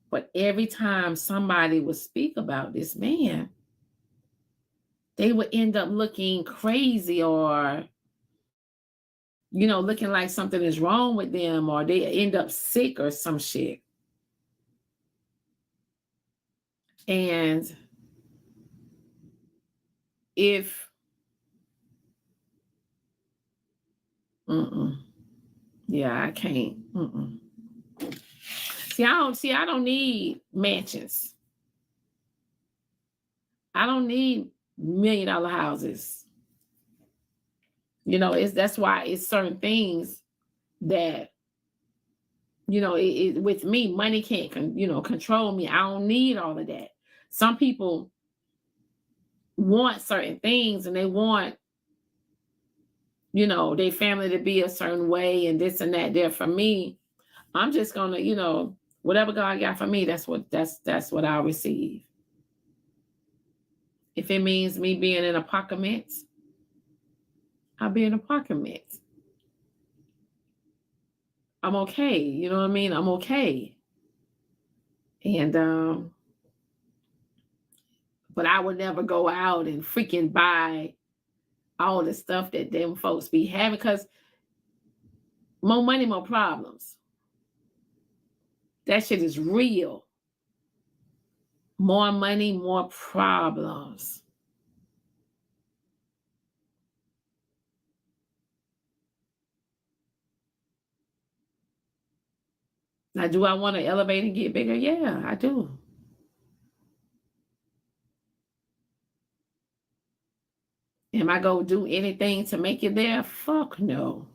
But every time somebody would speak about this man, they would end up looking crazy or, looking like something is wrong with them, or they end up sick or some shit. And if, yeah, I can't. I don't need mansions. I don't need $1 million houses. That's why it's certain things that, with me, money can't, control me. I don't need all of that. Some people want certain things and they want, their family to be a certain way and this and that. There, for me, I'm just gonna, whatever God got for me, that's what I'll receive. If it means me being in apartments, I'll be in apartments. I'm okay. You know what I mean? I'm okay. And but I would never go out and freaking buy all the stuff that them folks be having, because more money, more problems. That shit is real. More money, more problems. Now, do I want to elevate and get bigger? Yeah, I do. Am I going to do anything to make it there? Fuck no.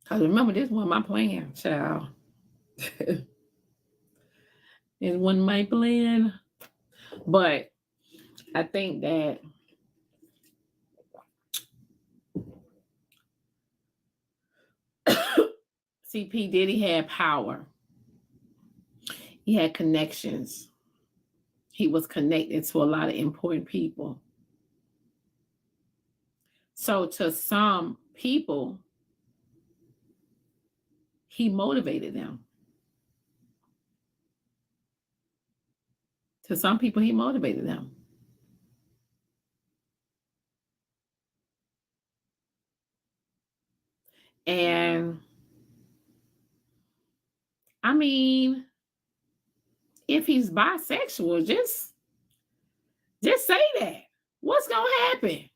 Because remember, this wasn't my plan, child. It wasn't my plan. But I think that CP Diddy had power. He had connections. He was connected to a lot of important people. So to some people, he motivated them. To some people, he motivated them. And I mean, if he's bisexual, just say that. What's gonna happen?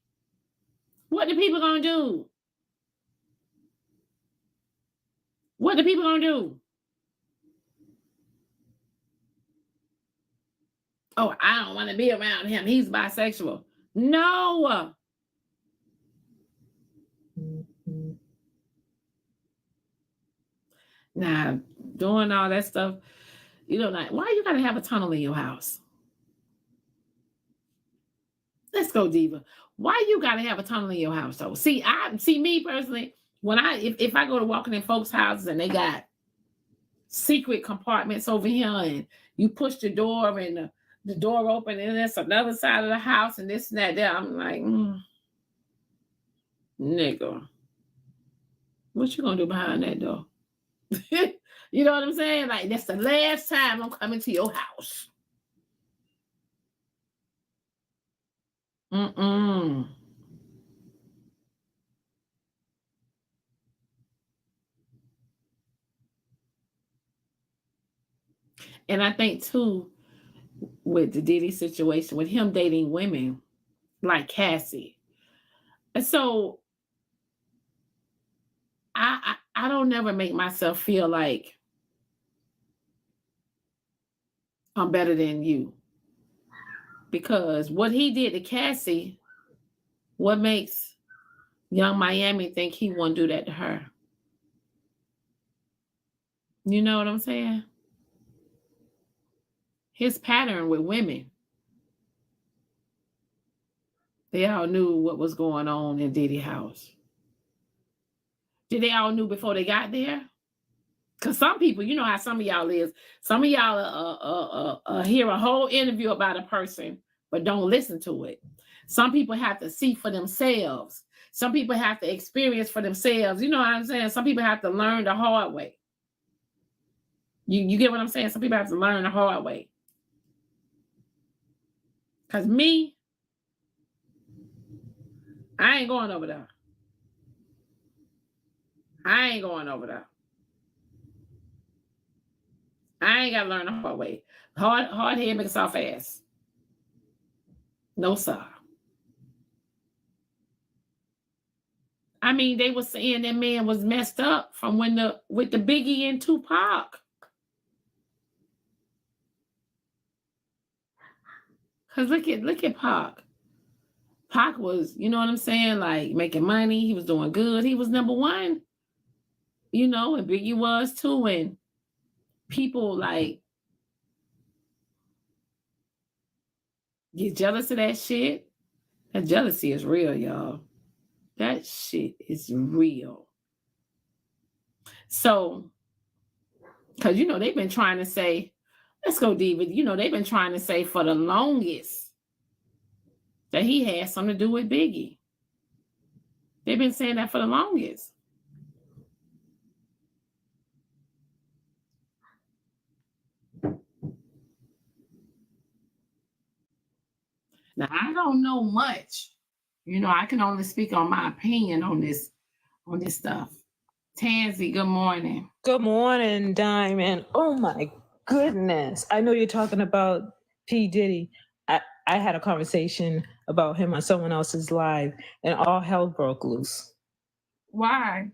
What the people gonna do? What the people gonna do? Oh, I don't want to be around him. He's bisexual. No. Now, doing all that stuff, like, why you gotta have a tunnel in your house? Let's go, Diva. Why you gotta have a tunnel in your house, though? See me personally, when if I go to walking in folks' houses and they got secret compartments over here, and you push the door and the door open and there's another side of the house and this and that there, I'm like, nigga, what you gonna do behind that door? You know what I'm saying? Like, that's the last time I'm coming to your house. And I think too, with the Diddy situation, with him dating women like Cassie, and so I don't never make myself feel like I'm better than you, because what he did to Cassie, what makes Young Miami think he won't do that to her? You know what I'm saying? His pattern with women, they all knew what was going on in Diddy house. Did they all knew before they got there? Because some people, you know how some of y'all is. Some of y'all hear a whole interview about a person, but don't listen to it. Some people have to see for themselves. Some people have to experience for themselves. You know what I'm saying? Some people have to learn the hard way. You get what I'm saying? Some people have to learn the hard way. Because me, I ain't going over there. I ain't going over there. I ain't got to learn the hard way. Hard head make a soft ass. No, sir. I mean, they were saying that man was messed up from with the Biggie and Tupac. Cause look at Pac. Pac was, you know what I'm saying, like making money. He was doing good. He was number one. You know, and Biggie was too. And people like get jealous of that shit. That jealousy is real, y'all. That shit is real. So, because, you know, they've been trying to say, let's go, David. You know, they've been trying to say for the longest that he had something to do with Biggie. They've been saying that for the longest. Now, I don't know much. You know, I can only speak on my opinion on this stuff. Tansy, good morning. Good morning, Diamond. Oh my goodness. I know you're talking about P. Diddy. I had a conversation about him on someone else's live and all hell broke loose. Why?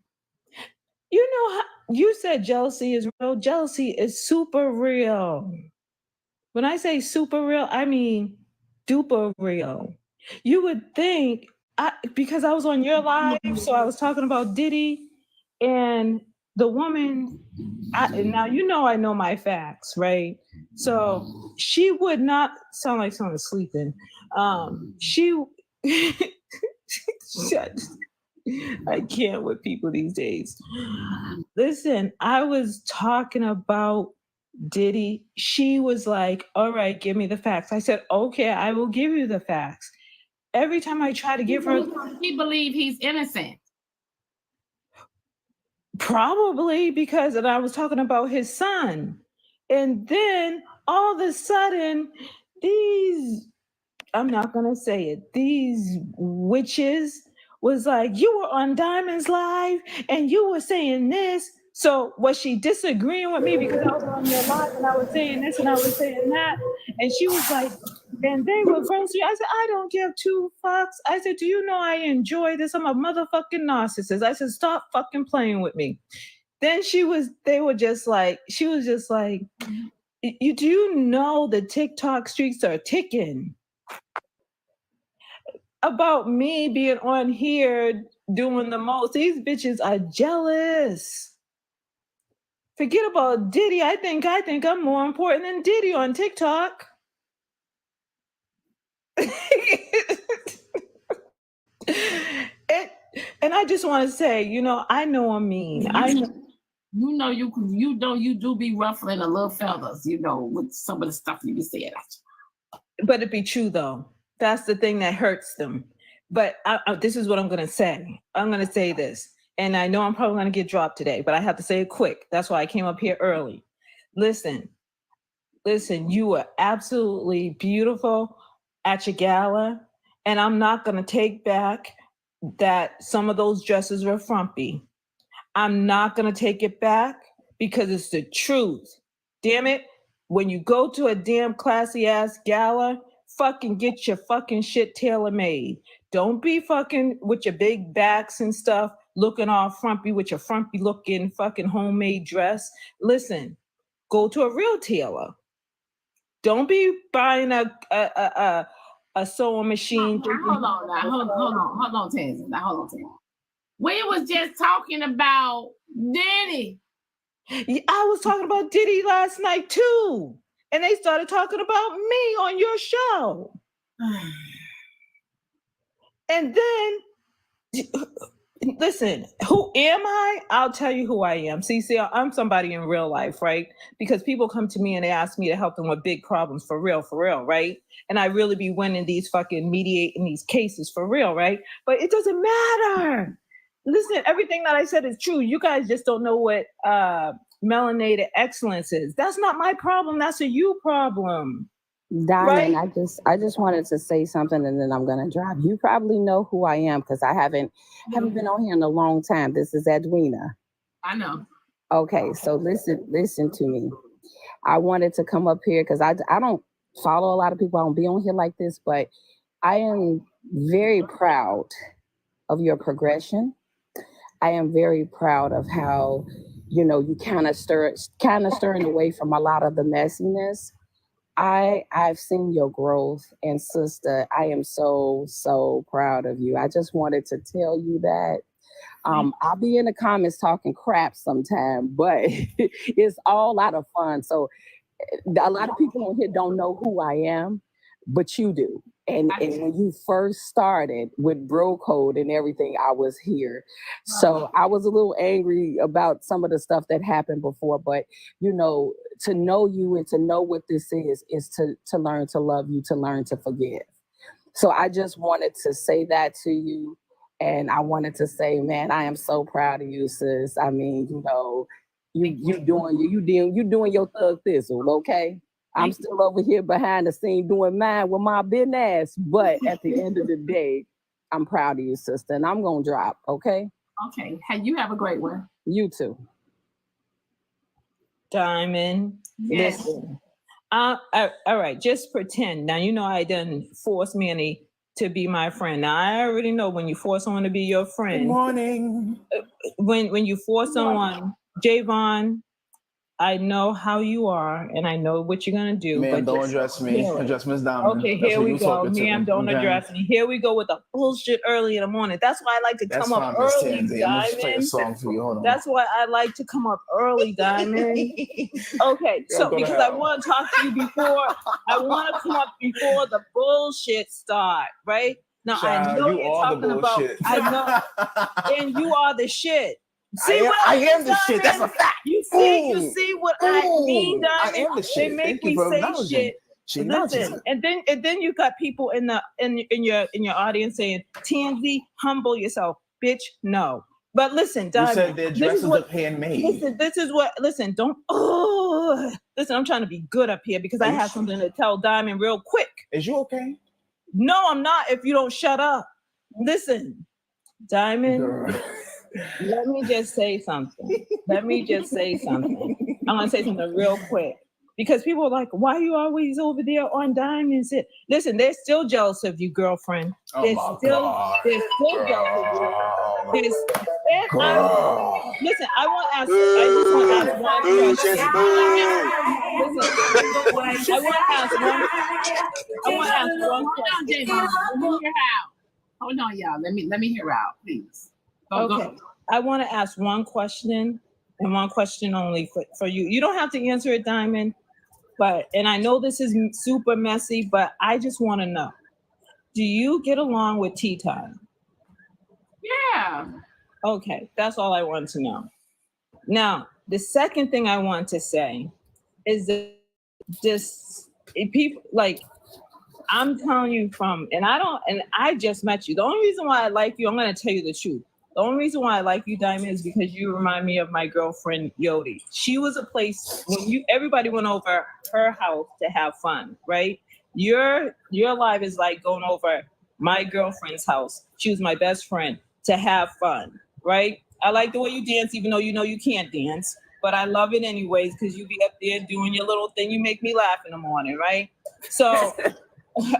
You know, you said jealousy is real. Jealousy is super real. When I say super real, I mean duper real. You would think, because I was on your live, so I was talking about Diddy and the woman. Now, you know, I know my facts, right? So she would not sound like someone sleeping. I can't with people these days. Listen, I was talking about Diddy. She was like, all right, give me the facts. I said, okay, I will give you the facts. Every time I try to give her... He believe he's innocent. Probably because, and I was talking about his son. And then all of a sudden, I'm not going to say it, these witches was like, you were on Diamond's live and you were saying this. So was she disagreeing with me because I was on your live and I was saying this and I was saying that? And she was like, and they were friends. I said, I don't give two fucks. I said, do you know I enjoy this? I'm a motherfucking narcissist. I said, stop fucking playing with me. Then she was just like, do you know the TikTok streets are ticking? About me being on here doing the most. These bitches are jealous. Forget about Diddy. I think I'm more important than Diddy on TikTok. And I just want to say, you know, I know I'm mean. I know. You do be ruffling a little feathers, you know, with some of the stuff you be saying. But it be true though. That's the thing that hurts them. But this is what I'm going to say. I'm going to say this. And I know I'm probably going to get dropped today, but I have to say it quick. That's why I came up here early. Listen, you were absolutely beautiful at your gala. And I'm not going to take back that some of those dresses were frumpy. I'm not going to take it back because it's the truth. Damn it. When you go to a damn classy ass gala, fucking get your fucking shit tailor-made. Don't be fucking with your big backs and stuff, looking all frumpy with your frumpy looking fucking homemade dress. Listen, go to a real tailor. Don't be buying a sewing machine. Hold on, Tansy. We was just talking about Diddy. I was talking about Diddy last night too. And they started talking about me on your show. And then Listen, who am I? I'll tell you who I am. See, I'm somebody in real life, right? Because people come to me and they ask me to help them with big problems for real, right? And I really be winning these fucking mediating these cases for real, right? But it doesn't matter. Listen, everything that I said is true. You guys just don't know what melanated excellence is. That's not my problem. That's a you problem. Diamond, Right? I just wanted to say something and then I'm gonna drop. You probably know who I am because I haven't been on here in a long time. This is Edwina. I know. Okay, so listen to me. I wanted to come up here because I don't follow a lot of people. I don't be on here like this, but I am very proud of your progression. I am very proud of how, you kind of stirring away from a lot of the messiness. I've seen your growth, and sister, I am so proud of you. I just wanted to tell you that. I'll be in the comments talking crap sometime, but it's all out of fun. So a lot of people on here don't know who I am, but you do. And when you first started with bro code and everything, I was here. So I was a little angry about some of the stuff that happened before, but to know you and to know what this is to learn to love you, to learn to forgive. So I just wanted to say that to you. And I wanted to say, man, I am so proud of you, sis. I mean, you doing your thug thistle, okay? I'm still over here behind the scene doing mine with my business. But at the end of the day, I'm proud of you, sister. And I'm gonna drop, okay? Okay. Hey, you have a great one. You too. Diamond. Yes. Listen. All right, just pretend. Now you know I done force Manny to be my friend. Now I already know when you force someone to be your friend. Good morning. When you force someone, Javon, I know how you are and I know what you're gonna do. Ma'am, but don't just address me. chill. Address Ms. Diamond. Okay, That's here who we you go. talking to. Ma'am, don't Okay. address me. Here we go with the bullshit early in the morning. That's why I like to That's come fine, up Miss early, Tansy. I'm gonna play a Diamond. song for you. Hold on. That's why I like to come up early, Diamond. Okay, so go to because I hell. want to talk to you before, I want to come up before the bullshit start, right? Now I Child, know you you're are the talking about, bullshit. I know, and you are the shit. See I am the shit. That's a fact. You see what I mean, Diamond? I am the shit. They make Thank you me for say acknowledging. shit. She acknowledges Listen, it. and then you got people in your audience saying, TNZ, humble yourself, bitch. No. But listen, You Diamond, said their dresses look handmade. Listen, listen, I'm trying to be good up here because I have something to tell Diamond real quick. Is you okay? No, I'm not if you don't shut up. Listen, Diamond, Girl. let me just say something. I'm going to say something real quick. Because people are like, why are you always over there on Diamond's? Listen, they're still jealous of you, girlfriend. Oh They're my still God. jealous of you. Girl. Listen, I just want to ask one question. I want to ask one question. Let me hear out. Hold on, y'all. Let me hear out, please. Okay. I want to ask one question and one question only for you. You don't have to answer it, Diamond. And I know this is super messy, but I just want to know, do you get along with tea time? Yeah. Okay, that's all I want to know. Now, the second thing I want to say is that people like, I'm telling you and I just met you. The only reason why I like you, I'm going to tell you the truth. The only reason why I like you, Diamond, is because you remind me of my girlfriend, Yodi. She was a place when everybody went over her house to have fun, right? Your life is like going over my girlfriend's house. She was my best friend to have fun, right? I like the way you dance, even though you know you can't dance, but I love it anyways because you be up there doing your little thing. You make me laugh in the morning, right? So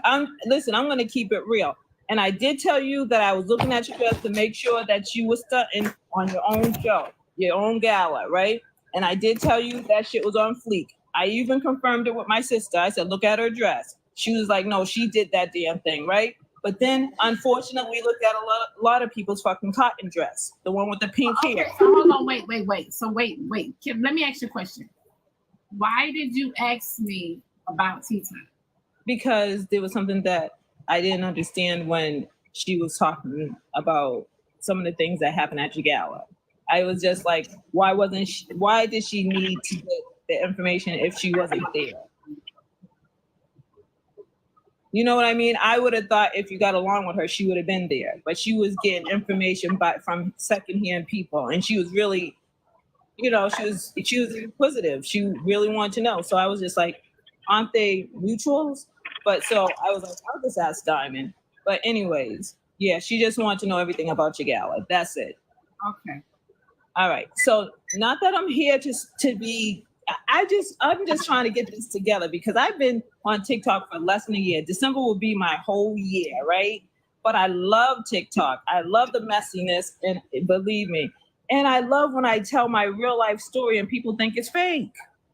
I'm going to keep it real. And I did tell you that I was looking at your dress to make sure that you were stunting on your own show, your own gala, right? And I did tell you that shit was on fleek. I even confirmed it with my sister. I said, look at her dress. She was like, no, she did that damn thing, right? But then, unfortunately, we looked at a lot of people's fucking cotton dress, the one with the pink hair. So hold on, wait. So wait. Kim, let me ask you a question. Why did you ask me about tea time? Because there was something that I didn't understand when she was talking about some of the things that happened at your gala. I was just like, why did she need to get the information if she wasn't there? You know what I mean? I would have thought if you got along with her, she would have been there. But she was getting information from secondhand people, and she was really, you know, she was inquisitive. She really wanted to know. So I was just like, aren't they mutuals? But so I was like, I'll just ask Diamond. But anyways, yeah, she just wanted to know everything about your gala. That's it. Okay. All right. So not that I'm here to be. I'm just trying to get this together because I've been on TikTok for less than a year. December will be my whole year, right? But I love TikTok. I love the messiness, and believe me, and I love when I tell my real life story and people think it's fake,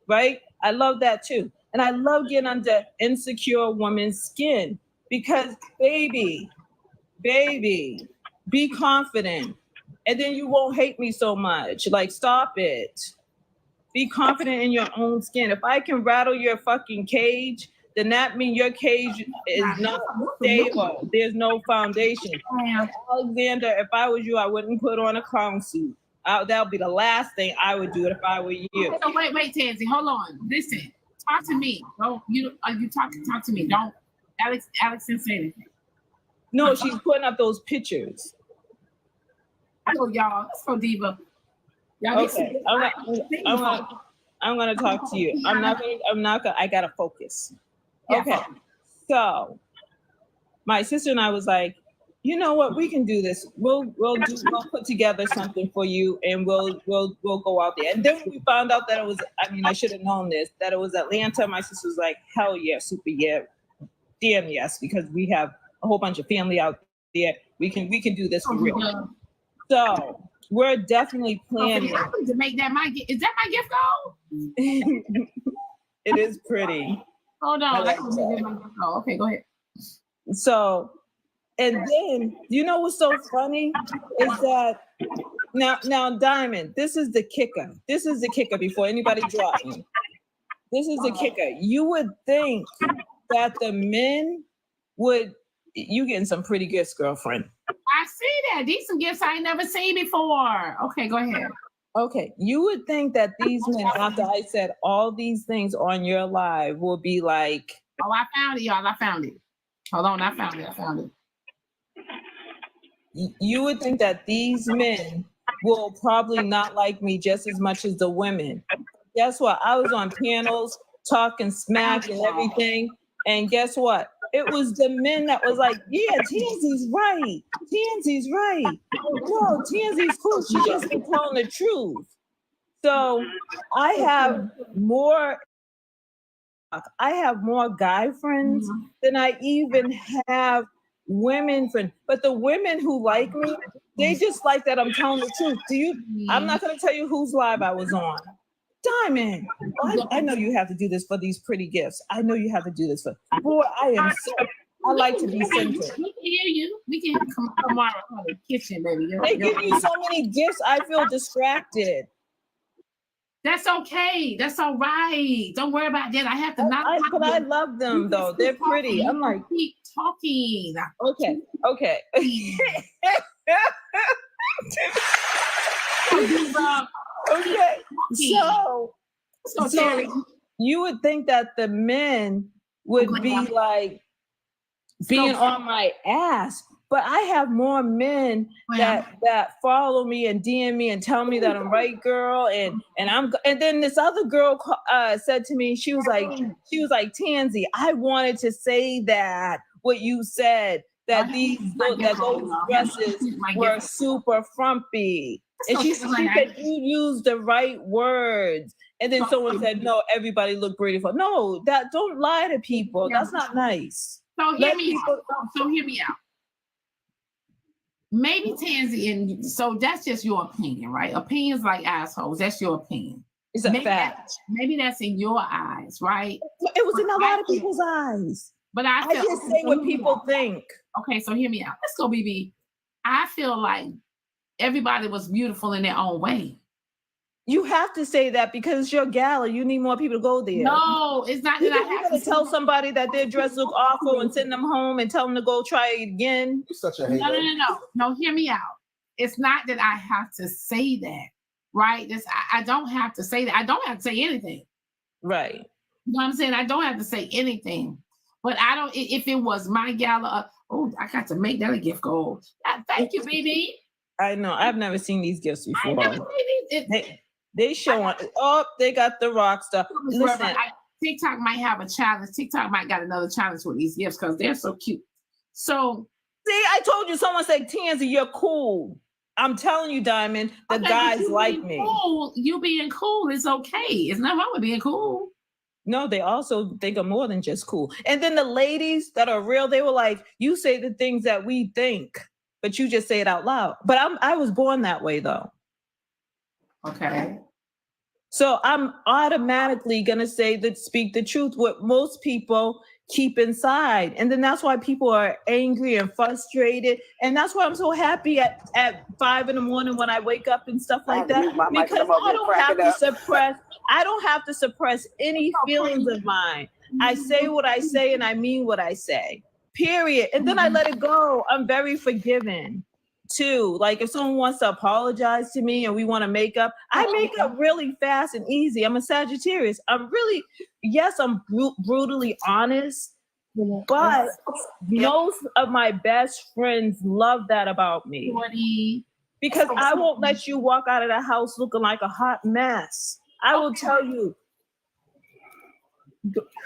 right? I love that too. And I love getting under insecure women's skin because baby, be confident. And then you won't hate me so much. Like, stop it. Be confident in your own skin. If I can rattle your fucking cage, then that means your cage is not stable. There's no foundation. Alexander, if I was you, I wouldn't put on a clown suit. That would be the last thing I would do if I were you. So wait, Tansy, hold on. Listen, talk to me. Don't you talk to me. Don't Alex didn't say anything. No, she's putting up those pictures. Oh, y'all, let's go, Diva. Y'all okay, I'm gonna talk to you. I'm not gonna. I gotta focus. Okay, so my sister and I was like, you know what? We can do this. We'll put together something for you, and we'll go out there. And then we found out that it was. I mean, I should have known this. That it was Atlanta. My sister was like, hell yeah, super yeah, damn yes, because we have a whole bunch of family out there. We can do this for real. So we're definitely planning to make that my gift. Is that my gift goal? It is pretty. Hold on. Okay, go ahead. So, and then you know what's so funny is that now Diamond, this is the kicker. This is the kicker before anybody drops me. This is the kicker. You would think that the men would. You getting some pretty gifts, girlfriend. I see that. These some gifts I ain't never seen before. Okay, go ahead. Okay, you would think that these men, after I said all these things on your live, will be like, oh, I found it, y'all. I found it. Hold on, I found it. You would think that these men will probably not like me just as much as the women. Guess what? I was on panels talking smack and everything, and guess what? It was the men that was like, yeah, Tansy's right. Tansy's right. No, Tansy's cool. She just been telling the truth. So I have more guy friends than I even have women friends. But the women who like me, they just like that I'm telling the truth. I'm not going to tell you whose live I was on. Diamond, I know you have to do this for these pretty gifts. I know you have to do this for. Boy, I like to be centered. We can hear you. We can come tomorrow in the kitchen, baby. They give you so many gifts. I feel distracted. That's okay. That's all right. Don't worry about that. I have to not. But I love them though. They're pretty. I'm like, keep talking. Okay. Okay, so you would think that the men would be like being on my ass, but I have more men that follow me and DM me and tell me that I'm right, girl, and then this other girl said to me, she was like, Tansy, I wanted to say that what you said, that those dresses were super frumpy. And she said you used the right words. And then someone said, no, everybody looked beautiful. No, don't lie to people. That's not nice. So hear me out. Maybe Tansy, and so that's just your opinion, right? Opinions like assholes. That's your opinion. It's a fact. Maybe that's in your eyes, right? It was in a lot of people's eyes. But I just say what people think. Okay, so hear me out. Let's go, BB. I feel like everybody was beautiful in their own way. You have to say that because it's your gala. You need more people to go there. No, it's not that I have to tell somebody that their dress look awful and send them home and tell them to go try it again. You're such a hater. No. No, hear me out. it's not that I have to say that, right? I don't have to say that. I don't have to say anything. Right. You know what I'm saying? I don't have to say anything. But I don't, if it was my gala, I got to make that a gift goal. Thank you, BB. I know. I've never seen these gifts before. I never seen these. They showing, they got the rock star. Listen, TikTok might have a challenge. TikTok might got another challenge with these gifts because they're so cute. So, see, I told you, someone said, Tansy, you're cool. I'm telling you, Diamond, the guys like me. Cool, you being cool is okay. It's not wrong with being cool. No, they also think of more than just cool. And then the ladies that are real, they were like, you say the things that we think, but you just say it out loud. But I was born that way, though. Okay. So I'm automatically going to speak the truth, what most people keep inside. And then that's why people are angry and frustrated. And that's why I'm so happy at 5 a.m. when I wake up and stuff like that. Because I don't have to suppress any feelings of mine. I say what I say and I mean what I say, period. And then I let it go. I'm very forgiving too. Like if someone wants to apologize to me and we want to make up, I make up really fast and easy. I'm a Sagittarius. I'm brutally honest, but most of my best friends love that about me because I won't let you walk out of the house looking like a hot mess. I will tell you.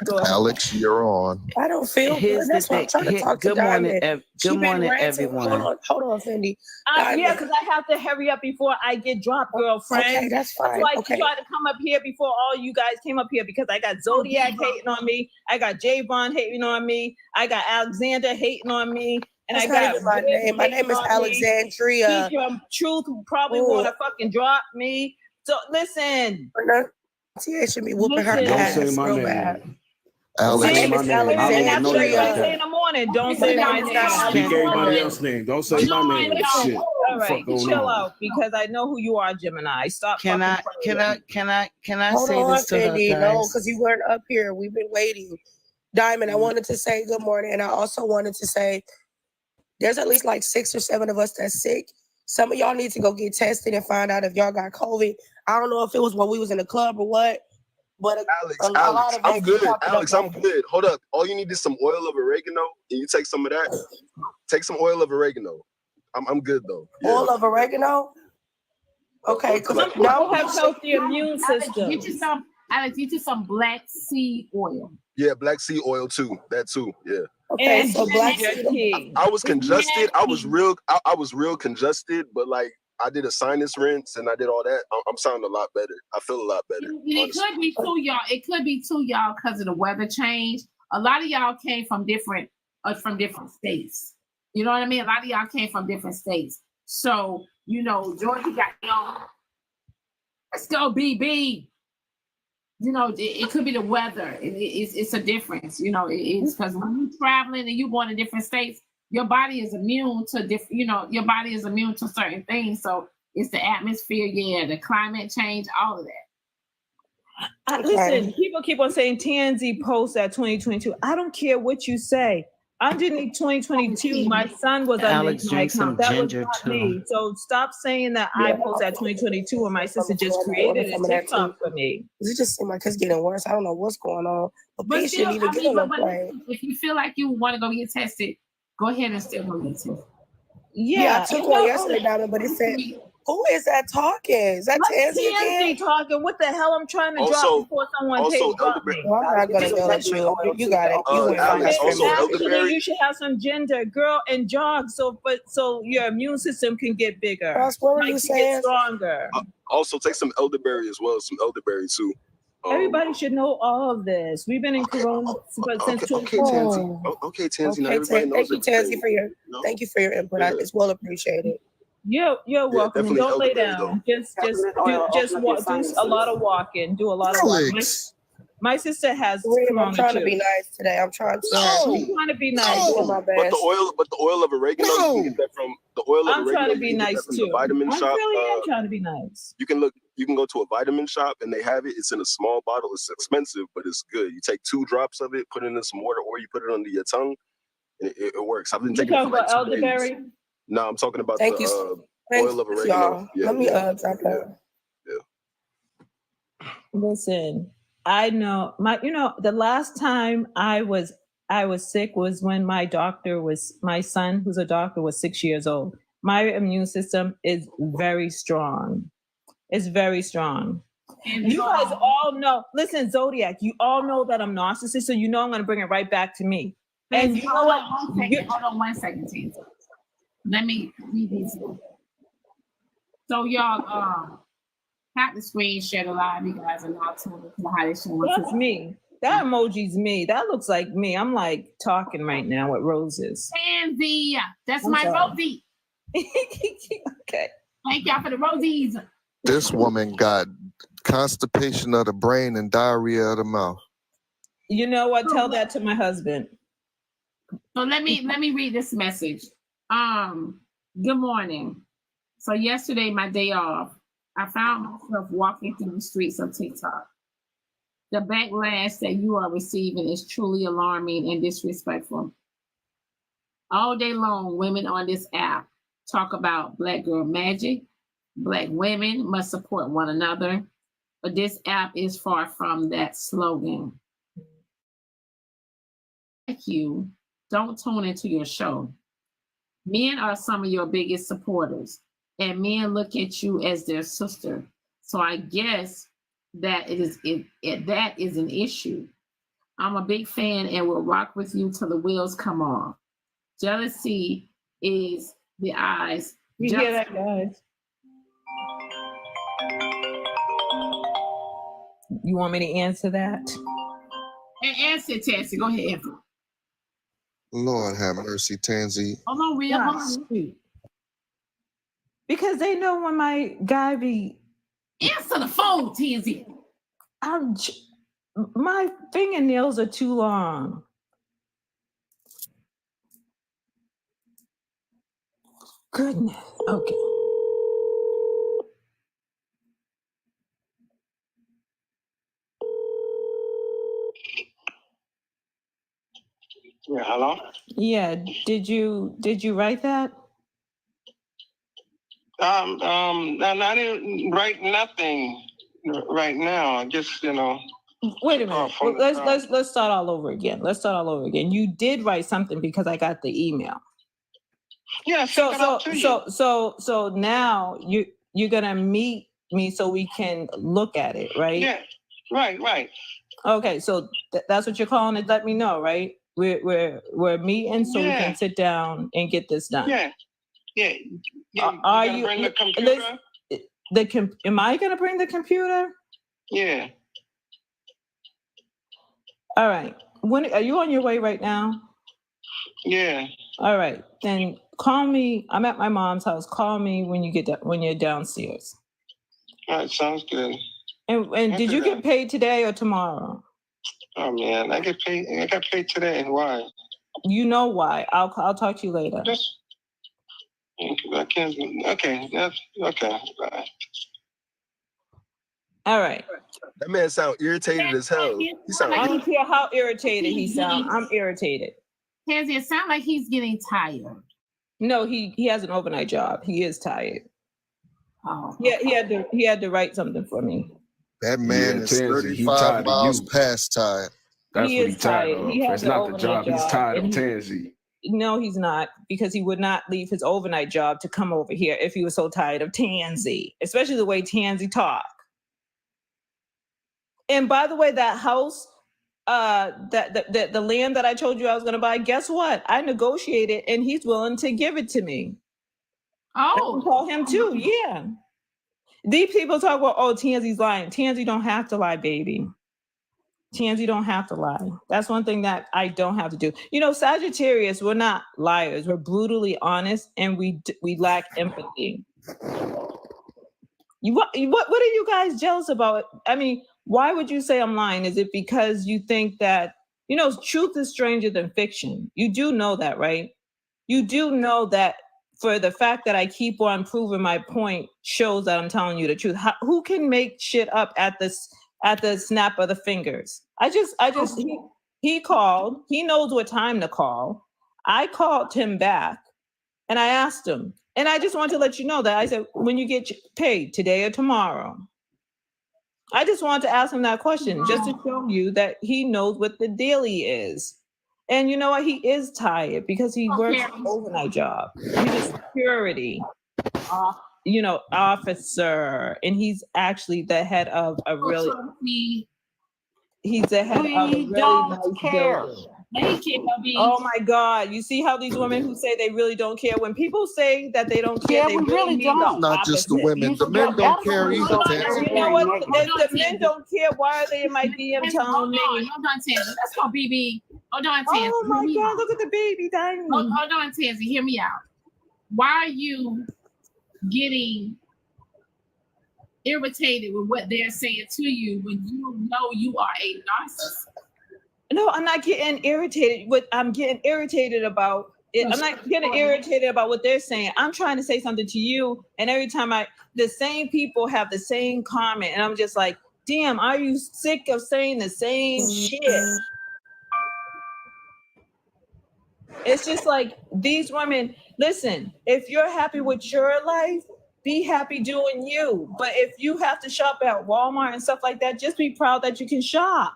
Go ahead. Alex, you're on. I don't feel good. That's why I'm trying to talk to Diamond. Good morning, everyone. Hold on, Fendi. Yeah, because I have to hurry up before I get dropped, girlfriend. Okay, that's fine. That's why I tried to come up here before all you guys came up here because I got Zodiac hating on me. I got Javon hating on me. I got Alexander hating on me. And That's I got not even my name. My name is Alexandria. Truth probably want to fucking drop me. So listen. Pronunciation be whooping her Don't ass say my real name. bad. Alex, My name is Alexandria. That's what everybody say in the morning. Don't say my name. Speak everybody else's name. Don't say my name. Shit. All right, chill out because I know who you are, Gemini. Stop. Can I Hold say on, this to her, Fendi. guys? No, because you weren't up here. We've been waiting. Diamond, I wanted to say good morning, and I also wanted to say there's at least like 6 or 7 of us that's sick. Some of y'all need to go get tested and find out if y'all got COVID. I don't know if it was when we was in the club or what, but Alex, I'm good. Alex, I'm good. Hold up. All you need is some oil of oregano, and you take some of that. Take some oil of oregano. I'm good though. Yeah. Oil of oregano. Okay, because some people have healthy immune system. Alex, get you some black seed oil. Yeah, black seed oil too. That too. Yeah. Okay, and so black seed. I was congested. I was real congested, but like I did a sinus rinse and I did all that. I'm sounding a lot better. I feel a lot better. It could be too, y'all. It could be too, y'all, because of the weather change. A lot of y'all came from different states. You know what I mean? A lot of y'all came from different states. So, Georgia got, let's go, BB. It could be the weather. It's a difference. It's because when you're traveling and you're going to different states, your body is immune to your body is immune to certain things. So it's the atmosphere, the climate change, all of that. Listen, people keep on saying TNZ post at 2022. I don't care what you say. Underneath 2022, my son was underneath my account. That was not me. So stop saying that I post at 2022 and my sister just created a TikTok for me. It just seems like it's getting worse. I don't know what's going on. But still, if you feel like you want to go get tested, go ahead and still go get tested. Yeah, I took one yesterday, Diamond, but it said, who is that talking? Is that Tansy talking? What the hell? I'm trying to drop before someone takes me. Well, I'm not going to yell at you. You got it. Actually, you should have some gender, girl, and jog, so your immune system can get bigger. What were you saying? Get stronger. Also, take some elderberry as well. Some elderberry too. Everybody should know all of this. We've been in Corona since 2020. Okay, Tansy. Thank you for your input. It's well appreciated. You're welcome. Don't lay down. Just do a lot of walking. Do a lot of walking. My sister has. I'm trying to be nice today. I'm trying to be nice. My best. But the oil of oregano, you can get that from the oil of oregano. I'm trying to be nice too. The vitamin shop. I really am trying to be nice. You can go to a vitamin shop and they have it. It's in a small bottle. It's expensive, but it's good. You take 2 drops of it, put it in some water, or you put it under your tongue, and it works. I've been taking it for like 2 days. elderberry? No, I'm talking about Oil of oregano. Y'all. Yeah, Let me yeah. drop that. Listen, I know the last time I was sick was when my son, who's a doctor, was 6 years old. My immune system is very strong. It's very strong. And you guys all know, listen, Zodiac, you all know that I'm narcissist, so you know I'm going to bring it right back to me. And you know what? Hold on 1 second, T. Let me read these. So y'all have the screen shared alive. You guys are now tuned into how this show. That's me. That emoji's me. That looks like me. I'm like talking right now with roses. Tansy, that's I'm my sorry. Rosie. Okay. Thank y'all for the Rosies. This woman got constipation of the brain and diarrhea of the mouth. You know what? Tell that to my husband. So let me read this message. Good morning. So yesterday, my day off, I found myself walking through the streets of TikTok. The backlash that you are receiving is truly alarming and disrespectful. All day long, women on this app talk about Black girl magic. Black women must support one another. But this app is far from that slogan. Thank you. Don't tune into your show. Men are some of your biggest supporters, and men look at you as their sister. So I guess that that is an issue. I'm a big fan and will rock with you till the wheels come off. Jealousy is the eyes. You hear that, guys? You want me to answer that? And answer, Tansy. Go ahead, answer. Lord have mercy, Tansy. Hold on, real. Hold on. Because they know when my guy be answer the phone, Tansy. My fingernails are too long. Goodness. Okay. Yeah, hello? Yeah, did you write that? I didn't write nothing right now. Just, Wait a minute. Well, let's start all over again. You did write something because I got the email. Yeah, so now you're gonna meet me so we can look at it, right? Yeah, right. Okay, so that's what you're calling it. Let me know, right? We're meeting so we can sit down and get this done. Yeah. Are you bring the computer? Am I gonna bring the computer? Yeah. All right. When are you on your way right now? Yeah. All right. Then call me. I'm at my mom's house. Call me when you're downstairs. All right, sounds good. And did you get paid today or tomorrow? Oh man, I got paid today. Why? You know why. I'll talk to you later. I can't. Okay. Okay. Bye. All right. That man sound irritated as hell. I don't care how irritated he sounds. I'm irritated. Tansy, it sounds like he's getting tired. No, he has an overnight job. He is tired. Oh. Yeah, he had to write something for me. That man is Tansy, 35 miles past tired. That's he what is he's tired tired. of. He has It's an not the overnight job. He's tired of Tansy. No, he's not, because he would not leave his overnight job to come over here if he was so tired of Tansy, especially the way Tansy talk. And by the way, that house, the land that I told you I was going to buy, guess what? I negotiated and he's willing to give it to me. Oh. I can call him too. Yeah. These people talk about, oh, Tansy's lying. Tansy don't have to lie, baby. Tansy don't have to lie. That's one thing that I don't have to do. Sagittarius, we're not liars. We're brutally honest, and we lack empathy. What are you guys jealous about? I mean, why would you say I'm lying? Is it because you think that, truth is stranger than fiction? You do know that, right? You do know that for the fact that I keep on proving my point shows that I'm telling you the truth. Who can make shit up at the snap of the fingers? He called. He knows what time to call. I called him back and I asked him, And I just want to let you know that I said, when you get paid today or tomorrow, I just wanted to ask him that question just to show you that he knows what the daily is. And you know what? He is tired because he works an overnight job. He's a security, officer, and he's actually the head of a really. He's the head of a really nice building. Oh my God! You see how these women who say they really don't care? When people say that they don't care, they really don't. Not just the women. The men don't care either. You know what? If the men don't care, why are they in my DM telling me? Hold on, Tansy. Let's go, BB. Hold on, Tansy. Oh my God! Look at the baby, Diamond. Hold on, Tansy. Hear me out. Why are you getting irritated with what they're saying to you when you know you are a narcissist? No, I'm not getting irritated. What I'm getting irritated about it, I'm not getting irritated about what they're saying. I'm trying to say something to you, and every time the same people have the same comment, and I'm just like, damn, are you sick of saying the same shit? It's just like these women, listen, if you're happy with your life, be happy doing you. But if you have to shop at Walmart and stuff like that, just be proud that you can shop.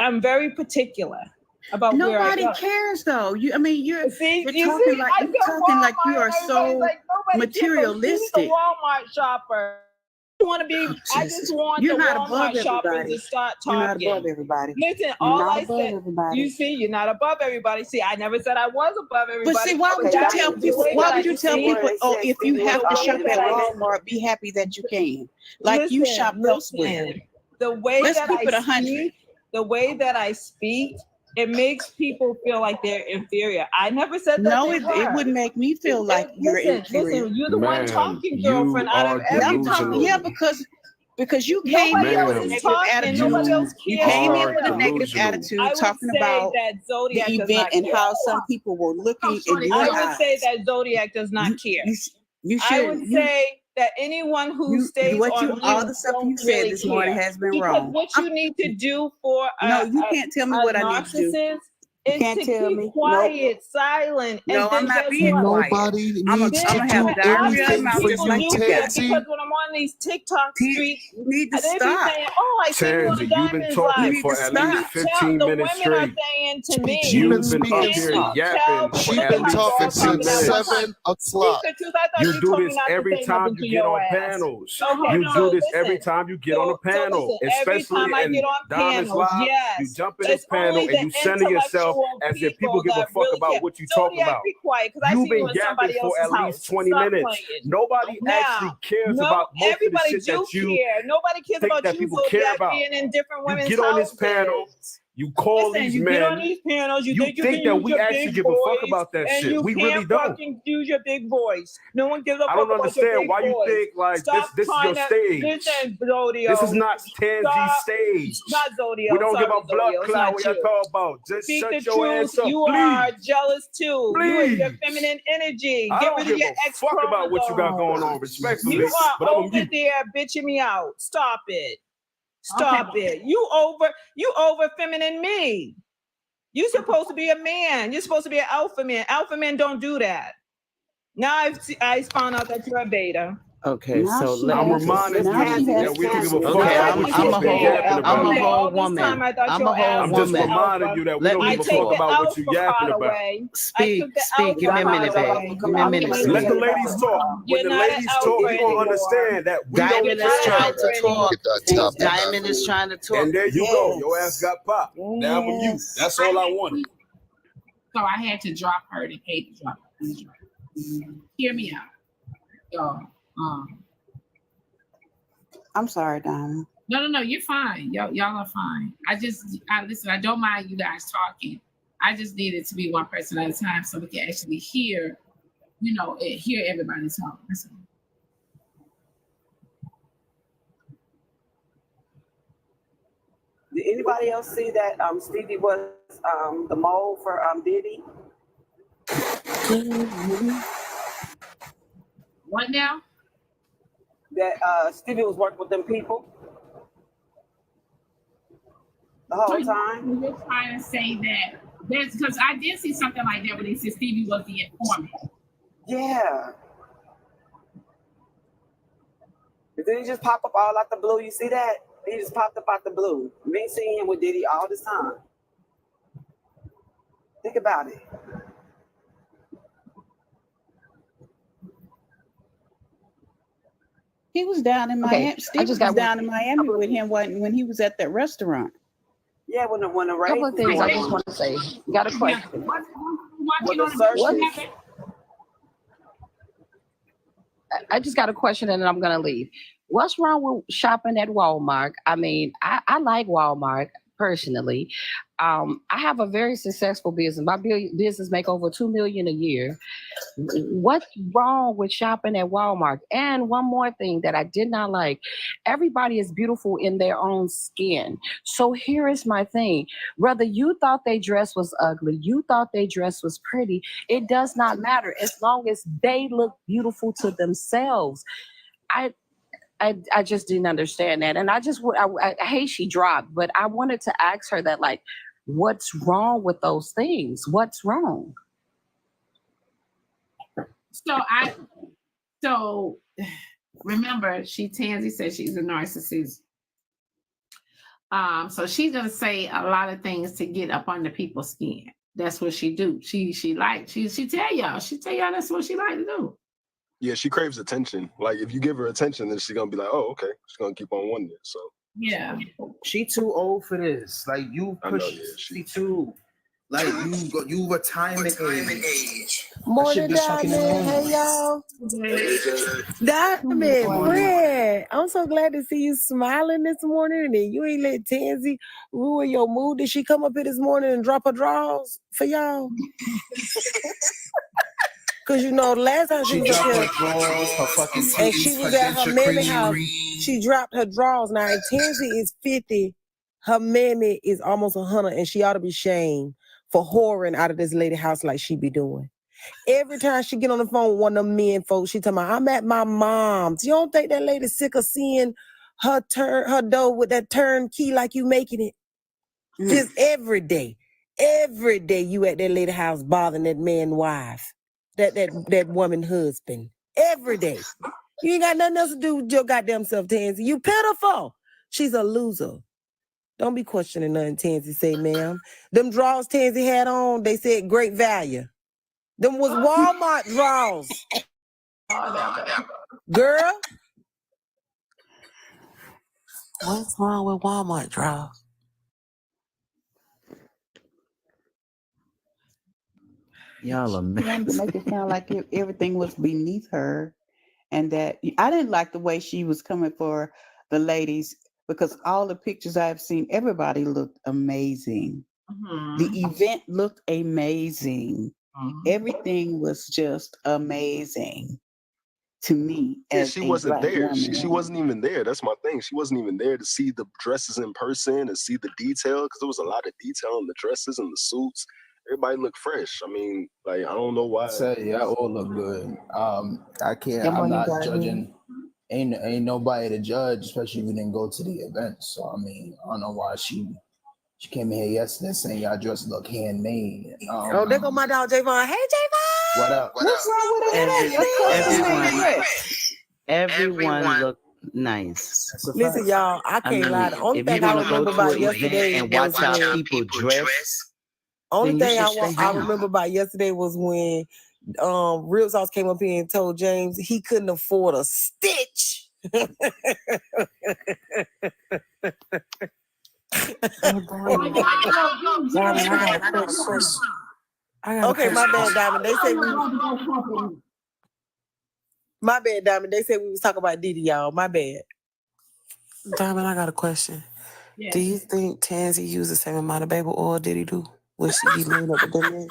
I'm very particular about where I go. Nobody cares though. You're talking Walmart, like you are so like, materialistic. Who's the Walmart shopper? I just want you're the not Walmart above shoppers everybody. to start You're not talking. above everybody. Listen, all I said, you see, you're not above everybody. See, I never said I was above everybody. But see, why would you tell people? Why would you tell people? Oh, if you have to shop at Walmart, be happy that you can. Like you shop elsewhere. The way Let's that keep it 100. The way that I speak, it makes people feel like they're inferior. I never said that. No, it wouldn't make me feel like you're inferior. Listen, you're the one talking, girlfriend. Out of everybody. Yeah, because you came in with a negative attitude. You came in with a negative attitude, talking about the event and how some people were looking in your eyes. I would say that Zodiac does not care. You should. I would say that anyone who stays on all the stuff you said this morning has been wrong. What you need to do for you can't tell me what I need to do. Is to keep quiet, silent. No, I'm not being quiet. Nobody I'm needs to gonna have do diarrhea in anything my for mouth you, like you got. Tansy. Because when I'm on these TikTok streets, You need to they be stop. saying, "Oh, I see you on Tansy, the you've been Diamonds talking Live." for at least 15 the minutes women are straight. saying to me, You've been up here yapping She's for at been least talking 15 since minutes. 7 o'clock. You do this every time you get on panels. You do this every time you get on a panel, especially in Diamonds Live. You jump in this panel and you center yourself as if people give a fuck about what you talk about. You've been yapping for at least 20 minutes. Nobody actually cares about most of the shit that you Nobody cares think about that you people care about. being in different women's You get on this houses. panel. You call these you men. Get on these panels, you think that we actually give a fuck about that and shit. You we can't really don't. Fucking use your big voice. No one gives a fuck I don't about your understand big why you voice. think like Stop this is your stage. Listen, Zodio. This is not Tansy's stage. Not Zodio. We don't give a Zodio. blood It's cloud. not What y'all you. talk about? Just Speak shut the your truth. ass up, You please. are jealous too. Please. You and your feminine energy. I Get don't rid give of your a fuck about what you got going on, respectfully. You are but I'm over there bitching me out. Stop it. Stop it. You over feminine me. You're supposed to be a man. You're supposed to be an alpha man. Alpha men don't do that. Now I found out that you're a beta. Okay, so I'm reminding you that we don't give a fuck Okay, about I'm what you've been yapping about. a whole woman. I'm a whole I'm just woman. reminding you that we don't give a fuck about what you yapping about. Speak. Give me a minute, babe. Give me a minute. Let the ladies talk. When the ladies talk, you're going to understand that we Diamond don't is trying to talk. Get that top Diamond is trying to talk. And there you go. Your ass got popped. Now I'm you. That's all I wanted. So I had to drop her to pay to drop her. Hear me out. Y'all. I'm sorry, Diamond. No, you're fine. Y'all are fine. Listen, I don't mind you guys talking. I just need it to be one person at a time so we can actually hear, hear everybody talk. That's all. Did anybody else see that Stevie was the mole for Diddy? What now? That Stevie was working with them people the whole time. You're trying to say that because I did see something like that where they said Stevie was the informant. Yeah. But then he just pop up all out the blue. You see that? He just popped up out the blue. Me seeing him with Diddy all this time. Think about it. He was down in Okay, Miami. Steve was down in Miami with him when he was at that restaurant. Yeah, when the A couple of things I just want to say. Got a question. I just got a question and then I'm going to leave. What's wrong with shopping at Walmart? I mean, I like Walmart personally. I have a very successful business. My business make over $2 million a year. What's wrong with shopping at Walmart? And one more thing that I did not like, everybody is beautiful in their own skin. So here is my thing. Whether you thought their dress was ugly, you thought their dress was pretty, it does not matter as long as they look beautiful to themselves. I just didn't understand that. And I hate she dropped, but I wanted to ask her that, like, what's wrong with those things? What's wrong? So remember, Tansy said she's a narcissist. So she's gonna say a lot of things to get up under people's skin. That's what she do. She tell y'all that's what she like to do. Yeah, she craves attention. Like if you give her attention, then she's gonna be like, oh, okay. She's gonna keep on wondering. So yeah, she too old for this. Like you push, she too. Like you retirement age. Morning, Diamond. Hey, y'all. Diamond, Fred. I'm so glad to see you smiling this morning. And you ain't let Tansy ruin your mood. Did she come up here this morning and drop her drawers for y'all? Because you know, the last time she was up here, and she was at her mammy house, she dropped her drawers. Now, if Tansy is 50, her mammy is almost 100, and she ought to be shamed for whoring out of this lady house like she be doing. Every time she get on the phone with one of them men folks, she talking about, I'm at my mom's. You don't think that lady sick of seeing her door with that turn key like you making it? Just every day you at that lady house bothering that man's wife, that woman husband. Every day. You ain't got nothing else to do with your goddamn self, Tansy. You pitiful. She's a loser. Don't be questioning nothing Tansy say, ma'am. Them drawers Tansy had on, they said great value. Them was Walmart drawers. Girl. What's wrong with Walmart drawers? Y'all are She wanted to make it sound like everything was beneath her, and that I didn't like the way she was coming for the ladies, because all the pictures I've seen, everybody looked amazing. The event looked amazing. Everything was just amazing to me. Yeah, as she a wasn't Black there. woman. She wasn't even there. That's my thing. She wasn't even there to see the dresses in person and see the detail, because there was a lot of detail in the dresses and the suits. Everybody looked fresh. I mean, like, I don't know why. Yeah, all look good. I can't. I'm not judging. Ain't nobody to judge, especially if you didn't go to the event. So I mean, I don't know why she came in here yesterday saying y'all just look handmade. Oh, there go my dog Javon. Hey, Javon. What up? What's wrong with Everyone looked nice. Listen, y'all, I can't lie. The only thing I remember about yesterday and watch was how when, people dress. only thing I remember about yesterday was when Real Sauce came up here and told James he couldn't afford a stitch. Okay, my bad, Diamond. They say my bad, Diamond. They said we was talking about Diddy, y'all. My bad. Diamond, I got a question. Yes. Do you think Tansy used the same amount of baby oil Diddy do? When she be laying up with them men?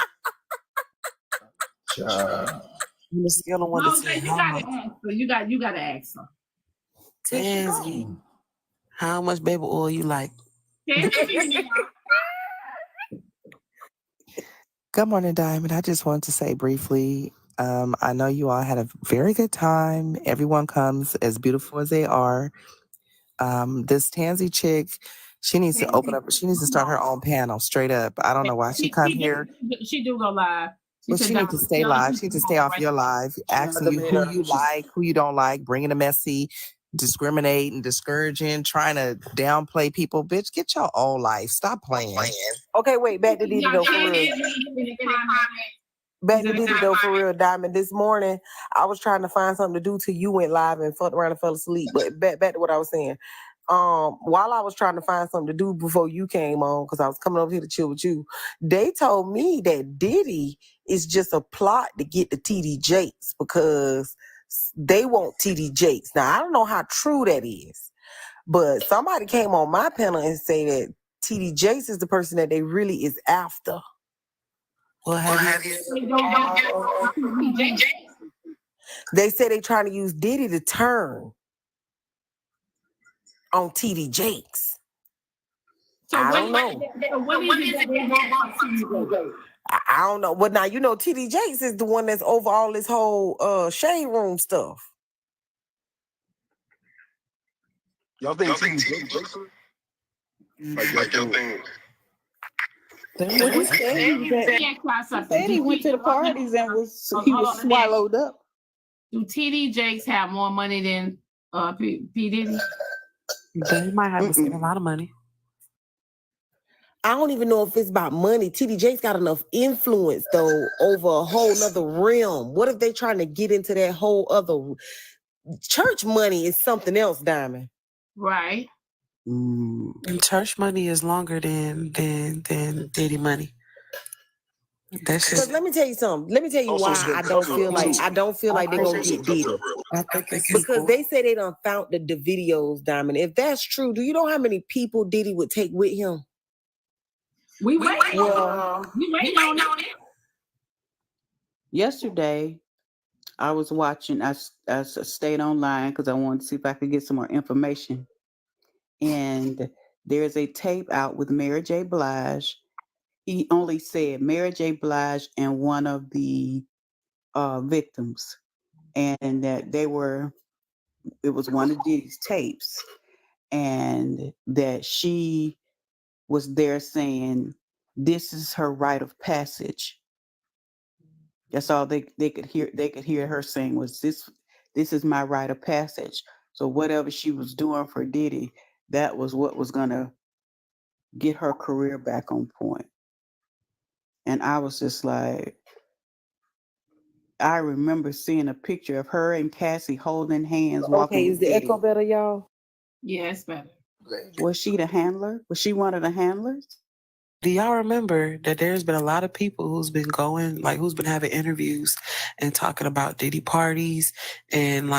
On the scale of 1 to 10, you gotta ask her. Tansy, how much baby oil you like? Good morning, Diamond. I just wanted to say briefly, I know you all had a very good time. Everyone comes as beautiful as they are. This Tansy chick, she needs to open up. She needs to start her own panel straight up. I don't know why she come here. She do go live. Well, she needs to stay live. She needs to stay off your live, asking you who you like, who you don't like, bringing a messy, discriminating, discouraging, trying to downplay people. Bitch, get your own life. Stop playing. Okay, wait, back to Diddy though for real. Back to Diddy though for real, Diamond. This morning, I was trying to find something to do till you went live and fucked around and fell asleep. But back to what I was saying. While I was trying to find something to do before you came on, because I was coming over here to chill with you, they told me that Diddy is just a plot to get the TD Jakes because they want TD Jakes. Now, I don't know how true that is, but somebody came on my panel and say that TD Jakes is the person that they really is after. Well, have you? They say they trying to use Diddy to turn on TD Jakes. So I don't know. I don't know. But now you know TD Jakes is the one that's over all this whole shade room stuff. Y'all think TD Jakes? Like y'all think? He said he went to the parties and he was swallowed up. Do TD Jakes have more money than P Diddy? They might have to spend a lot of money. I don't even know if it's about money. TD Jakes got enough influence though over a whole other realm. What if they trying to get into that whole other church money is something else, Diamond? Right. And church money is longer than Diddy money. That's just. Let me tell you something. Let me tell you why I don't feel like they're gonna get Diddy. Because they say they done found the videos, Diamond. If that's true, do you know how many people Diddy would take with him? We wait on it. Yesterday, I was watching. I stayed online because I wanted to see if I could get some more information. And there's a tape out with Mary J. Blige. He only said Mary J. Blige and one of the victims, and that it was one of Diddy's tapes, and that she was there saying this is her rite of passage. That's all they could hear. They could hear her saying was this is my rite of passage. So whatever she was doing for Diddy, that was what was gonna get her career back on point. And I was just like, I remember seeing a picture of her and Cassie holding hands. Okay, is the echo better, y'all? Yeah, it's better. Was she the handler? Was she one of the handlers? Do y'all remember that there's been a lot of people who's been having interviews and talking about Diddy parties and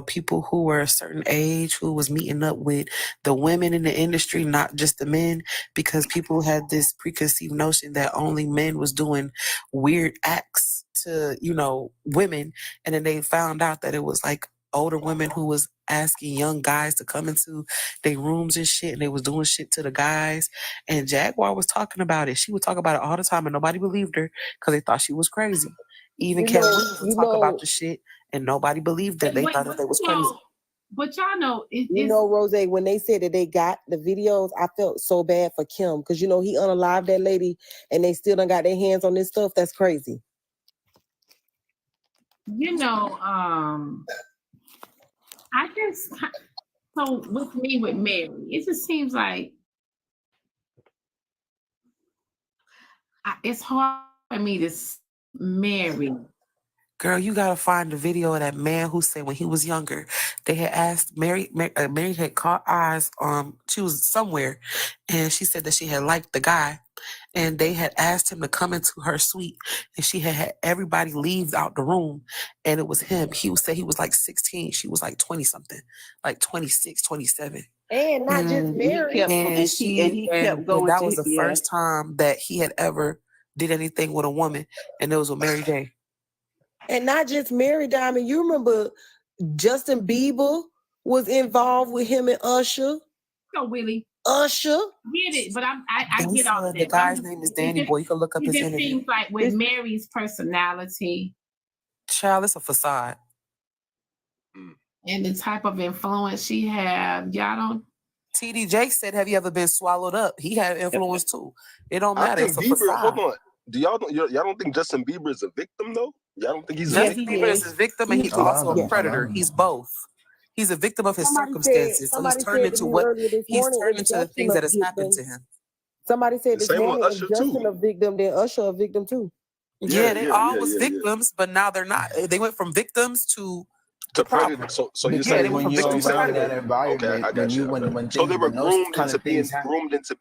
people who were a certain age who was meeting up with the women in the industry, not just the men, because people had this preconceived notion that only men was doing weird acts to, women. And then they found out that it was like older women who was asking young guys to come into their rooms and shit, and they was doing shit to the guys. And Jaguar was talking about it. She would talk about it all the time, and nobody believed her because they thought she was crazy. Even Ken Williams would talk about the shit, and nobody believed them. They thought that they was crazy. But y'all know, Rose, when they said that they got the videos, I felt so bad for Kim because he unalived that lady, and they still done got their hands on this stuff. That's crazy. I guess so. With Mary, it just seems like it's hard for me to marry. Girl, you gotta find the video of that man who said when he was younger, they had asked Mary had caught eyes. She was somewhere, and she said that she had liked the guy, and they had asked him to come into her suite, and she had everybody leave out the room, and it was him. He said he was like 16, she was like 20 something, like 26, 27. And not just Mary. He kept going. That was the first time that he had ever did anything with a woman, and it was with Mary J. And not just Mary, Diamond. You remember Justin Bieber was involved with him and Usher. So Willie. Usher. Get it, but I get all of that. The guy's name is Danny Boy. You can look up his interview. It seems like with Mary's personality. Child, it's a facade. And the type of influence she had, y'all don't. TD Jakes said, have you ever been swallowed up? He had influence too. It don't matter. It's a facade. Hold on. y'all don't think Justin Bieber is a victim though? Y'all don't think he's Justin Bieber is a victim and he's also a predator. He's both. He's a victim of his circumstances. So he's turned into the things that has happened to him. Somebody said this morning, if Justin a victim, then Usher a victim too. Yeah, they all was victims, but now they're not. They went from victims to predator. So you're saying when you're around that environment, so they were groomed into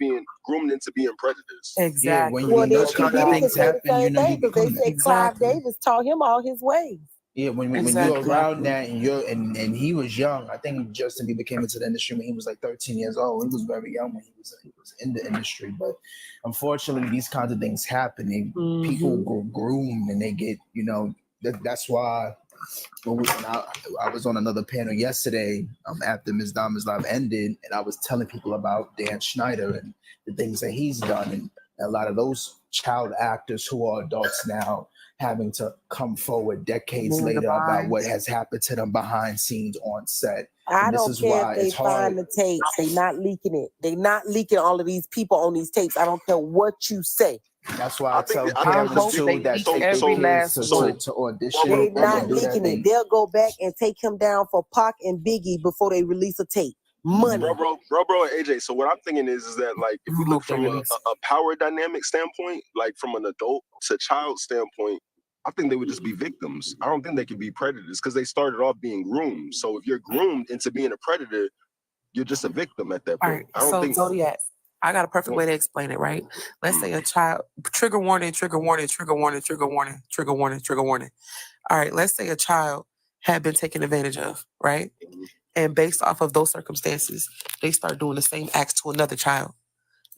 being predators. Exactly. Yeah, when those kind of things happen, you know you become they say Clive Davis taught him all his ways. Yeah, when you're around that and he was young. I think Justin Bieber came into the industry when he was like 13 years old. He was very young when he was in the industry. But unfortunately, these kinds of things happen. People go groomed and they get, that's why when I was on another panel yesterday after Ms. Diamond's live ended, and I was telling people about Dan Schneider and the things that he's done, and a lot of those child actors who are adults now having to come forward decades later about what has happened to them behind scenes on set. I don't care if they find the tapes. They're not leaking it. They're not leaking all of these people on these tapes. I don't care what you say. That's why I tell parents too that take every last to audition. They're not leaking it. They'll go back and take him down for Pac and Biggie before they release a tape. Money. Bro, and AJ. So what I'm thinking is that, like, if we look from a power dynamic standpoint, like from an adult to child standpoint, I think they would just be victims. I don't think they can be predators because they started off being groomed. So if you're groomed into being a predator, you're just a victim at that point. Right. I don't think Zodiac. I got a perfect way to explain it, right? Let's say a child, trigger warning, trigger warning, trigger warning, trigger warning, trigger warning, trigger warning. All right, let's say a child had been taken advantage of, right? And based off of those circumstances, they start doing the same acts to another child.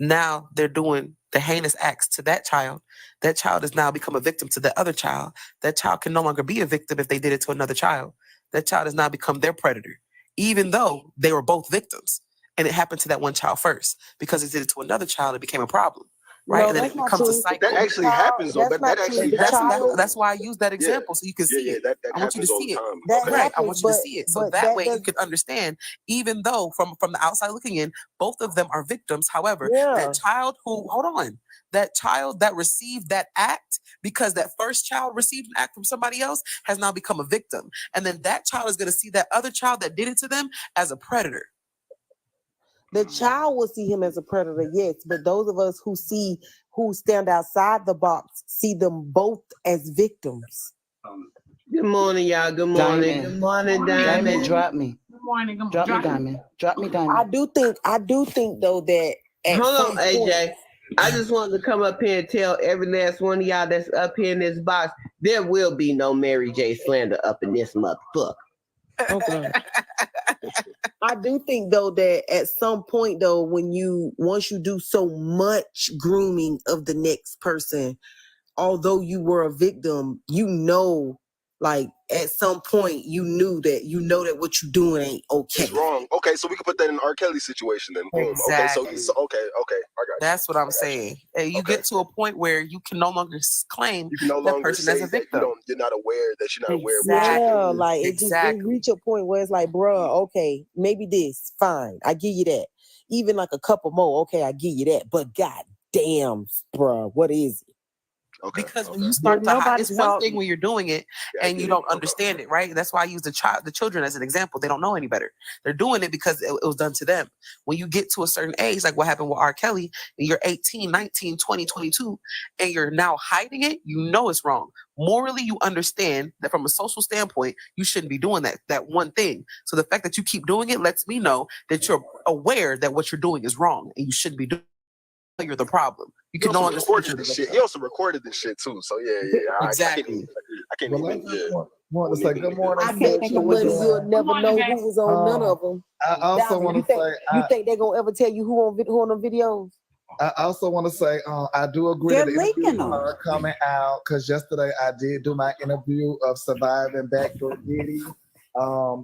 Now they're doing the heinous acts to that child. That child has now become a victim to the other child. That child can no longer be a victim if they did it to another child. That child has now become their predator, even though they were both victims. And it happened to that one child first. Because it did it to another child, it became a problem. Right? No, and then it becomes a cycle. That actually happens, though. That actually happens. That's why I use that example, so you can see it. I want you to see it. Right. I want you to see it. So that way you can understand, even though from the outside looking in, both of them are victims. However, that child that child that received that act, because that first child received an act from somebody else, has now become a victim. And then that child is going to see that other child that did it to them as a predator. The child will see him as a predator, yes, but those of us who stand outside the box see them both as victims. Good morning, y'all. Good morning. Good morning, Diamond. Drop me. Good morning. Drop me, Diamond. Drop me, Diamond. I do think though that. Hold on, AJ. I just wanted to come up here and tell every last one of y'all that's up here in this box, there will be no Mary J. slander up in this motherfucker. Okay. I do think though that at some point though, once you do so much grooming of the next person, although you were a victim, like at some point you know that what you're doing ain't okay. It's wrong. Okay, so we can put that in R. Kelly situation then. Boom. Exactly. Okay, so okay, I got you. That's what I'm saying. Hey, you get to a point where you can no longer claim that person as a victim. You're not aware that you're not aware of Yeah, like it reach a point where it's like, bruh, okay, maybe this, fine, I give you that. Even like a couple more, okay, I give you that. But god damn, bruh, what is it? Okay. Because when you start to hide, it's one thing when you're doing it and you don't understand it, right? That's why I use the children as an example. They don't know any better. They're doing it because it was done to them. When you get to a certain age, like what happened with R. Kelly, and you're 18, 19, 20, 22, and you're now hiding it, you know it's wrong. Morally, you understand that from a social standpoint, you shouldn't be doing that one thing. So the fact that you keep doing it lets me know that you're aware that what you're doing is wrong and you shouldn't be doing it. You're the problem. You can no recorded this shit. He also recorded this shit too. So yeah. Exactly. I can't even. Want to say good morning. I bet you'll never know who was on none of them. I also want to say, you think they're gonna ever tell you who on the videos? I also want to say, I do agree that the interviews are coming out because yesterday I did do my interview of surviving backdoor Diddy.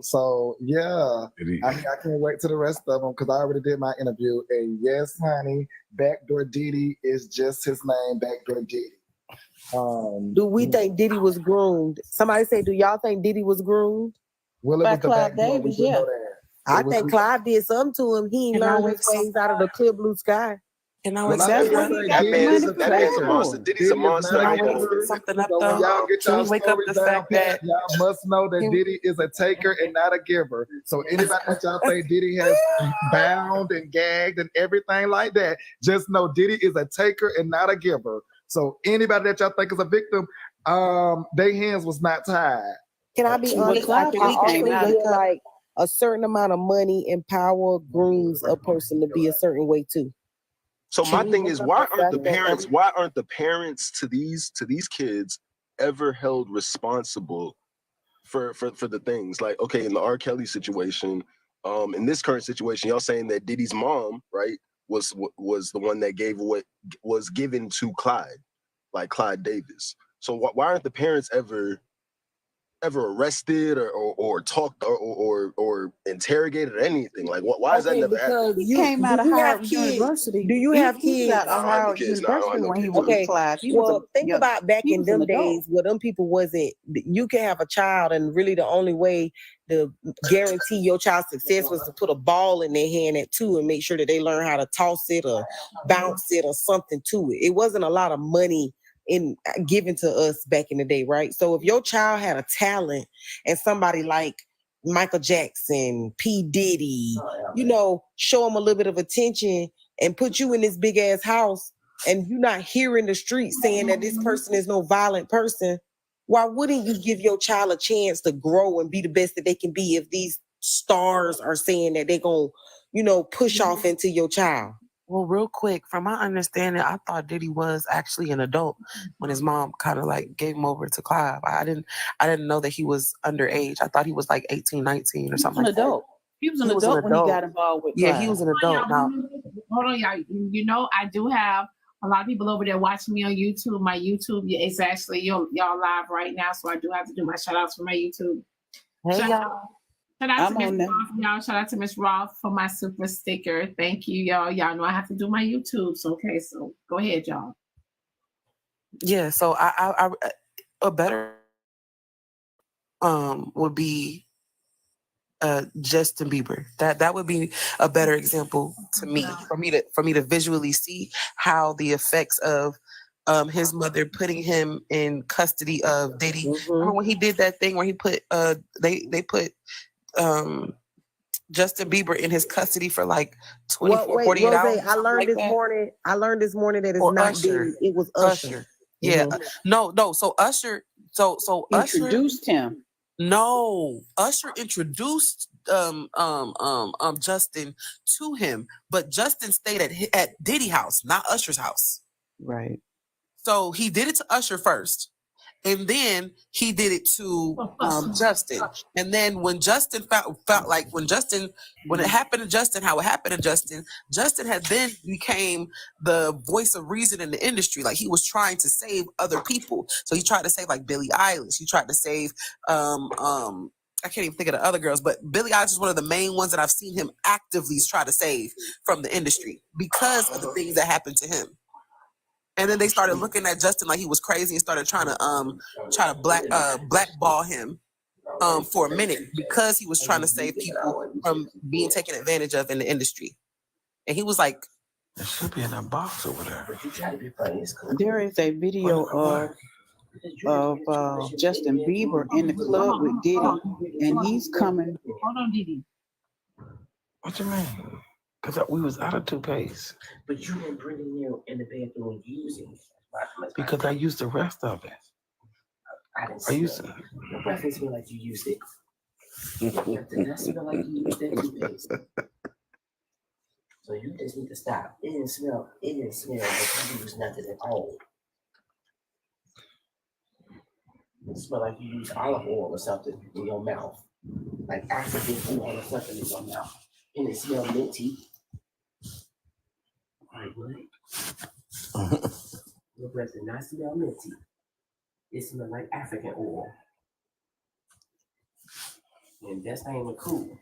So yeah, I can't wait to the rest of them because I already did my interview. And yes, honey, backdoor Diddy is just his name, backdoor Diddy. Do we think Diddy was groomed? Somebody say, do y'all think Diddy was groomed? Well, it was the Clive backdoor. Davis, yeah. I think Clive did something to him. He ain't learned his ways out of the clear blue sky. And I When was I That's why he say got the Diddy money is a for that man's a taker, monster. Parental. Diddy's a Diddy is monster. not Can a I I wake know. giver. something up So when though? y'all get Can we y'all wake up stories the down fact pat, that y'all must know that Diddy is a taker and not a giver. So anybody that y'all think Diddy has bound and gagged and everything like that, just know Diddy is a taker and not a giver. So anybody that y'all think is a victim, their hands was not tied. Can I be Well, honest? Clyde I he came also out. feel like a certain amount of money and power grooms a person to be a certain way too. So my thing is, why aren't the parents to these kids ever held responsible for the things like, okay, in the R. Kelly situation, in this current situation, y'all saying that Diddy's mom, right, was the one that gave what was given to Clyde, like Clyde Davis. So why aren't the parents ever arrested or talked or interrogated or anything? Like, why is that never happening? He came out of Howard University. Do you have He was kids? out of Howard University when he was with Clyde. He was Well, think about back in them days where them people wasn't. You can have a child, and really the only way to guarantee your child's success was to put a ball in their hand at 2 and make sure that they learn how to toss it or bounce it or something to it. It wasn't a lot of money given to us back in the day, right? So if your child had a talent and somebody like Michael Jackson, P. Diddy, show them a little bit of attention and put you in this big ass house, and you're not hearing the streets saying that this person is no violent person, why wouldn't you give your child a chance to grow and be the best that they can be if these stars are saying that they're going to, push off into your child? Well, real quick, from my understanding, I thought Diddy was actually an adult when his mom kind of like gave him over to Clive. I didn't know that he was underage. I thought he was like 18, 19 or something like that. He was an adult when he got involved with Yeah, Clyde. he was an adult. Now, Hold on, y'all. I do have a lot of people over there watching me on YouTube. My YouTube is actually y'all live right now, so I do have to do my shout outs for my YouTube. Hey, y'all. Shout out to Miss Roth, y'all. Shout out to Miss Roth for my super sticker. Thank you, y'all. Y'all know I have to do my YouTube. So go ahead, y'all. Yeah, so I a better would be Justin Bieber. That would be a better example to me for me to visually see how the effects of his mother putting him in custody of Diddy. Remember when he did that thing where he put they put Justin Bieber in his custody for like 48 hours. I learned this morning that it's not Diddy, it was Usher. Yeah. No. So Usher Introduced him. No, Usher introduced Justin to him, but Justin stayed at Diddy house, not Usher's house. Right. So he did it to Usher first, and then he did it to Justin. And then when Justin felt like when it happened to Justin, how it happened to Justin had then became the voice of reason in the industry. Like he was trying to save other people. So he tried to save like Billie Eilish. He tried to save I can't even think of the other girls, but Billie Eilish is one of the main ones that I've seen him actively try to save from the industry because of the things that happened to him. And then they started looking at Justin like he was crazy and started trying to blackball him for a minute because he was trying to save people from being taken advantage of in the industry. And he was like, "It should be in a box over there." There is a video of Justin Bieber in the club with Diddy, and he's coming. Hold on, Diddy. What you mean? Because we was out of toothpaste. But you didn't bring it in the bedroom using it. Because I used the rest of it. I used it. Your breath didn't smell like you used it. Did not smell like you used that toothpaste. So you just need to stop. It didn't smell like you used nothing at all. It smelled like you used olive oil or something in your mouth. Like African oil or something in your mouth. And it smelled minty. Like what? Your breath did not smell minty. It smelled like African oil. And that's not even cool.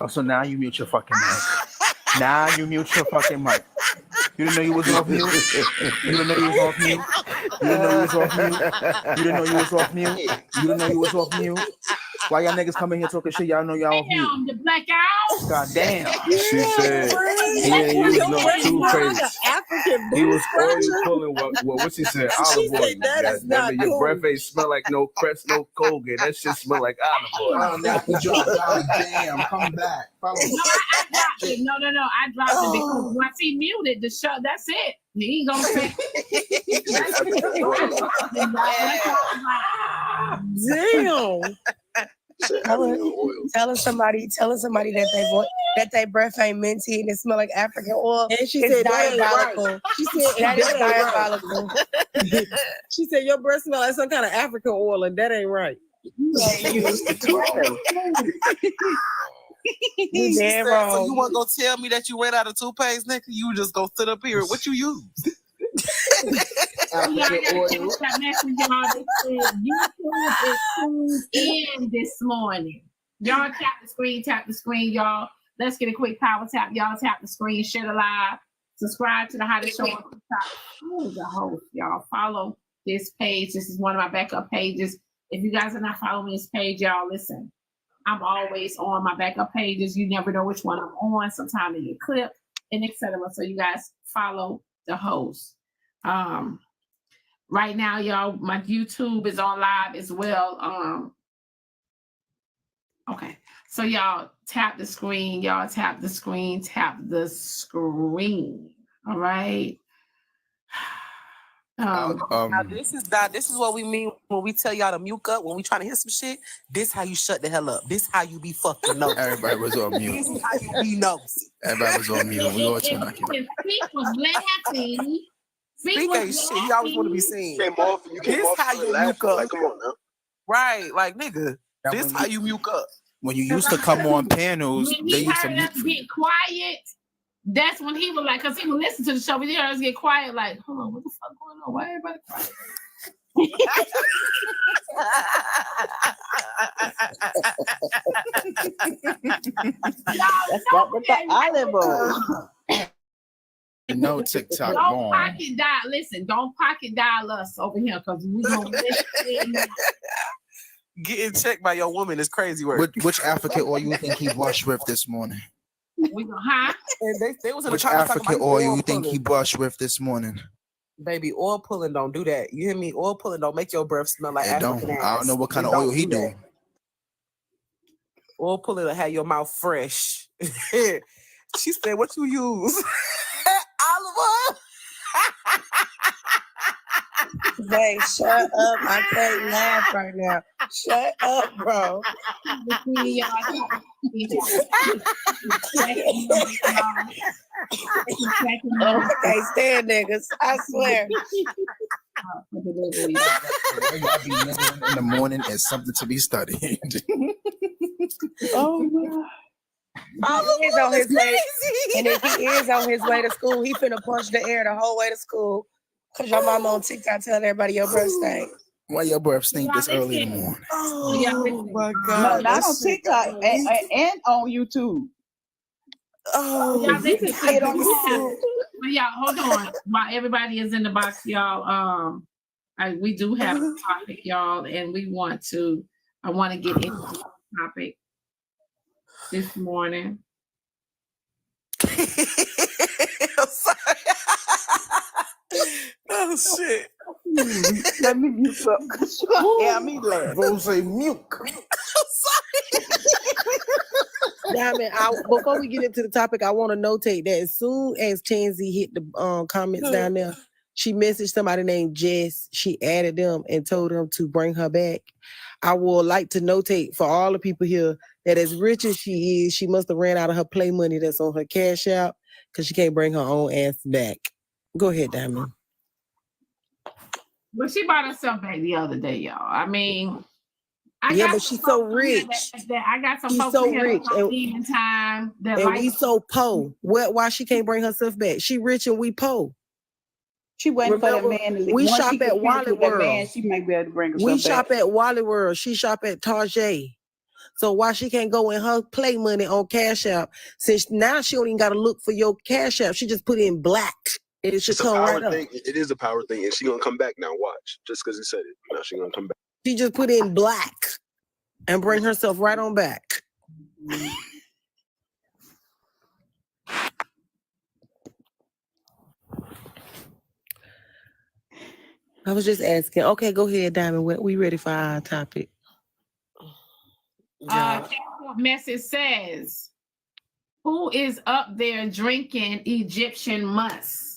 Oh, so now you mute your fucking mic. Nah, you mute your fucking mic. You didn't know you was off mute? You didn't know you was off mute? You didn't know you was off mute? You didn't know you was off mute? You didn't know you was off mute? Why y'all niggas come in here talking shit? Y'all know y'all off mute. Damn, the blackout. God damn. She said, yeah, he was no Two-Face. He was always pulling what she said, olive oil. That mean your breath ain't smell like no Crest, no Colgate. That shit smell like olive oil. Oh, now you dropped God damn. Come back. Follow me. No, I dropped it. No. I dropped it because once he muted the show, that's it. He ain't gonna say. Damn. Telling somebody that they breath ain't minty and it smell like African oil. And she it's said diabolical. Right. She said that is diabolical. diabolical. She said your breath smell like some kind of African oil, and that ain't right. You damn wrong. So you want to go tell me that you ran out of toothpaste, nigga? You just go sit up here. What you use? YouTube is tuned in this morning. Y'all tap the screen, y'all. Let's get a quick power tap. Y'all tap the screen, share the live, subscribe to the hottest show on TikTok. Who is the host, y'all? Follow this page. This is one of my backup pages. If you guys are not following this page, y'all, listen. I'm always on my backup pages. You never know which one I'm on. Sometimes they get clipped and etc. So you guys follow the host. Right now, y'all, my YouTube is on live as well. Okay. So y'all tap the screen. Y'all tap the screen. Tap the screen. All right. Now this is what we mean when we tell y'all to mute up when we trying to hear some shit. This how you shut the hell up. This how you be fucking nosy. Everybody was on mute. This is how you be nosy. Everybody was on mute. We all trying to Speak was laughing. Speak ain't shit. He always want to be seen. You came off how you mute up. Like, come on now. Right, like nigga. This how you mute up. When you used to come on panels, When they he used to heard mute. us get quiet, that's when he was like, because he would listen to the show, but he heard us get quiet, like, hold on, what the fuck going on? Why everybody quiet? That's what with the olive oil. No TikTok Don't wrong. pocket dial. Listen, don't pocket dial us over here because we gonna listen. Getting checked by your woman is crazy work. Which African oil you think he brushed with this morning? We gonna And they was in Which the comments talking African about oil oil you think he pulling. brushed with this morning? Baby, oil pulling don't do that. You hear me? Oil pulling don't make your breath smell like It don't. African ass. I don't know what kind It of oil don't he do do. that. Oil pulling will have your mouth fresh. She said, "What you use?" Olive oil. Hey, shut up. I can't laugh right now. Shut up, bro. I can't stand niggas. I swear. I be nigga in the morning is something to be studied. Oh my. He is on his way, and if he is on his way to school, he finna punch the air the whole way to school. Cause your mama on TikTok telling everybody your breath stink. Why your breath stink this early in the morning? Oh my No, God. not on TikTok and on YouTube. Oh, Y'all, You can see it on YouTube. Well, y'all, hold on. While everybody is in the box, y'all, we do have a topic, y'all, and I want to get into the topic this morning. I'm sorry. Oh shit. Let me mute up because you gonna hear me laugh. Don't say mute. Diamond, before we get into the topic, I want to notate that as soon as Tansy hit the comments down there, she messaged somebody named Jess. She added them and told them to bring her back. I would like to notate for all the people here that as rich as she is, she must have ran out of her play money that's on her Cash App because she can't bring her own ass back. Go ahead, Diamond. Well, she bought herself back the other day, y'all. I mean, but she's so rich. I got some She's folks so here rich. on evening time that And like we so po. Why she can't bring herself back? She rich and we po. She waiting for that man to leave. We Once shop she get at finished Wally with that World. man, she may be able to bring herself We back. shop at Wally World. She shop at Target. So why she can't go in her play money on Cash App? Since now she don't even got to look for your Cash App. She just put in black. And it should It's a come power right up. thing. It is a power thing, and she gonna come back now. Watch, just because he said it. Now she gonna come back. She just put in black and bring herself right on back. I was just asking. Okay, go ahead, Diamond. We ready for our topic? Message says, who is up there drinking Egyptian musk?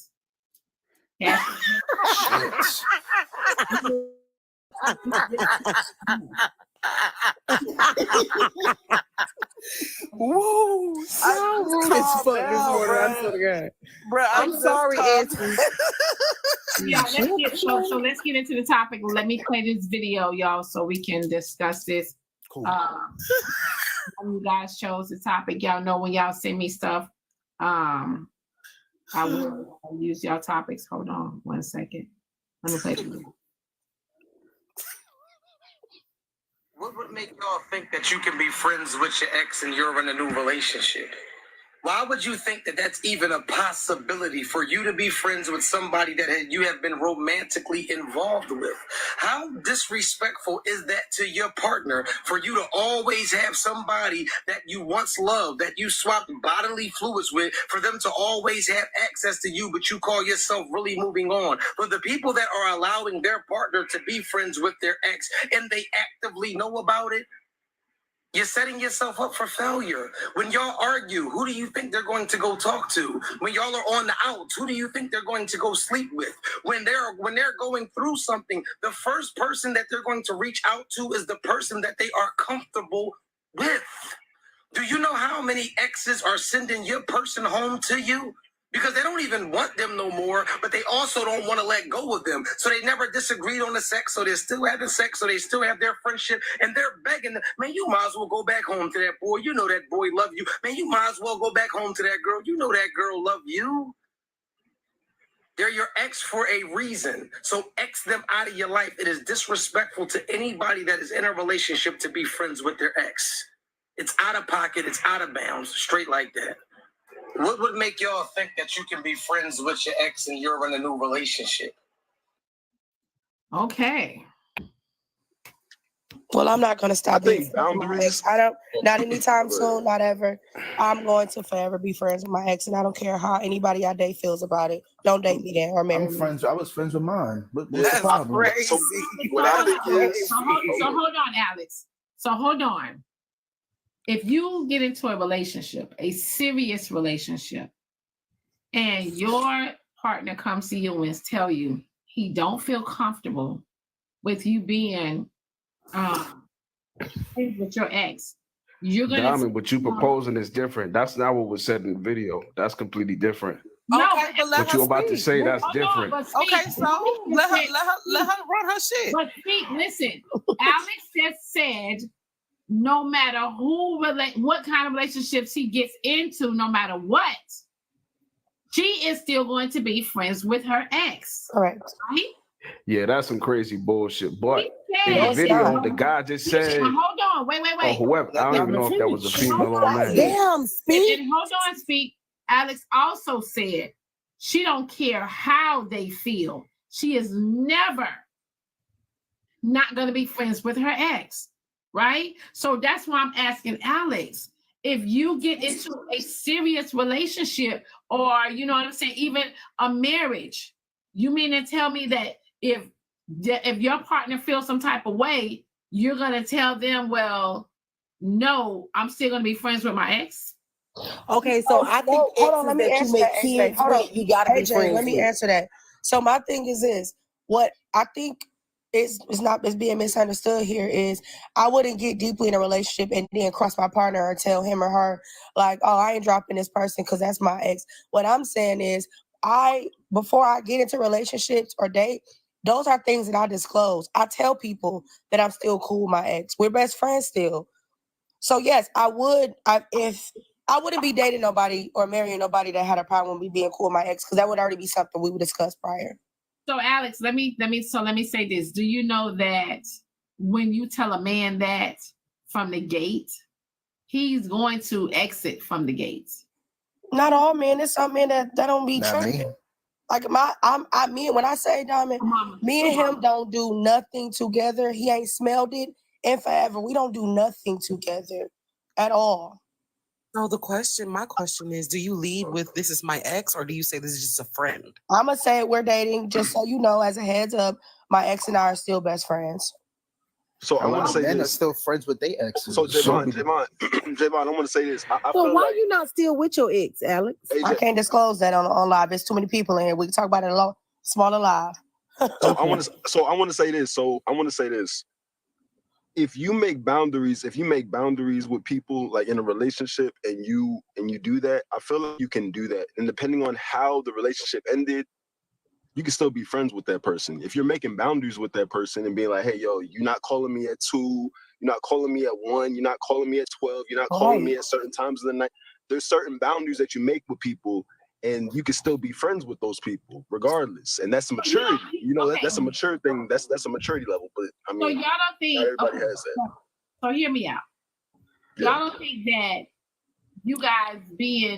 Whoa, so rude as fuck this morning. I swear to God. Bro, I'm sorry, Exes. Yeah, let's get into the topic. Let me play this video, y'all, so we can discuss this. Cool. You guys chose the topic. Y'all know when y'all send me stuff, I will use y'all topics. Hold on 1 second. Let me play the video. What would make y'all think that you can be friends with your ex and you're in a new relationship? Why would you think that that's even a possibility for you to be friends with somebody that you have been romantically involved with? How disrespectful is that to your partner for you to always have somebody that you once loved, that you swapped bodily fluids with, for them to always have access to you, but you call yourself really moving on? For the people that are allowing their partner to be friends with their ex and they actively know about it, you're setting yourself up for failure. When y'all argue, who do you think they're going to go talk to? When y'all are on the outs, who do you think they're going to go sleep with? When they're going through something, the first person that they're going to reach out to is the person that they are comfortable with. Do you know how many exes are sending your person home to you? Because they don't even want them no more, but they also don't want to let go of them. So they never disagreed on the sex, so they're still having sex, so they still have their friendship, and they're begging them, man, you might as well go back home to that boy. You know that boy love you. Man, you might as well go back home to that girl. You know that girl love you. They're your ex for a reason. So X them out of your life. It is disrespectful to anybody that is in a relationship to be friends with their ex. It's out of pocket. It's out of bounds. Straight like that. What would make y'all think that you can be friends with your ex and you're in a new relationship? Okay. Well, I'm not going to stop being think friends with my boundaries. ex. Not anytime soon, not ever. I'm going to forever be friends with my ex, and I don't care how anybody I date feels about it. Don't date me then or marry me. I was friends with mine. What's the problem? So what I think is, So hold on, Alex. So hold on. If you get into a relationship, a serious relationship, and your partner comes to you and tell you he don't feel comfortable with you being with your ex, you're gonna Diamond, what you proposing is different. That's not what was said in the video. That's completely different. No, okay, but let What her you about to speak. say, that's different. Okay, so let her run her shit. But speak, listen, Alex just said no matter what kind of relationships he gets into, no matter what, she is still going to be friends with her ex. Correct. Right? Yeah, that's some crazy bullshit. But said, in the video, the guy just said, hold on, wait. or whoever, I don't even know if that was a female or a man. Damn, speak. And hold on, speak. Alex also said she don't care how they feel. She is never not going to be friends with her ex, right? So that's why I'm asking Alex, if you get into a serious relationship or, you know what I'm saying, even a marriage, you mean to tell me that if your partner feels some type of way, you're going to tell them, well, no, I'm still going to be friends with my ex? Okay, so I think hold on, let me answer that. You gotta be AJ, friends let me with. answer that. So my thing is this: what I think is being misunderstood here is I wouldn't get deeply in a relationship and then cross my partner or tell him or her like, oh, I ain't dropping this person because that's my ex. What I'm saying is, before I get into relationships or date, those are things that I disclose. I tell people that I'm still cool with my ex. We're best friends still. So yes, I wouldn't be dating nobody or marrying nobody that had a problem with me being cool with my ex, because that would already be something we would discuss prior. So Alex, let me say this. Do you know that when you tell a man that from the gate, he's going to exit from the gates. Not all men. There's some men that don't be tripping. Like when I say Diamond, me and him don't do nothing together. He ain't smelled it in forever. We don't do nothing together at all. So my question is, do you lead with this is my ex, or do you say this is just a friend? I'm gonna say we're dating, just so you know, as a heads up, my ex and I are still best friends. So I want to say men this. are still friends with their exes. So Javon, I want to say this. I So feel why like you not still with your ex, Alex? I can't disclose that on live. There's too many people in here. We can talk about it alone, smaller live. So I want to say this. If you make boundaries with people like in a relationship and you do that, I feel like you can do that. And depending on how the relationship ended, you can still be friends with that person. If you're making boundaries with that person and being like, hey, yo, you're not calling me at 2, you're not calling me at 1, you're not calling me at 12, you're not calling me at certain times of the night. There's certain boundaries that you make with people, and you can still be friends with those people regardless. And that's maturity. That's a mature thing. That's a maturity level. But I mean, so y'all don't think not everybody has that. So hear me out. Y'all don't think that you guys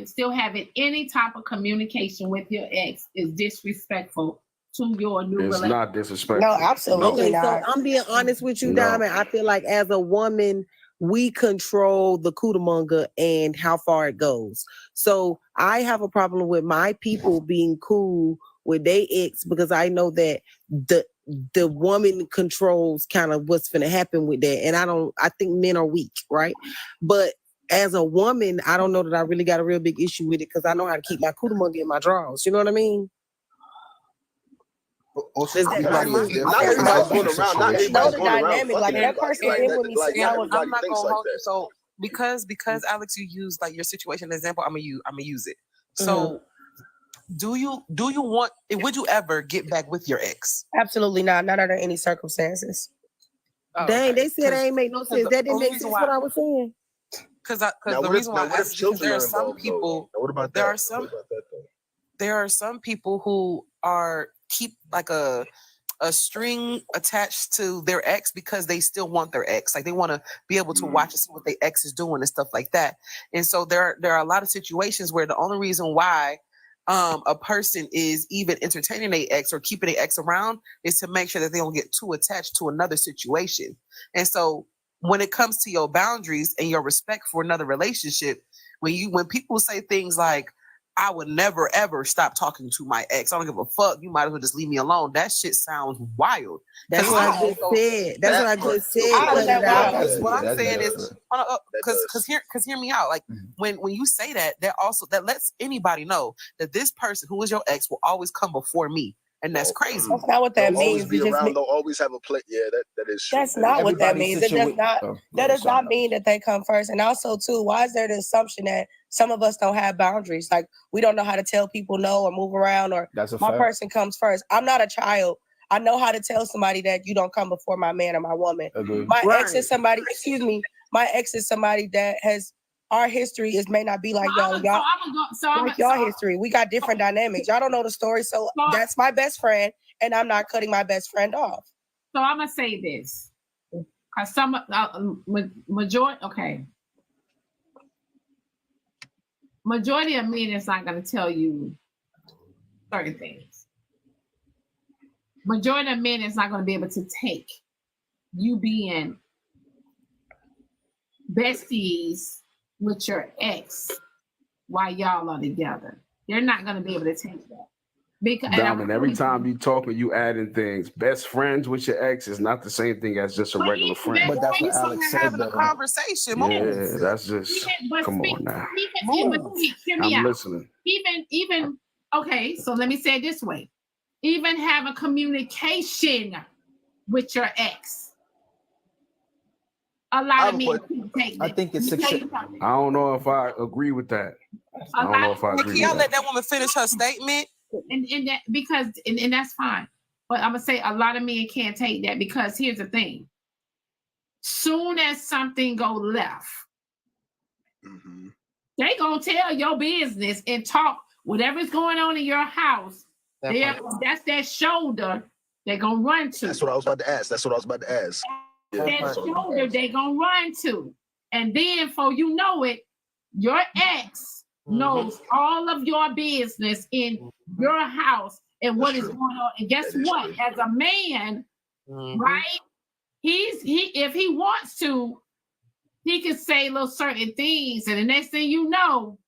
still having any type of communication with your ex is disrespectful to your new relationship? It's not disrespectful. No, absolutely not. So I'm being honest with you, Diamond. I feel like as a woman, we control the cudamonga and how far it goes. So I have a problem with my people being cool with their ex because I know that the woman controls kind of what's going to happen with that. And I think men are weak, right? But as a woman, I don't know that I really got a real big issue with it because I know how to keep my cudamonga in my drawers. You know what I mean? Also, Not everybody's going around. Like that person did with me. I'm not gonna hold you. So because Alex, you use like your situation example, I'm gonna use it. So do you want? Would you ever get back with your ex? Absolutely not. Not under any circumstances. Dang, they said it ain't make no sense. That didn't make sense what I was saying. Because the reason why I asked is because there are some people. There are some people who keep like a string attached to their ex because they still want their ex. Like they want to be able to watch and see what their ex is doing and stuff like that. And so there are a lot of situations where the only reason why a person is even entertaining their ex or keeping their ex around is to make sure that they don't get too attached to another situation. And so when it comes to your boundaries and your respect for another relationship, when people say things like, I would never, ever stop talking to my ex. I don't give a fuck. You might as well just leave me alone. That shit sounds wild. That's what I just said. That's what I just said. What I'm saying is, because hear me out. Like when you say that lets anybody know that this person who is your ex will always come before me. And that's crazy. That's not what that means. They'll always have a play. Yeah, that is true. That's not what that means. It does not. That does not mean that they come first. And also, too, why is there the assumption that some of us don't have boundaries? Like we don't know how to tell people no or move around, or my person comes first. I'm not a child. I know how to tell somebody that you don't come before my man or my woman. My ex is somebody. Excuse me. My ex is somebody that has. Our history may not be like y'all. Y'all history. We got different dynamics. Y'all don't know the story. So that's my best friend, and I'm not cutting my best friend off. So I'm gonna say this, because some majority of men is not gonna tell you certain things. Majority of men is not gonna be able to take you being besties with your ex while y'all are together. They're not going to be able to take that. Because Diamond, every time you talking, you adding things. Best friends with your ex is not the same thing as just a regular friend. But that's what Alex said. Having a conversation. Yeah, that's just come on now. I'm listening. Even okay, so let me say it this way. Even have a communication with your ex. A lot of men can take that. I think it's I don't know if I agree with that. I don't know if I agree. Y'all let that woman finish her statement, and that because that's fine. But I'm gonna say a lot of men can't take that because here's the thing: soon as something go left, they gonna tell your business and talk whatever's going on in your house. That's that shoulder they're gonna run to. That's what I was about to ask. that shoulder they gonna run to. And then before you know it, your ex knows all of your business in your house and what is going on. And guess what? As a man, right? He if he wants to, he can say little certain things, and the next thing you know,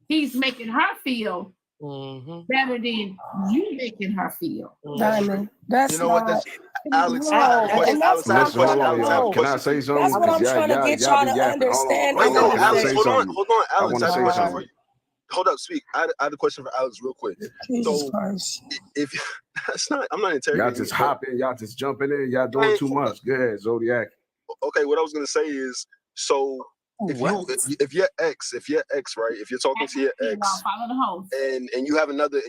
he's making her feel better than you making her feel. Diamond, that's Alex, Alex, can I say something? That's what I'm trying to get y'all to understand. Wait, no, Alex, hold on, Alex. I want to say something. Hold up, speak. I had a question for Alex real quick. Jesus So, Christ. if that's not, I'm not interrogating. Y'all just hopping, y'all just jumping in, y'all doing too much. Go ahead, Zodiac. Okay, what I was gonna say is, so if your ex, right, if you're talking to your ex, and you have another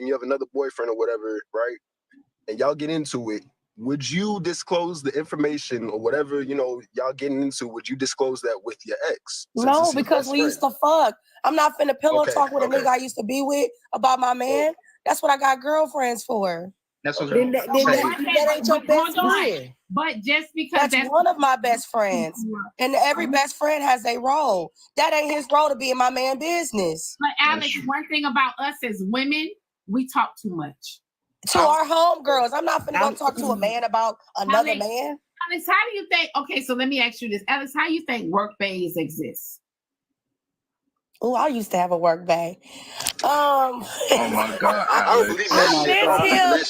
boyfriend or whatever, right, and y'all get into it, would you disclose the information or whatever y'all getting into? Would you disclose that with your ex? No, because we used to fuck. I'm not finna pillow talk with a nigga I used to be with about my man. That's what I got girlfriends for. That's what that ain't your best friend. But just because that's one of my best friends, and every best friend has a role. That ain't his role to be in my man's business. But Alex, one thing about us as women, we talk too much. To our homegirls, I'm not finna go talk to a man about another man. Alex, how do you think? Okay, so let me ask you this, Alex. How do you think work bays exist? Oh, I used to have a work bay. Oh my God! I don't believe that shit.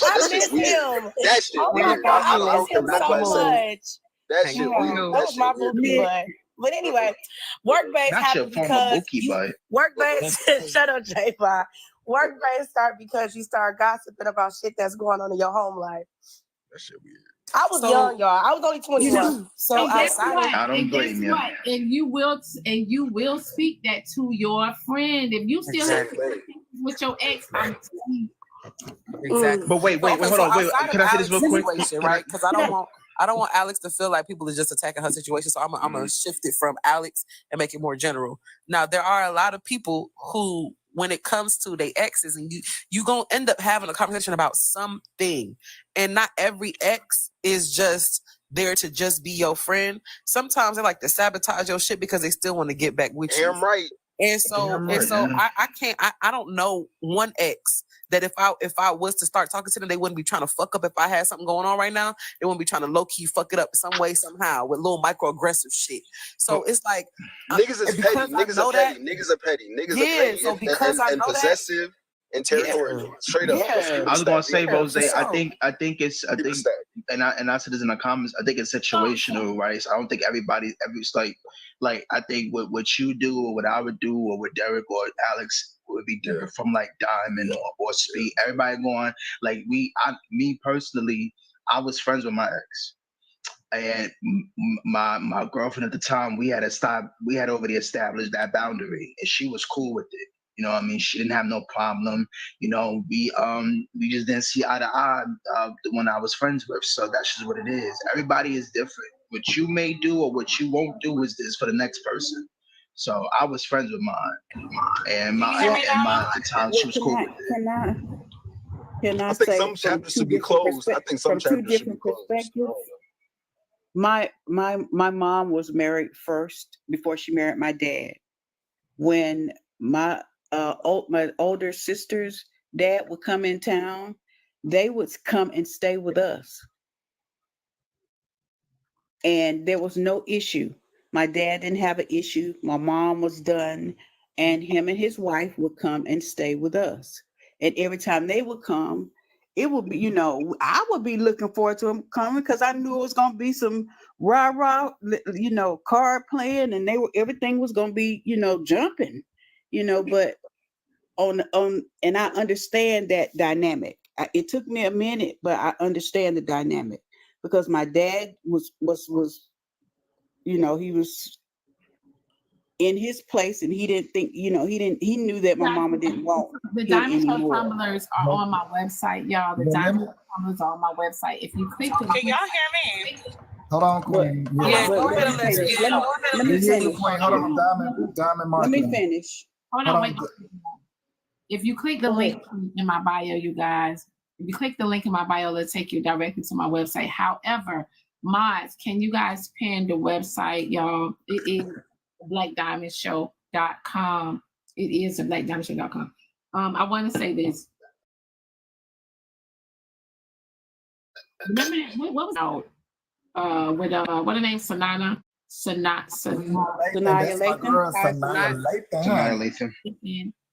I miss him. That shit. Oh my God, I miss him so much. That shit. That was my bookie butt. But anyway, work bays happen because work bays. Shut up, J-Fi. Work bays start because you start gossiping about shit that's going on in your home life. That shit weird. I was young, y'all. I was only 21. So outside, I don't blame you. And you will speak that to your friend if you still have with your ex. Exactly. But wait, hold on. Wait, can I say this real quick? Right? Because I don't want Alex to feel like people are just attacking her situation. So I'm gonna shift it from Alex and make it more general. Now there are a lot of people who, when it comes to their exes, and you gonna end up having a conversation about something, and not every ex is just there to just be your friend. Sometimes they like to sabotage your shit because they still want to get back with you. Damn right. And so I can't. I don't know one ex that if I was to start talking to them, they wouldn't be trying to fuck up. If I had something going on right now, they wouldn't be trying to low key fuck it up some way somehow with little microaggressive shit. So it's like niggas is petty. Niggas are petty. Niggas are petty. Niggas are petty and possessive and territorial. Straight up. I was gonna say, Rose. I think, and I said this in the comments. I think it's situational, right? So I don't think it's like I think what you do or what I would do or what Derek or Alex would be different from like Diamond or Speed. Everybody going like me personally, I was friends with my ex. And my girlfriend at the time, we had already established that boundary, and she was cool with it. You know what I mean? She didn't have no problem. You know, we just didn't see eye to eye the one I was friends with. So that's just what it is. Everybody is different. What you may do or what you won't do is for the next person. So I was friends with mine, and at the time she was cool with it. Can I think say some chapters should be closed. I think some chapters should be closed. My mom was married first before she married my dad. When my older sister's dad would come in town, they would come and stay with us. And there was no issue. My dad didn't have an issue. My mom was done, and him and his wife would come and stay with us. And every time they would come, it would be, I would be looking forward to them coming because I knew it was going to be some rah-rah, card playing, and everything was going to be, jumping, but and I understand that dynamic. It took me a minute, but I understand the dynamic because my dad was he was in his place, and he didn't think, he knew that my mama didn't want the Diamond Club Crumblers are on my website, y'all. The Diamond Club Crumblers are on my website. If you click the Can y'all hear me? Hold on, Queen. Yeah, go ahead and let me finish. Hold on, Diamond Marketing. Let me finish. Hold on, wait. If you click the link in my bio, you guys, if you click the link in my bio, it'll take you directly to my website. However, mods, can you guys pin the website, y'all? It is Blaqqdiamondshow.com. It is the Blaqqdiamondshow.com. I want to say this. Remember what was out with what her name? Sanaya Lathan.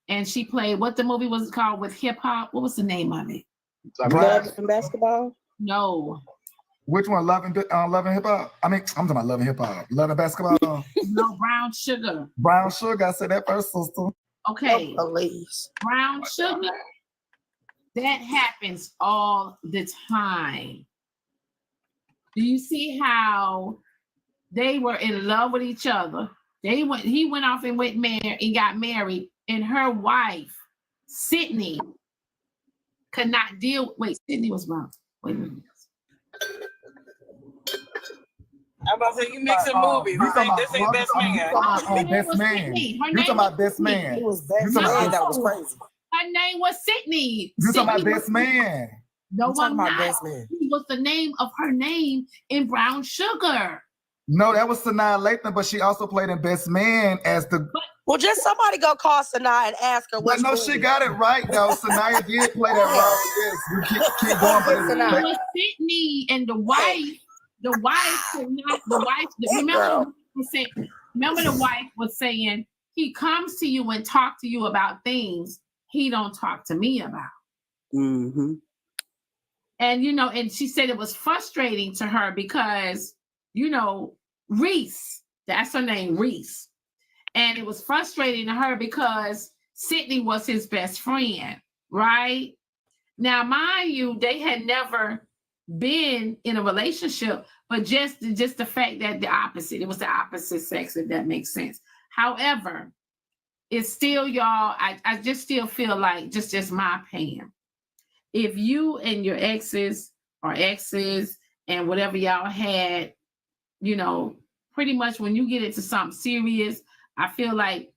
And she played what the movie was called with hip hop. What was the name of it? Love and Basketball? No. Which one? Love and Hip Hop? I mean, I'm talking about Love and Hip Hop. Love and Basketball? No, Brown Sugar. Brown Sugar. I said that first, sister. Okay. Oh, please. Brown Sugar. That happens all the time. Do you see how they were in love with each other? He went off and got married, and her wife, Sydney, could not deal. Wait, Sydney was wrong. Wait a minute. I'm about to say, you mixing movies. This ain't Best Man. You talking about Best Man. It was Best Man that was crazy. Her name was Sydney. You talking about Best Man. No, I'm not. Best Man. It was the name of her name in Brown Sugar. No, that was Sanaya Lathan, but she also played in Best Man as the... Well, just somebody go call Sanaya and ask her what. No, she got it right, though. Sanaya did play that role. Yes, we keep going. But it was Sydney and the wife. The wife remember the wife was saying, he comes to you and talk to you about things he don't talk to me about. Mm-hmm. And, and she said it was frustrating to her because, Reese, that's her name, Reese. And it was frustrating to her because Sydney was his best friend, right? Now, mind you, they had never been in a relationship, but just the fact that it was the opposite sex, if that makes sense. However, it's still, y'all, I just still feel like, just my opinion, if you and your exes and whatever y'all had, pretty much when you get into something serious, I feel like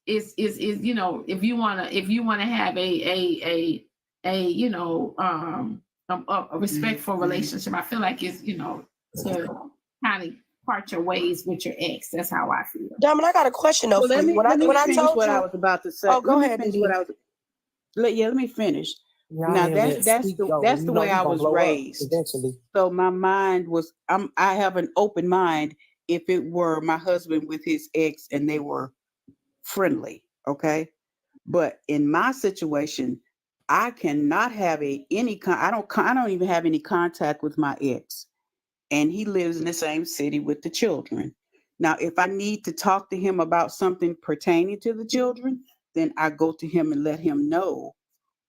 is if you wanna have a respectful relationship, I feel like it's to kind of part your ways with your ex. That's how I feel. Diamond, I got a question though. Let me finish what I was about to say. Oh, go ahead. Let me finish. Now that's the way I was raised. So my mind was, I have an open mind if it were my husband with his ex and they were friendly, okay? But in my situation, I cannot have I don't even have any contact with my ex, and he lives in the same city with the children. Now, if I need to talk to him about something pertaining to the children, then I go to him and let him know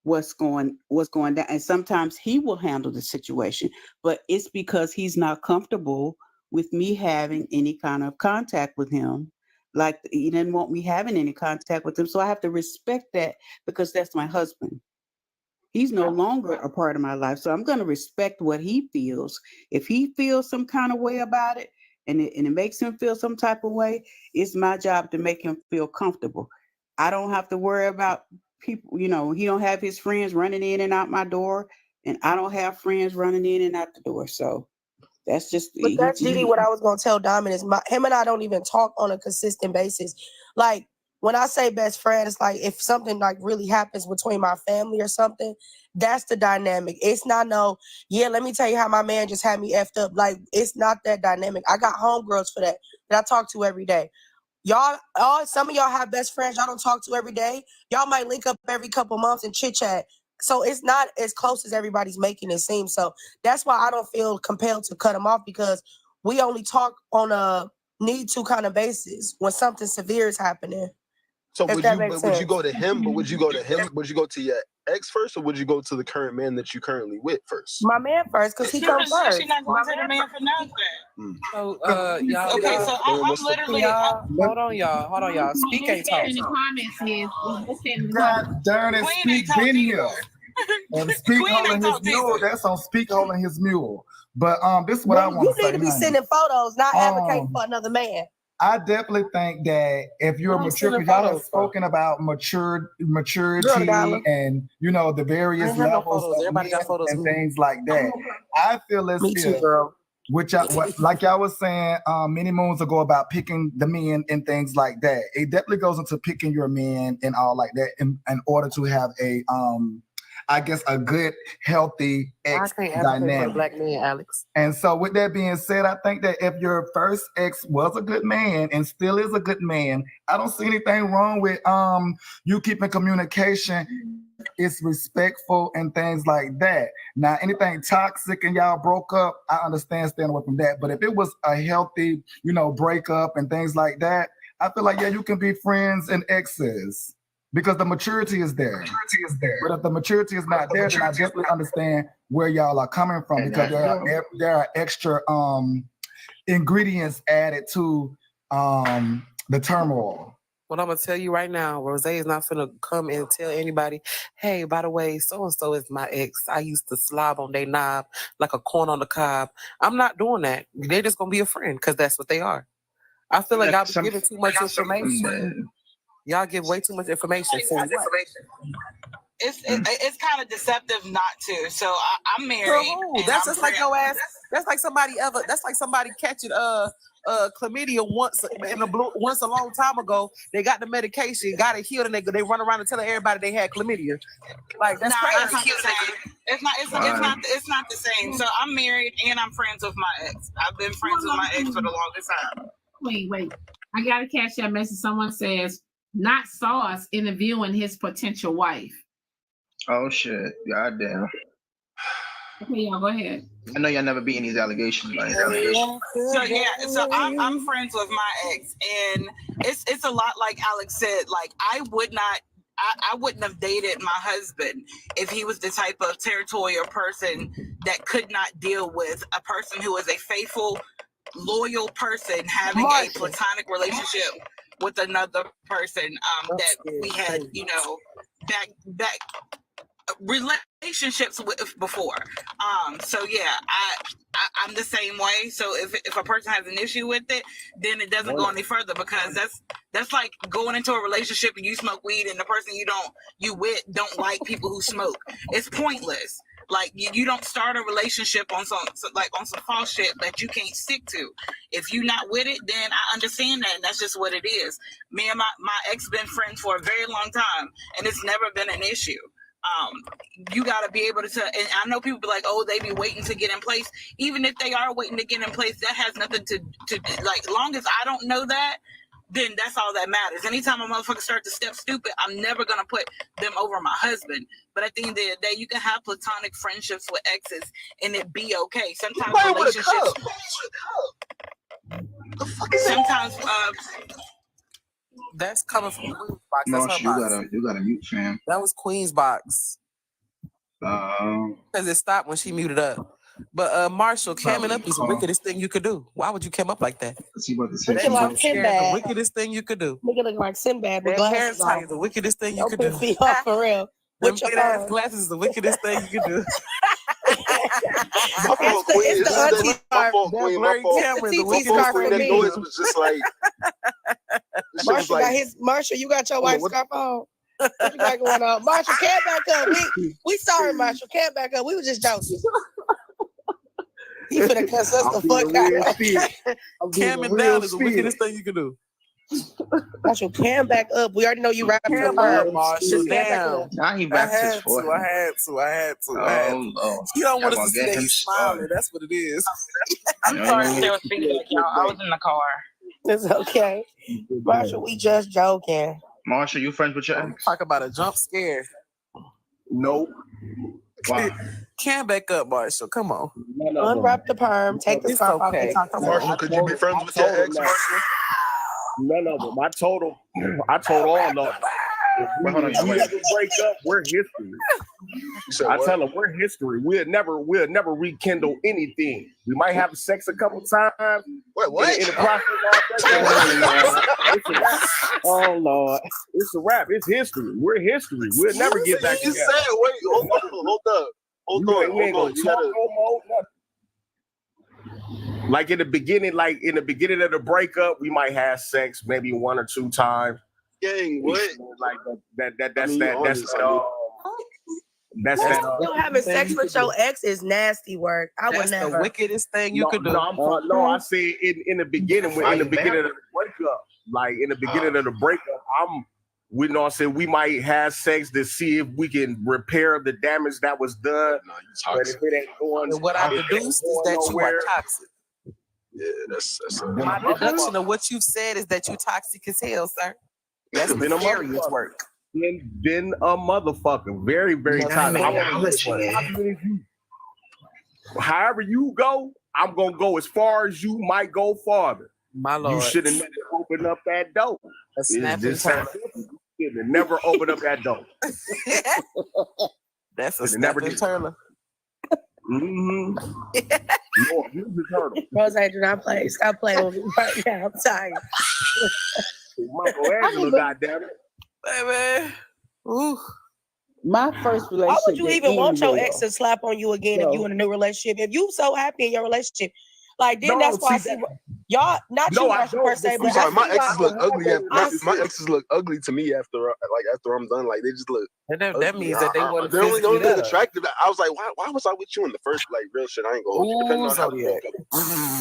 what's going down. And sometimes he will handle the situation, but it's because he's not comfortable with me having any kind of contact with him. Like, he didn't want me having any contact with him. So I have to respect that because that's my husband. He's no longer a part of my life. So I'm going to respect what he feels. If he feels some kind of way about it and it makes him feel some type of way, it's my job to make him feel comfortable. I don't have to worry about people, he don't have his friends running in and out my door, and I don't have friends running in and out the door. So that's just... But that's Diddy, what I was going to tell Diamond is him and I don't even talk on a consistent basis. Like, when I say best friend, it's like if something like really happens between my family or something, that's the dynamic. It's not let me tell you how my man just had me effed up. Like, it's not that dynamic. I got homegirls for that I talk to every day. Y'all, some of y'all have best friends y'all don't talk to every day. Y'all might link up every couple months and chit chat. So it's not as close as everybody's making it seem. So that's why I don't feel compelled to cut them off, because we only talk on a need to kind of basis when something severe is happening. So would you go to him? But would you go to him? Would you go to your ex first, or would you go to the current man that you currently with first? My man first, because he comes first. She's not going to the man for nothing. So y'all. Okay, so I'm literally. Hold on, y'all. Speak ain't talk. In the comments is God darn it, Speak been here. And Speak holding his mule. That's on Speak holding his mule. But this is what I want to say. You need to be sending photos, not advocating for another man. I definitely think that if you're mature, because y'all have spoken about maturity and the various levels of men and things like that. I feel as if like y'all was saying many moons ago about picking the men and things like that. It definitely goes into picking your men and all like that in order to have a I guess a good, healthy ex dynamic. Black man, Alex. And so with that being said, I think that if your first ex was a good man and still is a good man, I don't see anything wrong with you keeping communication. It's respectful and things like that. Now, anything toxic and y'all broke up, I understand staying away from that. But if it was a healthy, breakup and things like that, I feel like, yeah, you can be friends and exes because the maturity is there. But if the maturity is not there, then I definitely understand where y'all are coming from because there are extra ingredients added to the turmoil. What I'm gonna tell you right now, Rose is not gonna come and tell anybody, hey, by the way, so-and-so is my ex. I used to slob on their knob like a corn on the cob. I'm not doing that. They're just gonna be a friend because that's what they are. I feel like I've given too much information. Y'all give way too much information. It's kind of deceptive not to. So I'm married. That's just like your ass. That's like somebody catching chlamydia once a long time ago. They got the medication, got it healed, and they run around and tell everybody they had chlamydia. Like that's crazy. It's not the same. So I'm married and I'm friends with my ex. I've been friends with my ex for the longest time. Wait. I gotta catch that message. Someone says, not Sauce interviewing his potential wife. Oh shit! Goddamn. Okay, y'all go ahead. I know y'all never beating these allegations. So I'm friends with my ex, and it's a lot like Alex said. Like I wouldn't have dated my husband if he was the type of territorial person that could not deal with a person who is a faithful, loyal person having a platonic relationship with another person that we had, back relationships with before. So yeah, I'm the same way. So if a person has an issue with it, then it doesn't go any further because that's like going into a relationship and you smoke weed and the person you with don't like people who smoke. It's pointless. Like you don't start a relationship on some false shit that you can't stick to. If you're not with it, then I understand that, and that's just what it is. Me and my ex been friends for a very long time, and it's never been an issue. You got to be able to, and I know people be like, oh, they be waiting to get in place. Even if they are waiting to get in place, that has nothing to like, long as I don't know that, then that's all that matters. Anytime a motherfucker starts to step stupid, I'm never going to put them over my husband. But at the end of the day, you can have platonic friendships with exes and it be okay. Sometimes relationships, that's coming from Queen's Box. That's you got a mute, fam. That was Queen's Box. Because it stopped when she muted up. But Marshall, camming up is the wickedest thing you could do. Why would you cam up like that? The wickedest thing you could do. Make it look like Sinbad with hair glasses tie on. is the wickedest thing you could do. For real. Them big ass glasses is the wickedest thing you could do. It's the auntie scarf. That blurry camera is the wickedest scarf for thing me. you could It was just like Marshall, you got your wife's scarf on? What you got going on? Marshall, can't back up. We sorry, Marshall. Can't back up. We were just joking. He finna cuss us the fuck out. Camming down is the wickedest thing you can do. Marshall, cam back up. We already know you rapping for Marshall. Marshall, down. Now he raps his foot. I had to. You don't want to see that he's smiling. That's what it is. I'm sorry if they were speaking like y'all. I was in the car. It's okay. Marshall, we just joking. Marshall, you friends with your ex? Talk about a jump scare. Nope. Wow. Can back up, Marshall. Come on. Unwrap the perm. Take the scarf off. And talk to Marshall, could you be friends with your ex, Marshall? None of them. I told all of them. If we ever break up, we're history. I tell them we're history. We'll never rekindle anything. We might have sex a couple times. Wait, what? In the process it's a wrap. Oh Lord, it's a wrap. It's history. We're history. We'll never get back together. Wait, hold on. You gotta... Like in the beginning of the breakup, we might have sex maybe 1 or 2 times. Gang, what? Like that's Still having sex with your ex is nasty work. I would never. That's the wickedest thing you could do. No, I said in the beginning, in the beginning of the breakup, like in the beginning of the breakup, we know I said we might have sex to see if we can repair the damage that was done. But if it ain't going, and what I deduced is that you are toxic. Yeah, that's my deduction of what you've said is that you toxic as hell, sir. That's the serious work. Been a motherfucker, very, very toxic. However you go, I'm gonna go as far as you might go farther. My Lord, you should have never opened up that door. Never opened up that door. That's a snapping turtle. Mm-hmm. Lord, use the turtle. Rose, do not play. Stop playing with me right now. I'm sorry. Michelangelo, goddamn it. Baby. Ooh. My first relationship. Why would you even want your ex to slap on you again if you in a new relationship? If you so happy in your relationship, like then that's why I see y'all. Not you, per se, but I'm sorry, my exes look ugly. My exes look ugly to me after I'm done. Like they just look. That means that they want to. They're only attractive. I was like, why was I with you in the first? Like real shit. I ain't gonna hold you.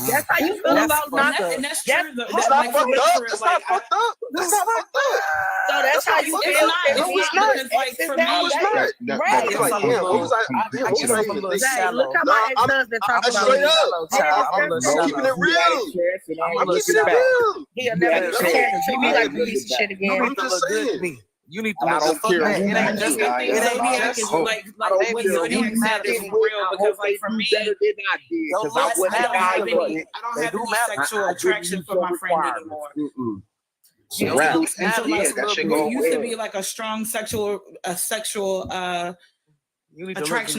That's how you feel about nothing. And that's true. It's not fucked up. It's not fucked up. It's not fucked up. So that's how you feel. No, it's not. Like for me, right? It's like, yeah, what was I? Look how my ex-husband talks about straight up. I'm keeping it real. I'm keeping it real. He'll never treat me like a piece of shit again. I'm just saying. You need to I don't care. it ain't just like what Zodiac said is real because like for me, I don't have any sexual attraction for my friend anymore. It used to be like a strong sexual attraction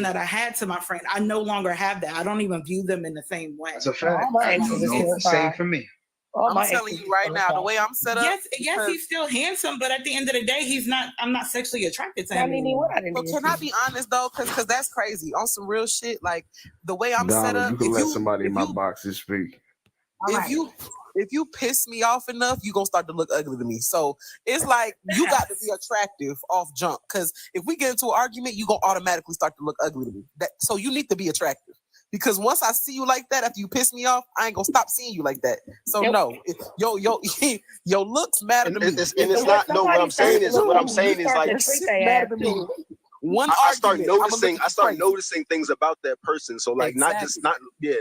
that I had to my friend. I no longer have that. I don't even view them in the same way. That's a fact. It's the same for me. I'm telling you right now, the way I'm set up. Yes, he's still handsome, but at the end of the day, I'm not sexually attracted to him anymore. But can I be honest though? Because that's crazy. On some real shit, like the way I'm set up. You can let somebody in my boxes speak. If you piss me off enough, you gonna start to look ugly to me. So it's like you got to be attractive off jump. Because if we get into an argument, you gonna automatically start to look ugly to me. So you need to be attractive. Because once I see you like that, after you piss me off, I ain't gonna stop seeing you like that. So no, your looks matter to me. And it's not. No, what I'm saying is like. Matter to me. I start noticing things about that person. So like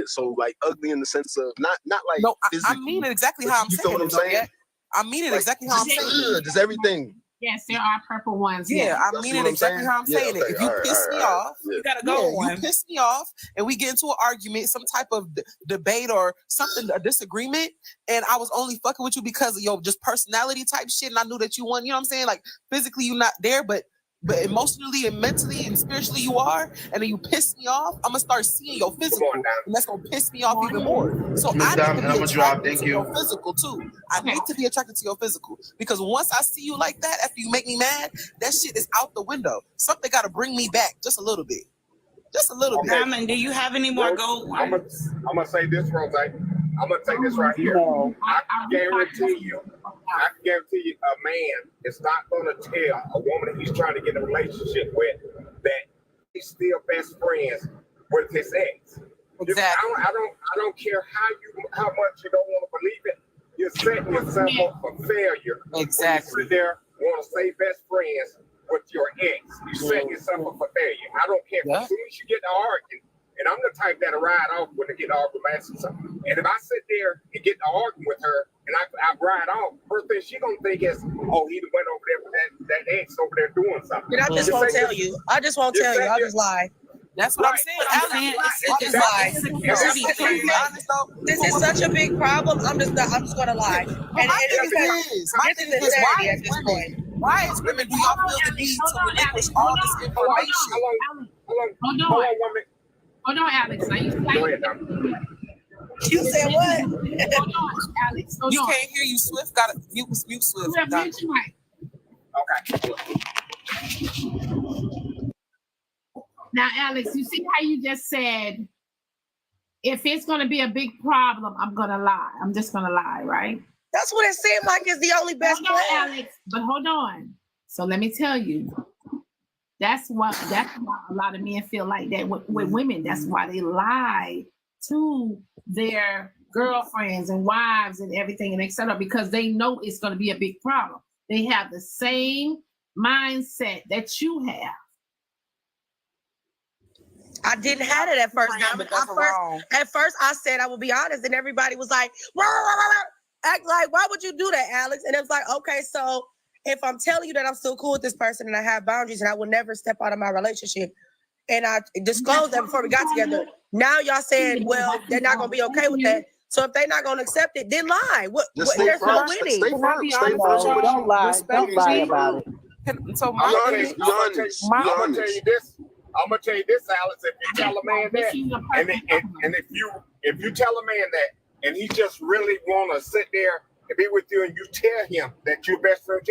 so like ugly in the sense of not like. No, I mean it exactly how I'm saying. You know what I'm saying? I mean it exactly how I'm saying it. Just everything. Yes, there are purple ones. Yeah, I mean it exactly how I'm saying it. If you piss me off, you gotta go you piss me off, and we get into an argument, some type of debate or something, a disagreement, and I was only fucking with you because of your just personality type shit, and I knew that you won. You know what I'm saying? Like physically, you're not there, but emotionally and mentally and spiritually you are, and then you piss me off, I'm gonna start seeing your physical, and that's gonna piss me off even more. So I need to be attracted to your physical too. I need to be attracted to your physical because once I see you like that, after you make me mad, that shit is out the window. Something gotta bring me back just a little bit. Just a little bit. Diamond, do you have any more gold ones? I'm gonna say this, Rose. I'm gonna take this right here. I can guarantee you, a man is not gonna tell a woman that he's trying to get in a relationship with that he's still best friends with his ex. Exactly. I don't care how much you don't want to believe it. You're setting yourself up for failure. Exactly. You sit there, want to stay best friends with your ex. You setting yourself up for failure. I don't care. As soon as you get to arguing, and I'm the type that'll ride off when they get to argue with something. And if I sit there and get to arguing with her and I ride off, first thing she gonna think is, oh, he went over there with that ex over there doing something. And I just won't tell you. I just won't tell you. I'll just lie. That's what I'm saying. This is such a big problem. I'm just gonna lie. My thing is why at this point? Why is women do y'all feel the need to relinquish all this information? Hold on, Alex. Now you said what? Hold on, Alex. Hold on. Can't hear you, Swift. Got to mute Swift. Okay. Now, Alex, you see how you just said, if it's going to be a big problem, I'm going to lie. I'm just going to lie, right? That's what it seemed like is the only best plan. Alex, but hold on. So let me tell you, That's why a lot of men feel like that with women. That's why they lie to their girlfriends and wives and everything and etc. because they know it's going to be a big problem. They have the same mindset that you have. I didn't have it at first. At first, I said I would be honest, and everybody was like, rah, rah, rah, rah. Act like, why would you do that, Alex? And it was like, okay, so if I'm telling you that I'm still cool with this person and I have boundaries and I will never step out of my relationship, and I disclosed that before we got together, now y'all saying, well, they're not going to be okay with that. So if they're not going to accept it, then lie. There's no winning. Don't lie. Don't lie about it. So I'm gonna tell you this. I'm gonna tell you this, Alex. If you tell a man that, and if you tell a man that, and he just really wanna sit there and be with you, and you tell him that you're best friend,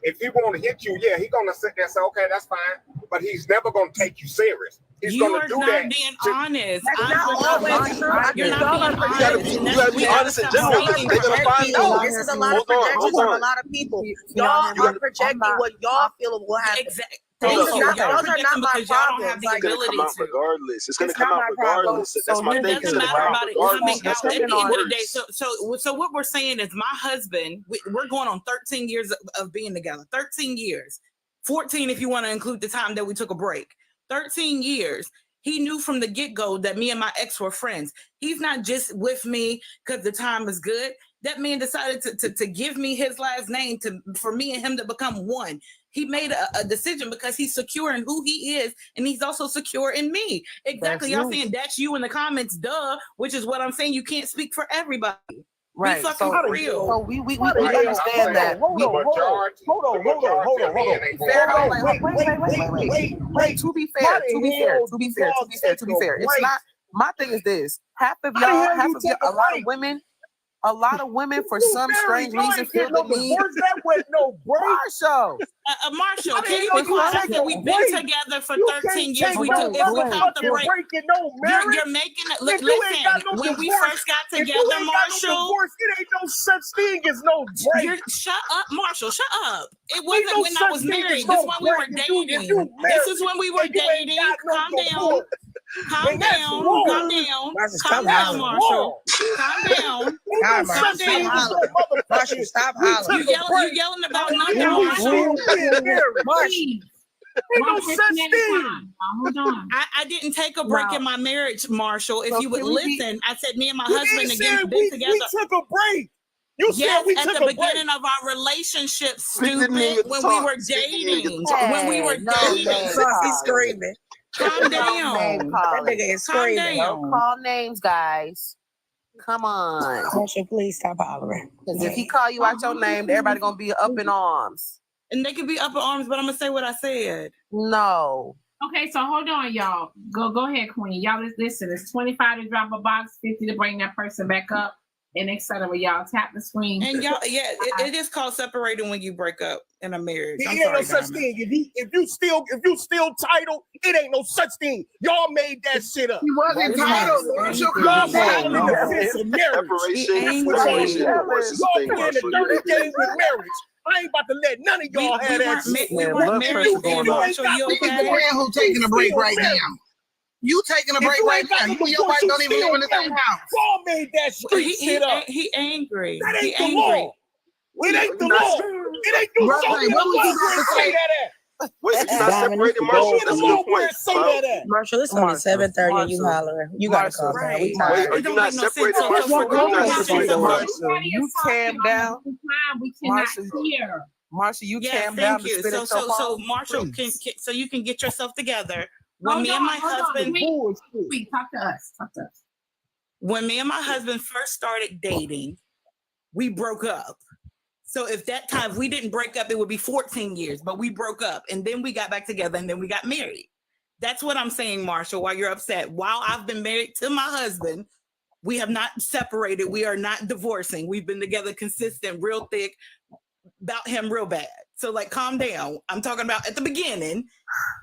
if he wanna hit you, yeah, he gonna sit there and say, okay, that's fine. But he's never gonna take you serious. He's gonna do that. Being honest. That's not always true. You're not being honest. You gotta be honest in general. They're gonna find out. This is a lot of projection from a lot of people. Y'all are projecting what y'all feel will happen. Exactly. Those are not my problems. It's gonna come out regardless. It's gonna come out regardless. That's my thing. It doesn't matter about it coming out at the end of the day. So what we're saying is, my husband, we're going on 13 years of being together. 13 years. 14 if you want to include the time that we took a break. 13 years. He knew from the get-go that me and my ex were friends. He's not just with me because the time is good. That man decided to give me his last name for me and him to become one. He made a decision because he's secure in who he is, and he's also secure in me. Exactly. Y'all saying that's you in the comments, duh, which is what I'm saying. You can't speak for everybody. Right. Be fucking real. So we understand that. Hold on. Wait. To be fair. It's not. My thing is this: a lot of women, for some strange reason, feel the need. Marshall, can you be quiet? We've been together for 13 years. We took the break. You're making it. Listen, when we first got together, Marshall, it ain't no such thing as no break. Shut up, Marshall. Shut up. It wasn't when I was married. This is when we were dating. This is when we were dating. Calm down. Calm down, Marshall. Calm down. Marshall, stop hollering. You yelling about nothing, Marshall. I didn't take a break in my marriage, Marshall. If you would listen, I said me and my husband again been together. We took a break. Yes, at the beginning of our relationship, stupid. When we were dating. When we were dating. He's screaming. Calm down. That nigga is screaming. Don't call names, guys. Come on. Marshall, please stop hollering. Because if he call you out your name, everybody gonna be up in arms. And they can be up in arms, but I'm gonna say what I said. No. Okay, so hold on, y'all. Go ahead, Queen. Y'all listen. It's 25 to drop a box, 50 to bring that person back up, and etc. Y'all tap the screen. And y'all, it is called separating when you break up in a marriage. It ain't no such thing. If you still title, it ain't no such thing. Y'all made that shit up. He wasn't titled. Y'all titled in the sense of marriage. Y'all playing the dirty game with marriage. I ain't about to let none of y'all have that shit. The man who's taking a break right now. You taking a break right now. You and your wife don't even live in the same house. Y'all made that street shit up. He angry. That ain't the law. It ain't the law. It ain't the law. What would you have to say that at? What's not separating Marshall? That's the point. Marshall, it's only 7:30 and you hollering. You gotta calm down. Wait, are you not separating Marshall? You calm down. We cannot hear. Marshall, you calm down. Thank you. So Marshall, so you can get yourself together. When me and my husband, talk to us. When me and my husband first started dating, we broke up. So if we didn't break up, it would be 14 years, but we broke up and then we got back together and then we got married. That's what I'm saying, Marshall, while you're upset. While I've been married to my husband, we have not separated. We are not divorcing. We've been together consistent, real thick, about him real bad. So calm down. I'm talking about at the beginning.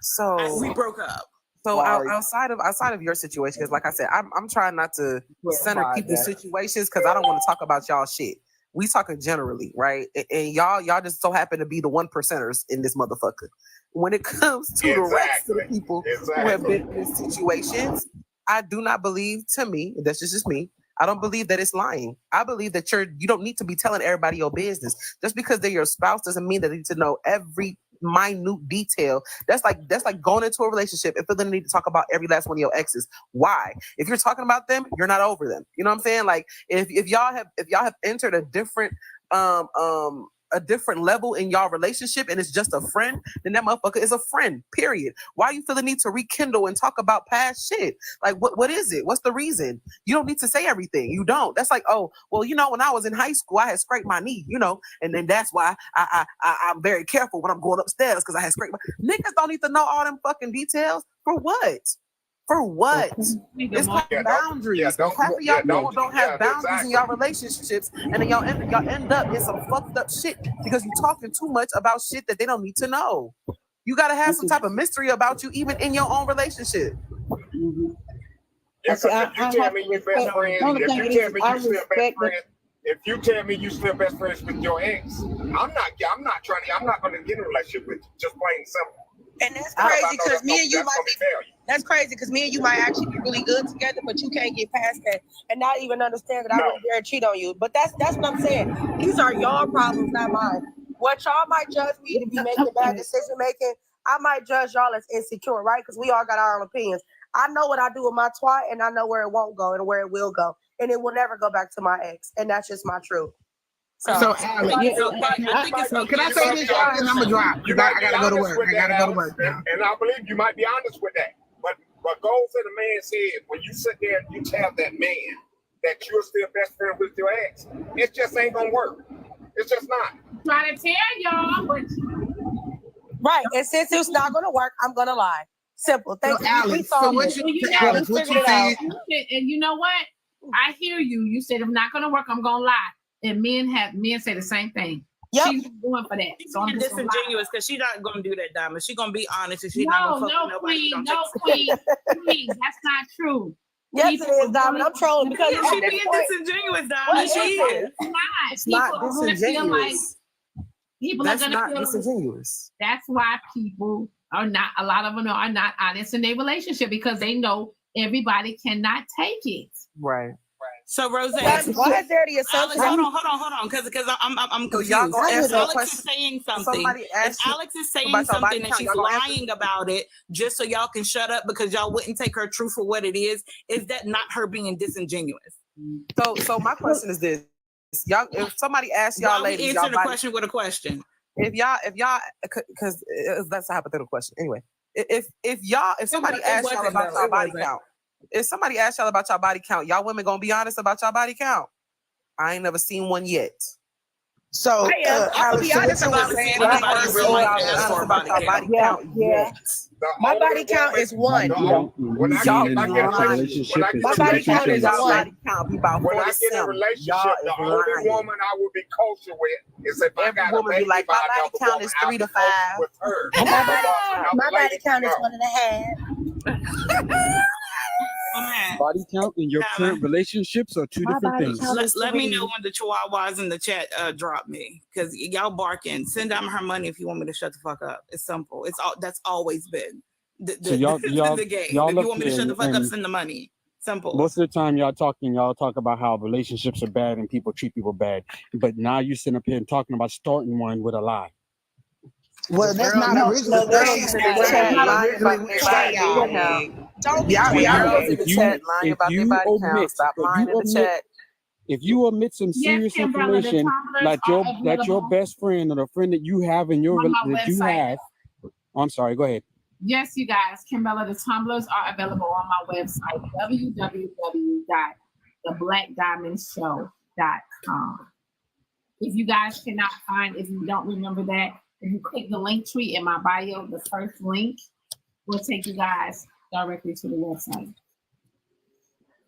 So we broke up. So outside of your situation, because like I said, I'm trying not to center people's situations because I don't want to talk about y'all shit. We talking generally, right? And y'all just so happen to be the 1%ers in this motherfucker. When it comes to the rest of the people who have been in these situations, I do not believe, to me, that's just me, I don't believe that it's lying. I believe that you don't need to be telling everybody your business. Just because they're your spouse doesn't mean that they need to know every minute detail. That's like going into a relationship and feeling the need to talk about every last one of your exes. Why? If you're talking about them, you're not over them. You know what I'm saying? Like if y'all have entered a different level in y'all relationship and it's just a friend, then that motherfucker is a friend, period. Why you feel the need to rekindle and talk about past shit? Like what is it? What's the reason? You don't need to say everything. You don't. That's like, oh, well, when I was in high school, I had scraped my knee, and then that's why I'm very careful when I'm going upstairs because I had scraped my niggas don't need to know all them fucking details. For what? For what? It's called boundaries. Half of y'all don't have boundaries in y'all relationships, and then y'all end up in some fucked up shit because you're talking too much about shit that they don't need to know. You gotta have some type of mystery about you, even in your own relationship. If you tell me you're best friends, if you tell me you still best friends with your ex, I'm not going to get in a relationship with you. Just plain simple. And that's crazy because me and you might be. That's crazy because me and you might actually be really good together, but you can't get past that and not even understand that I would dare cheat on you. But that's what I'm saying. These are y'all problems, not mine. What y'all might judge me to be making bad decision making, I might judge y'all as insecure, right? Because we all got our own opinions. I know what I do with my twat, and I know where it won't go and where it will go, and it will never go back to my ex, and that's just my truth. So Alex, can I say this, y'all? And I'm gonna drop. I gotta go to work. And I believe you might be honest with that. But goals that the man said, when you sit there and you tell that man that you're still best friend with your ex, it just ain't gonna work. It's just not. Trying to tell y'all, but right. And since it's not gonna work, I'm gonna lie. Simple. Thank you. Alex, so what you said? And you know what? I hear you. You said if not gonna work, I'm gonna lie. And men say the same thing. Yep. She's going for that. So I'm disingenuous because she's not gonna do that, Diamond. She's gonna be honest and she's not gonna fuck nobody. Queen, that's not true. Yes, it is, Diamond. I'm trolling because she's being disingenuous, Diamond. She is. It's not disingenuous. That's not disingenuous. That's why people are not. A lot of them are not honest in their relationship because they know everybody cannot take it. Right. So Rose, why is there the assumption? Hold on, because I'm confused. If Alex is saying something, and she's lying about it just so y'all can shut up because y'all wouldn't take her truth for what it is that not her being disingenuous? So my question is this: y'all, if somebody asks y'all, ladies, answer the question with a question. If y'all, because that's a hypothetical question. Anyway, if somebody asks y'all about y'all body count. If somebody asks y'all about y'all body count, y'all women gonna be honest about y'all body count? I ain't never seen one yet. So I'll be honest about it. My body count is one. When I get in a relationship, the only woman I will be kosher with is if I got a baby. My body count is 3 to 5. My body count is 1.5. Body count in your current relationships are two different things. Let me know when the chihuahuas in the chat drop me because y'all barking. Send them her money if you want me to shut the fuck up. It's simple. That's always been the game. If you want me to shut the fuck up, send the money. Simple. Most of the time y'all talk about how relationships are bad and people treat people bad. But now you're sitting up here and talking about starting one with a lie. Well, that's not original. If you omit some serious information that your best friend or the friend that you have in your I'm sorry, go ahead. Yes, you guys, Kimbella, the tumblers are available on my website, www.theblaqqdiamondshow.com. If you guys cannot find, if you don't remember that, if you click the link tree in my bio, the first link will take you guys directly to the website.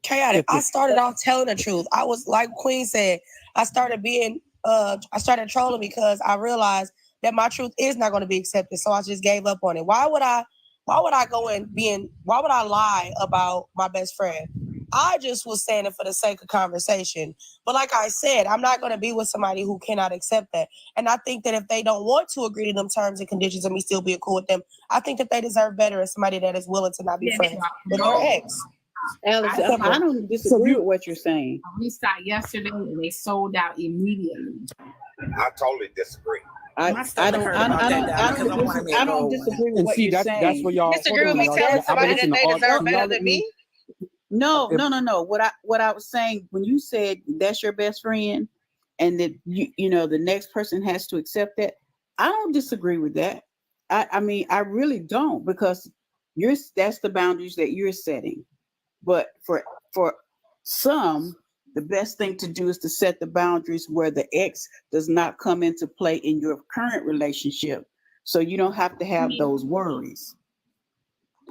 Chaotic. I started off telling the truth. I was like Queen said, I started trolling because I realized that my truth is not going to be accepted. So I just gave up on it. Why would I lie about my best friend? I just was saying it for the sake of conversation. But like I said, I'm not going to be with somebody who cannot accept that. And I think that if they don't want to agree to them terms and conditions and me still being cool with them, I think that they deserve better as somebody that is willing to not be friends with their ex. Alex, I don't disagree with what you're saying. We started yesterday and they sold out immediately. I totally disagree. I don't disagree with what you're saying. That's what y'all disagree with me telling somebody that they deserve better than me. No. What I was saying, when you said that's your best friend and that you know the next person has to accept that, I don't disagree with that. I mean, I really don't, because that's the boundaries that you're setting. But for some, the best thing to do is to set the boundaries where the ex does not come into play in your current relationship, so you don't have to have those worries.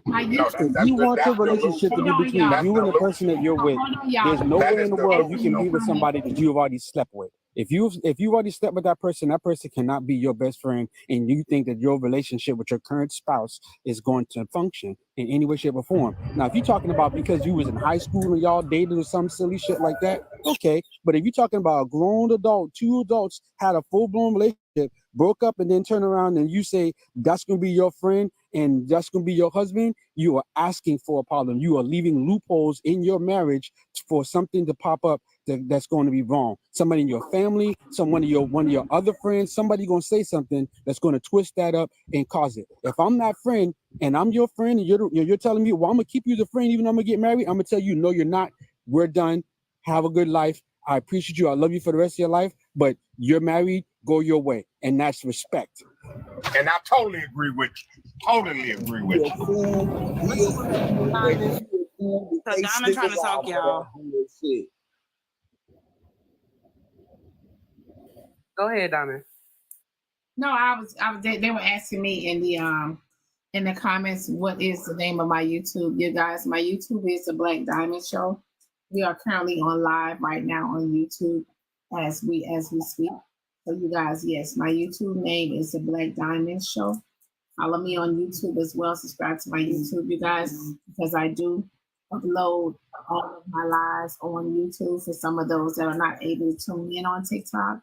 You want your relationship to be between you and the person that you're with. There's no way in the world you can be with somebody that you've already slept with. If you've already slept with that person cannot be your best friend, and you think that your relationship with your current spouse is going to function in any way, shape, or form. Now, if you're talking about because you was in high school and y'all dated or some silly shit like that, okay. But if you're talking about a grown adult, two adults had a full-blown relationship, broke up, and then turn around and you say that's going to be your friend and that's going to be your husband, you are asking for a problem. You are leaving loopholes in your marriage for something to pop up that's going to be wrong. Somebody in your family, one of your other friends, somebody going to say something that's going to twist that up and cause it. If I'm that friend and I'm your friend and you're telling me, well, I'm going to keep you as a friend even though I'm going to get married, I'm going to tell you, no, you're not. We're done. Have a good life. I appreciate you. I love you for the rest of your life, but you're married, go your way. And that's respect. And I totally agree with you. Totally agree with you. So Diamond trying to talk, y'all. Go ahead, Diamond. No, they were asking me in the comments, what is the name of my YouTube? You guys, my YouTube is the Blaqqdiamond Show. We are currently on live right now on YouTube as we speak. So you guys, yes, my YouTube name is the Blaqqdiamond Show. Follow me on YouTube as well. Subscribe to my YouTube, you guys, because I do upload all of my lives on YouTube for some of those that are not able to tune in on TikTok.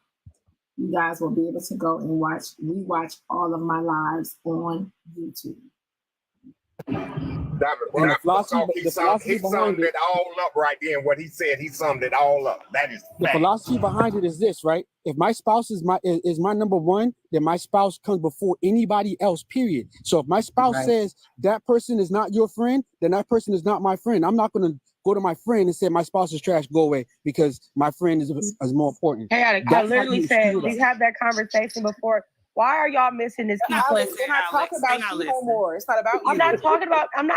You guys will be able to go and rewatch all of my lives on YouTube. He summed it all up right there. What he said, he summed it all up. That is the philosophy behind it is this, right? If my spouse is my number one, then my spouse comes before anybody else, period. So if my spouse says that person is not your friend, then that person is not my friend. I'm not going to go to my friend and say my spouse is trash, go away, because my friend is more important. Hey, I literally said we had that conversation before. Why are y'all missing this key point? We're not talking about you no more. It's not about you. I'm not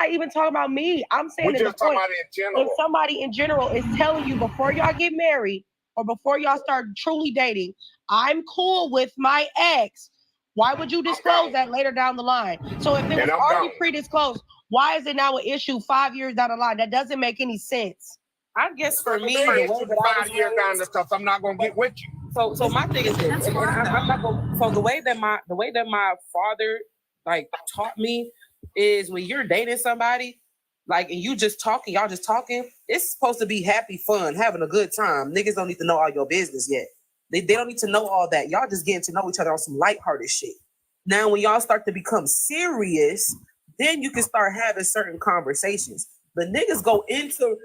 even talking about me. I'm saying we're just talking about it in general. If somebody in general is telling you before y'all get married or before y'all start truly dating, I'm cool with my ex, why would you disclose that later down the line? So if it was already pre-disclosed, why is it now an issue 5 years down the line? That doesn't make any sense. I guess for me, the way that 5 years down the stuff, I'm not gonna get with you. So my thing is this, and I'm not going. So the way that my father like taught me is when you're dating somebody, like, and you just talking, y'all just talking, it's supposed to be happy, fun, having a good time. Niggas don't need to know all your business yet. They don't need to know all that. Y'all just getting to know each other on some lighthearted shit. Now, when y'all start to become serious, then you can start having certain conversations. But niggas go into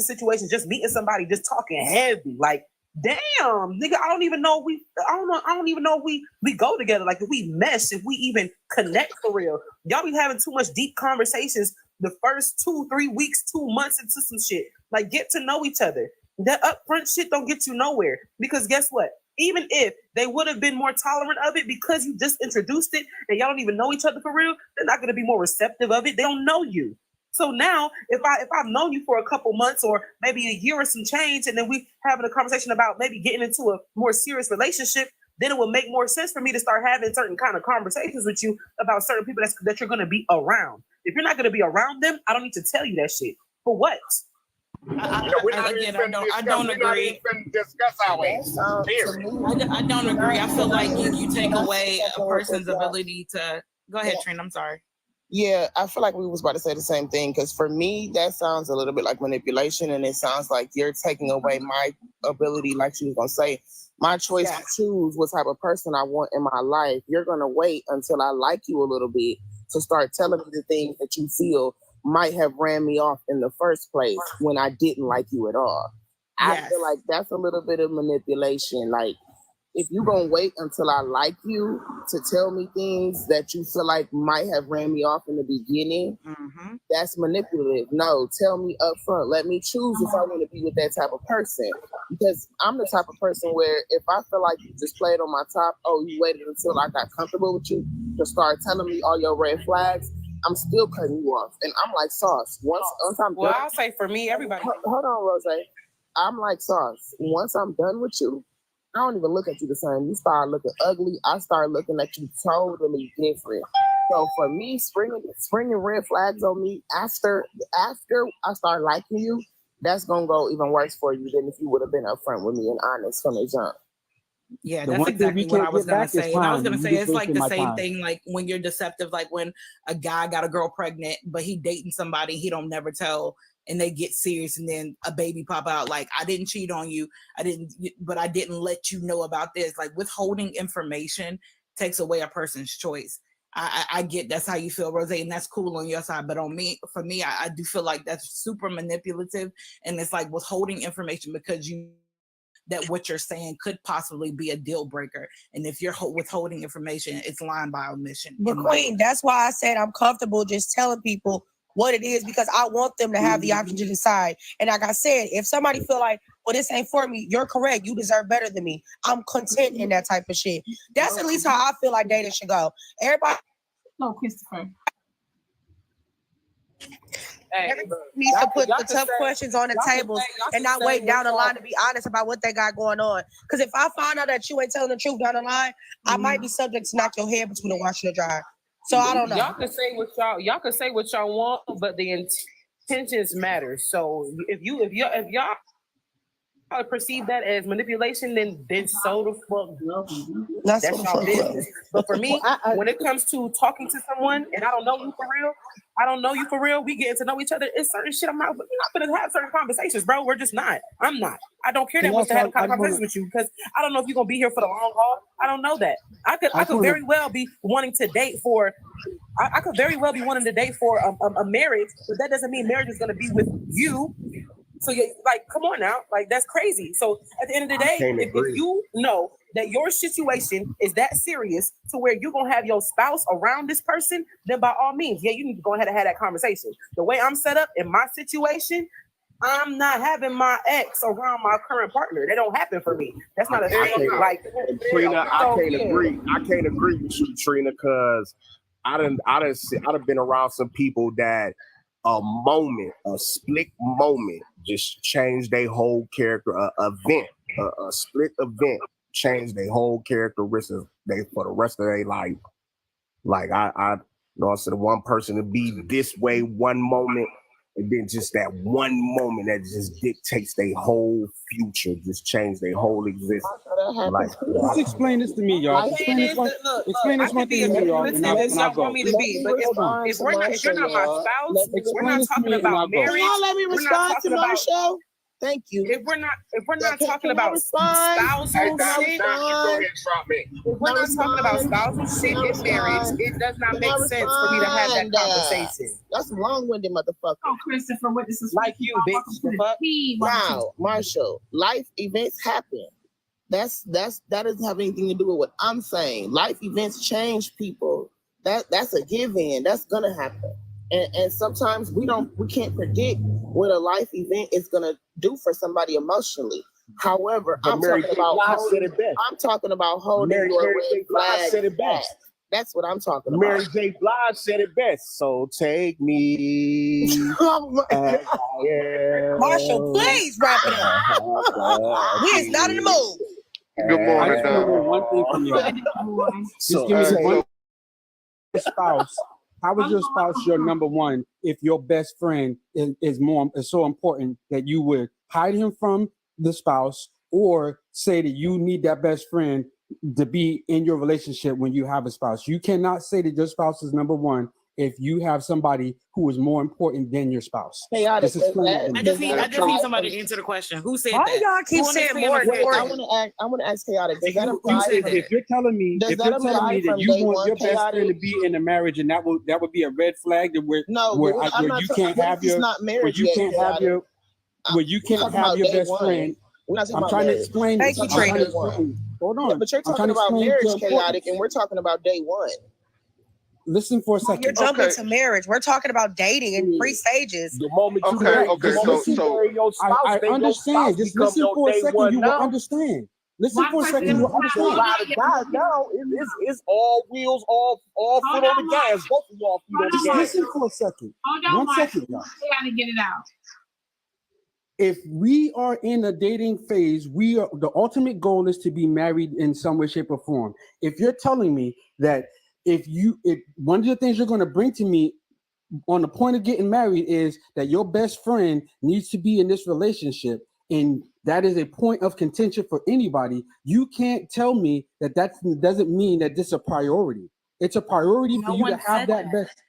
situations just meeting somebody, just talking heavy, like, damn, nigga, I don't even know if we go together. Like, if we mesh, if we even connect for real. Y'all be having too much deep conversations the first 2-3 weeks, 2 months into some shit. Like, get to know each other. That upfront shit don't get you nowhere. Because guess what? Even if they would have been more tolerant of it because you just introduced it and y'all don't even know each other for real, they're not going to be more receptive of it. They don't know you. So now, if I've known you for a couple months or maybe a year or some change, and then we having a conversation about maybe getting into a more serious relationship, then it will make more sense for me to start having certain kind of conversations with you about certain people that you're going to be around. If you're not going to be around them, I don't need to tell you that shit. For what? I don't agree. Discuss our ways. I don't agree. I feel like you take away a person's ability to. Go ahead, Trina. I'm sorry. Yeah, I feel like we was about to say the same thing because for me, that sounds a little bit like manipulation, and it sounds like you're taking away my ability, like she was gonna say, my choice to choose what type of person I want in my life. You're gonna wait until I like you a little bit to start telling me the things that you feel might have ran me off in the first place when I didn't like you at all. I feel like that's a little bit of manipulation. Like, if you're going to wait until I like you to tell me things that you feel like might have ran me off in the beginning, that's manipulative. No, tell me up front. Let me choose if I want to be with that type of person. Because I'm the type of person where if I feel like you just played on my top, you waited until I got comfortable with you to start telling me all your red flags, I'm still cutting you off. And I'm like Sauce. Once I'm done. I'll say for me, everybody. Hold on, Rose. I'm like Sauce. Once I'm done with you, I don't even look at you the same. You start looking ugly. I start looking at you totally different. So for me, springing red flags on me after I start liking you, that's gonna go even worse for you than if you would have been upfront with me and honest from the jump. Yeah, that's exactly what I was gonna say. And I was gonna say it's like the same thing, like when you're deceptive, like when a guy got a girl pregnant, but he dating somebody he don't never tell, and they get serious, and then a baby pop out. Like, I didn't cheat on you, but I didn't let you know about this. Like, withholding information takes away a person's choice. I get that's how you feel, Rose, and that's cool on your side. But for me, I do feel like that's super manipulative, and it's like withholding information because you that what you're saying could possibly be a deal breaker. And if you're withholding information, it's lying by omission. But Queen, that's why I said I'm comfortable just telling people what it is, because I want them to have the option to decide. And like I said, if somebody feel like, well, this ain't for me, you're correct. You deserve better than me. I'm content in that type of shit. That's at least how I feel like dating should go. Everybody. No, Christopher. Everybody needs to put the tough questions on the tables and not wait down the line to be honest about what they got going on. Because if I find out that you ain't telling the truth down the line, I might be subject to knock your head between the wash and the dryer. So I don't know. Y'all can say what y'all can say what y'all want, but the intentions matter. So if y'all perceive that as manipulation, then so the fuck. That's y'all business. But for me, when it comes to talking to someone and I don't know you for real, we get to know each other. It's certain shit we're not gonna have certain conversations, bro. We're just not. I'm not. I don't care that much to have a conversation with you because I don't know if you're gonna be here for the long haul. I don't know that. I could very well be wanting to date for. I could very well be wanting to date for a marriage, but that doesn't mean marriage is gonna be with you. So you like, come on now, like that's crazy. So at the end of the day, if you know that your situation is that serious to where you're gonna have your spouse around this person, then by all means, you need to go ahead and have that conversation. The way I'm set up in my situation, I'm not having my ex around my current partner. That don't happen for me. That's not a thing. Like Trina, I can't agree with you, Trina, because I done been around some people that a split moment just changed their whole character. A split event changed their whole characteristics for the rest of their life. Like I know I said one person to be this way one moment, and then just that one moment that just dictates their whole future, just change their whole existence. Like, let's explain this to me, y'all. Explain this one thing to me, y'all. And I'll go. If you're not my spouse, we're not talking about marriage. Y'all let me respond to my show. Thank you. If we're not talking about spousal shit, if we're not talking about spousal shit in marriage, it does not make sense for me to have that conversation. That's long-winded, motherfucker. Oh, Christopher, what this is like you, bitch. Now, Marshall, life events happen. That doesn't have anything to do with what I'm saying. Life events change people. That's a give-in. That's gonna happen. And sometimes we can't predict what a life event is gonna do for somebody emotionally. However, I'm talking about holding your red flag. Said it best. That's what I'm talking about. Mary J. Blige said it best. So take me. Marshall, please wrap it up. We is not in the mood. Good morning. I just want to know one thing from you. Just give me one spouse. How is your spouse your number one if your best friend is so important that you would hide him from the spouse, or say that you need that best friend to be in your relationship when you have a spouse? You cannot say that your spouse is number one if you have somebody who is more important than your spouse. Chaotic. I just need somebody to answer the question. Who said Why that? y'all keep saying more important? I want to ask Chaotic. Does that apply? If you're telling me, Does if that you're telling apply me that from you day want one, your best friend to Chaotic? be in a marriage, and that would be a red flag that where you can't have your where you can't have your where you can't have your best friend. I'm trying to explain. Thank you, Trina. Hold on. Yeah, but you're talking about marriage, Chaotic, and we're talking about day one. Listen for a second. You're jumping to marriage. We're talking about dating in pre-stages. The moment you marry your spouse, I understand. Just listen for a second. You will understand. Listen for a second. You will understand. A lot of guys now, it's all wheels, all foot on the gas. Both of y'all feet on the gas. Listen for a second. Hold on, 1 second, y'all. I gotta get it out. If we are in a dating phase, the ultimate goal is to be married in some way, shape, or form. If you're telling me that if one of the things you're going to bring to me on the point of getting married is that your best friend needs to be in this relationship, and that is a point of contention for anybody, you can't tell me that doesn't mean that this is a priority. It's a priority for you to have that best.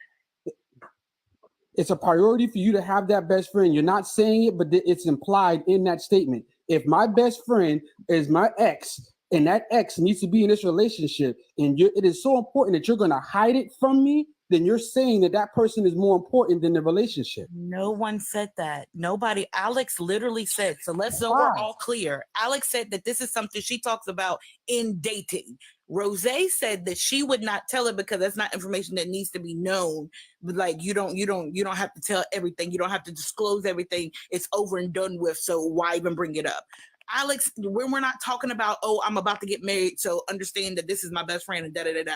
It's a priority for you to have that best friend. You're not saying it, but it's implied in that statement. If my best friend is my ex, and that ex needs to be in this relationship, and it is so important that you're going to hide it from me, then you're saying that person is more important than the relationship. No one said that. Nobody. Alex literally said, so we're all clear. Alex said that this is something she talks about in dating. Rose said that she would not tell it because that's not information that needs to be known. But like you don't have to tell everything. You don't have to disclose everything. It's over and done with. So why even bring it up? Alex, when we're not talking about, I'm about to get married, so understand that this is my best friend and da-da-da-da.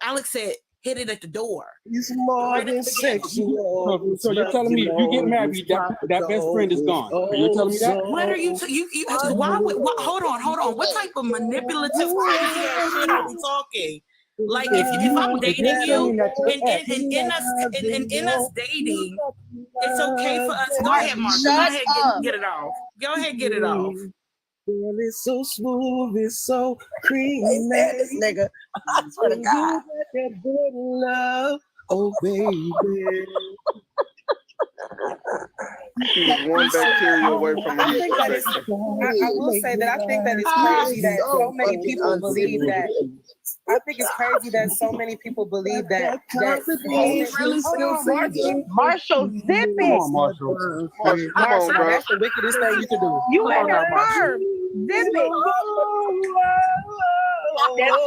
Alex said, hit it at the door. It's more than sexual. So you're telling me if you get married, that best friend is gone. You're telling me that? What are you? Hold on. What type of manipulative crazy ass shit are we talking? Like if I'm dating you and in us dating, it's okay for us. Go ahead, Mark. Go ahead, get it off. Go ahead, get it off. Girl, it's so smooth, it's so creamy. This nigga, I swear to God. That good love, oh baby. One bacteria away from I think that is. I will say that I think that it's crazy that so many people believe that. I think it's crazy that so many people believe that. Marshall, zip it. Come on, Marshall. Marshall, that's the wickedest thing you can do. You ain't a firm. Zip it.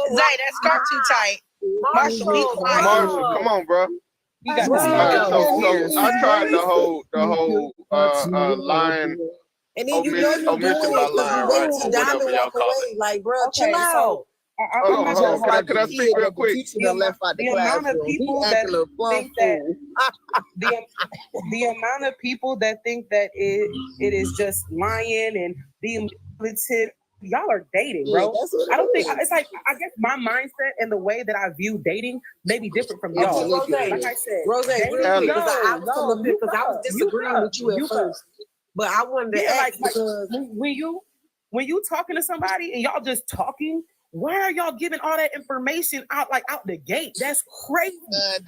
Zay, that skirt too tight. Marshall, be quiet. Marshall, come on, bro. You got so I tried the whole line. And then you know you're doing it because you wait till Diamond walk away. Like, bro, chill out. Hold on. Can I speak real quick? The amount of people that think that the amount of people that think that it is just lying and being manipulative. Y'all are dating, bro. I don't think it's like, I guess my mindset and the way that I view dating may be different from y'all. Rose, like I said, Rose, I was disagreeing with you at first, but I wanted to ask because when you talking to somebody and y'all just talking, why are y'all giving all that information out the gate? That's crazy.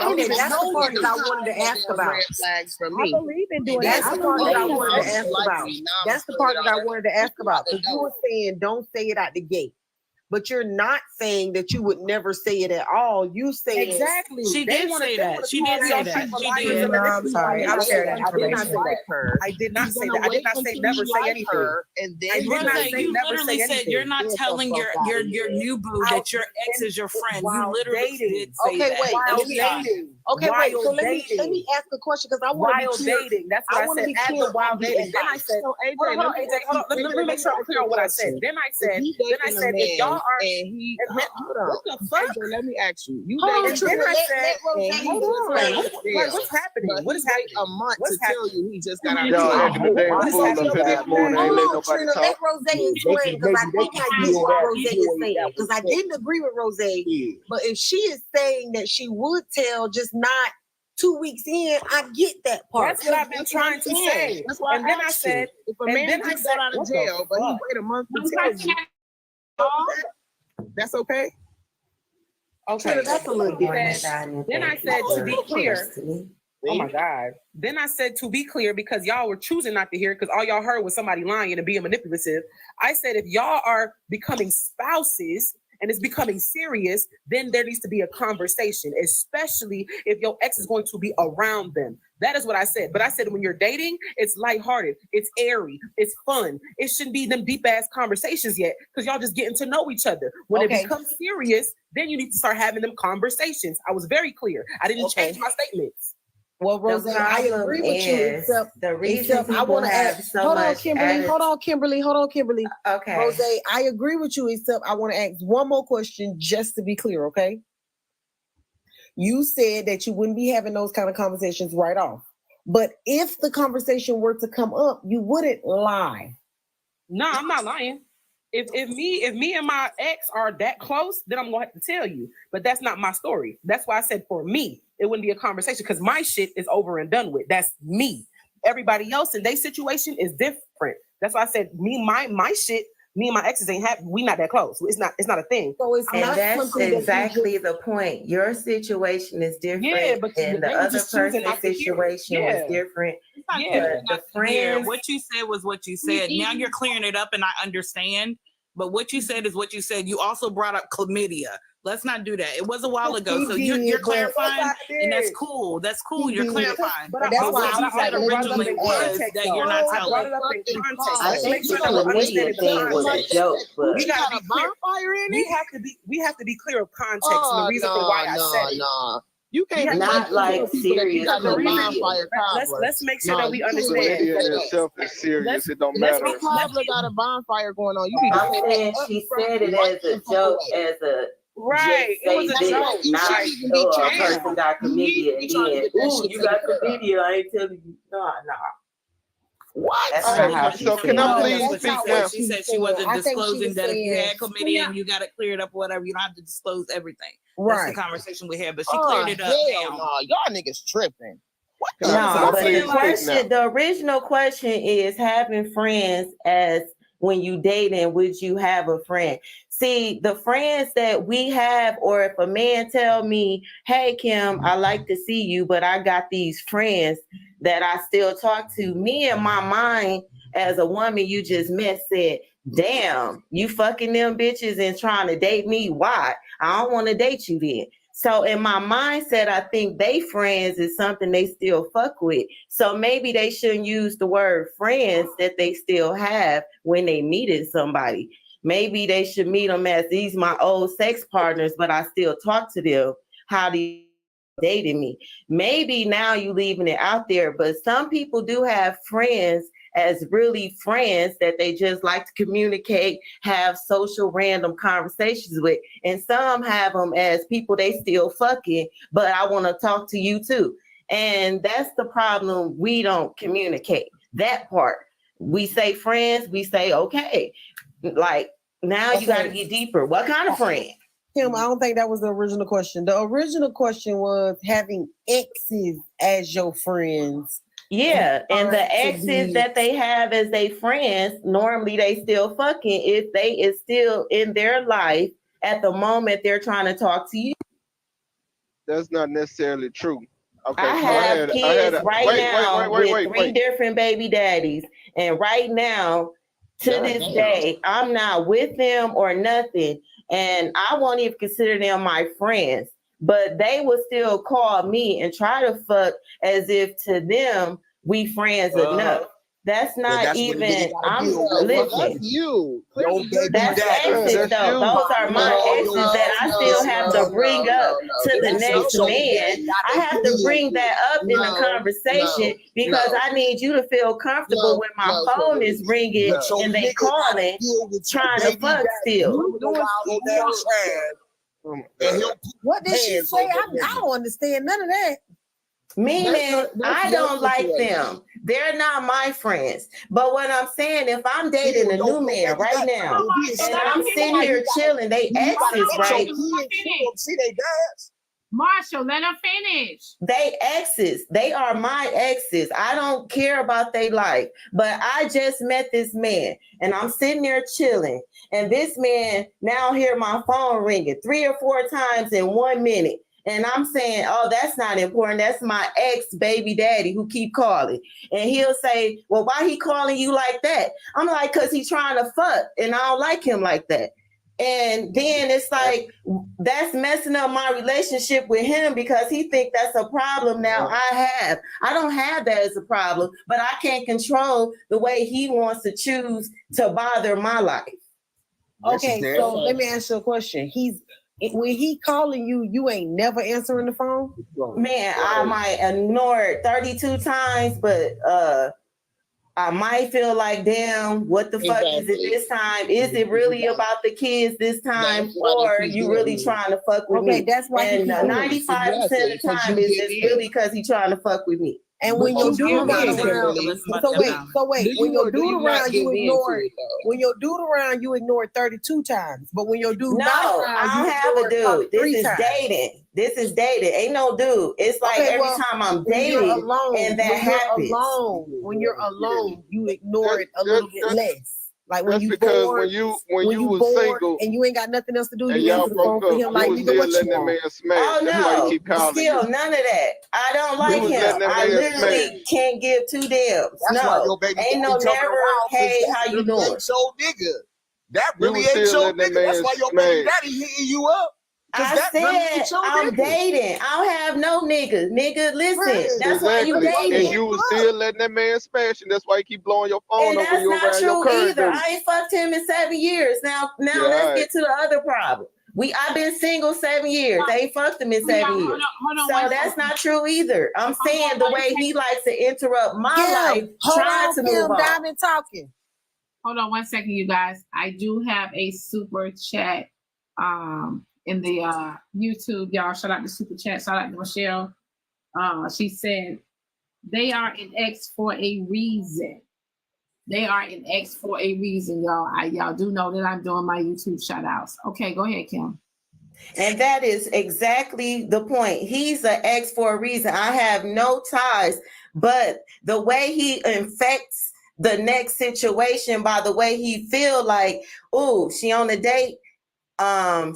Okay, that's the part that I wanted to ask about. Flags for I me. believe in doing that. That's the part that I wanted to ask about. That's the part that I wanted to ask about. Because you were saying don't say it out the gate. But you're not saying that you would never say it at all. You say exactly. She did say that. She did say that. She did. No, I'm sorry. I share that information. I did not say that. I did not say never say anything. And then you literally said you're not telling your new boo that your ex is your friend. You literally did say that. Okay, wait. So let me ask a question because I want to be clear. Dating. That's what I said. Add the wild dating. Then I said, hold on. Let me make sure I'm clear on what I said. Then I said, if y'all are, hold on. What the fuck? Let me ask you. What's happening? What is happening? A month to tell you he just got out of Y'all acting the damn fool up here this morning. Ain't let nobody Trina, talk. let Rose explain because I think I get what Rose is saying. Because I didn't agree with Rose, but if she is saying that she would tell, just not 2 weeks in, I get that part. That's what I've been trying to say. And then I said, if a man just got out of jail, but he wait a month to tell you, that's okay. Okay, that's a little different. Then I said to be clear. Oh my God. Then I said to be clear, because y'all were choosing not to hear it because all y'all heard was somebody lying and being manipulative. I said if y'all are becoming spouses and it's becoming serious, then there needs to be a conversation, especially if your ex is going to be around them. That is what I said. But I said when you're dating, it's lighthearted, it's airy, it's fun. It shouldn't be them deep ass conversations yet because y'all just getting to know each other. When it becomes serious, then you need to start having them conversations. I was very clear. I didn't change my statements. Well, Rose, I agree with you. Except I want to ask. Hold on, Kimberly. Okay. Rose, I agree with you. Except I want to ask one more question just to be clear. Okay. You said that you wouldn't be having those kind of conversations right off, but if the conversation were to come up, you wouldn't lie. No, I'm not lying. If me and my ex are that close, then I'm gonna have to tell you. But that's not my story. That's why I said for me, it wouldn't be a conversation because my shit is over and done with. That's me. Everybody else in their situation is different. That's why I said my shit. Me and my exes ain't happy. We not that close. It's not a thing. So it's and that's exactly the point. Your situation is different, and the other person's situation was different. The friends, what you said was what you said. Now you're clearing it up, and I understand. But what you said is what you said. You also brought up chlamydia. Let's not do that. It was a while ago, so you're clarifying, and that's cool. That's cool. You're clarifying. But that's what you said originally was that you're not telling. I think the chlamydia thing was a joke, but we got a bonfire in it. We have to be clear of context and the reason for why I said it. You can't not like serious. Let's make sure that we understand. Itself is serious. It don't matter. Pablo got a bonfire going on. I'm saying she said it as a joke, as a right. It was a joke. Not a person got chlamydia again. Ooh, you got chlamydia. I ain't telling you. Nah. What? That's not how she so can I please speak now? She said she wasn't disclosing that if you had chlamydia and you got it cleared up or whatever, you don't have to disclose everything. That's the conversation we had, but she cleared it up. Y'all niggas tripping. No, but the original question is having friends as when you dating, would you have a friend? See, the friends that we have, or if a man tell me, hey, Kim, I like to see you, but I got these friends that I still talk to, me in my mind as a woman you just met said, damn, you fucking them bitches and trying to date me. Why? I don't want to date you then. So in my mindset, I think they friends is something they still fuck with. So maybe they shouldn't use the word friends that they still have when they meeting somebody. Maybe they should meet them as these my old sex partners, but I still talk to them. How do you dating me? Maybe now you leaving it out there, but some people do have friends as really friends that they just like to communicate, have social random conversations with. And some have them as people they still fucking, but I want to talk to you too. And that's the problem. We don't communicate that part. We say friends, we say, okay, like now you got to get deeper. What kind of friend? Kim, I don't think that was the original question. The original question was having exes as your friends. Yeah, and the exes that they have as their friends, normally they still fucking if they is still in their life at the moment they're trying to talk to you. That's not necessarily true. Okay, I have kids right now with three different baby daddies, and right now, to this day, I'm not with them or nothing, and I won't even consider them my friends. But they will still call me and try to fuck as if to them we friends enough. That's not even. I'm listening. That's you. That's exes though. Those are my exes that I still have to bring up to the next man. I have to bring that up in the conversation because I need you to feel comfortable when my phone is ringing and they calling, trying to fuck still. What did she say? I don't understand none of that. Meaning, I don't like them. They're not my friends. But what I'm saying, if I'm dating a new man right now, and I'm sitting here chilling, they exes, right? See they dads. Marshall, let her finish. They exes. They are my exes. I don't care about their life. But I just met this man and I'm sitting there chilling. And this man now hear my phone ringing 3 or 4 times in 1 minute. And I'm saying, oh, that's not important. That's my ex-baby daddy who keep calling. And he'll say, well, why he calling you like that? I'm like, because he's trying to fuck. And I don't like him like that. And then it's like, that's messing up my relationship with him because he think that's a problem now I don't have that as a problem, but I can't control the way he wants to choose to bother my life. Okay, so let me ask you a question. When he calling you, you ain't never answering the phone? Man, I might ignore it 32 times, but I might feel like, damn, what the fuck is it this time? Is it really about the kids this time, or you really trying to fuck with me? That's why. And 95% of the time is it's really because he trying to fuck with me. And when your dude around, so wait, when your dude around, you ignore it. When your dude around, you ignore it 32 times. But when your dude not around, I don't have a dude. This is dating. This is dating. Ain't no dude. It's like every time I'm dating, and that happens. When you're alone, you ignore it a little bit less. Like when you because bored, when you was single and you ain't got nothing else to do, and you y'all answer the phone broke for up, him like, you was nigga, what still letting you that want? man smash. Oh That's why he keep calling still you. none of that. I don't like him. I literally can't give 2 damns. That's why No, your baby ain't no jumping never. around, Hey, that how you really doing? ain't your nigga. That You really was ain't still your letting that nigga. That's man why your baby smash. daddy hitting you up. I That really said ain't your I'm nigga. dating. I don't have no niggas. Nigga, listen. Right. That's why you Exactly. dating. And you was still letting that man smash, and that's why he keep blowing your phone And up when that's you not around your true current either. dude. I ain't fucked him in 7 years. Now Yeah, let's right. get to the other problem. I've been single 7 years. I ain't fucked him in 7 years. So that's not true either. I'm saying the way he likes to interrupt my life, trying to move on. Diamond talking. Hold on 1 second, you guys. I do have a super chat in the YouTube, y'all. Shout out to super chat. Shout out to Michelle. She said they are an ex for a reason. They are an ex for a reason, y'all. Y'all do know that I'm doing my YouTube shout outs. Okay, go ahead, Kim. And that is exactly the point. He's an ex for a reason. I have no ties, but the way he infects the next situation by the way he feel like, oh, she on a date. I'm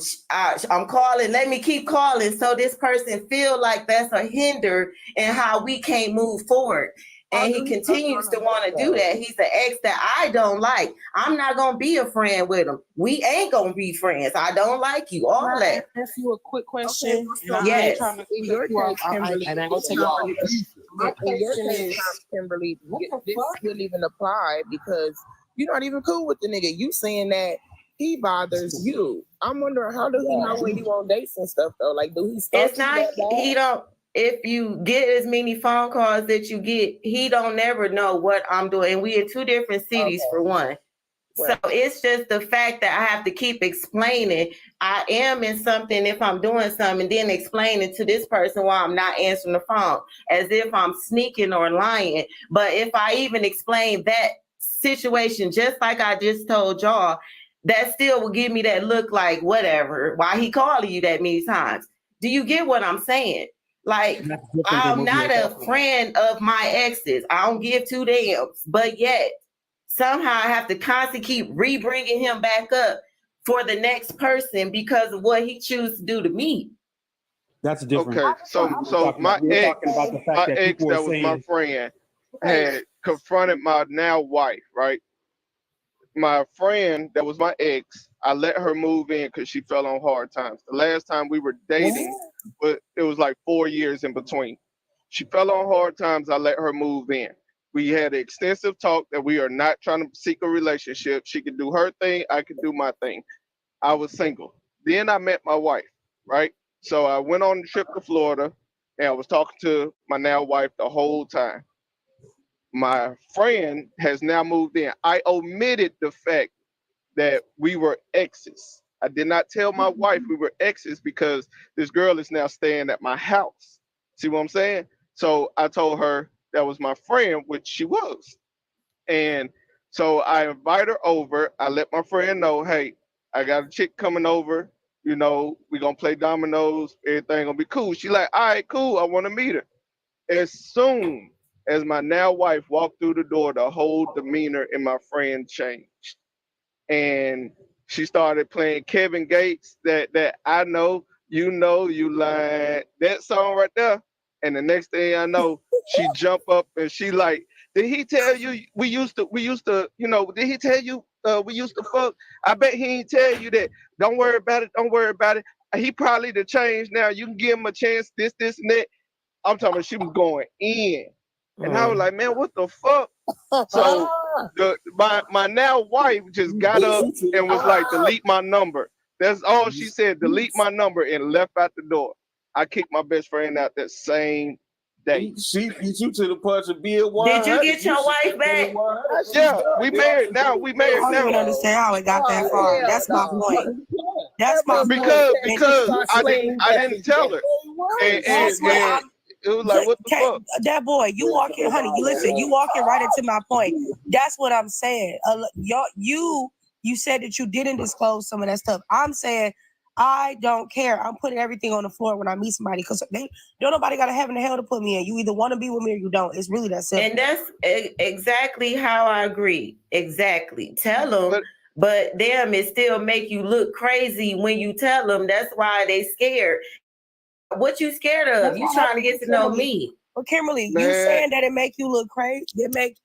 calling, let me keep calling so this person feel like that's a hinder in how we can't move forward. And he continues to want to do that. He's an ex that I don't like. I'm not going to be a friend with him. We ain't going to be friends. I don't like you. All Can I that. ask you a quick question? Yes. Trying to In your case, Kimberly, and I go take my question is, Kimberly, this wouldn't even apply because you're not even cool with the nigga. You saying that he bothers you. I'm wondering, how does he know when you on dates and stuff though? Like, do he start? It's not, he don't, if you get as many phone calls that you get, he don't never know what I'm doing. And we in 2 different cities for one. So it's just the fact that I have to keep explaining I am in something if I'm doing something, and then explaining to this person why I'm not answering the phone, as if I'm sneaking or lying. But if I even explain that situation, just like I just told y'all, that still will give me that look like whatever. Why he calling you that many times? Do you get what I'm saying? Like, I'm not a friend of my exes. I don't give 2 damns, but yet somehow I have to constantly keep re-bringing him back up for the next person because of what he chooses to do to me. That's different. Okay, so my ex that was my friend had confronted my now wife, right? My friend that was my ex, I let her move in because she fell on hard times. The last time we were dating, but it was like 4 years in between. She fell on hard times. I let her move in. We had an extensive talk that we are not trying to seek a relationship. She could do her thing. I could do my thing. I was single. Then I met my wife, right? So I went on a trip to Florida and I was talking to my now wife the whole time. My friend has now moved in. I omitted the fact that we were exes. I did not tell my wife we were exes because this girl is now staying at my house. See what I'm saying? So I told her that was my friend, which she was. And so I invite her over. I let my friend know, hey, I got a chick coming over. you know, we gonna play dominoes, everything gonna be cool. She like, all right, cool, I wanna meet her. As soon as my now wife walked through the door, the whole demeanor in my friend changed. And she started playing Kevin Gates, that I know, you lying, that song right there. And the next thing I know, she jump up and she like, did he tell you we used to, you know, did he tell you we used to fuck? I bet he ain't tell you that. Don't worry about it. Don't worry about it. He probably the change now. You can give him a chance, this, and that. I'm talking about she was going in. And I was like, man, what the fuck? So my now wife just got up and was like, delete my number. That's all she said, delete my number, and left out the door. I kicked my best friend out that same day. She beat you to the punch of being 100. Did you get your wife back? Yeah, we married now. We married I don't now. even understand how it got that far. That's my point. That's my point. Because I didn't tell her. And it was like, what the fuck? That boy, you walking, honey, you walking right into my point. That's what I'm saying. You said that you didn't disclose some of that stuff. I'm saying I don't care. I'm putting everything on the floor when I meet somebody because don't nobody got a heaven and hell to put me in. You either want to be with me or you don't. It's really that simple. And that's exactly how I agree. Exactly. Tell them, but damn, it still make you look crazy when you tell them. That's why they scared. What you scared of? You trying to get to know me. Well, Kimberly, you saying that it make you look crazy? It make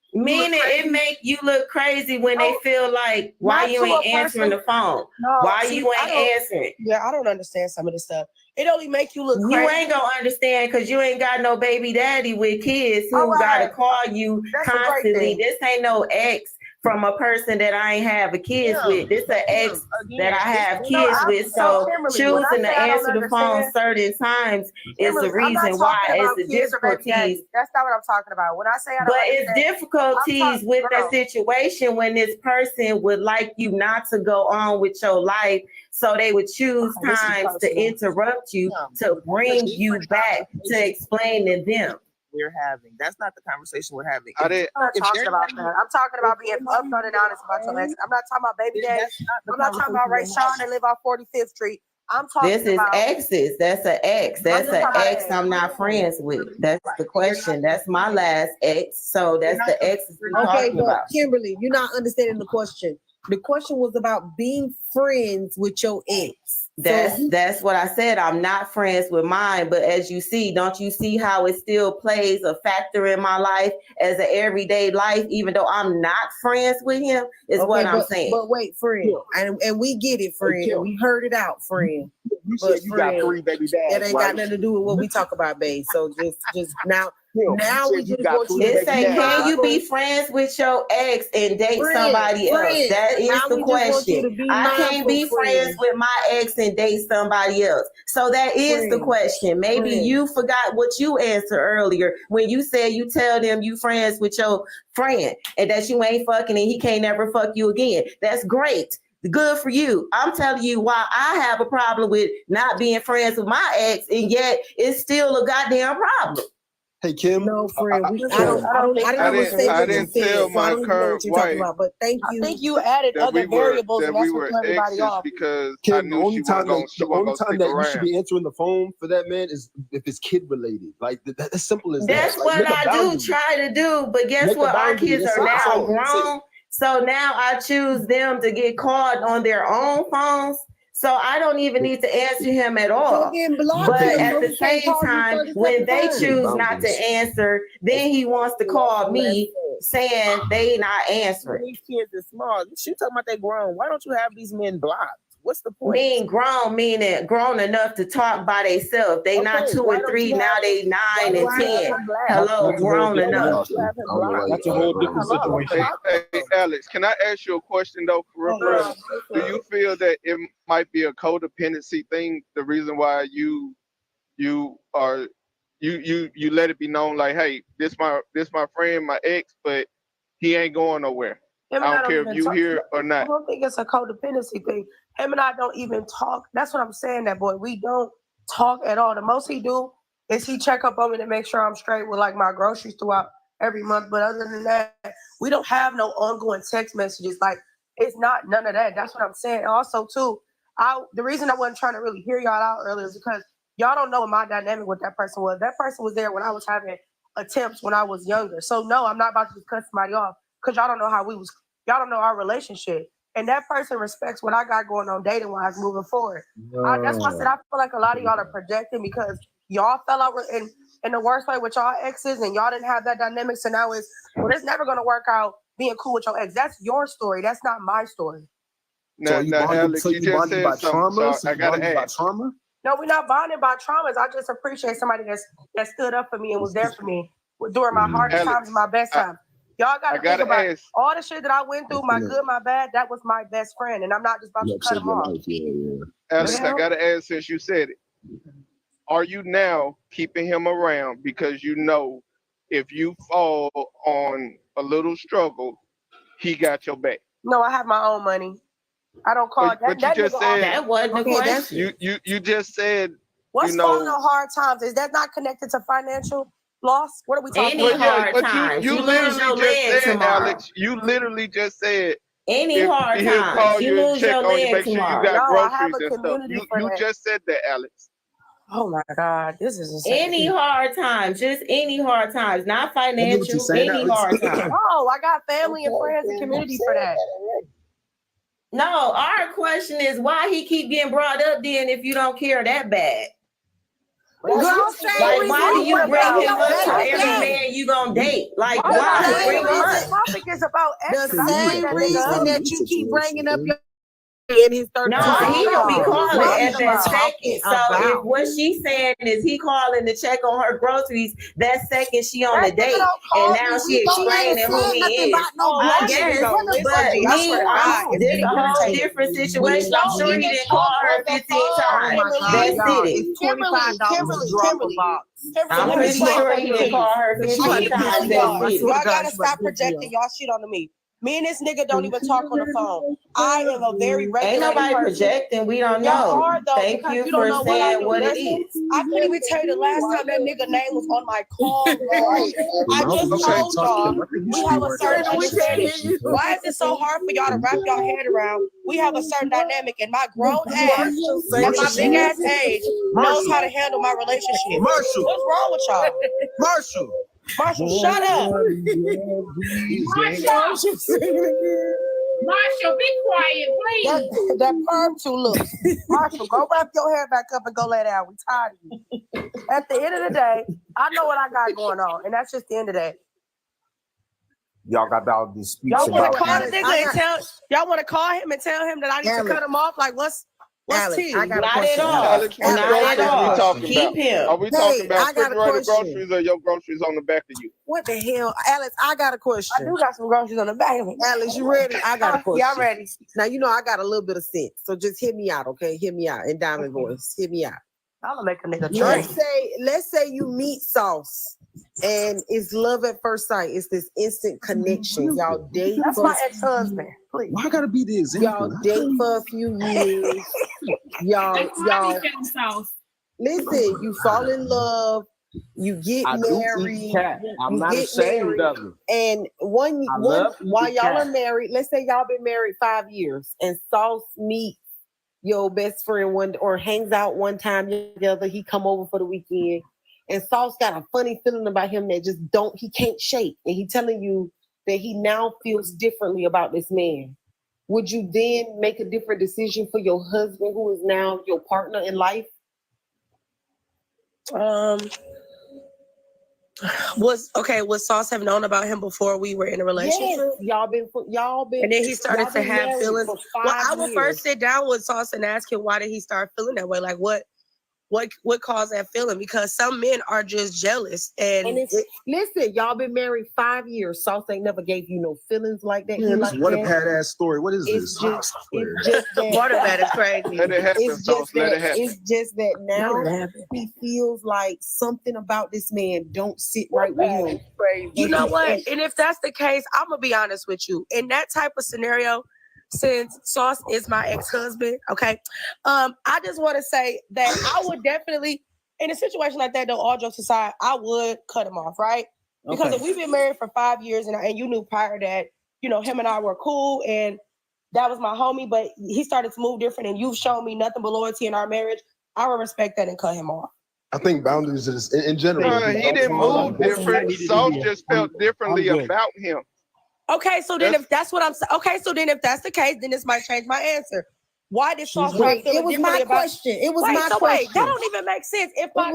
you look crazy when they feel like, why you ain't answering the phone? Why you ain't answering? Yeah, I don't understand some of this stuff. It only make you look crazy. You ain't gonna understand because you ain't got no baby daddy with kids who gotta call you constantly. This ain't no ex from a person that I ain't have a kids with. This an ex that I have kids with. So choosing to answer the phone certain times is the reason why it's the difficulties. That's not what I'm talking about. When I say I don't But it's difficulties with that situation when this person would like you not to go on with your life. So they would choose times to interrupt you, to bring you back, to explain to them. We're having. That's not the conversation we're having. I'm not talking about that. I'm talking about being upfront and honest about your ex. I'm not talking about baby daddy. I'm not talking about Ray Sean that live off 45th Street. I'm talking This is about exes. That's an ex. That's an ex I'm not friends with. That's the question. That's my last ex. So that's the exes we're talking about. Kimberly, you're not understanding the question. The question was about being friends with your ex. That's what I said. I'm not friends with mine, but as you see, don't you see how it still plays a factor in my life as an everyday life, even though I'm not friends with him, is what I'm saying. But wait, friend, and we get it, friend. Okay. We heard it out, friend. You said you got 3 baby dads. That ain't got nothing to do with what we talk about, babe. So just now we just want you to say, can you be friends with your ex and date somebody else? That is the question. I can't be friends with my ex and date somebody else. So that is the question. Maybe you forgot what you answered earlier when you said you tell them you friends with your friend and that you ain't fucking and he can't never fuck you again. That's great. Good for you. I'm telling you why I have a problem with not being friends with my ex, and yet it's still a goddamn problem. Hey Kim. No, friend. I didn't tell my current wife. But thank you. I think you added other variables, and that's what threw everybody off. Because Kim, I knew the only time that you should be answering the phone for that man is if it's kid related. Like that's simple as that's that. That's what I do try to do. But guess what? Our kids are now grown. So now I choose them to get called on their own phones. So I don't even need to answer him at all. But at the same time, when they choose not to answer, then he wants to call me saying they not answering. These kids are small. She talking about they grown. Why don't you have these men blocked? What's the point? Being grown, meaning grown enough to talk by themselves. They not 2 and 3, now they 9 and 10. Hello, grown enough. That's a whole different situation. Hey, Alex, can I ask you a question though? Do you feel that it might be a codependency thing? The reason why you let it be known like, hey, this my friend, my ex, but he ain't going nowhere. I don't care if you here or not. I don't think it's a codependency thing. Him and I don't even talk. That's what I'm saying, that boy. We don't talk at all. The most he do is he check up on me to make sure I'm straight with like my groceries throughout every month. But other than that, we don't have no ongoing text messages. Like, it's not none of that. That's what I'm saying. Also, too, The reason I wasn't trying to really hear y'all out earlier is because y'all don't know what my dynamic with that person was. That person was there when I was having attempts when I was younger. So no, I'm not about to just cut somebody off because y'all don't know y'all don't know our relationship. And that person respects what I got going on dating wise moving forward. That's why I said I feel like a lot of y'all are projecting because y'all fell out in the worst way with y'all exes and y'all didn't have that dynamic. So now it's never gonna work out being cool with your ex. That's your story. That's not my story. Now, Alex, you just said something. So I gotta ask. No, we're not bonded by traumas. I just appreciate somebody that stood up for me and was there for me during my hardest times and my best times. Y'all gotta think about all the shit that I went through, my good, my bad. That was my best friend, and I'm not just about to cut him off. Alex, I gotta ask since you said it. Are you now keeping him around because you know if you fall on a little struggle, he got your back? No, I have my own money. I don't call but you just said that wasn't the question. You just said what's falling on hard times? Is that not connected to financial loss? What are we talking about? Any hard times. You literally just said, Alex. You literally just said any hard times. Call you lose your leg make tomorrow. Sure you got no, groceries I have a and community stuff. for You that. just said that, Alex. Oh my God, this is insane. Any hard times, just any hard times, not financial. Any hard times. Oh, I got family and friends and community for that. No, our question is why he keep getting brought up then if you don't care that bad. Like, why do you bring him up to every man you gonna date? Like, why bring him up? The topic is about exes. The same reason that you keep bringing up your in his 13. No, he don't be calling at that second. So if what she's saying is he calling to check on her groceries, that second she on the date, and now she explaining who he is. I guess, but this is a whole different situation. I'm sure he didn't call her 15 times. That's it. Kimberly. I'm pretty sure he didn't call her 15 times. Y'all gotta stop projecting y'all shit onto me. Me and this nigga don't even talk on the phone. I am a very regular. Ain't nobody projecting. We don't know. Thank you for saying what it is. I couldn't even tell you the last time that nigga name was on my call log. I just told y'all we have a certain understanding. Why is it so hard for y'all to wrap your head around? We have a certain dynamic, and my grown ass at my big ass age knows how to handle my relationship. Marshall, what's wrong with y'all? Marshall, shut up. Marshall, be quiet, please. That perm too looks. Marshall, go wrap your hair back up and go lay down. We tired of you. At the end of the day, I know what I got going on, and that's just the end of that. Y'all got all these speeches. Y'all want to call the nigga and tell? Y'all want to call him and tell him that I need to cut him off? Like what's Alex, not at all. Alex, not at all. Keep him. Are we talking about refrigerator groceries or your groceries on the back of you? What the hell? Alex, I got a question. I do got some groceries on the back of me. Alex, you ready? I got a question. Yeah, I'm ready. Now, you know I got a little bit of sense. So just hear me out, okay? Hear me out in Diamond voice. Hear me out. I'm gonna make a nigga drink. Let's say you meet Sauce and it's love at first sight. It's this instant connection. Y'all date. That's my ex-husband. Please. Why I gotta be the example? Y'all date for a few years. y'all. Listen, you fall in love. You get married. I'm not ashamed of it. And while y'all are married, let's say y'all been married 5 years, and Sauce meets your best friend or hangs out one time together. He come over for the weekend, and Sauce got a funny feeling about him that he can't shake, and he telling you that he now feels differently about this man. Would you then make a different decision for your husband, who is now your partner in life? Was Sauce have known about him before we were in a relationship? Yes, y'all been, and then he started to have feelings. Well, I would first sit down with Sauce and ask him why did he start feeling that way? Like what caused that feeling? Because some men are just jealous. Listen, y'all been married 5 years. Sauce ain't never gave you no feelings like that. What a badass story. What is it's this? It's just that part of that is crazy. Let it happen, Sauce. Let it happen. It's just that now he feels like something about this man don't sit right with him. You know what? And if that's the case, I'm gonna be honest with you. In that type of scenario, since Sauce is my ex-husband, okay, I just want to say that I would definitely, in a situation like that, though, all jokes aside, I would cut him off, right? Because if we've been married for 5 years and you knew prior that, him and I were cool and that was my homie, but he started to move different and you've shown me nothing but loyalty in our marriage, I would respect that and cut him off. I think boundaries is in general. He didn't move different. Sauce just felt differently about him. Okay, so then if that's what I'm saying, okay, so then if that's the case, then this might change my answer. Why did Sauce start feeling differently about? It was my question. That don't even make sense. If my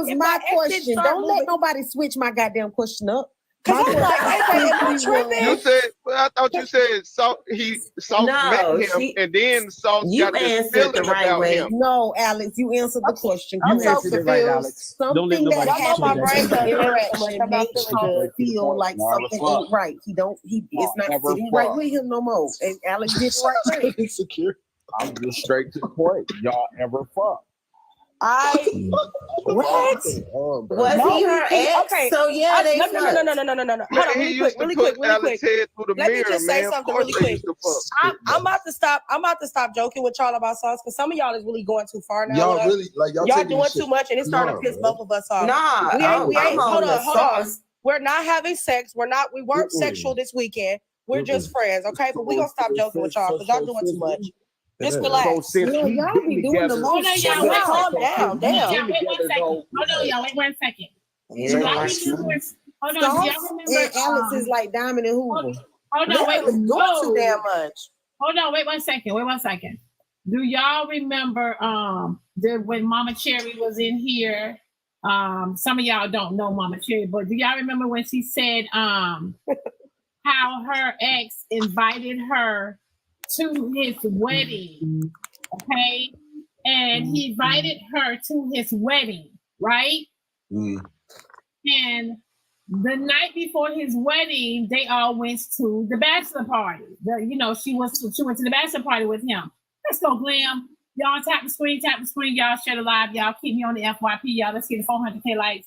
question. Don't let nobody switch my goddamn question up. Cause I'm like, am I tripping? You said, I thought you said Sauce met him, and then Sauce got this feeling about him. No, Alex, you answered the question. You answered it right, Alex. Don't let nobody happened my brain makes Sauce feel like something ain't right. It's not sitting right with him no more. And Alex did right there. Insecure. I'm just straight to the point. Y'all ever fuck? What? Was he her ex? Okay. So yeah, they no. Hold on, really quick. Let me just say something really quick. I'm about to stop joking with y'all about Sauce because some of y'all is really going too far now. Y'all really y'all doing too much, and it's starting to piss both of us off. We ain't. Hold on. We're not having sex. We weren't sexual this weekend. We're just friends, okay? But we gonna stop joking with y'all because y'all doing too much. Just relax. Y'all be doing the most. Calm down. Damn. Wait 1 second. Hold on, y'all. Wait 1 second. Hold on. Y'all remember? Alex is like Diamond and Hoover. Hold on. Wait. Go too damn much. Hold on. Wait 1 second. Do y'all remember when Mama Cherry was in here? Some of y'all don't know Mama Cherry, but do y'all remember when she said how her ex invited her to his wedding, okay? And he invited her to his wedding, right? And the night before his wedding, they all went to the bachelor party. She went to the bachelor party with him. Let's go, Glam. Y'all tap the screen, y'all share the live, y'all keep me on the FYP, y'all. Let's get the 400K likes.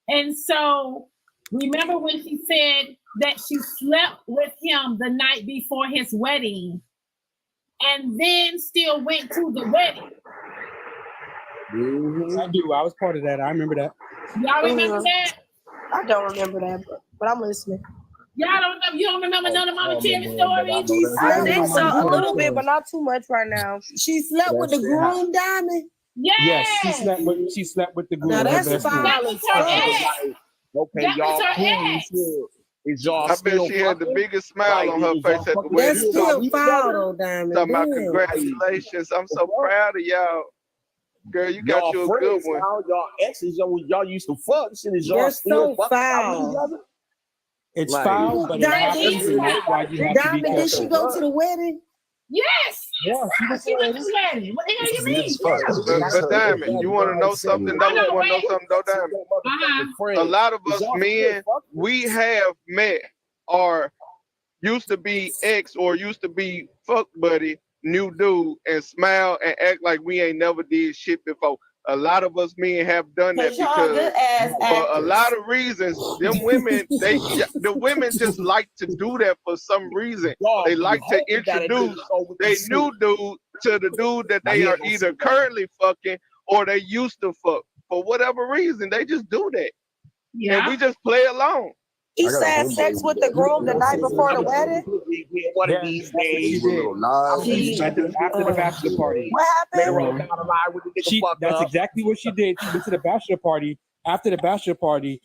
And so remember when she said that she slept with him the night before his wedding and then still went to the wedding? I do. I was part of that. I remember that. Y'all remember that? I don't remember that, but I'm listening. Y'all don't remember? You don't remember none of Mama Cherry's stories? I think so, a little bit, but not too much right now. She slept with the groom, Diamond. Yes, she slept with the groom. Now that's that was her ex. Okay, y'all. I bet she had the biggest smile on her face at the wedding. That's still foul, though, Diamond. Talking about congratulations. I'm so proud of y'all. Girl, you got you a good one. Y'all exes, y'all used to fuck. Shit is y'all they're still so foul. It's foul, but Diamond, did she go to the wedding? Yes. Yeah, she went to the wedding. What the hell you mean? But Diamond, you want to know something? Diamond? A lot of us men, we have met or used to be ex or used to be fuck buddy, new dude, and smile and act like we ain't never did shit before. A lot of us men have done that because for a lot of reasons, them women, the women just like to do that for some reason. They like to introduce their new dude to the dude that they are either currently fucking or they used to fuck. For whatever reason, they just do that. Yeah. And we just play along. He had sex with the groom the night before the wedding? One of these days. After the bachelor party. What happened? That's exactly what she did. She went to the bachelor party. After the bachelor party,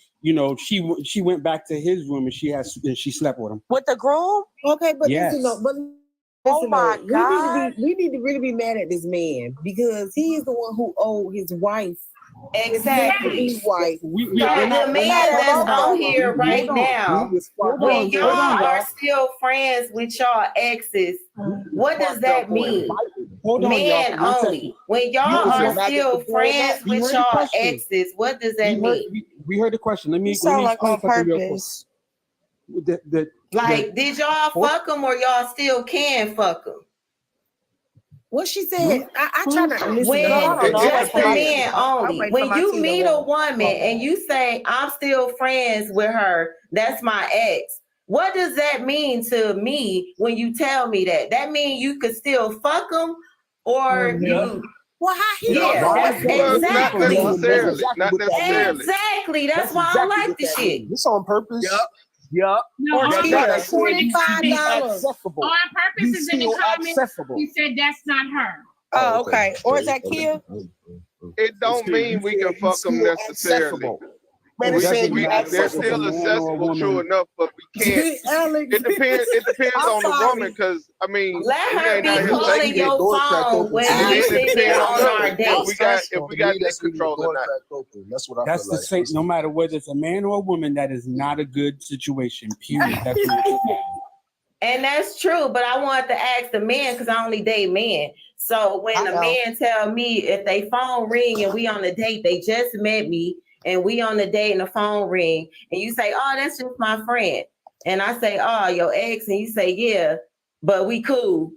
she went back to his room and she slept with him. With the groom? Okay, but yes. Oh my God. We need to really be mad at this man because he is the one who owed his wife. Exactly. His wife. The man that's on here right now, when y'all are still friends with y'all exes, what does that mean? Men only. When y'all are still friends with y'all exes, what does that mean? We heard the question. Let me like on purpose. Did y'all fuck them or y'all still can fuck them? What she said, I try not to listen. When just the men only. When you meet a woman and you say, I'm still friends with her, that's my ex. What does that mean to me when you tell me that? That means you could still fuck them or you... Well, how he exactly. Not necessarily. Exactly. That's why I like the shit. This on purpose. Yep. Yup. No, Or $25. accessible. On purpose is in the comments. He said that's not her. Oh, okay. Or is that Kia? It don't mean we can fuck them necessarily. Man, They're still accessible, true enough, but we can't. It depends on the woman, because I mean, let her be calling your phone when we sitting on our date. If we got that control or not. That's what I That's feel the like. same. No matter whether it's a man or a woman, that is not a good situation. Period. That's what And that's true, but I want to ask the man because I only date men. So when the man tell me if they phone ring and we on a date, they just met me and we on the date and the phone ring, and you say, "Oh, that's just my friend," and I say, "Oh, your ex," and you say, "Yeah, but we cool."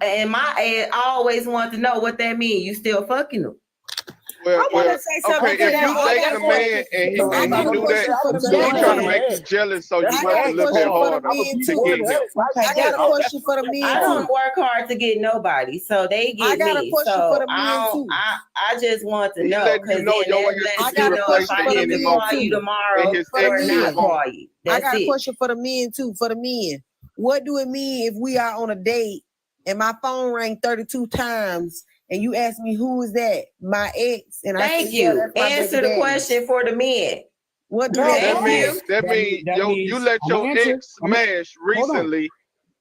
And I always want to know what that means. You still fucking them? Well, I wanna say something okay, to if that. you I date got a a man question. and he I got a do question that, for the so he men. trying to make you jealous, so you I work got a a little bit question for harder the men to too. get him. I got a question for the men I too. don't work hard to get nobody, so they get I got a me. question So for the men too. I just want to He know, letting because you know then your that lets I you got a know if question I for the need to men call you too. tomorrow or not call you. I That's got a it. question for the men too. For the men, what do it mean if we are on a date and my phone rang 32 times and you ask me who is that? My ex, and I Thank say, yeah, you. that's my Answer baby the daddy. question for the men. What do That mean? means you let your ex smash recently,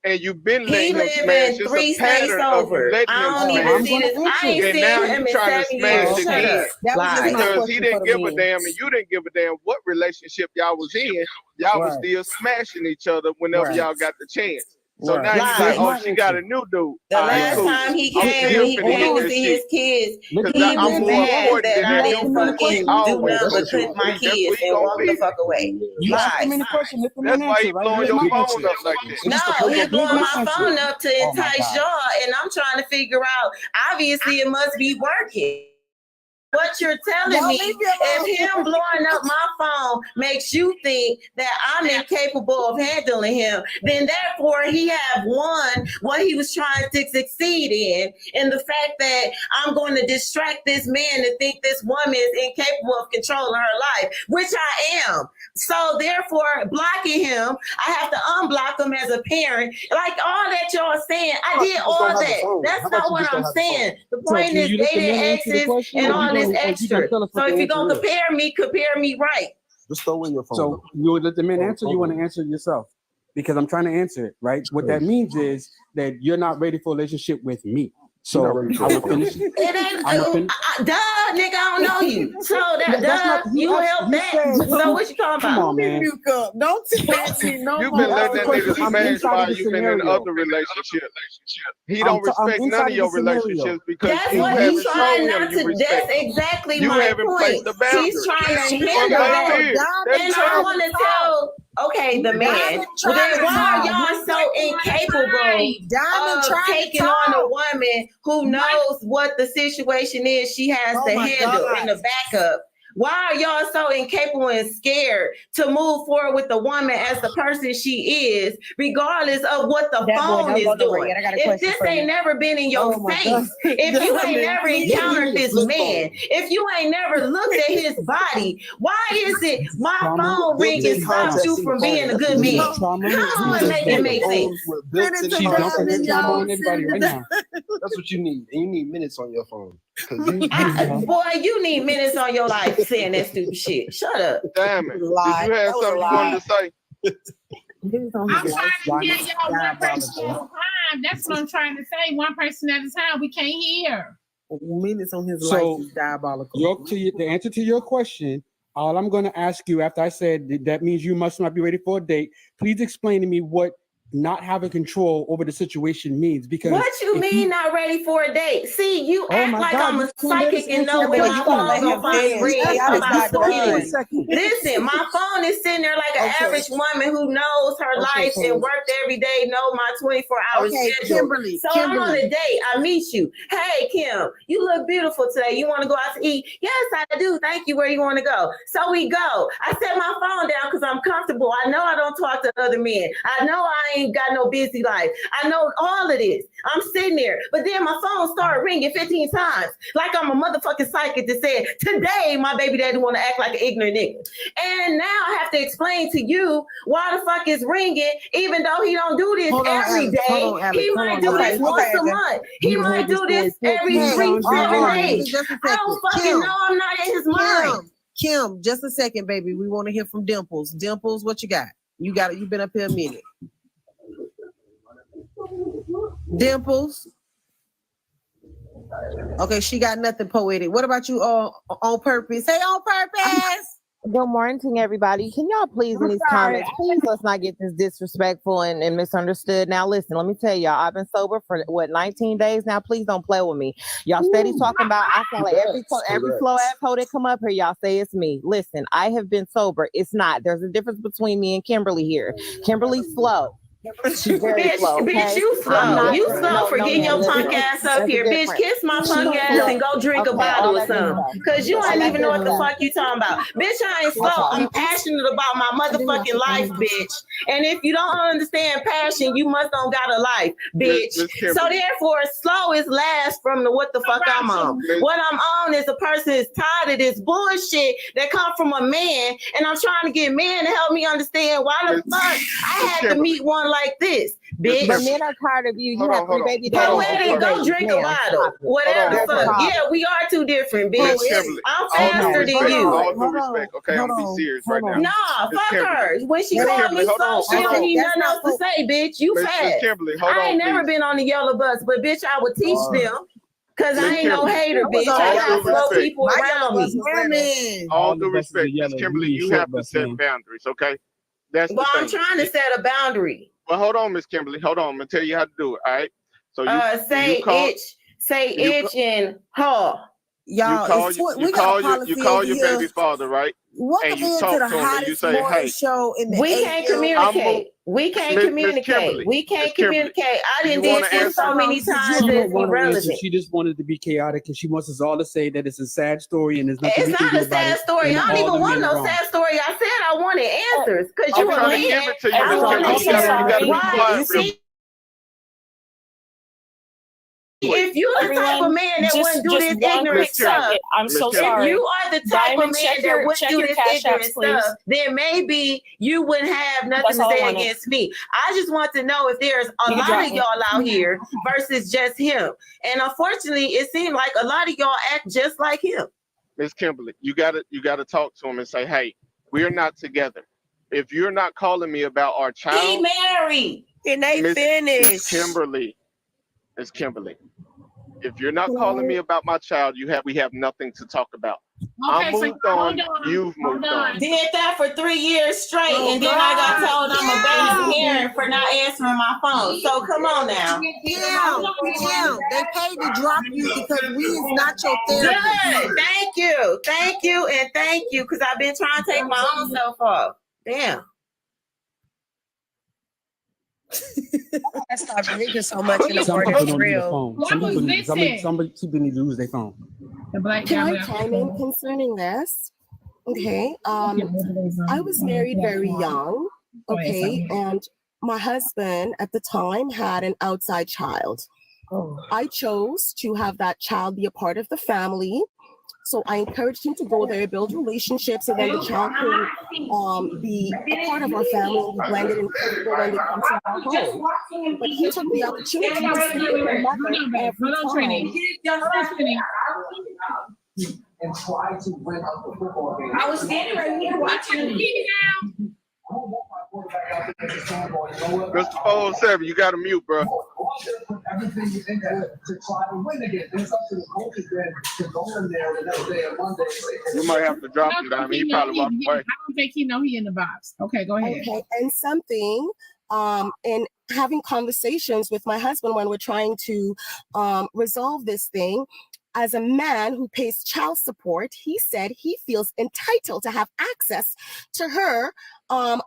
and you've been He letting him live smash. in It's 3 a states pattern of you over. letting I him don't even smash. see this. I ain't And seen now him you in trying to 7 smash years. Shut again. up. That was just my Because he question didn't for give the a men. damn, and you didn't give a damn what relationship y'all was in. Y'all was still smashing each other whenever y'all got the chance. So now you like, oh, she got a new dude. The All right, last cool. time he I'm came, still when he finna came hit to that see shit. his kids, Because he was I'm more mad important that than I him. didn't fucking Always do nothing gonna but cook do. my That's what kids he and gonna walk be. the fuck away. You asked him Lies. any question. Let them That's why answer, he right? blowing Here's your my phone answer. up like that. No, he Here's blowing my my answer. phone up to Oh my entice God. y'all, and I'm trying to figure out. Obviously, it must be working. What you're telling Y'all me, leave me alone. if him blowing up my phone makes you think that I'm incapable of handling him, then therefore he have won what he was trying to succeed in the fact that I'm going to distract this man to think this woman is incapable of controlling her life, which I am. So therefore, blocking him, I have to unblock him as a parent. Like all that y'all saying, I did all that. That's not what I'm saying. The point can is you let the dating man answer the exes question, and or you all this gonna- or you gonna extra. tell us what So if the you're gonna answer is? compare me right. Just throw in your phone. So you would let the men answer. You want to answer yourself, because I'm trying to answer it, right? What that means is that you're not ready for a relationship with me. So I will finish. It ain't duh, nigga. I don't know you. So that That's not- duh, he you asked- help he that. said- So what you talking Come about? on, man. Don't tell me no You've more. been letting that nigga I'm smash inside while of the you've been in scenario. other relationships. He I'm don't inside respect none of of the your scenario. relationships because That's you what haven't he's trying shown not him you to. respect That's him. exactly You my haven't point. placed the boundary. He's trying to Fuck handle out that, here. That's and I want to tell. Okay, the man. Well, then why are y'all so incapable of taking on a woman who knows what the situation is she has to handle in the backup? Why are y'all so incapable and scared to move forward with the woman as the person she is, regardless of what the phone is doing? If this ain't never been in your face, if you ain't never encountered this man, if you ain't never looked at his body, why is it my phone ringing stops you from being a good man? Come on, make it make sense. She's dumping her trauma on everybody right now. That's what you need. And you need minutes on your phone. Boy, you need minutes on your life saying that stupid shit. Shut up. Damn it. Did you have something you wanted to say? I'm trying to hear y'all one person at a time. That's what I'm trying to say. One person at a time. We can't hear. Minutes on his So, life is diabolical. The answer to your question, all I'm going to ask you after I said that means you must not be ready for a date. Please explain to me what not having control over the situation means. Because what you mean not ready for a date? See, you act my like God, I'm you a can't let psychic us and know answer when it. my You gotta phone let gonna him finally finish. ring I was about not the done. feeling. Listen, my phone is sitting there like an average woman who knows her life and worked every day, know my 24-hour schedule. Kimberly. So I'm on a date. I meet you. Hey, Kim, you look beautiful today. You want to go out to eat? Yes, I do. Thank you. Where you want to go? So we go. I set my phone down because I'm comfortable. I know I don't talk to other men. I know I ain't got no busy life. I know all of this. I'm sitting there, but then my phone started ringing 15 times, like I'm a motherfucking psychic that said, today my baby daddy want to act like an ignorant nigga. And now I have to explain to you why the fuck is ringing, even though he don't do this every day. He might do this once a month. He might do this every 3-7 days. I don't fucking know. I'm not in his mind. Kim, just a second, baby. We want to hear from Dimples. Dimples, what you got? You've been up here a minute. Dimples. Okay, she got nothing poetic. What about you all on purpose? Say on purpose. Good morning, everybody. Can y'all please in these comments, please let's not get this disrespectful and misunderstood. Now, listen, let me tell y'all, I've been sober for 19 days now. Please don't play with me. Y'all steady talking about, I sound like every slow asshole that come up here, y'all say it's me. Listen, I have been sober. It's not. There's a difference between me and Kimberly here. Kimberly's slow. She's very slow. Okay? Bitch, you slow. You slow for getting your punk ass up here. Bitch, kiss my punk ass and go drink a bottle or something. Because you ain't even know what the fuck you talking about. Bitch, I ain't slow. I'm passionate about my motherfucking life, bitch. And if you don't understand passion, you must don't got a life, bitch. So therefore, slow is last from the what the fuck I'm on. What I'm on is a person is tired of this bullshit that come from a man, and I'm trying to get men to help me understand why the fuck I had to meet one like this, bitch. But men are tired of you. You have 3 baby daddies. Poetic, go drink a bottle. Whatever the fuck. Yeah, we are too different, bitch. I'm faster than you. All due respect, okay? I'm gonna be serious right now. Nah, fuck her. When she called me slow, she don't need nothing else to say, bitch. You fast. I ain't never been on the yellow bus, but bitch, I would teach them. Cause I ain't no hater, bitch. I got slow people around me. All due respect, Miss Kimberly, you have to set boundaries, okay? That's well, I'm trying to set a boundary. Well, hold on, Miss Kimberly. Hold on. I'm gonna tell you how to do it. All right. So you say itch and haw. Y'all, you call your baby father, right? Welcome and you talk to the to him and you say, hey, show in the we can't communicate. We can't communicate. We can't communicate. I didn't do this so many times. It's irrelevant. She just wanted to be chaotic, and she wants us all to say that it's a sad story and there's nothing. It's not a sad story. I don't even want no sad story. I said I wanted answers because you were leaving. If you the type of man that wouldn't do this ignorant stuff, I'm so sorry. If you are the type of man that wouldn't do this ignorant stuff, then maybe you wouldn't have nothing to say against me. I just want to know if there's a lot of y'all out here versus just him. And unfortunately, it seemed like a lot of y'all act just like him. Miss Kimberly, you gotta talk to him and say, hey, we're not together. If you're not calling me about our child, he married. And they finished. Miss Kimberly, if you're not calling me about my child, we have nothing to talk about. Okay, I moved on. You've moved on. Did that for 3 years straight, and then I got told I'm a bad parent for not answering my phone. So come on now. Yeah, they paid to drop you because we is not your therapist. Good. Thank you, and thank you, because I've been trying to take my own self off. Damn. Stop drinking so much in the word is real. Some people need to lose their phone. Can I chime in concerning this? Okay. I was married very young. Okay, and my husband at the time had an outside child. I chose to have that child be a part of the family. So I encouraged him to go there, build relationships, so then the child can be a part of our family and be blended and comfortable when they come to our home. But he took the opportunity to sleep with my mother every time. And try to win up the football game. I was standing right here watching the video. Mr. 407, you got to mute, bro. Everything you think to try to win again. It's up to the coaches then to go in there the next day on Monday. You might have to drop him down. He probably walked away. I don't think he know he in the box. Okay, go ahead. Okay, and something in having conversations with my husband when we're trying to resolve this thing. As a man who pays child support, he said he feels entitled to have access to her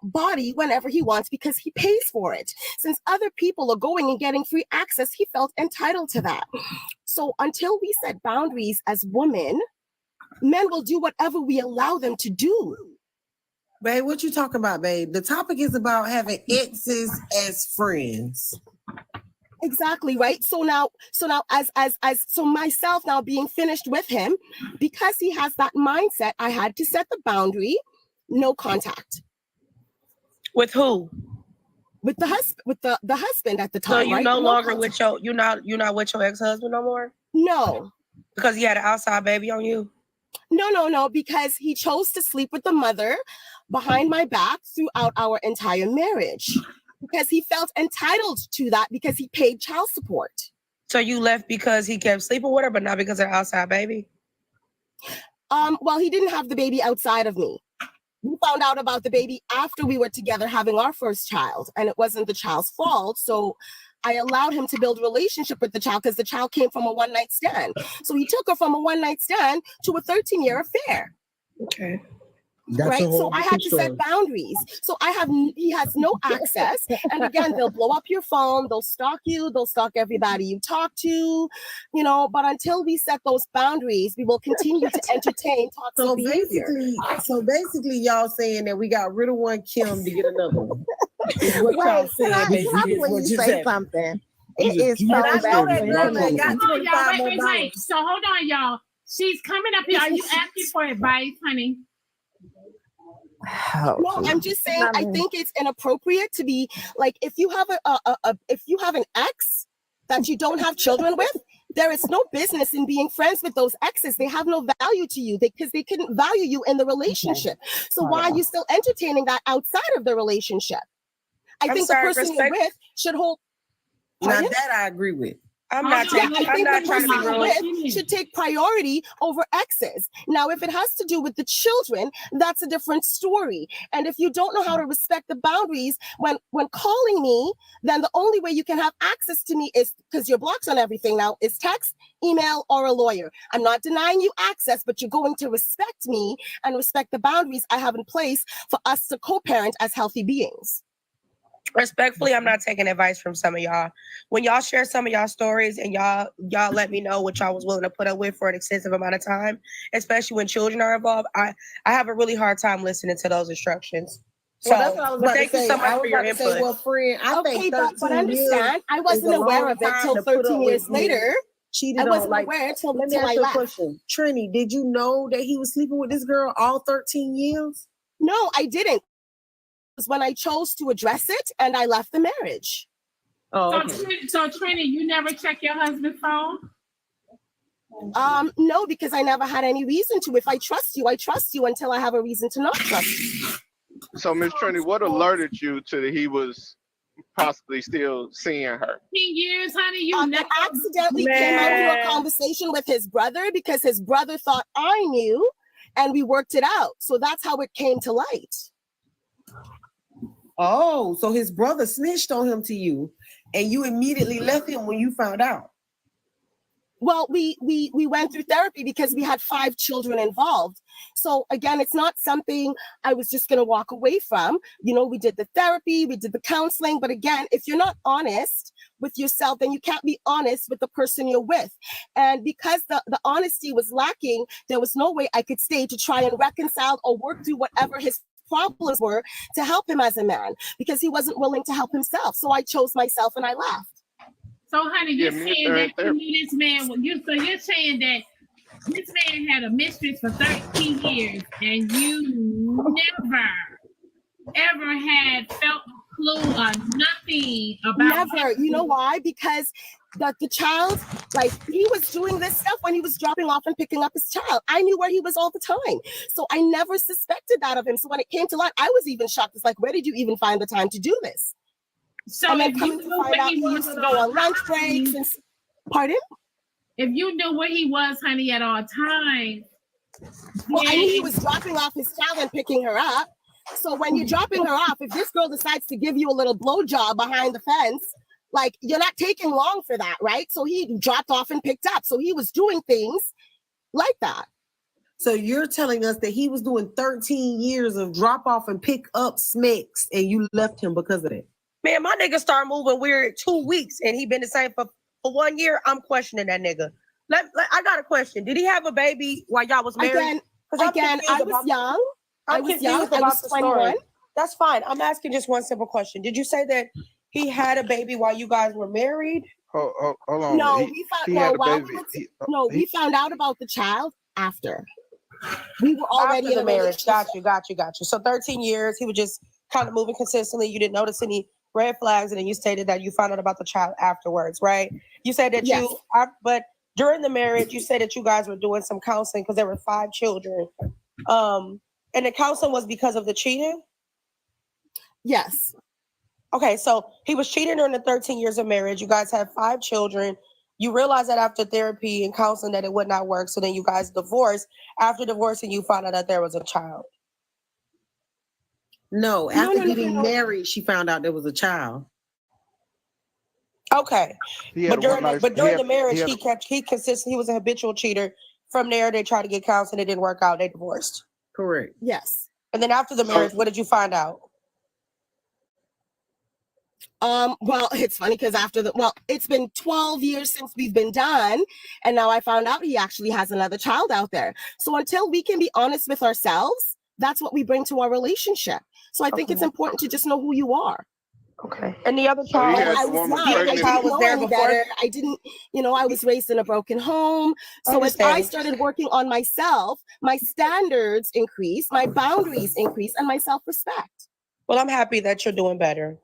body whenever he wants because he pays for it. Since other people are going and getting free access, he felt entitled to that. So until we set boundaries as women, men will do whatever we allow them to do. Babe, what you talking about, babe? The topic is about having exes as friends. Exactly, right? So now so myself now being finished with him, because he has that mindset, I had to set the boundary, no contact. With who? With the husband, with the husband at the time. So you're right? no longer with you're not with your ex-husband no more? No. Because he had an outside baby on you? No, because he chose to sleep with the mother behind my back throughout our entire marriage. Because he felt entitled to that because he paid child support. So you left because he kept sleeping with her, but not because of the outside baby? Well, he didn't have the baby outside of me. We found out about the baby after we were together having our first child, and it wasn't the child's fault. So I allowed him to build a relationship with the child because the child came from a one-night stand. So he took her from a one-night stand to a 13-year affair. Okay. Right, so I had to set boundaries. So he has no access. And again, they'll blow up your phone, they'll stalk you, they'll stalk everybody you talk to, but until we set those boundaries, we will continue to entertain toxic behavior. So basically, y'all saying that we got rid of one Kim to get another one. Is what y'all saying. Wait, when you say something, it is so bad. Wait. So hold on, y'all. She's coming up here. Are you asking for advice, honey? No, I'm just saying. I think it's inappropriate to be like, if you have if you have an ex that you don't have children with, there is no business in being friends with those exes. They have no value to you because they couldn't value you in the relationship. So why are you still entertaining that outside of the relationship? I think the person you're with should hold. Now that I agree with. I think the person you're with should take priority over exes. Now, if it has to do with the children, that's a different story. And if you don't know how to respect the boundaries when calling me, then the only way you can have access to me is, because you're blocked on everything now, is text, email, or a lawyer. I'm not denying you access, but you're going to respect me and respect the boundaries I have in place for us to co-parent as healthy beings. Respectfully, I'm not taking advice from some of y'all. When y'all share some of y'all stories and y'all let me know what y'all was willing to put up with for an extensive amount of time, especially when children are involved, I have a really hard time listening to those instructions. So Well, that's what I was about thank to you say. so much I was for your about to input. say, well, friend, I think 13 but understand, years I wasn't is a aware long of it time till to put 13 up years with being later. cheated I on. wasn't Like, aware till let me I ask you a left. question. Trini, did you know that he was sleeping with this girl all 13 years? No, I didn't. It was when I chose to address it and I left the marriage. Oh, So Trini, you never check your husband's phone? No, because I never had any reason to. If I trust you, I trust you until I have a reason to not trust you. So, Miss Trini, what alerted you to that he was possibly still seeing her? 10 years, honey. You I accidentally came out through a conversation with his brother because his brother thought I knew, and we worked it out. So that's how it came to light. Oh, so his brother snitched on him to you, and you immediately left him when you found out. Well, we went through therapy because we had 5 children involved. So again, it's not something I was just going to walk away from. We did the therapy, we did the counseling. But again, if you're not honest with yourself, then you can't be honest with the person you're with. And because the honesty was lacking, there was no way I could stay to try and reconcile or work through whatever his problems were to help him as a man, because he wasn't willing to help himself. So I chose myself and I left. So, honey, you're saying that you knew this man. You're saying that this man had a mistress for 13 years, and you never, ever had felt a clue or nothing about. Never. You know why? Because the child, like, he was doing this stuff when he was dropping off and picking up his child. I knew where he was all the time, so I never suspected that of him. So when it came to light, I was even shocked. It's like, where did you even find the time to do this? So and then if you coming to knew find where out, he he was used to go on lunch breaks. And pardon? If you knew where he was, honey, at all times. Well, I knew he was dropping off his child and picking her up. So when you're dropping her off, if this girl decides to give you a little blowjob behind the fence, like, you're not taking long for that, right? So he dropped off and picked up. So he was doing things like that. So you're telling us that he was doing 13 years of drop off and pick up smacks, and you left him because of that? Man, my nigga started moving weird 2 weeks, and he been the same for 1 year. I'm questioning that nigga. I got a question. Did he have a baby while y'all was married? Again, I was young. I was young. I was 21. That's fine. I'm asking just one simple question. Did you say that he had a baby while you guys were married? Hold on. No, we found out about the child after. We were already in the marriage. Got you. So 13 years, he was just kind of moving consistently. You didn't notice any red flags, and then you stated that you found out about the child afterwards, right? You said that but during the marriage, you said that you guys were doing some counseling because there were 5 children. And the counseling was because of the cheating? Yes. Okay, so he was cheating during the 13 years of marriage. You guys had 5 children. You realized that after therapy and counseling that it would not work. So then you guys divorced. After divorcing, you found out that there was a child. No, after getting married, she found out there was a child. Okay. But during the marriage, he was a habitual cheater. From there, they tried to get counseling. It didn't work out. They divorced. Correct. Yes. And then after the marriage, what did you find out? Well, it's funny because it's been 12 years since we've been done, and now I found out he actually has another child out there. So until we can be honest with ourselves, that's what we bring to our relationship. So I think it's important to just know who you are. Okay. And the other child, I was raised in a broken home. So as I started working on myself, my standards increased, my boundaries increased, and my self-respect. Well, I'm happy that you're doing better.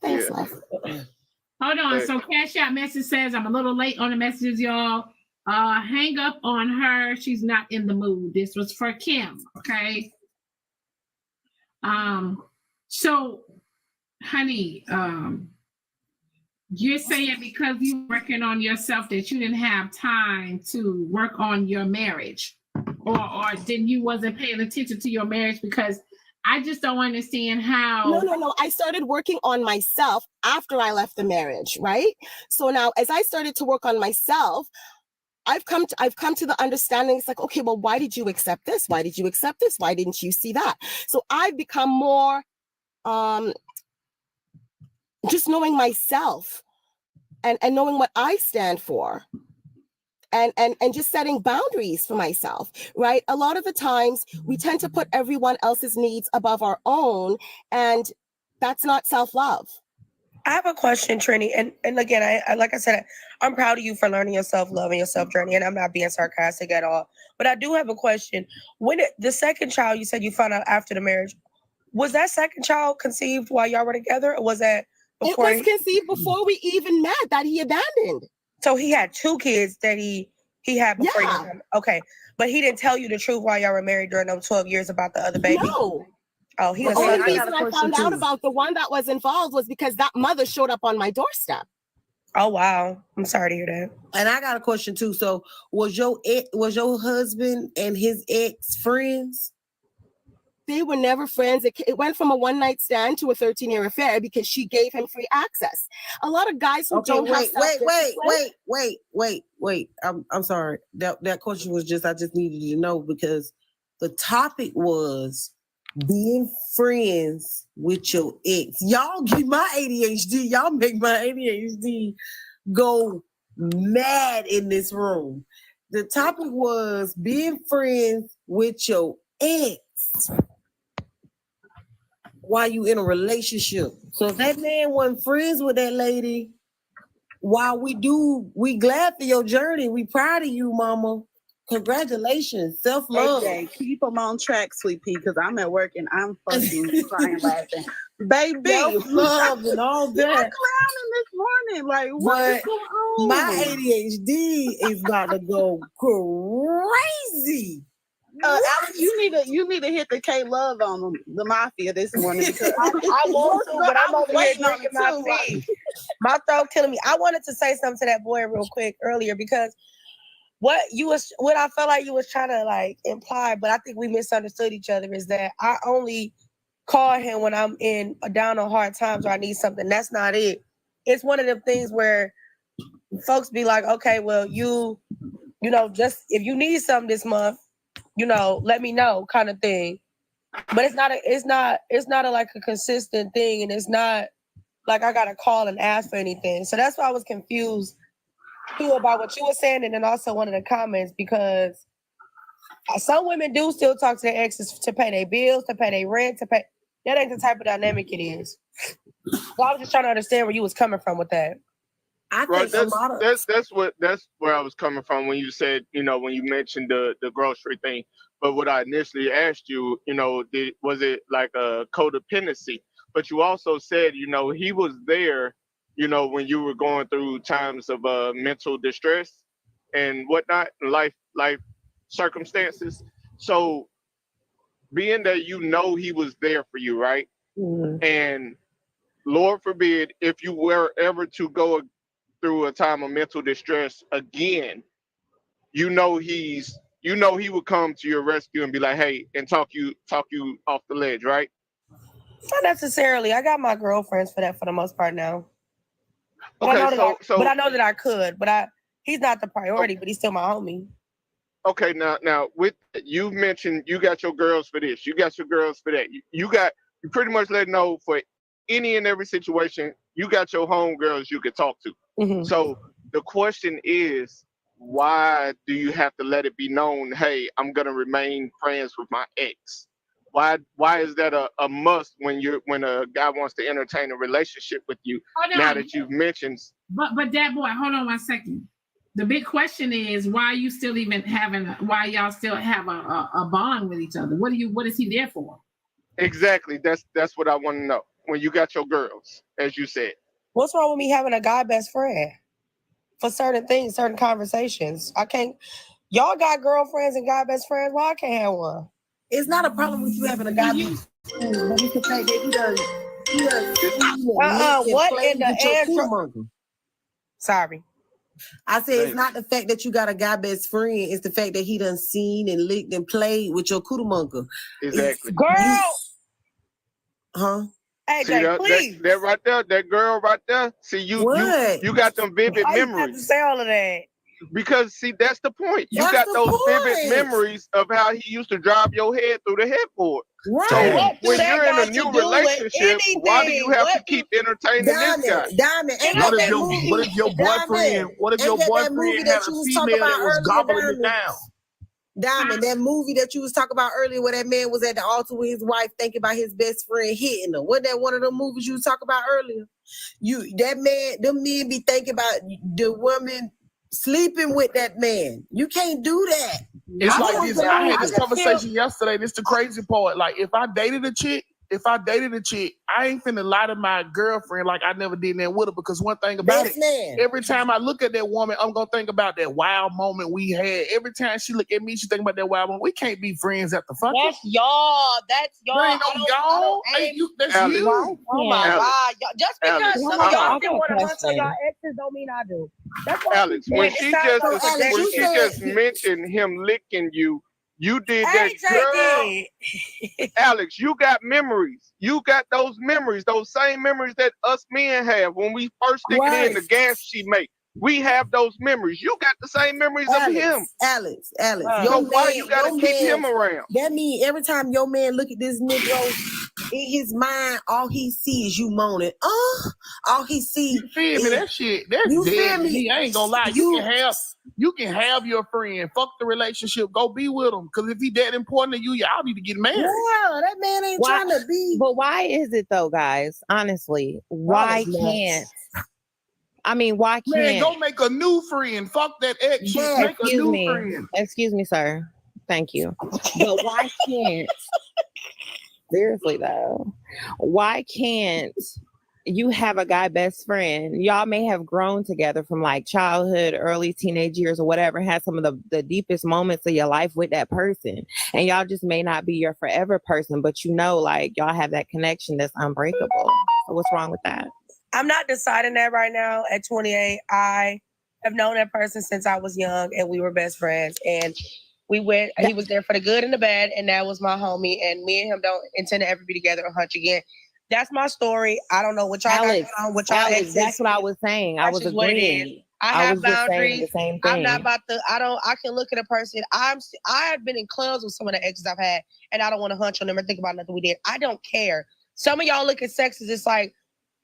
Thanks, Hold on. So Cash Out message says, I'm a little late on the messages, y'all. Hang up on her. She's not in the mood. This was for Kim. Okay. So, honey, you're saying because you're working on yourself that you didn't have time to work on your marriage, or then you wasn't paying attention to your marriage because I just don't understand how. No. I started working on myself after I left the marriage, right? So now as I started to work on myself, I've come to the understanding. It's like, okay, well, why did you accept this? Why did you accept this? Why didn't you see that? So I've become more just knowing myself and knowing what I stand for. And just setting boundaries for myself, right? A lot of the times we tend to put everyone else's needs above our own, and that's not self-love. I have a question, Trini, and again, I like I said, I'm proud of you for learning your self-love and your self-journey, and I'm not being sarcastic at all. But I do have a question. When the second child you said you found out after the marriage, was that second child conceived while y'all were together, or was that before? It was conceived before we even met, that he abandoned. So he had 2 kids that he had before you. Okay. But he didn't tell you the truth while y'all were married during those 12 years about the other baby? No. Oh, he the only reason I found out about the one that was involved was because that mother showed up on my doorstep. Oh, wow. I'm sorry to hear that. And I got a question too. So was your husband and his ex friends? They were never friends. It went from a one-night stand to a 13-year affair because she gave him free access. A lot of guys who don't have wait. I'm sorry. That question was I just needed to know because the topic was being friends with your ex. Y'all get my ADHD. Y'all make my ADHD go mad in this room. The topic was being friends with your ex while you in a relationship. So if that man wasn't friends with that lady, while we glad for your journey. We proud of you, mama. Congratulations. Self-love. AJ, keep them on track, sweet pea, because I'm at work and I'm fucking crying laughing. Baby. Self-love and all that. You're clowning this morning. Like, what is going on? My ADHD is about to go crazy. Alex, you need to hit the K Love on the mafia this morning. Because I want to, but I'm over here drinking my tea. My throat killing me. I wanted to say something to that boy real quick earlier because what I felt like you was trying to like imply, but I think we misunderstood each other, is that I only call him when I'm down on hard times or I need something. That's not it. It's one of them things where folks be like, okay, well, you know, just if you need something this month, you know, let me know, kind of thing. But it's not like a consistent thing, and it's not like I gotta call and ask for anything. So that's why I was confused too about what you were saying, and then also one of the comments, because Some women do still talk to their exes to pay their bills, to pay their rent, to pay. That ain't the type of dynamic it is. So I was just trying to understand where you was coming from with that. I think that's where I was coming from when you said, when you mentioned the grocery thing. But what I initially asked you, was it like a codependency? But you also said, he was there, when you were going through times of mental distress and whatnot, life circumstances. So being that he was there for you, right? Mm-hmm. And Lord forbid, if you were ever to go through a time of mental distress again, he would come to your rescue and be like, hey, and talk you off the ledge, right? Not necessarily. I got my girlfriends for that for the most part now. But Okay, I know that I could, but he's not the priority, but he's still my homie. Okay, now with you mentioned you got your girls for this, you got your girls for that. You pretty much let know for any and every situation, you got your homegirls you can talk to. Mm-hmm. So the question is, why do you have to let it be known, hey, I'm gonna remain friends with my ex? Why is that a must when a guy wants to entertain a relationship with you? Now that you've mentioned. But that boy, hold on 1 second. The big question is why you still even why y'all still have a bond with each other? What is he there for? Exactly. That's what I want to know. When you got your girls, as you said. What's wrong with me having a guy best friend? For certain things, certain conversations. I can't. Y'all got girlfriends and guy best friends. Why I can't have one? It's not a problem with you having a guy best friend, but it's the fact that he does. What in the Android? Sorry. I said it's not the fact that you got a guy best friend, it's the fact that he done seen and licked and played with your cootamunka. Exactly. Huh? Hey, see please. That right there, that girl right there. See, you got them vivid memories. You have to say all of that? Because see, that's the point. You got those vivid memories of how he used to drive your head through the headboard. Right. So when you're in a new relationship, why do you have to keep entertaining this guy? Diamond, what if your boyfriend had a female that was gobbling it down? Diamond, that movie that you was talking about earlier where that man was at the altar with his wife thinking about his best friend hitting her. Wasn't that one of the movies you was talking about earlier? Them men be thinking about the woman sleeping with that man. You can't do that. It's like this. I had this conversation yesterday. This the crazy part. Like if I dated a chick, I ain't finna lie to my girlfriend like I never did that with her, because one thing about every time I look at that woman, I'm gonna think about that wild moment we had. Every time she look at me, she think about that wild moment. We can't be friends after fucking. That's y'all. That's y'all. There ain't no y'all. That's Alex. you. Oh my God. Just because Alex, some of y'all can want to hunt on y'all exes don't mean I do. That's why Alex, when she just mentioned him licking you, you did that, girl. Alex, you got memories. You got those memories, those same memories that us men have when we first stick it in the gas she make. We have those memories. You got the same memories of him. Alex. So why you gotta keep him around? That means every time your man look at this Negro, in his mind, all he sees is you moaning. All he sees. You feel me? That shit. That's you dead. Feel me? I ain't gonna lie. You can have your friend. Fuck the relationship. Go be with him. Because if he that important to you, y'all need to get married. Yeah, that man ain't trying to be. But why is it though, guys? Honestly, why can't? I mean, why can't? Man, go make a new friend. Fuck that ex shit. Make a new friend. Excuse me, sir. Thank you. But why can't? Seriously though, why can't you have a guy best friend? Y'all may have grown together from like childhood, early teenage years or whatever, had some of the deepest moments of your life with that person. And y'all just may not be your forever person, but like y'all have that connection that's unbreakable. So what's wrong with that? I'm not deciding that right now at 28. I have known that person since I was young and we were best friends. And he was there for the good and the bad, and that was my homie. And me and him don't intend to ever be together or hunch again. That's my story. I don't know what y'all got going on with y'all exes. That's what I was saying. I was agreeing. I have boundaries. The same thing. I'm not about to. I can look at a person. I have been in clubs with some of the exes I've had, and I don't want to hunch on them or think about nothing we did. I don't care. Some of y'all look at sex as it's like,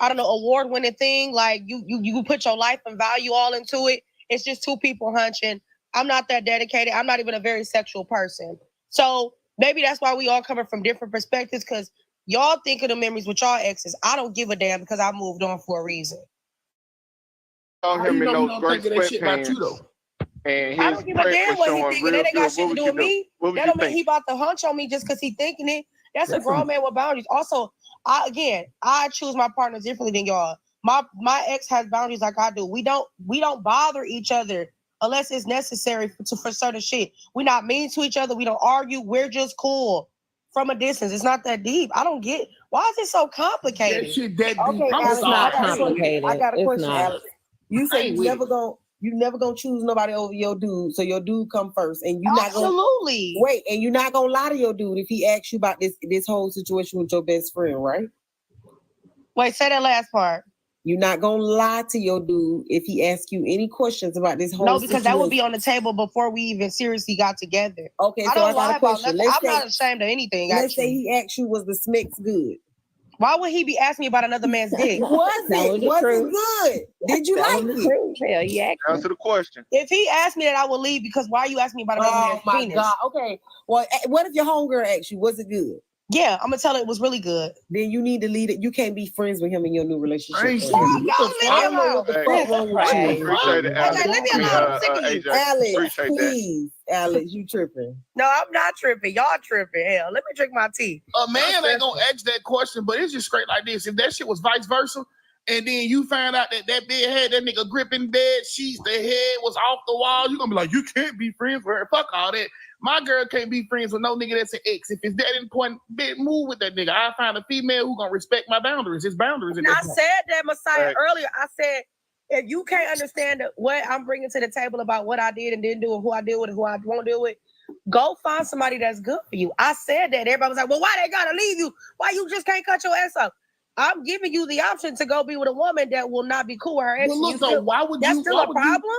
I don't know, award-winning thing. Like you put your life and value all into it. It's just two people hunching. I'm not that dedicated. I'm not even a very sexual person. So maybe that's why we all coming from different perspectives, because y'all think of the memories with y'all exes. I don't give a damn because I moved on for a reason. Saw him in those great sweatpants. And I his don't give a print damn was what he showing thinking. real That ain't got good. shit What to would do with you do? me. What would That you don't mean think? he about to hunch on me just because he thinking it. That's a grown man with boundaries. Also, I choose my partners differently than y'all. My ex has boundaries like I do. We don't bother each other unless it's necessary for certain shit. We're not mean to each other. We don't argue. We're just cool from a distance. It's not that deep. I don't get why is it so complicated? That shit that deep. Okay, Alex, I got a question, not. Alex. You say you never gonna choose nobody over your dude, so your dude come first, and you not gonna wait, and you're not gonna lie to your dude if he asks you about this whole situation with your best friend, right? Wait, say that last part. You're not gonna lie to your dude if he asks you any questions about this whole situation. That would be on the table before we even seriously got together. Okay, I so don't got lie a question. about nothing. I'm not ashamed of anything. Let's say he asked you, was the smicks good? Why would he be asking me about another man's dick? Was it good? Did you like it? Hell, yeah. Answer the question. If he asked me that, I would leave because why are you asking me about another man's penis? God. Okay. Well, what if your homegirl asked you, was it good? Yeah, I'm gonna tell her it was really good. Then you need to leave it. You can't be friends with him in your new relationship. Leave me alone. What's wrong with you? Appreciate it, Alex. Leave me alone. I'm sick of you. AJ, Alex, appreciate please. Alex, you tripping. No, I'm not tripping. Y'all tripping. Hell, let me drink my tea. A man ain't gonna ask that question, but it's just straight like this. If that shit was vice versa, and then you find out that bed had that nigga gripping bed sheets, the head was off the wall, you gonna be like, you can't be friends with her. Fuck all that. My girl can't be friends with no nigga that's an ex. If it's that important, move with that nigga. I find a female who gonna respect my boundaries. His boundaries. And I said that, Messiah, earlier. I said, if you can't understand what I'm bringing to the table about what I did and didn't do and who I deal with and who I won't deal with, go find somebody that's good for you. I said that. Everybody was like, well, why they gotta leave you? Why you just can't cut your ass up? I'm giving you the option to go be with a woman that will not be cool with her ex. Well, look, though, why would that's you? still a problem?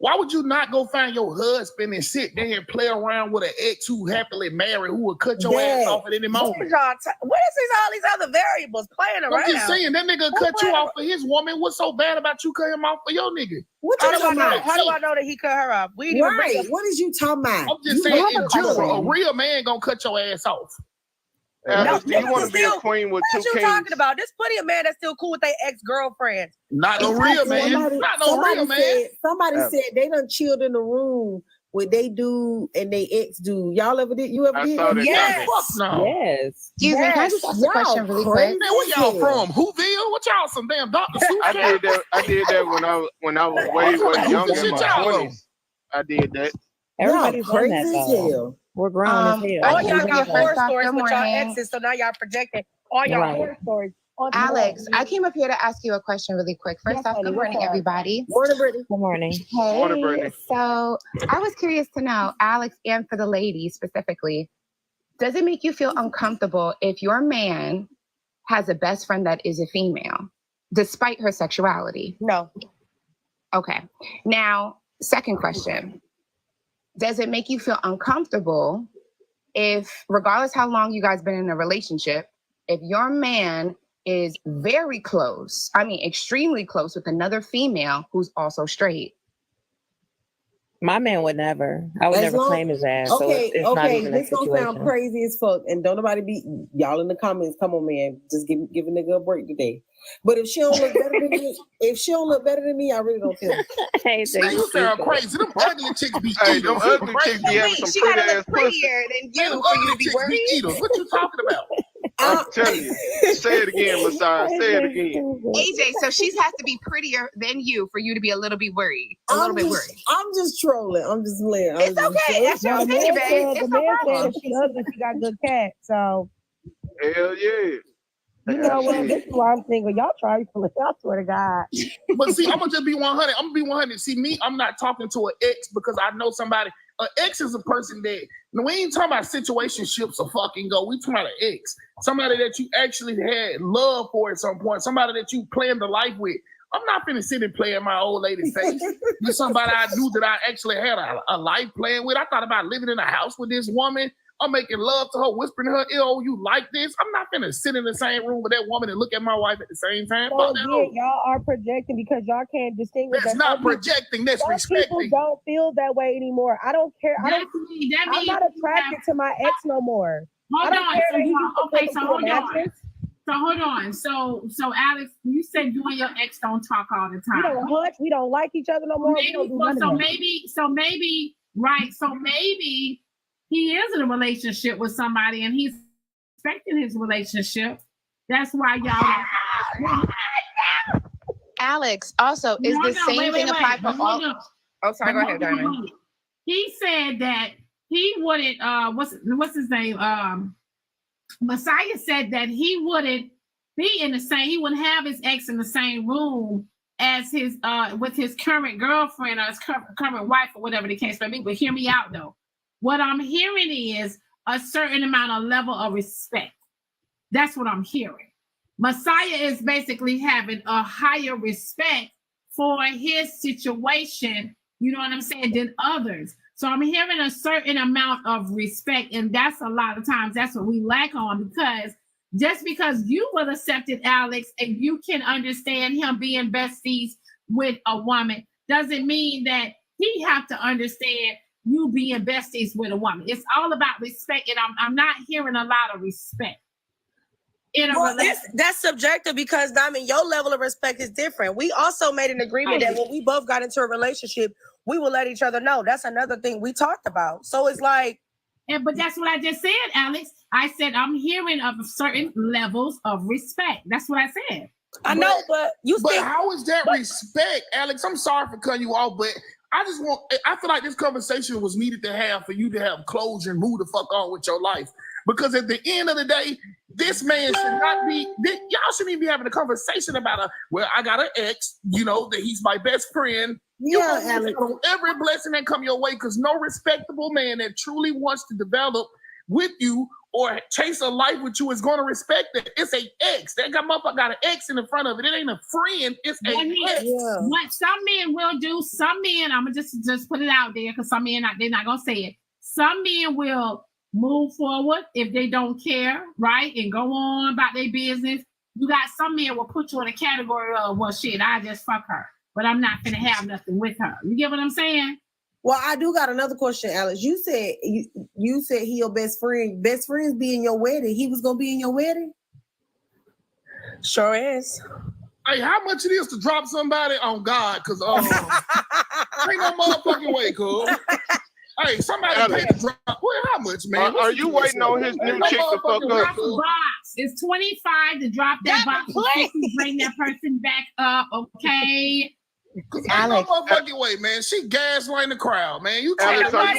Why would you not go find your husband and sit there and play around with an ex who happily married, who will cut your ass off at any moment? What is all these other variables playing around? I'm just saying, that nigga cut you off for his woman. What's so bad about you cut him off for your nigga? How do I know that he cut her off? We didn't right. What is you talking about? I'm just saying, in general, a real man gonna cut your ass off. Alex, do you want to be a queen with two kings? What you talking about? There's plenty of men that's still cool with their ex-girlfriends. Not no real man. Not no real man. Somebody said they done chilled in the room with they dude and they ex dude. Y'all ever did? You ever did? Yes. Fuck no. Yes. Excuse me, can I just ask a question really quick? Man, where y'all from? Whoville? What y'all some damn Dr. Seuss? I did that when I was way younger in my 20s. I did that. Everybody's done that though. We're grown as hell. All y'all got horror stories with y'all exes, so now y'all projecting all y'all horror stories. Alex, I came up here to ask you a question really quick. First off, good morning, everybody. Morning, Brittany. Good morning. Hey. Morning, Brittany. So I was curious to know, Alex, and for the ladies specifically, does it make you feel uncomfortable if your man has a best friend that is a female, despite her sexuality? No. Okay. Now, second question. Does it make you feel uncomfortable if, regardless how long you guys been in a relationship, if your man is very close, extremely close with another female who's also straight? My man would never. I would never claim his ass. Okay, so it's not even this a situation. gonna sound crazy as fuck, and don't nobody be y'all in the comments. Come on, man, just give a nigga a break today. But if she don't look better than me, I really don't care. Hey, you sound crazy. Them ugly chicks be Hey, them ugly chicks be having some pretty ass pussy. Prettier than you for you to be worried. What you talking about? I'm telling you. Say it again, Messiah. Say it again. AJ, so she has to be prettier than you for you to be a little bit worried. I'm just trolling. I'm just playing. It's okay. That's your opinion, babe. The man said if she ugly, she got good cat. So hell yeah. You know what? This is why I'm single. Y'all try to I swear to God. But see, I'm gonna just be 100. I'm gonna be 100. See, me, I'm not talking to an ex because I know somebody. An ex is a person that we ain't talking about situationships or fucking go. We talking about an ex, somebody that you actually had love for at some point, somebody that you planned a life with. I'm not finna sit and play in my old lady's face. With somebody I knew that I actually had a life plan with. I thought about living in a house with this woman I'm making love to her, whispering to her ear, oh, you like this? I'm not gonna sit in the same room with that woman and look at my wife at the same time. So again, y'all are projecting because y'all can't distinguish. That's not projecting, that's respecting. People don't feel that way anymore. I don't care. I'm not attracted to my ex no more. Hold on. So Alex, you said you and your ex don't talk all the time. We don't hunt. We don't like each other no more. Maybe he is in a relationship with somebody and he's expecting his relationship. That's why y'all. Alex, also, is the same thing apply for all? Oh, sorry. Go ahead, Diamond. He said that he wouldn't. What's his name? Messiah said that he wouldn't be in the same. He wouldn't have his ex in the same room as his with his current girlfriend or his current wife or whatever the case may be. But hear me out though. What I'm hearing is a certain amount of level of respect. That's what I'm hearing. Messiah is basically having a higher respect for his situation, you know what I'm saying, than others. So I'm hearing a certain amount of respect, and that's a lot of times that's what we lack on, because just because you will accept it, Alex, and you can understand him being besties with a woman, doesn't mean that he have to understand you being besties with a woman. It's all about respect, and I'm not hearing a lot of respect. That's subjective because, Diamond, your level of respect is different. We also made an agreement that when we both got into a relationship, we will let each other know. That's another thing we talked about. So it's like... But that's what I just said, Alex. I said I'm hearing of certain levels of respect. That's what I said. I know, but how is that respect, Alex? I'm sorry for cutting you off, but I feel like this conversation was needed to have for you to have closure and move the fuck on with your life. Because at the end of the day, this man should not be, y'all shouldn't even be having a conversation about I got an ex, you know, that he's my best friend. Yeah, Alex. Every blessing that come your way, because no respectable man that truly wants to develop with you or chase a life with you is going to respect it. It's a ex. That motherfucker got an ex in the front of it. It ain't a friend. It's a ex. What some men will do, some men, I'm gonna just put it out there because some men they're not gonna say it. Some men will move forward if they don't care, right, and go on about their business. You got some men will put you in a category of, well, shit, I just fuck her, but I'm not gonna have nothing with her. You get what I'm saying? Well, I do got another question, Alex. You said you said he your best friend. Best friends be in your wedding. He was gonna be in your wedding? Sure is. Hey, how much it is to drop somebody on God? Because ain't no motherfucking way, cool. Hey, somebody pay to drop. Well, how much, man? Are you waiting on his new chick to fuck up? Box. It's $25 to drop that box. Bring that person back up, okay? Ain't no motherfucking way, man. She gaslighting the crowd, man. You Alex, are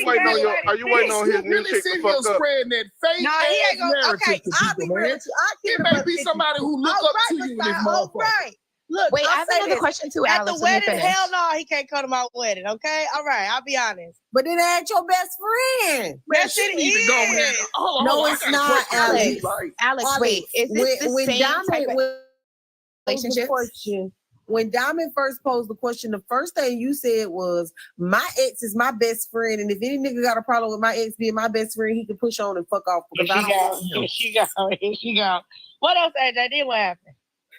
you waiting on his new chick to fuck up? Spreading that fake narrative to people, man. It may be somebody who look up to you in this motherfucker. Right. Look, wait, I have another question too, at Alex. the wedding, hell no, he can't come to my wedding, okay? All right, I'll be honest. But then I ain't your best friend. Man, she need to go ahead. No, it's not, Alex. Alex, wait, is this the same type of relationship? When Diamond first posed the question, the first thing you said was, my ex is my best friend, and if any nigga got a problem with my ex being my best friend, he can push on and fuck off. Here she go. What else, AJ? Then what happened?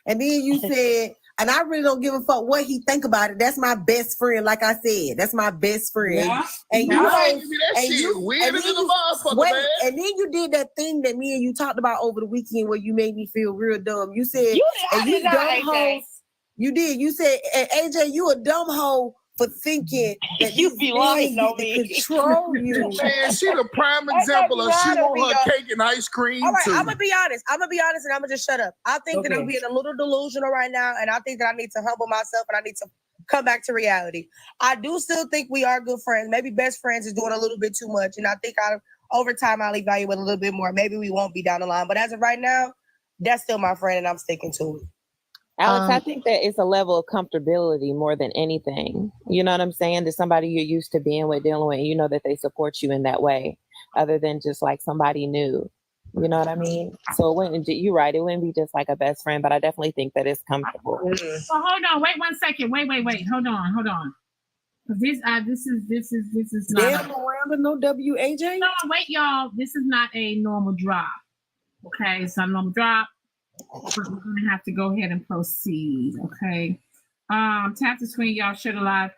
And then you said, and I really don't give a fuck what he think about it. That's my best friend, like I said. That's my best friend. Yeah. And then you did that thing that me and you talked about over the weekend where you made me feel real dumb. You said, you did. You said, and AJ, you a dumb hoe for thinking that you be lying on me. Control you. Man, she the prime example of she want her cake and ice cream. All right, too. I'm gonna be honest, and I'm gonna just shut up. I think that I'm being a little delusional right now, and I think that I need to humble myself and I need to come back to reality. I do still think we are good friends. Maybe best friends is doing a little bit too much, and I think over time I'll evaluate a little bit more. Maybe we won't be down the line, but as of right now, that's still my friend, and I'm sticking to it. Alex, I think that it's a level of comfortability more than anything. You know what I'm saying? There's somebody you're used to being with, dealing with, and you know that they support you in that way, other than just like somebody new. You know what I mean? So it wouldn't, you're right, it wouldn't be just like a best friend, but I definitely think that it's comfortable. So hold on, wait 1 second. Wait. Hold on. This is not. Damn, Miranda, no WAJ. No, wait, y'all. This is not a normal drop. Okay, it's not a normal drop. We're gonna have to go ahead and proceed. Okay. Tap the screen, y'all. Share the live.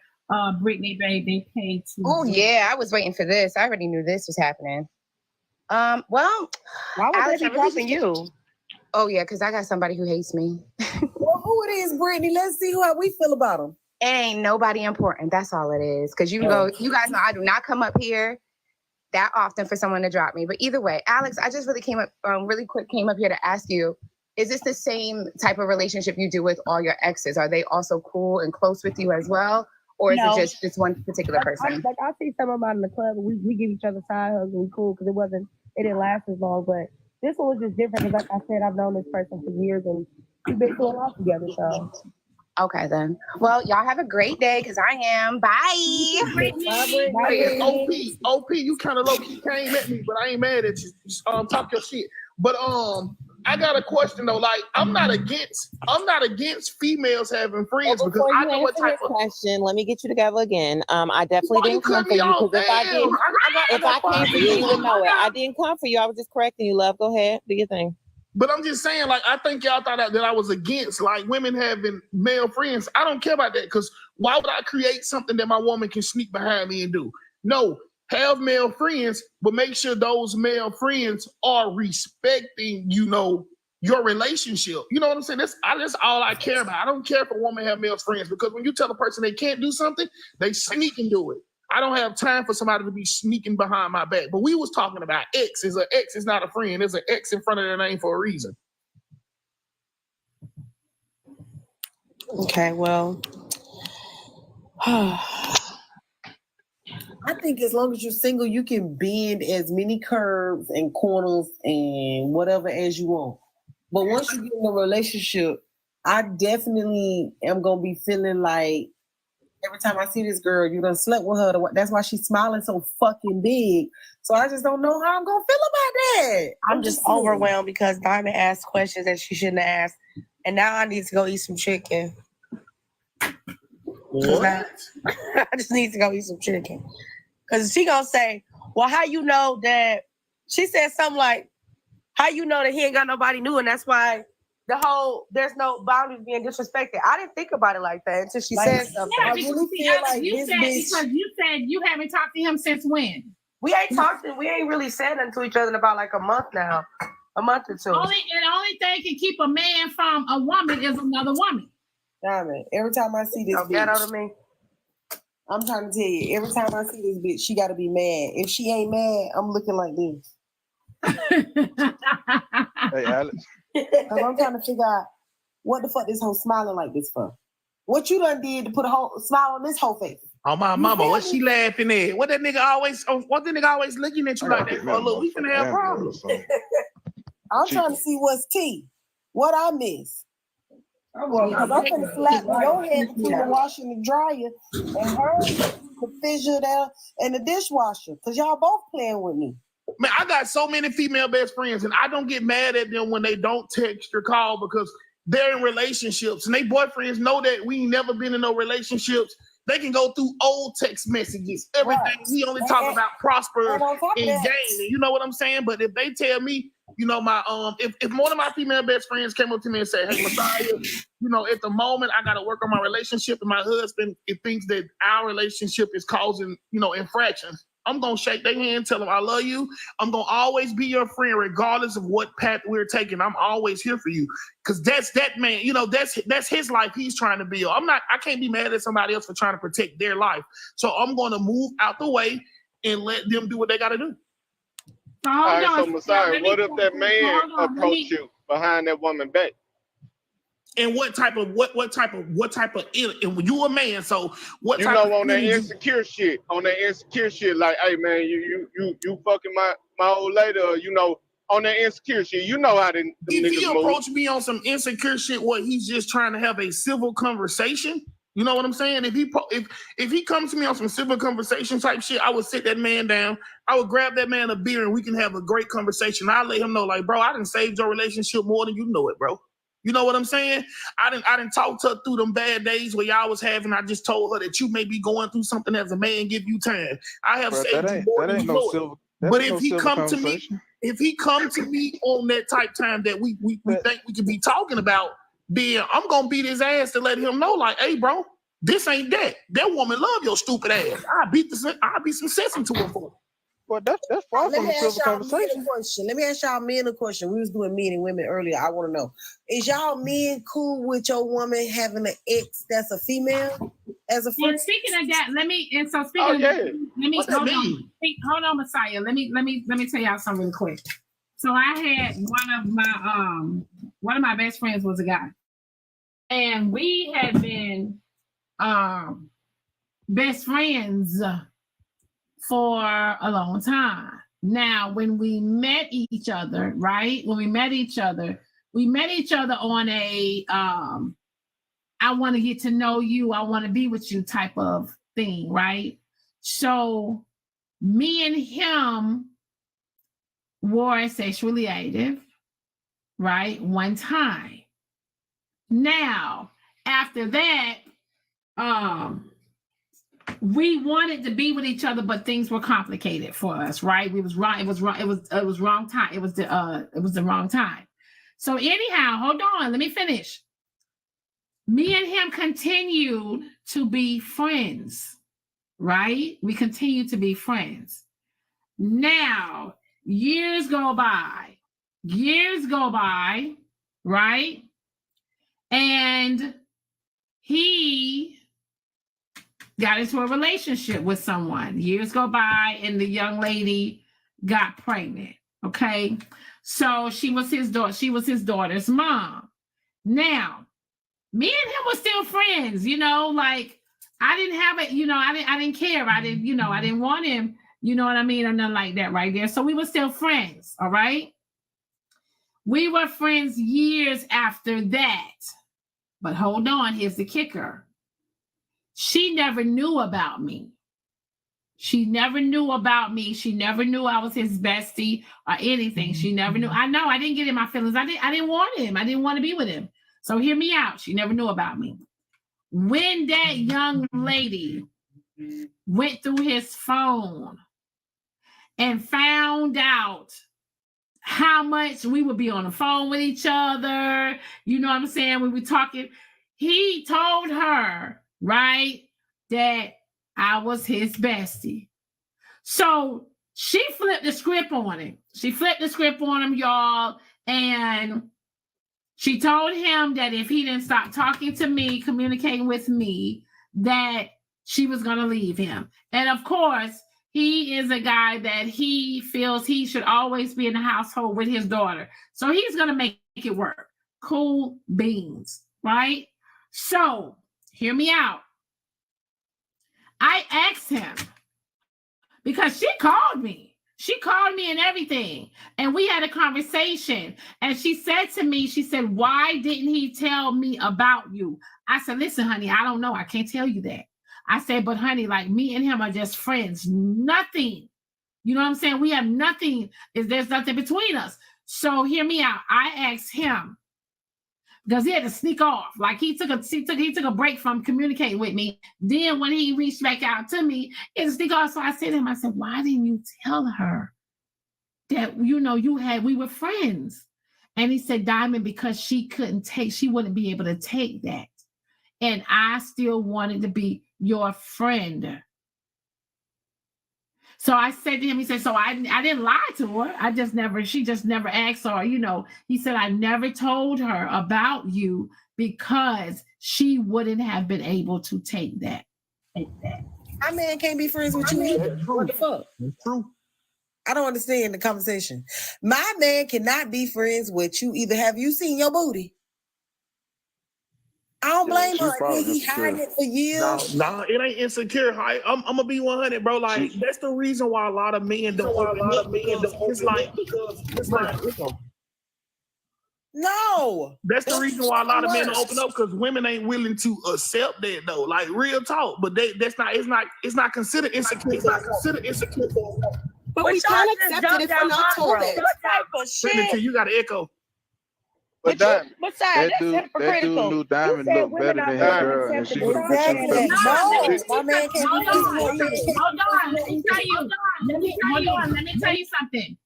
Brittany, babe, they paid to. Oh yeah, I was waiting for this. I already knew this was happening. Well, why would Alex, they be dropping you? Oh yeah, because I got somebody who hates me. Well, who it is, Brittany? Let's see how we feel about him. Ain't nobody important. That's all it is. Because you guys know I do not come up here that often for someone to drop me. But either way, Alex, I just really came up here to ask you, is this the same type of relationship you do with all your exes? Are they also cool and close with you as well? Or is it just this one particular person? I see some of them out in the club and we give each other side hugs and we cool because it didn't last as long. But this one was just different because like I said, I've known this person for years and we've been through a lot together. So okay then. Well, y'all have a great day because I am. Bye. Hey, OP, you kind of low key came at me, but I ain't mad at you. Just, talk your shit. But I got a question though. Like, I'm not against females having friends because I know what type of question. Let me get you together again. I definitely didn't come for you because if I came for you, you would know it. I didn't come for you. I was just correcting you, love. Go ahead, do your thing. But I'm just saying, like, I think y'all thought that I was against, like, women having male friends. I don't care about that because why would I create something that my woman can sneak behind me and do? No, have male friends, but make sure those male friends are respecting, your relationship. You know what I'm saying? That's all I care about. I don't care if a woman have male friends because when you tell a person they can't do something, they sneak and do it. I don't have time for somebody to be sneaking behind my back. But we was talking about exes. An ex is not a friend. There's an X in front of their name for a reason. Okay, well. I think as long as you're single, you can bend as many curves and corners and whatever as you want. But once you get in a relationship, I definitely am going to be feeling like every time I see this girl, you done slept with her. That's why she's smiling so fucking big. So I just don't know how I'm going to feel about that. I'm just overwhelmed because Diamond asked questions that she shouldn't have asked. And now I need to go eat some chicken. What? I just need to go eat some chicken. Because she going to say, well, how you know that? She said something like, how you know that he ain't got nobody new? And that's why there's no boundaries being disrespected. I didn't think about it like that until she said something. Yeah, I really feel like you said you haven't talked to him since when? We ain't really said nothing to each other in about like a month now. A month or two. The only thing can keep a man from a woman is another woman. Diamond, every time I see this bitch, get out of me. I'm trying to tell you, every time I see this bitch, she gotta be mad. If she ain't mad, I'm looking like this. Hey, Alex. Because I'm trying to figure out what the fuck this hoe smiling like this for. What you done did to put a whole smile on this whole face? Oh my mama, what she laughing at? What that nigga always looking at you like that for? Look, we finna have problems. I'm trying to see what's tea. What I miss. Because I'm finna slap your head between the washer and the dryer and her, the fissure there, and the dishwasher. Because y'all both playing with me. Man, I got so many female best friends, and I don't get mad at them when they don't text or call because they're in relationships, and they boyfriends know that we ain't never been in no relationships. They can go through old text messages, everything. Right. We only talk about prosper and gain. You know what I'm saying? But if they tell me, my if one of my female best friends came up to me and said, "Hey, Messiah, at the moment I got to work on my relationship, and my husband thinks that our relationship is causing infractions," I'm going to shake their hand, tell them I love you. I'm going to always be your friend regardless of what path we're taking. I'm always here for you because that's that man, that's his life he's trying to build. I can't be mad at somebody else for trying to protect their life. So I'm going to move out the way and let them do what they got to do. All right, so Messiah, what if that man approached you behind that woman back? And what type of and when you a man, so what type on that insecure shit, like, hey man, you fucking my old lady, or on that insecure shit, how them if niggas he move. approach me on some insecure shit, what he's just trying to have a civil conversation. You know what I'm saying? If he comes to me on some civil conversation type shit, I would sit that man down. I would grab that man a beer and we can have a great conversation. I'll let him know, like, bro, I done saved your relationship more than you know it, bro. You know what I'm saying? I didn't talk to her through them bad days where y'all was having. I just told her that you may be going through something as a man. Give you time. I have said that ain't no silver. But if he come to me, on that type time that we think we could be talking about, then I'm gonna beat his ass to let him know, like, hey, bro, this ain't that. That woman love your stupid ass. I'll be some sense into her for it. Well, that's far from a silver conversation. Let me ask y'all men a question. We was doing men and women earlier. I want to know: is y'all men cool with your woman having an ex that's a female as a friend? And speaking of that, let me hold on, Messiah. Let me tell y'all something really quick. So I had one of my best friends was a guy, and we had been best friends for a long time. Now, when we met each other, right? We met each other on a I want to get to know you, I want to be with you type of thing, right? So me and him were sexually active, right? One time. Now, after that, we wanted to be with each other, but things were complicated for us, right? It was wrong. It was wrong time. It was the wrong time. So anyhow, hold on. Let me finish. Me and him continued to be friends, right? We continued to be friends. Now, years go by, right? And he got into a relationship with someone. Years go by, and the young lady got pregnant. Okay, so she was his daughter. She was his daughter's mom. Now, me and him were still friends. You know, like I didn't have it. You know, I didn't care. I didn't want him. You know what I mean, or nothing like that, right there. So we were still friends. All right. We were friends years after that. But hold on, here's the kicker. She never knew about me. She never knew about me. She never knew I was his bestie or anything. She never knew. I know I didn't get in my feelings. I didn't want him. I didn't want to be with him. So hear me out. She never knew about me. When that young lady went through his phone and found out how much we would be on the phone with each other, you know what I'm saying? We were talking. He told her, right, that I was his bestie. So she flipped the script on him. Y'all. And she told him that if he didn't stop talking to me, communicating with me, that she was going to leave him. And of course, he is a guy that he feels he should always be in the household with his daughter. So he's going to make it work. Cool beans, right? So hear me out. I asked him because she called me. She called me and everything. And we had a conversation. And she said to me, she said, why didn't he tell me about you? I said, listen, honey, I don't know. I can't tell you that. I said, but honey, like me and him are just friends. Nothing. You know what I'm saying? We have nothing. There's nothing between us. So hear me out. I asked him because he had to sneak off. Like he took a break from communicating with me. Then when he reached back out to me, he had to sneak off. So I said to him, I said, why didn't you tell her that, you know, we were friends? And he said, Diamond, because she wouldn't be able to take that. And I still wanted to be your friend. So I said to him, he said, so I didn't lie to her. She just never asked her, you know. He said, I never told her about you because she wouldn't have been able to take that. My man can't be friends with you either. What the fuck? That's true. I don't understand the conversation. My man cannot be friends with you either. Have you seen your booty? I don't blame her. He hiding it for years. No, it ain't insecure. I'm gonna be 100, bro. Like that's the reason why a lot of men don't open up. It's like no. That's the reason why a lot of men don't open up, because women ain't willing to accept that though. Like real talk. But it's not considered insecure. It's not considered insecure. But we can't accept it if we're not told it. You got an echo. But that hypocritical. dude knew Diamond looked better than his girl, and she would have put you in the My man can't Hold on. Let me tell you. Let me tell you something.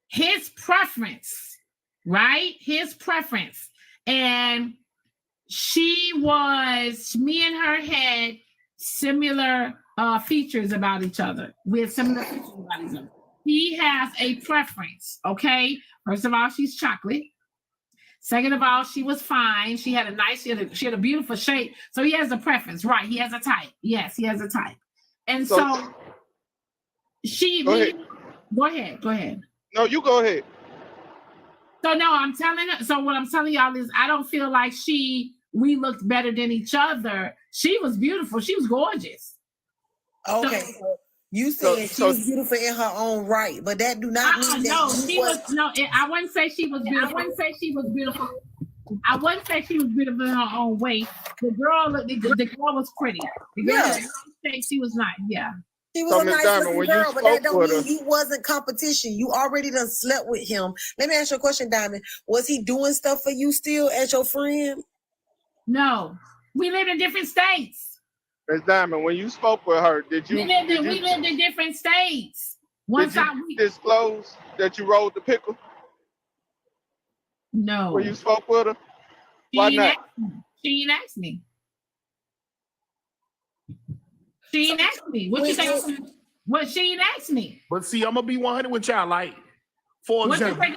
His preference, right? His preference. And me and her had similar features about each other. We had similar features about each other. He has a preference, okay? First of all, she's chocolate. Second of all, she was fine. She had a beautiful shape. So he has a preference, right? He has a type. Yes, he has a type. And so go ahead. No, you go ahead. So no, what I'm telling y'all is I don't feel like we looked better than each other. She was beautiful. She was gorgeous. Okay. So you said she was beautiful in her own right, but that do not mean that I wouldn't say she was beautiful. I wouldn't say she was beautiful in her own way. The girl was pretty. She was nice. Yeah. She was a nice looking girl, but that don't mean you wasn't competition. You already done slept with him. Let me ask you a question, Diamond. Was he doing stuff for you still as your friend? No. We live in different states. Miss Diamond, when you spoke with her, did you? We lived in different states. Did you disclose that you rolled the pickle? No. When you spoke with her? Why not? She didn't ask me. She didn't ask me. What you think? What she didn't ask me? But see, I'm gonna be 100 with y'all. Like, for example, what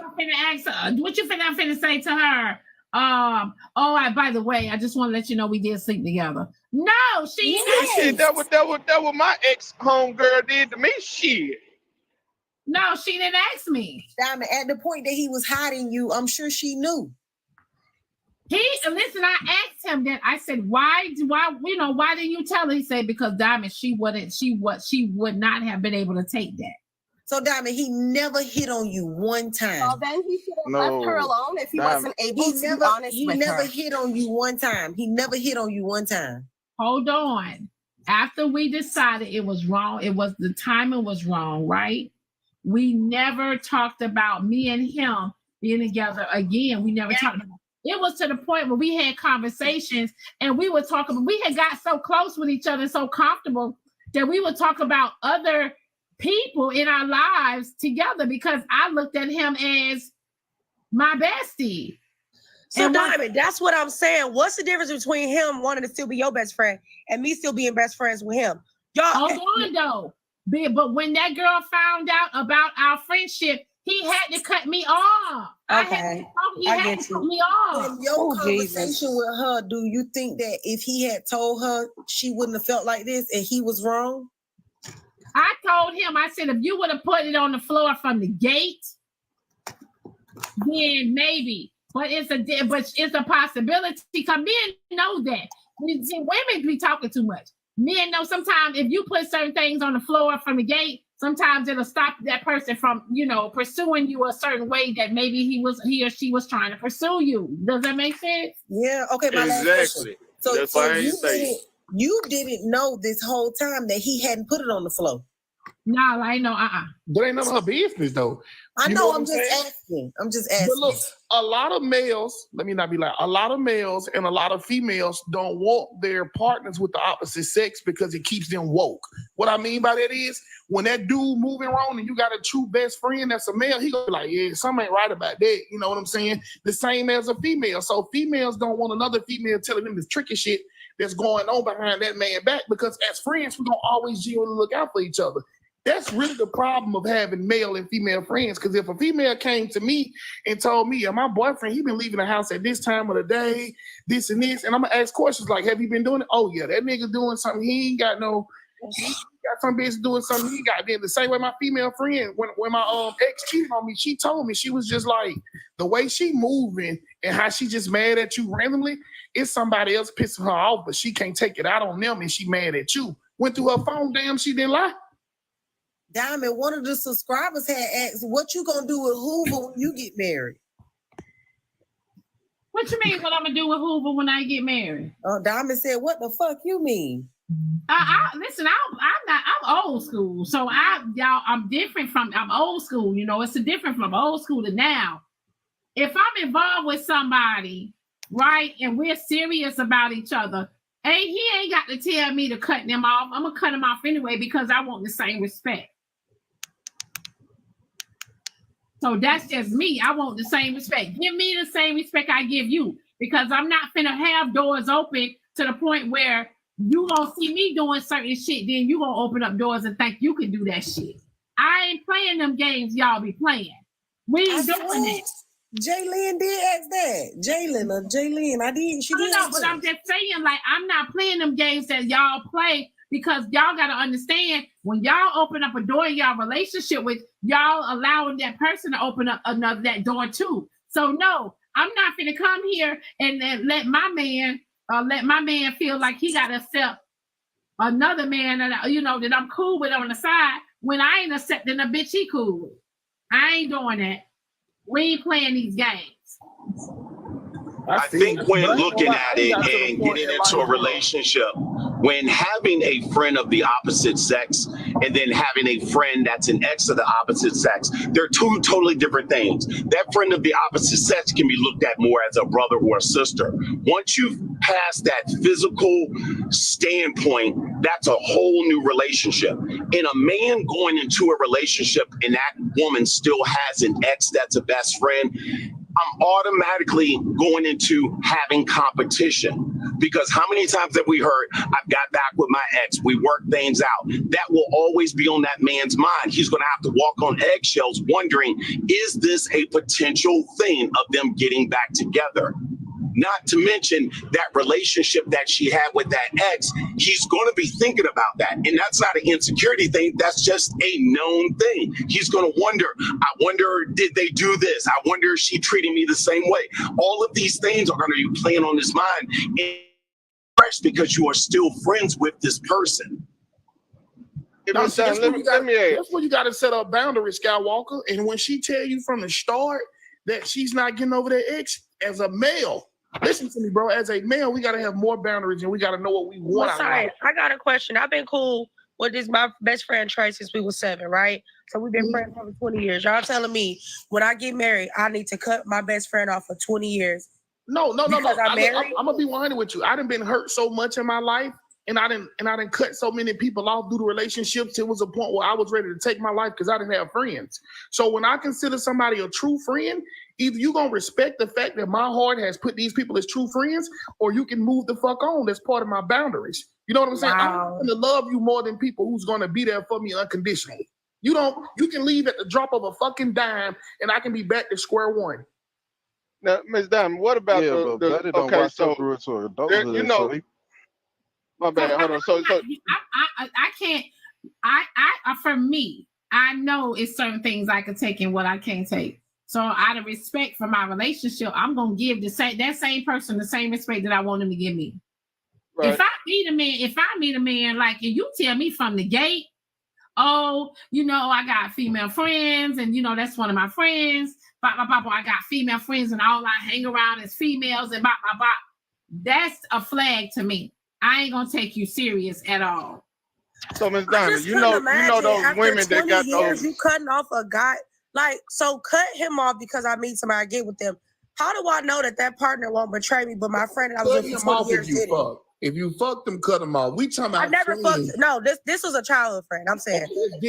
you think I'm finna say to her? By the way, I just want to let you know we did sleep together. No, she didn't. That what my ex homegirl did to me. Shit. No, she didn't ask me. Diamond, at the point that he was hiding you, I'm sure she knew. Listen, I asked him that. I said, why didn't you tell her? He said, because Diamond, she would not have been able to take that. So Diamond, he never hit on you one time. Well, then he should have left her alone if he wasn't able to be honest with her. He never hit on you one time. He never hit on you one time. Hold on. After we decided it was wrong, the timing was wrong, right? We never talked about me and him being together again. We never talked about it. It was to the point where we had conversations and we were talking, we had got so close with each other, so comfortable that we would talk about other people in our lives together because I looked at him as my bestie. So Diamond, that's what I'm saying. What's the difference between him wanting to still be your best friend and me still being best friends with him? Hold on though. But when that girl found out about our friendship, he had to cut me off. Okay. He had to cut me off. In your conversation with her, do you think that if he had told her, she wouldn't have felt like this and he was wrong? I told him, I said, if you would have put it on the floor from the gate, then maybe. But it's a possibility because men know that. Women be talking too much. Men know sometimes if you put certain things on the floor from the gate, sometimes it'll stop that person from, pursuing you a certain way that maybe he or she was trying to pursue you. Does that make sense? Yeah. Okay. My last question. So you didn't know this whole time that he hadn't put it on the floor. No, I know. That ain't none of her business, though. I know. I'm just asking. But look, a lot of males. Let me not be like. A lot of males and a lot of females don't want their partners with the opposite sex because it keeps them woke. What I mean by that is when that dude moving around and you got a true best friend that's a male, he gonna be like, yeah, something ain't right about that. You know what I'm saying? The same as a female. So females don't want another female telling them this tricky shit that's going on behind that man back because as friends, we don't always genuinely look out for each other. That's really the problem of having male and female friends. Because if a female came to me and told me, my boyfriend, he been leaving the house at this time of the day, this and this, and I'm gonna ask questions like, have you been doing it? Oh yeah, that nigga doing something. He got some bitch doing something he got. Then the same way my female friend, when my ex cheated on me, she told me, she was just like, the way she moving and how she just mad at you randomly, it's somebody else pissing her off, but she can't take it out on them and she mad at you. Went through her phone, damn, she didn't lie. Diamond, one of the subscribers had asked, what you gonna do with Hoover when you get married? What you mean what I'm gonna do with Hoover when I get married? Diamond said, what the fuck you mean? Listen, I'm old school. So I'm different I'm old school, it's different from old school to now. if I'm involved with somebody, right, and we're serious about each other, he ain't got to tell me to cut them off. I'm gonna cut them off anyway because I want the same respect. So that's just me. I want the same respect. Give me the same respect I give you, because I'm not finna have doors open to the point where you gonna see me doing certain shit, then you gonna open up doors and think you can do that shit. I ain't playing them games y'all be playing. We ain't doing it. Jaylyn did ask that. Jaylyn, I did. She did. No, but I'm just saying, like, I'm not playing them games that y'all play, because y'all gotta understand, when y'all open up a door in y'all relationship with, y'all allowing that person to open up that door too. So no, I'm not gonna come here and let my man feel like he gotta accept another man that that I'm cool with on the side, when I ain't accepting a bitch he cool with. I ain't doing that. We ain't playing these games. I think when looking at it and getting into a relationship, when having a friend of the opposite sex and then having a friend that's an ex of the opposite sex, they're two totally different things. That friend of the opposite sex can be looked at more as a brother or a sister. Once you've passed that physical standpoint, that's a whole new relationship. And a man going into a relationship and that woman still has an ex that's a best friend, I'm automatically going into having competition, because how many times have we heard, I've got back with my ex, we worked things out? That will always be on that man's mind. He's going to have to walk on eggshells wondering, is this a potential thing of them getting back together? Not to mention that relationship that she had with that ex, he's going to be thinking about that. And that's not an insecurity thing. That's just a known thing. He's going to wonder, I wonder, did they do this? I wonder if she treated me the same way. All of these things are going to be playing on his mind. And fresh, because you are still friends with this person. That's where you got to set up boundaries, Skywalker. And when she tell you from the start that she's not getting over that ex, as a male, listen to me, bro. As a male, we got to have more boundaries and we got to know what we want. Sorry, I got a question. I've been cool with my best friend Trey since we was 7, right? So we've been friends for over 20 years. Y'all telling me when I get married, I need to cut my best friend off for 20 years? No. I'm married? gonna be 100 with you. I done been hurt so much in my life, and I didn't cut so many people off due to relationships. It was a point where I was ready to take my life because I didn't have friends. So when I consider somebody a true friend, either you gonna respect the fact that my heart has put these people as true friends, or you can move the fuck on. That's part of my boundaries. You know what I'm saying? Wow. I'm gonna love you more than people who's gonna be there for me unconditionally. You can leave at the drop of a fucking dime, and I can be back to square one. Now, Ms. Diamond, what about okay? So my bad. Hold on. So I can't. For me, I know it's certain things I can take and what I can't take. So out of respect for my relationship, I'm gonna give that same person the same respect that I want him to give me. Right. If I meet a man like, and you tell me from the gate, oh, I got female friends, and that's one of my friends. I got female friends, and all I hang around is females, and that's a flag to me. I ain't gonna take you serious at all. So, Ms. Diamond, you know those women that got those. You cutting off a guy, so cut him off because I meet somebody, I get with them. How do I know that partner won't betray me, but my friend that I was with for 20 years didn't? If you fuck them, cut them off. We talking about. I never fucked. No, this was a childhood friend. I'm saying,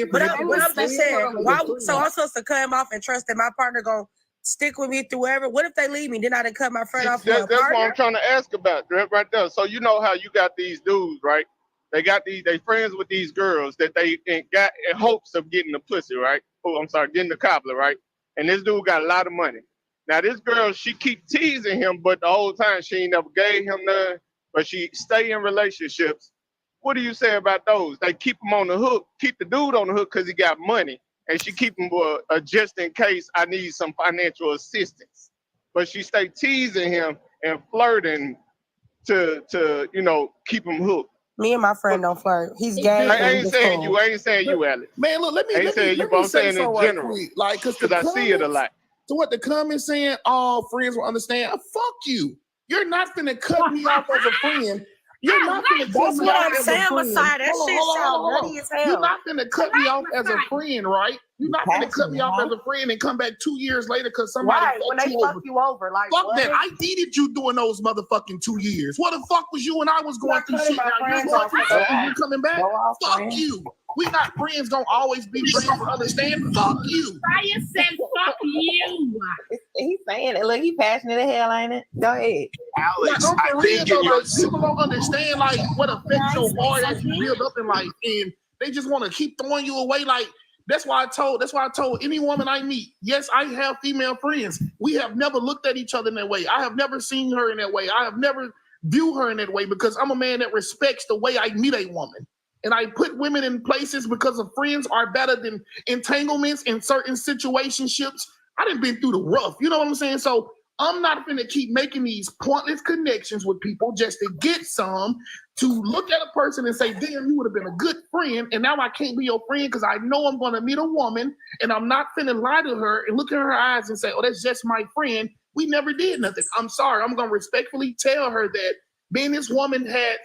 but I'm just saying. So I'm supposed to cut him off and trust that my partner gonna stick with me through ever? What if they leave me? Then I done cut my friend off. That's what I'm trying to ask about right there. So you know how you got these dudes, right? They friends with these girls that they got in hopes of getting the pussy, right? Oh, I'm sorry, getting the cobbler, right? And this dude got a lot of money. Now this girl, she keep teasing him, but the whole time she ain't never gave him none. But she stay in relationships. What do you say about those? They keep him on the hook, keep the dude on the hook because he got money, and she keep him just in case I need some financial assistance. But she stay teasing him and flirting to keep him hooked. Me and my friend don't flirt. He's gay. I ain't saying you. I ain't saying you, Alex. Man, look, let me I'm saying in general. Like, because I see it a lot. So what the comments saying? All friends will understand. Fuck you. You're not gonna cut me off as a friend. You're not gonna cut me off as a friend. That shit sound nutty as hell. You're not gonna cut me off as a friend, right? You're not gonna cut me off as a friend and come back 2 years later because somebody when they fuck you over. Like, fuck what? that. I needed you doing those motherfucking 2 years. What the fuck was you when I was going through shit? Now you're coming back. Fuck you. We not friends gonna always be friends to understand. Fuck you. Ryan said fuck you. He's saying it. Look, he passionate as hell, ain't it? Go ahead. Alex, I think people don't understand like what affects your heart as you build up in life, and they just want to keep throwing you away. Like that's why I told any woman I meet, yes, I have female friends. We have never looked at each other in that way. I have never seen her in that way. I have never viewed her in that way because I'm a man that respects the way I meet a woman. And I put women in places because of friends are better than entanglements in certain situationships. I done been through the rough, you know what I'm saying? So I'm not gonna keep making these pointless connections with people just to get some, to look at a person and say, damn, you would have been a good friend, and now I can't be your friend because I know I'm gonna meet a woman and I'm not finna lie to her and look in her eyes and say, oh, that's just my friend. We never did nothing. I'm sorry. I'm gonna respectfully tell her that being this woman had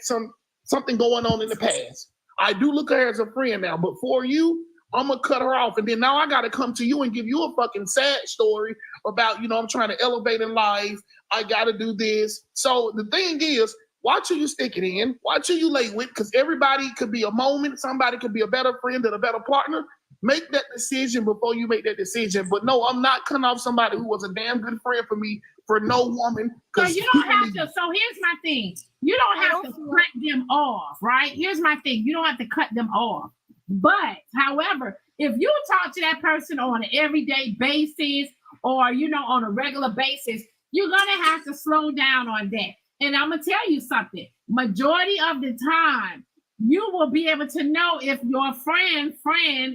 something going on in the past. I do look at her as a friend now, but for you, I'm gonna cut her off. And then now I gotta come to you and give you a fucking sad story about, I'm trying to elevate in life. I gotta do this. So the thing is, watch who you stick it in, watch who you lay with, because everybody could be a moment. Somebody could be a better friend and a better partner. Make that decision before you make that decision. But no, I'm not cutting off somebody who was a damn good friend for me for no woman. So you don't have to. So here's my thing. You don't have to cut them off, right? Here's my thing. You don't have to cut them off. But however, if you talk to that person on an everyday basis or, on a regular basis, you're going to have to slow down on that. And I'm going to tell you something. Majority of the time, you will be able to know if your friend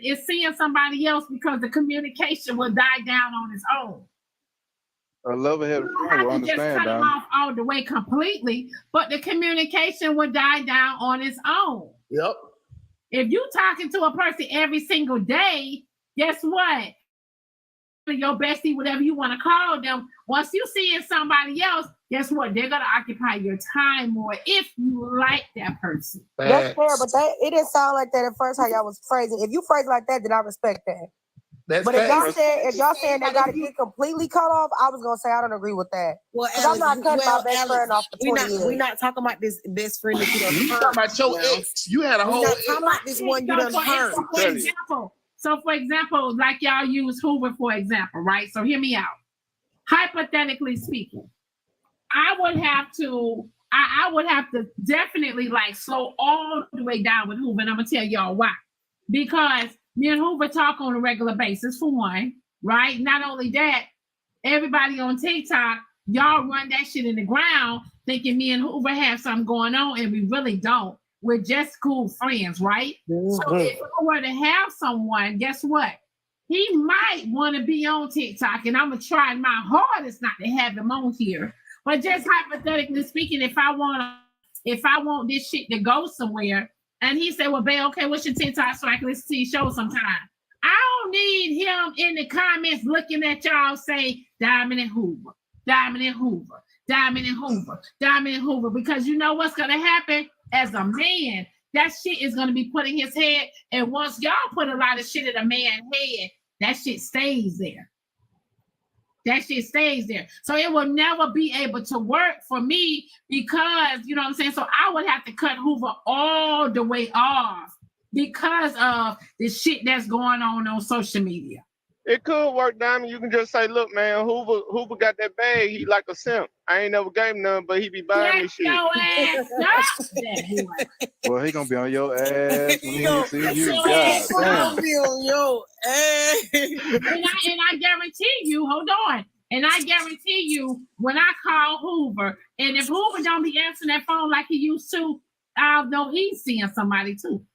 is seeing somebody else because the communication will die down on its own. A level-headed friend will Just cut them off all the way completely, but the communication will die down on its own. Yep. If you talking to a person every single day, guess what? Your bestie, whatever you want to call them, once you seeing somebody else, guess what? They're gonna occupy your time more if you like that person. That's fair, but it didn't sound like that at first. How y'all was phrasing. If you phrase like that, then I respect that. But if y'all saying they gotta get completely cut off, I was gonna say I don't agree with that. Well, I'm not cutting my best friend off for 20 years. We're not talking about this best friend that you done You hurt. talking about your ex. You had a whole. We're not talking about this one you done hurt. For example, like y'all use Hoover for example, right? So hear me out. Hypothetically speaking, I would have to definitely slow all the way down with Hoover, and I'm gonna tell y'all why. Because me and Hoover talk on a regular basis, for one, right? Not only that, everybody on TikTok, y'all run that shit in the ground thinking me and Hoover have something going on, and we really don't. We're just cool friends, right? So if I were to have someone, guess what? He might want to be on TikTok, and I'm going to try my hardest not to have him on here. But just hypothetically speaking, if I want this shit to go somewhere, and he said, well, babe, okay, what's your TikTok so I can listen to your show sometime? I don't need him in the comments looking at y'all say, Diamond and Hoover, Diamond and Hoover, Diamond and Hoover, Diamond and Hoover, because you know what's going to happen? As a man, that shit is going to be put in his head. And once y'all put a lot of shit in a man's head, that shit stays there. That shit stays there. So it will never be able to work for me because, you know what I'm saying? So I would have to cut Hoover all the way off because of the shit that's going on social media. It could work, Diamond. You can just say, look, man, Hoover got that bag. He like a simp. I ain't never gave him none, but he be buying me shit. Well, he gonna be on your ass when he see you. God damn. Be on your ass. And I guarantee you, hold on. And I guarantee you, when I call Hoover, and if Hoover don't be answering that phone like he used to, I'll know he's seeing somebody too.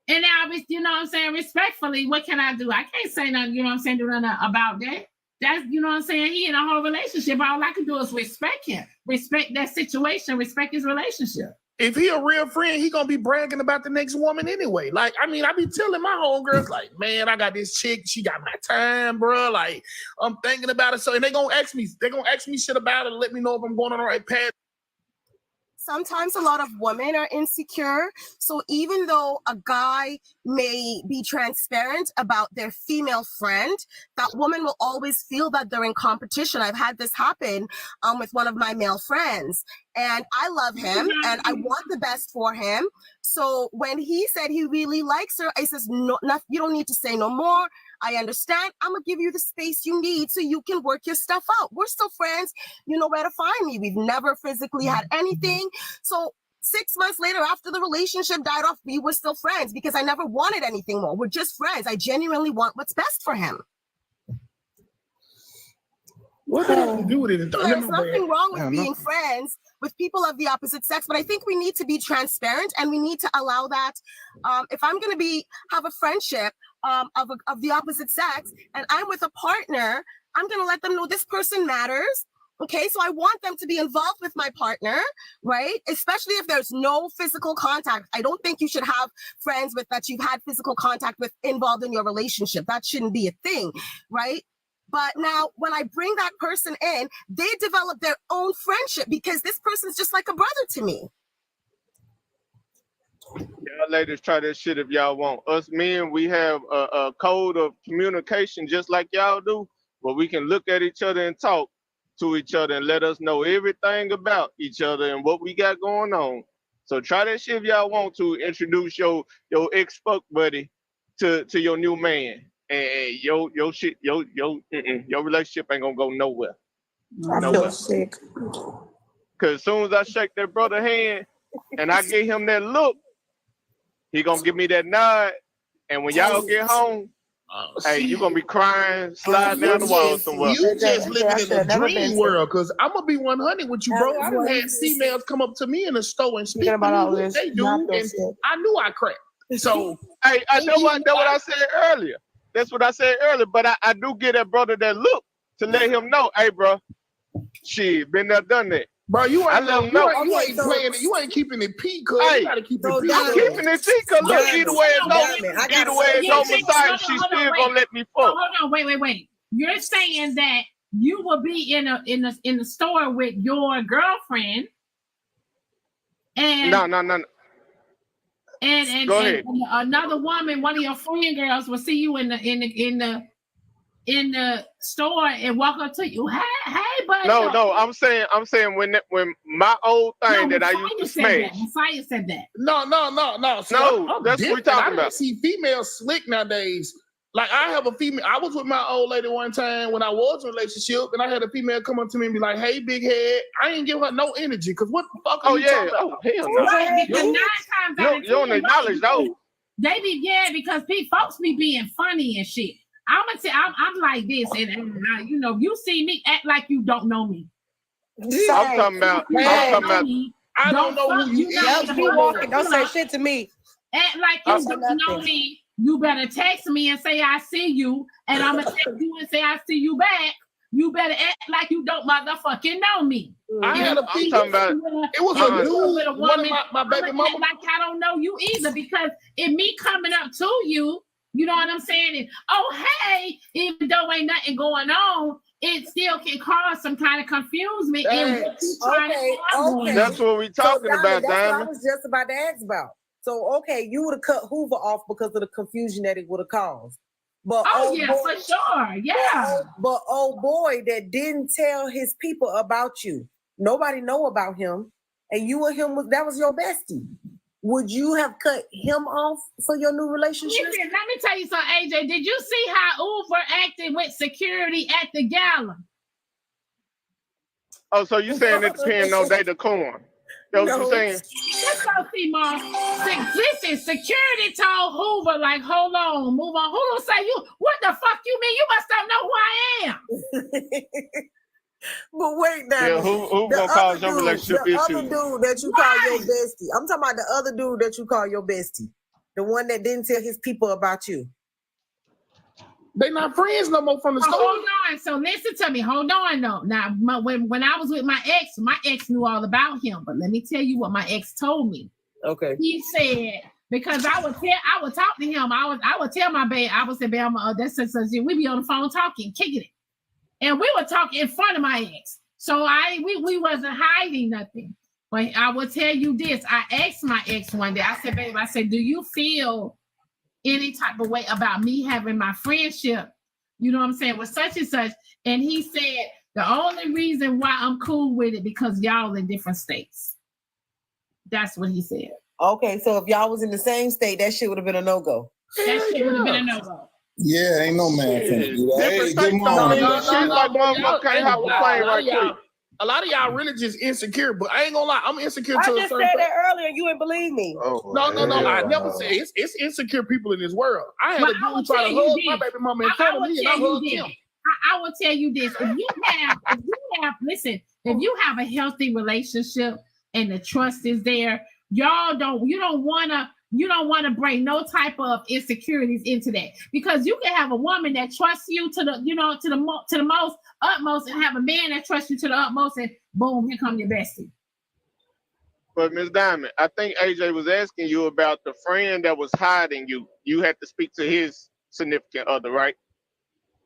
And now, you know what I'm saying, respectfully, what can I do? I can't say nothing, you know what I'm saying, do nothing about that. That's, you know what I'm saying, he in a whole relationship. All I can do is respect him, respect that situation, respect his relationship. If he a real friend, he gonna be bragging about the next woman anyway. Like, I mean, I be telling my homegirls, like, man, I got this chick, she got my time, bro. Like, I'm thinking about it. So, and they gonna ask me shit about it and let me know if I'm going on the right path. sometimes a lot of women are insecure. So even though a guy may be transparent about their female friend, that woman will always feel that they're in competition. I've had this happen with one of my male friends, and I love him and I want the best for him. So when he said he really likes her, I says, no, you don't need to say no more. I understand. I'm going to give you the space you need so you can work your stuff out. We're still friends. You know where to find me. We've never physically had anything. So 6 months later, after the relationship died off, we were still friends because I never wanted anything more. We're just friends. I genuinely want what's best for him. What did I do with it? There's nothing wrong with being friends with people of the opposite sex, but I think we need to be transparent and we need to allow that. If I'm going to have a friendship of the opposite sex and I'm with a partner, I'm going to let them know this person matters. Okay, so I want them to be involved with my partner, right? Especially if there's no physical contact. I don't think you should have friends that you've had physical contact with involved in your relationship. That shouldn't be a thing, right? But now when I bring that person in, they develop their own friendship because this person is just like a brother to me. Y'all ladies try that shit if y'all want. Us men, we have a code of communication just like y'all do, where we can look at each other and talk to each other and let us know everything about each other and what we got going on. So try that shit if y'all want to introduce your ex-fuck buddy to your new man. And your relationship ain't gonna go nowhere. I feel sick. Cause as soon as I shake that brother hand and I give him that look, he gonna give me that nod. And when y'all get home, hey, you gonna be crying, sliding down the wall somewhere. You just living in a dream world. Cause I'm gonna be 100 with you, bro. I done had females come up to me in the store and speak about all this. They do, and I knew I cracked. So hey, I know what I said earlier. That's what I said earlier, but I do get that brother that look to let him know, hey, bro, shit, been there, done that. Bro, you ain't playing it. You ain't keeping it peak, cuz you gotta keep it peak. I'm keeping it peak, cuz look, either way it's over side, she's still gonna let me fuck. Hold on, wait. You're saying that you will be in the store with your girlfriend, and no. And another woman, one of your friend girls, will see you in the store and walk up to you. Hey, buddy. No. I'm saying when my old thing that I used to smash. Messiah said that. No. See, I'm that's what we're talking about. I see females slick nowadays. Like I have a female. I was with my old lady one time when I was in a relationship, and I had a female come up to me and be like, "Hey, big head." I ain't give her no energy because what the fuck are you talking about? Oh hell no! Right, because 9 times out of 10, you don't acknowledge those. They be because folks be being funny and shit. I'm like this, and you see me act like you don't know me. I'm talking about. I don't know who you are. Be walking. Don't say shit to me. Act like you don't know me. You better text me and say I see you, and I'm gonna text you and say I see you back. You better act like you don't motherfucking know me. I had a piece. It was a dude with a woman. My baby mama. Like I don't know you either, because in me coming up to you, you know what I'm saying? And, oh hey, even though ain't nothing going on, it still can cause some kind of confusion. Okay. That's what we talking about, That's what I Diamond. was just about to ask about. So, okay, you would have cut Hoover off because of the confusion that it would have caused. But for sure, yeah. But old boy that didn't tell his people about you, nobody know about him, and you and him that was your bestie. Would you have cut him off for your new relationship? Listen, let me tell you something, AJ. Did you see how Uber acted with security at the gala? Oh, so you saying it depends on their decorum? That's what you saying? Let's go see, Mom. Listen, security told Hoover, like, hold on, move on. Hoover say, what the fuck you mean? You must not know who I am. But wait now. Yeah, who gonna cause your relationship issues? The other dude that you call your bestie. I'm talking about the other dude that you call your bestie. The one that didn't tell his people about you. They not friends no more from the store. Hold on. So listen to me. Hold on, though. Now, when I was with my ex knew all about him. But let me tell you what my ex told me. Okay. He said, because I would talk to him. I would tell my babe, I would say, babe, we be on the phone talking, kicking it. And we were talking in front of my ex. So we wasn't hiding nothing. But I will tell you this. I asked my ex one day, I said, babe, I said, do you feel any type of way about me having my friendship, you know what I'm saying, with such and such? And he said, the only reason why I'm cool with it because y'all in different states. That's what he said. Okay, so if y'all was in the same state, that shit would have been a no-go. That shit would have been a no-go. Yeah, ain't no man finna do that. Hey, good morning. A lot of y'all really just insecure, but I ain't gonna lie, I'm insecure I to a just certain said that earlier. You didn't believe me. No, I never said it's insecure people in this world. I had a dude try to hug my baby mama in front of me, and I hugged him. I will tell you this: if you have a healthy relationship and the trust is there, you don't want to bring no type of insecurities into that, because you can have a woman that trusts you to the most utmost, and have a man that trusts you to the utmost, and boom, here come your bestie. But Ms. Diamond, I think AJ was asking you about the friend that was hiding you. You had to speak to his significant other, right?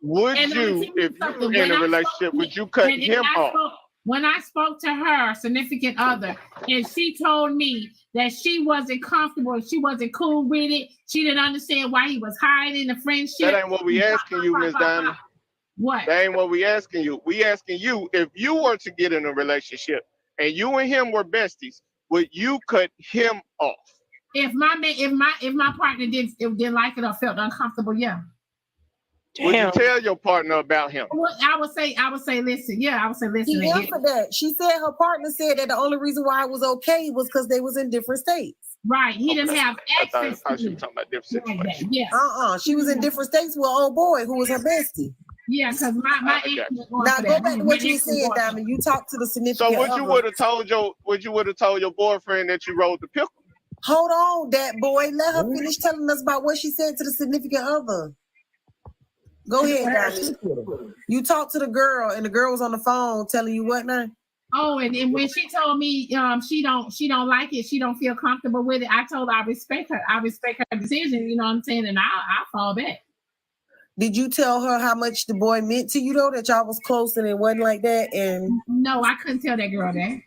Would you, if you were in a relationship, would you cut him off? When I spoke to her significant other, and she told me that she wasn't comfortable, she wasn't cool with it, she didn't understand why he was hiding the friendship. That ain't what we asking you, Ms. Diamond. What? That ain't what we asking you. We asking you, if you were to get in a relationship and you and him were besties, would you cut him off? If my partner didn't like it or felt uncomfortable, yeah. Would you tell your partner about him? Well, I would say, listen. Yeah, I would say, listen. She answered that. She said her partner said that the only reason why it was okay was because they was in different states. Right. He didn't have access. I thought she was talking about different situations. Yeah. She was in different states with old boy who was her bestie. Yeah, because my now go back to what you said, Diamond. You talked to the significant other. So would you would have told your boyfriend that you rolled the pickle? Hold on, that boy. Let her finish telling us about what she said to the significant other. Go ahead, Diamond. You talked to the girl, and the girl was on the phone telling you what now? Oh, and when she told me she don't like it, she don't feel comfortable with it, I told her I respect her. I respect her decision, you know what I'm saying, and I'll fall back. Did you tell her how much the boy meant to you though, that y'all was close and it wasn't like that? And no, I couldn't tell that girl that.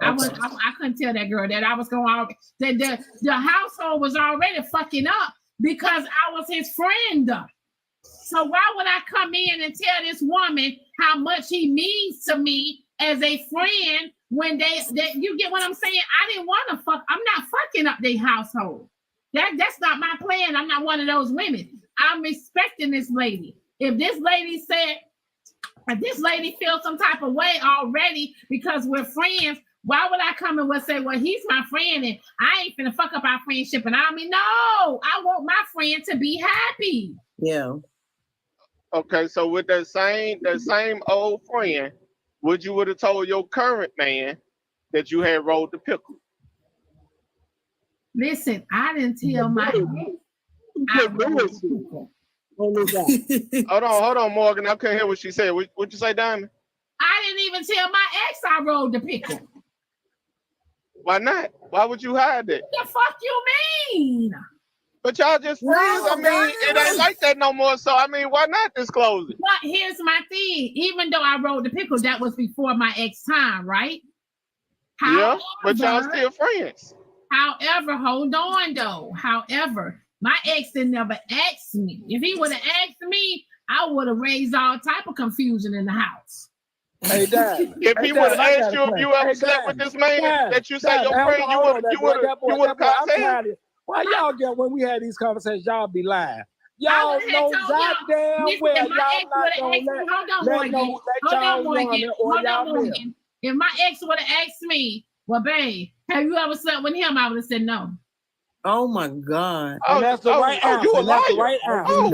I couldn't tell that girl that. I was going out. The household was already fucking up because I was his friend. So why would I come in and tell this woman how much he means to me as a friend when you get what I'm saying? I didn't want to fuck. I'm not fucking up their household. That's not my plan. I'm not one of those women. I'm respecting this lady. If this lady feels some type of way already because we're friends, why would I come and say, well, he's my friend and I ain't finna fuck up our friendship? And I mean, no, I want my friend to be happy. Yeah. Okay, so with that same old friend, would have told your current man that you had rolled the pickle? Listen, I didn't tell my Hold on, Morgan. I couldn't hear what she said. What'd you say, Diamond? I didn't even tell my ex I rolled the pickle. Why not? Why would you hide it? The fuck you mean? But y'all just friends. I mean, it ain't like that no more. So, I mean, why not disclose it? But here's my thing. Even though I rolled the pickle, that was before my ex time, right? Yeah, but y'all still friends. However, hold on, though. However, my ex didn't never ask me. If he would have asked me, I would have raised all type of confusion in the house. Hey, Dad. If he would have asked you if you ever slept with this man that you say your friend, you would have contact. Why y'all get when we had these conversations, y'all be lying? Y'all know goddamn well y'all not gonna let Morgan. If my ex would have asked me, well, babe, have you ever slept with him? I would have said no. Oh my God. And that's the right answer. You a liar. That's the right answer. Oh,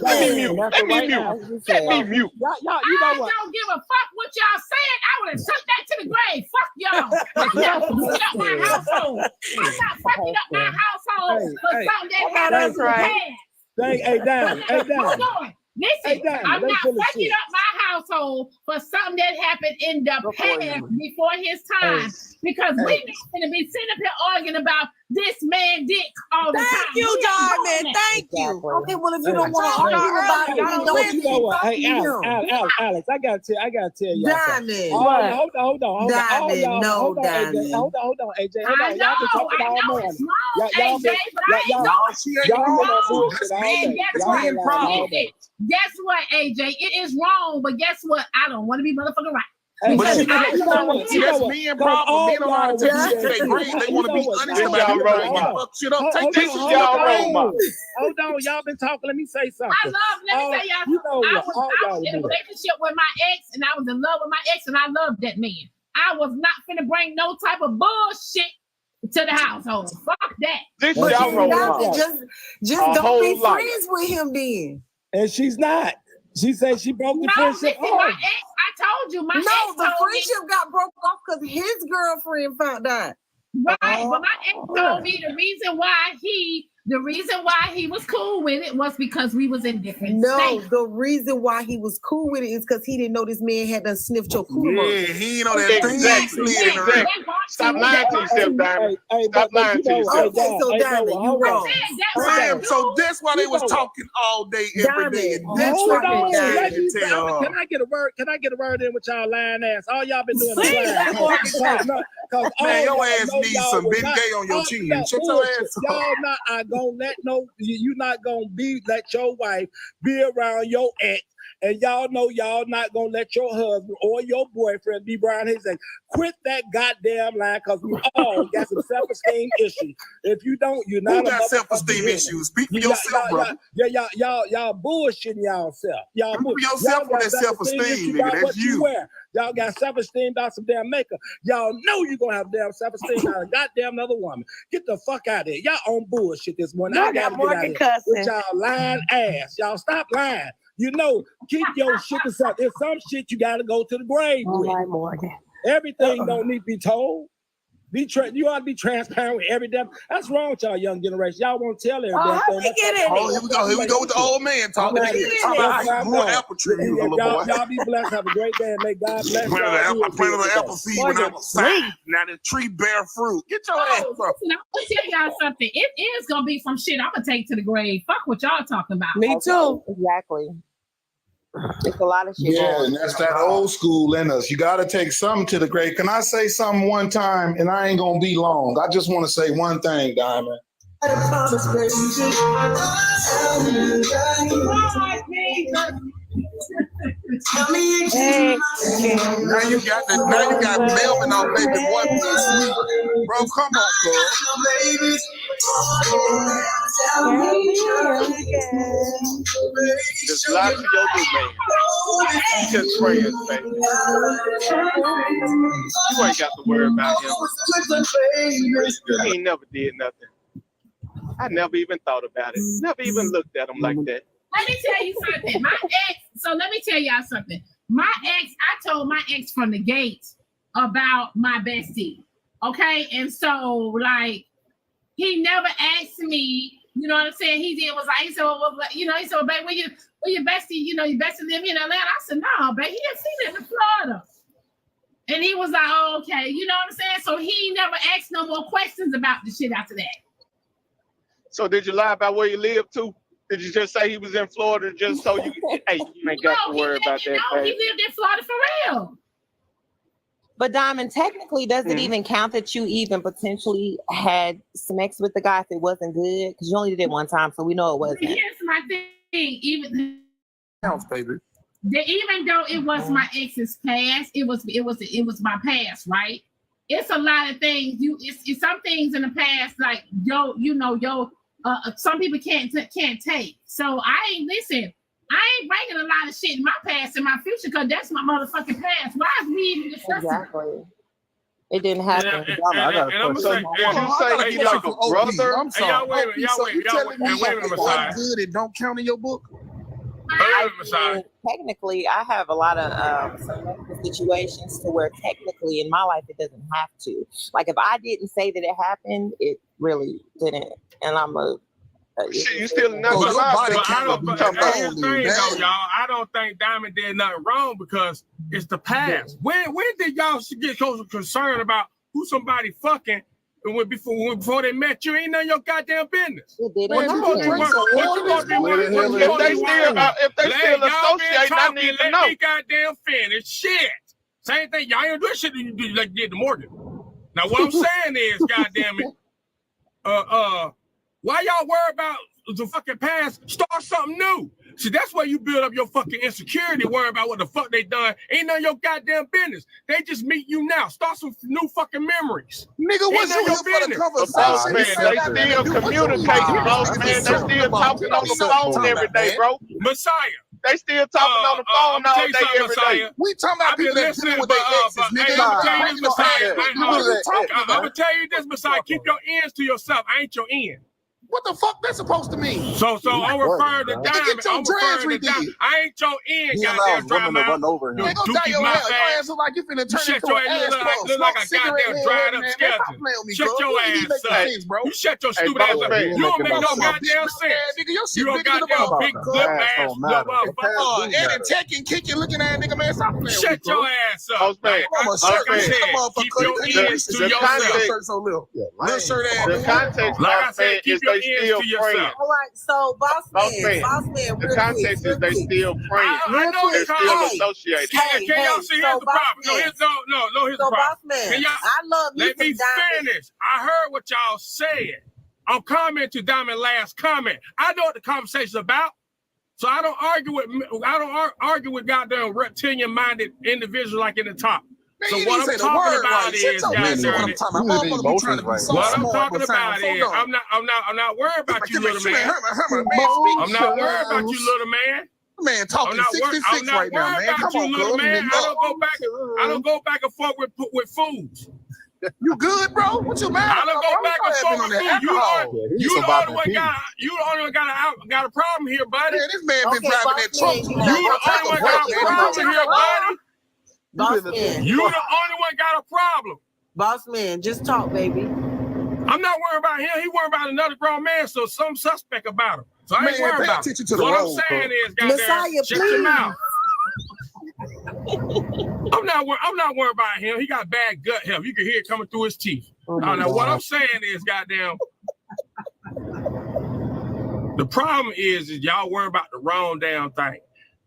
let me mute. Let me mute. I don't give a fuck what y'all saying. I would have took that to the grave. Fuck y'all. I'm not fucking up my household. I'm not fucking up my household for something that happened. Hey, Dan. Hold on. Listen, I'm not fucking up my household for something that happened in the past before his time. Because we need to be sitting up here arguing about this man dick all the time. Thank you, Diamond. Thank you. Okay, well, if you don't want to argue about it, then But you know what? don't Hey, Alex, I gotta tell y'all. Diamond. Hold on. Diamond, no, hold on, Diamond. AJ. Hold on, AJ. I know it's wrong, AJ, but I ain't doing it. And guess what, AJ? It is wrong, but guess what? I don't want to be motherfucking right. But see, that's men problem. Men don't know how to take shit to their grave. They want to be honest about it. Fuck shit up. Take this shit y'all role model. Hold on, y'all been talking. Let me say something. Let me tell y'all, I was in a relationship with my ex, and I was in love with my ex, and I loved that man. I was not finna bring no type of bullshit to the household. Fuck that. This y'all role model. Just don't be friends with him then. And she's not. She said she broke the friendship off. My ex, I told you, my ex the friendship got broke off because his girlfriend found out. Right, but my ex told me the reason why he was cool with it was because we was in different states. The reason why he was cool with it is because he didn't know this man had done sniffed your cool. Yeah, he didn't know that. Stop lying to yourself, Diamond. Stop lying to yourself. Okay, so Diamond, you wrong. Damn, so that's why they was talking all day, every day. That's why Can I get a word? Can I get a word in with y'all lying ass? All y'all been doing is lying. Man, your ass needs some big gay on your chin. Shut your ass up. Y'all not gonna let you're not gonna let your wife be around your ex, and y'all know y'all not gonna let your husband or your boyfriend be around his ex. Quit that goddamn line, because we all got some self-esteem issues. If you don't, you're not. Who got self-esteem issues? Speak for yourself, brother. Y'all bullshitting yourself. Y'all speak for yourself with that self-esteem, nigga. That's you. Y'all got self-esteem about some damn makeup. Y'all know you're gonna have damn self-esteem about a goddamn another woman. Get the fuck out of here. Y'all on bullshit this morning. I gotta get out of here with y'all lying ass. Y'all stop lying. You know, keep your shit to yourself. There's some shit you gotta go to the grave with. Right, Morgan. Everything don't need to be told. You ought to be transparent with every damn. That's wrong with y'all young generation. Y'all won't tell every damn thing. Here we go with the old man talking. Y'all be blessed. Have a great day, and may God bless y'all. Planted the apple seed when I was 5. Now the tree bear fruit. Get your ass up. I'm gonna tell y'all something. It is gonna be some shit I'm gonna take to the grave. Fuck what y'all talking about. Me too. Exactly. It's a lot of shit. Yeah, and that's that old school in us. You got to take something to the grave. Can I say something one time? And I ain't gonna be long. I just want to say one thing, Diamond. Hey. Now you got Melvin on baby one piece. Bro, come on, cuz. Just lie to your new man. Just friends, baby. You ain't got to worry about him. He ain't never did nothing. I never even thought about it. Never even looked at him like that. Let me tell you something. Let me tell y'all something. My ex, I told my ex from the gate about my bestie. Okay. And so, like, he never asked me, you know what I'm saying? He said, babe, where your bestie, your bestie live in Atlanta? I said, no, babe, he didn't see that in Florida. And he was like, oh, okay. You know what I'm saying? So he never asked no more questions about the shit after that. So did you lie about where you live too? Did you just say he was in Florida just so you ain't got to worry about that? No, he lived in Florida for real. But Diamond, technically, does it even count that you even potentially had sex with the guy if it wasn't good? Because you only did it one time, so we know it wasn't. Here's my thing. Even even though it was my ex's past, it was my past, right? It's a lot of things. It's some things in the past, like some people can't take. So I ain't bringing a lot of shit in my past and my future because that's my motherfucking past. Why is we even discussing? Exactly. It didn't happen. I'm saying, hey, you like a brother? I'm sorry. Wait a minute, good it don't count in your book? Technically, I have a lot of situations to where technically in my life it doesn't have to. Like if I didn't say that it happened, it really didn't. And Shit, you still not your body but count I be don't wrong, Here's the thing, though, y'all. I don't think Diamond did nothing wrong because it's the past. When did y'all get so concerned about who somebody fucking before they met you? Ain't none of your goddamn business. It didn't What you gonna be happen. If they still associate, I need to know. Let me goddamn finish. Shit. Same thing. Y'all ain't do shit you do like you did the Morgan. Now what I'm saying is, goddamn it, why y'all worry about the fucking past? Start something new. See, that's where you build up your fucking insecurity, worrying about what the fuck they done. Ain't none of your goddamn business. They just meet you now. Start some new fucking memories. Nigga, what's Ain't none your of your business. Boss man, they still communicating, boss man. They still talking on the phone every day, bro. Messiah. They still talking on the phone all day, every day. We talking about people that dealing with their exes, nigga. I'm gonna tell you this, Messiah. I'm gonna tell you this, Messiah. Keep your ends to yourself. I ain't your end. What the fuck that supposed to mean? So I'm referring to Diamond. Get your dreads redid. I ain't your end, He goddamn allows women to run over him. Man, go dye your hair. Your ass look like you finna turn into an ass look like a goddamn dried up skeleton. Shut your ass up. You shut your stupid ass up. You don't make no goddamn sense. You don't goddamn big lip ass motherfucker. And taking, kicking, looking at nigga, man, stop playing. Shut your ass up. Like I said, keep your ears to yourself. The context, like I boss said, man, keep is your they ears still to yourself. praying. All right, so boss man, The context is they still praying. I know They're the still context. associated. Can y'all see? Here's the problem. No, here's the problem. Boss man, Can y'all I love you. let me finish? I heard what y'all said. I'm commenting to Diamond's last comment. I know what the conversation's about. So I don't argue with goddamn reptilian-minded individuals like in the top. Man, so you what I'm talking about is, I'm not worried about you, little man. I'm not worried about you, little man. Man, talking 66 right now, man. Come on, little man. I don't go back and forth with fools. You good, bro? What you mad? I don't go back and forth with fools. You the only one got a problem here, buddy. Man, this man been driving that truck. You the only one got a problem here, buddy. Boss man. You the only one got a problem. Boss man, just talk, baby. I'm not worried about him. He worried about another grown man, so some suspect about him. So I ain't worried about him. What I'm saying is, goddamn, shut your mouth. I'm not worried about him. He got bad gut health. You can hear it coming through his teeth. Now, what I'm saying is, goddamn, the problem is y'all worry about the wrong damn thing.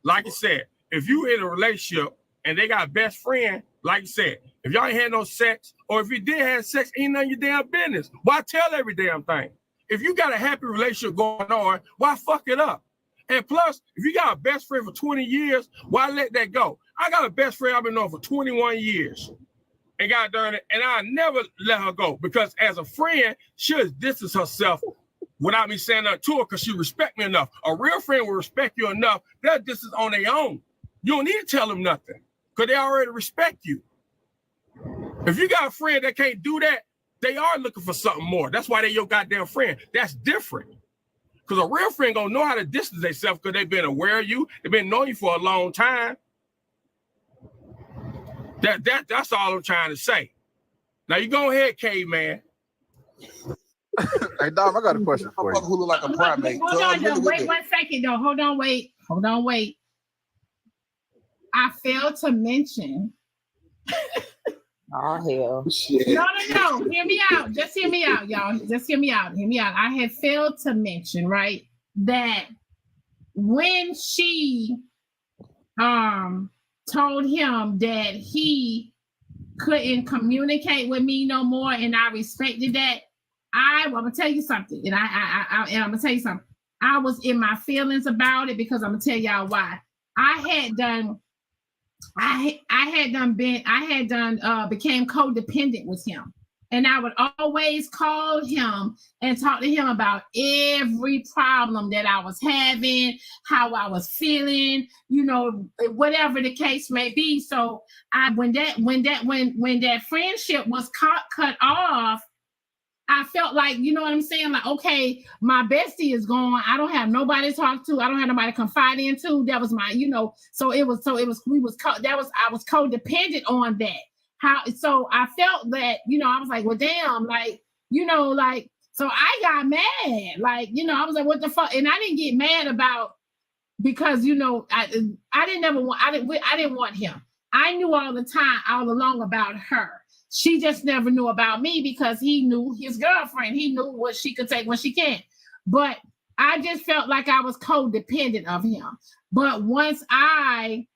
Like you said, if you in a relationship and they got a best friend, like you said, if y'all ain't had no sex, or if you did have sex, ain't none of your damn business. Why tell every damn thing? If you got a happy relationship going on, why fuck it up? And plus, if you got a best friend for 20 years, why let that go? I got a best friend I've been knowing for 21 years. And God darn it, and I never let her go because as a friend, she'll distance herself without me saying nothing to her because she respect me enough. A real friend will respect you enough. They'll distance on their own. You don't need to tell them nothing because they already respect you. If you got a friend that can't do that, they are looking for something more. That's why they your goddamn friend. That's different. Because a real friend gonna know how to distance themselves because they've been aware of you. They've been knowing you for a long time. That's all I'm trying to say. Now you go ahead, caveman. Hey, Dom, I got a question for you. Who look like a primate? Hold on, wait 1 second though. Hold on, wait. I failed to mention. Oh hell. No. Hear me out. Just hear me out, y'all. Just hear me out. I had failed to mention, right, that when she told him that he couldn't communicate with me no more, and I respected that. I'm gonna tell you something, and I'm gonna tell you something. I was in my feelings about it because I'm gonna tell y'all why. I became codependent with him. And I would always call him and talk to him about every problem that I was having, how I was feeling, whatever the case may be. So when that friendship was cut off, I felt like, you know what I'm saying? Like, okay, my bestie is gone. I don't have nobody to talk to. I don't have nobody to confide into. That was my, I was codependent on that. So I felt that, I was like, well, damn, So I got mad. Like, you know, I was like, what the fuck? And I didn't get mad about because, you know, I didn't want him. I knew all along about her. She just never knew about me because he knew his girlfriend. He knew what she could take when she can't. But I just felt like I was codependent of him. But once I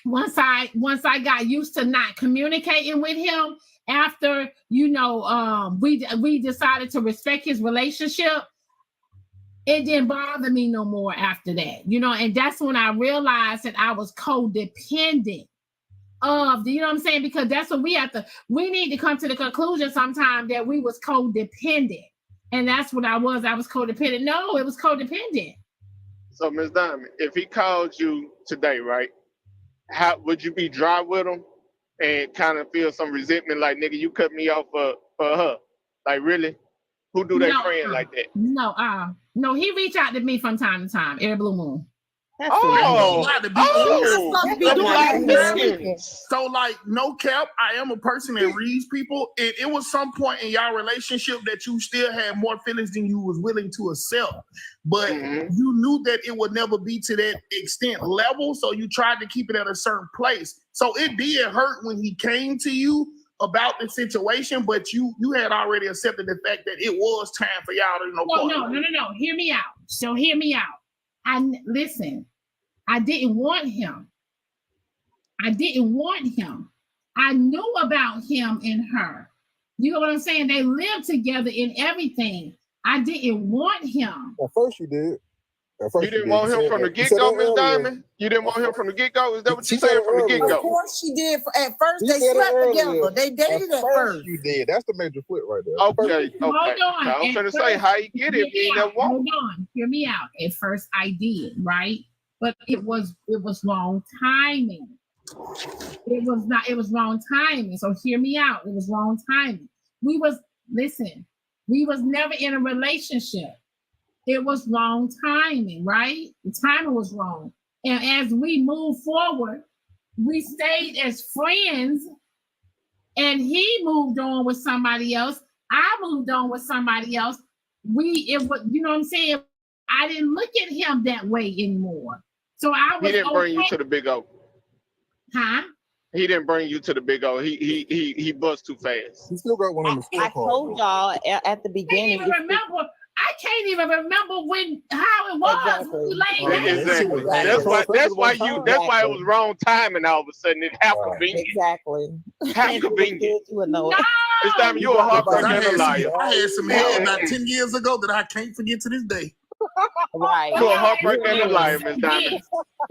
got used to not communicating with him after, you know, we decided to respect his relationship, it didn't bother me no more after that, you know, and that's when I realized that I was codependent of, you know what I'm saying? Because that's what we need to come to the conclusion sometime that we was codependent. And that's what I was codependent. No, it was codependent. So Ms. Diamond, if he called you today, right? How would you be dry with him and kind of feel some resentment like, nigga, you cut me off for her? Like, really? Who do they friend like that? No, he reached out to me from time to time, every blue moon. So like, no cap, I am a person that reads people. It was some point in y'all relationship that you still had more feelings than you was willing to accept, but you knew that it would never be to that extent level, so you tried to keep it at a certain place. So it did hurt when he came to you about the situation, but you had already accepted the fact that it was time for y'all to No. Hear me out. So hear me out. Listen, I didn't want him. I knew about him and her. You know what I'm saying? They lived together in everything. I didn't want him. At first you did. You didn't want him from the get-go, Ms. Diamond? You didn't want him from the get-go? Is that what you said from the get-go? Of course she did. At first, they slept together. They dated at first. You did. That's the major flip right there. Okay. Hold on. I'm trying to say, how you get it? Hold on. Hear me out. At first, I did, right? But it was wrong timing. It was wrong timing. So hear me out. It was wrong timing. We was never in a relationship. It was wrong timing, right? The timing was wrong. And as we moved forward, we stayed as friends, and he moved on with somebody else. I moved on with somebody else. You know what I'm saying? I didn't look at him that way anymore. So I was. He didn't bring you to the big O. Huh? He didn't bring you to the big O. He buzzed too fast. He still got one on the scorecard. I told y'all at the beginning. I can't even remember how it was. Exactly. That's why it was wrong timing. All of a sudden, it half convenient. Exactly. Half convenient. No. It's time you're a heartbreaker and a liar. I had some hell about 10 years ago that I can't forget to this day. Right. You're a heartbreaker and a liar, Ms. Diamond.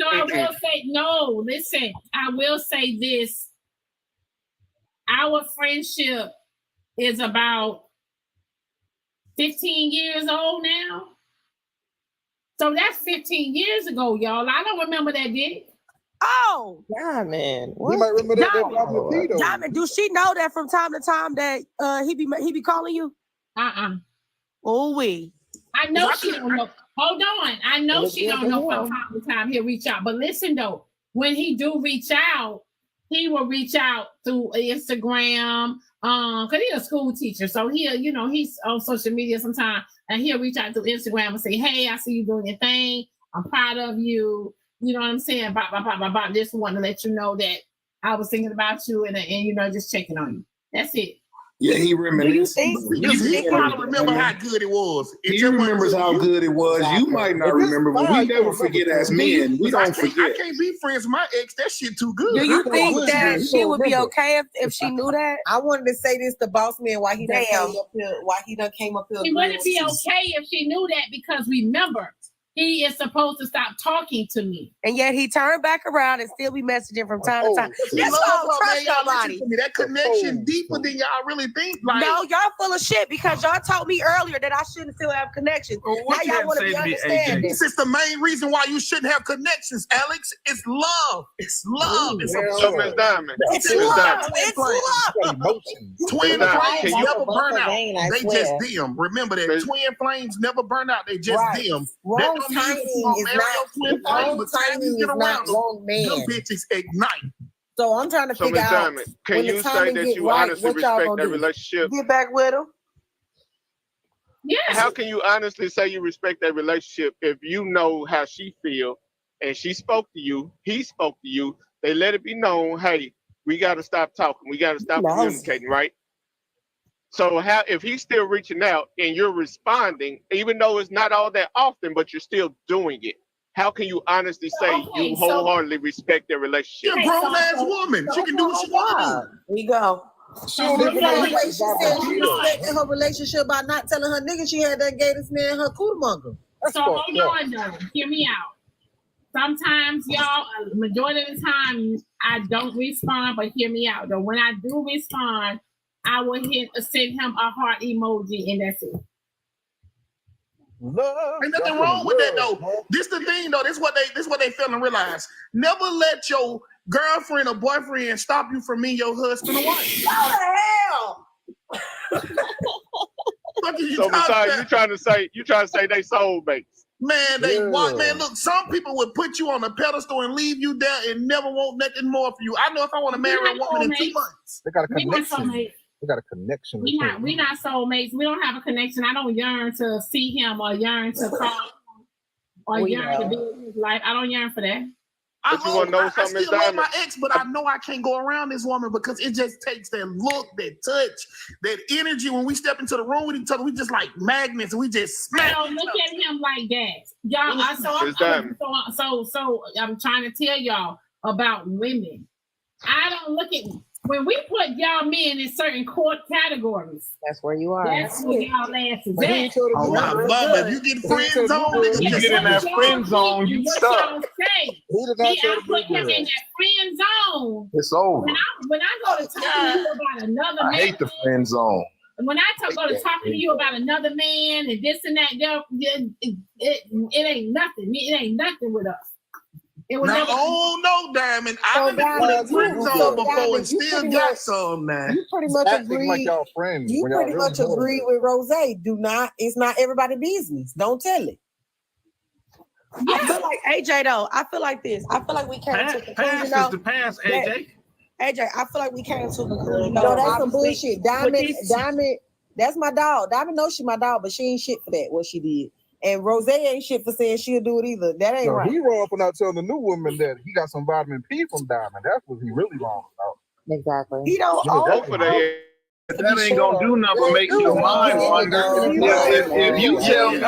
So I will say, no, listen, I will say this. Our friendship is about 15 years old now. So that's 15 years ago, y'all. I don't remember that, Diddy. Oh, Diamond. You might remember that. Diamond, do she know that from time to time that he be calling you? Oh, I know she don't know. Hold on. I know she don't know from time to time he'll reach out. But listen though, when he do reach out, he will reach out through Instagram. Cause he's a school teacher. So he's on social media sometimes, and he'll reach out through Instagram and say, hey, I see you doing your thing. I'm proud of you. You know what I'm saying? Just want to let you know that I was thinking about you and just checking on you. That's it. Yeah, he reminisces. He probably remember how good it was. He remembers how good it was. You might not remember, but we never forget as men. We don't forget. I can't be friends with my ex. That shit too good. Do you think that she would be okay if she knew that? I wanted to say this to Boss Man why he done came up here. It wouldn't be okay if she knew that, because remember, he is supposed to stop talking to me. And yet he turned back around and still be messaging from time to time. That's why I don't trust nobody. That connection deeper than y'all really think. Like, no, y'all full of shit, because y'all told me earlier that I shouldn't still have connections. Now y'all want to be understanding. This is the main reason why you shouldn't have connections, Alex. It's love. It's love. It's Ms. Diamond. It's love. It's love. Twin flames never burn out. They just dim. Remember that. Twin flames never burn out. They just dim. Wrong timing is not wrong man. Them bitches ignite. So I'm trying to figure out. Can you say that you honestly respect that relationship? Get back with him. Yes. How can you honestly say you respect that relationship if you know how she feel and she spoke to you, he spoke to you, they let it be known, hey, we got to stop talking, we got to stop communicating, right? So how if he's still reaching out and you're responding, even though it's not all that often, but you're still doing it, how can you honestly say you wholeheartedly respect their relationship? She's a grown ass woman. She can do what she wants to do. There you go. She don't even know She said she respected her relationship by not telling her nigga she had that gay this man her cooter. So hold on though. Hear me out. Sometimes y'all, majority of the time, I don't respond, but hear me out though. When I do respond, I will send him a heart emoji and that's it. Ain't nothing wrong with that though. This the thing though. This what they fail and realize. Never let your girlfriend or boyfriend stop you from meeting your husband or wife. What the hell? So besides, you trying to say they soulmates. Man, man, look, some people would put you on a pedestal and leave you there and never want nothing more for you. I know if I want to marry a woman in 2 months. They got a connection. They got a connection. We not soulmates. We don't have a connection. I don't yearn to see him or yearn to call him or yearn to be in his life. I don't yearn for that. I still love my ex, but I know I can't go around this woman because it just takes that look, that touch, that energy. When we step into the room with each other, we just like magnets and we just smack. Don't look at him like that. Y'all, I'm trying to tell y'all about women. I don't look at when we put y'all men in certain court categories. That's where you are. That's where y'all asses at. If you get friend zone, you get in that friend zone, you stuck. I put him in that friend zone. It's over. When I go to talk to you about another man, I hate the friend zone. When I go to talking to you about another man and this and that, it ain't nothing. It ain't nothing with us. No, Diamond. I've been in a friend zone before and still got some, man. You pretty much agree. Like y'all friends. You pretty much agree with Rose. It's not everybody's business. Don't tell it. I feel like AJ though. I feel like this. I feel like we came to the conclusion. Past is the past, AJ. AJ, I feel like we came to the conclusion. No, that's some bullshit. Diamond, that's my dog. Diamond knows she my dog, but she ain't shit for that, what she did. And Rose ain't shit for saying she'll do it either. That ain't right. He wrong for not telling the new woman that he got some vitamin P from Diamond. That's what he really wrong about. Exactly. He don't That ain't gonna do nothing but make your mind wonder. If you tell me,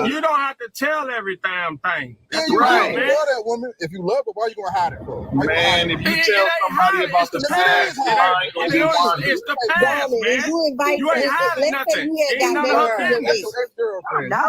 you don't have to tell every damn thing. That's right. You love that woman. If you love her, why are you gonna hide it for? Man, if you tell somebody about the past, it's the past, man. You ain't hiding nothing.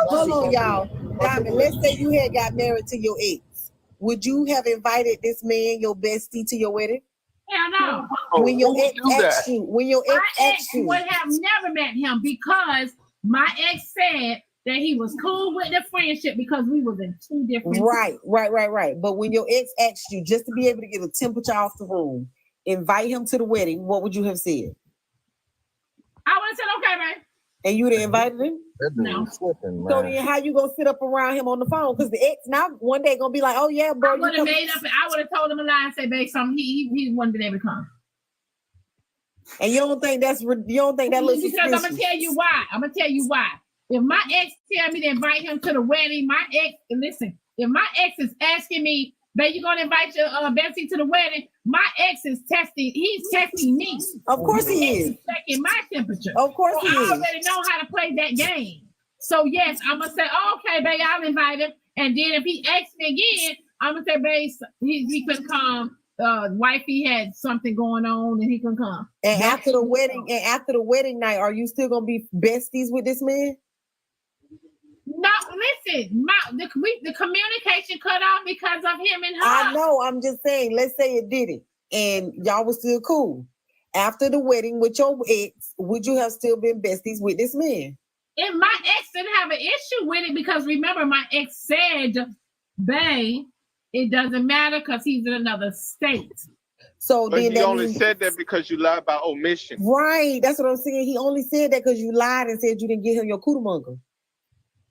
Hold on, y'all. Diamond, let's say you had got married to your ex. Would you have invited this man, your bestie, to your wedding? Hell no. When your ex asked you, my ex would have never met him because my ex said that he was cool with the friendship because we was in two different Right. But when your ex asked you just to be able to get a temperature off the room, invite him to the wedding, what would you have said? I would have said, okay, man. And you would have invited him? No. So then how you gonna sit up around him on the phone? Because the ex now one day gonna be like, oh yeah, bro. I would have told him a lie and say, babe, something he wouldn't been able to come. And you don't think that looks because I'm gonna tell you why. If my ex tell me to invite him to the wedding, if my ex is asking me, babe, you gonna invite your Betsy to the wedding, my ex is he's testing me. Of course he is. Checking my temperature. Of course he is. I already know how to play that game. So yes, I'm gonna say, okay, babe, I'll invite him. And then if he asks me again, I'm gonna say, babe, he could come. Wifey had something going on and he can come. And after the wedding night, are you still gonna be besties with this man? No, listen, the communication cut off because of him and her. I know, I'm just saying, let's say it didn't, and y'all was still cool. After the wedding with your ex, would you have still been besties with this man? And my ex didn't have an issue with it because remember, my ex said, babe, it doesn't matter because he's in another state. So but then he only said that because you lied by omission. Right, that's what I'm saying. He only said that because you lied and said you didn't get him your cooter monger.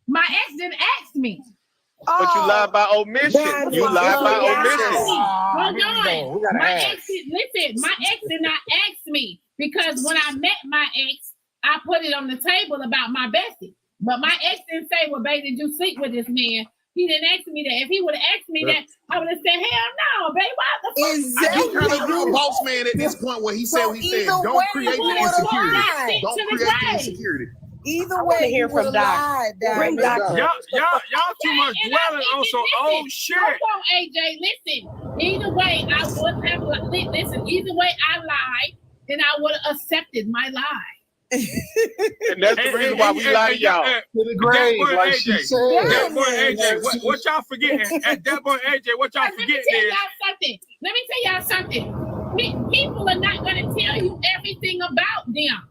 My ex didn't ask me. But you lied by omission. You lied by omission. Hold on. My ex did not ask me because when I met my ex, I put it on the table about my bestie. But my ex didn't say, well, baby, did you sleep with this man? He didn't ask me that. If he would have asked me that, I would have said, hell no, baby. Why the fuck? Exactly. You kind of grew a boss man at this point where he said, don't create the insecurity. Don't create the insecurity. Either way, hear from Doc. Y'all too much dwelling on some old shit. Hold on, AJ. Listen. Either way, I would have listen. Either way, I lied, then I would have accepted my lie. And that's the reason why we lie to y'all. To the grave, like she said. That boy AJ, what y'all forgetting? At that boy AJ, what y'all forgetting is. Let me tell y'all something. People are not going to tell you everything about them.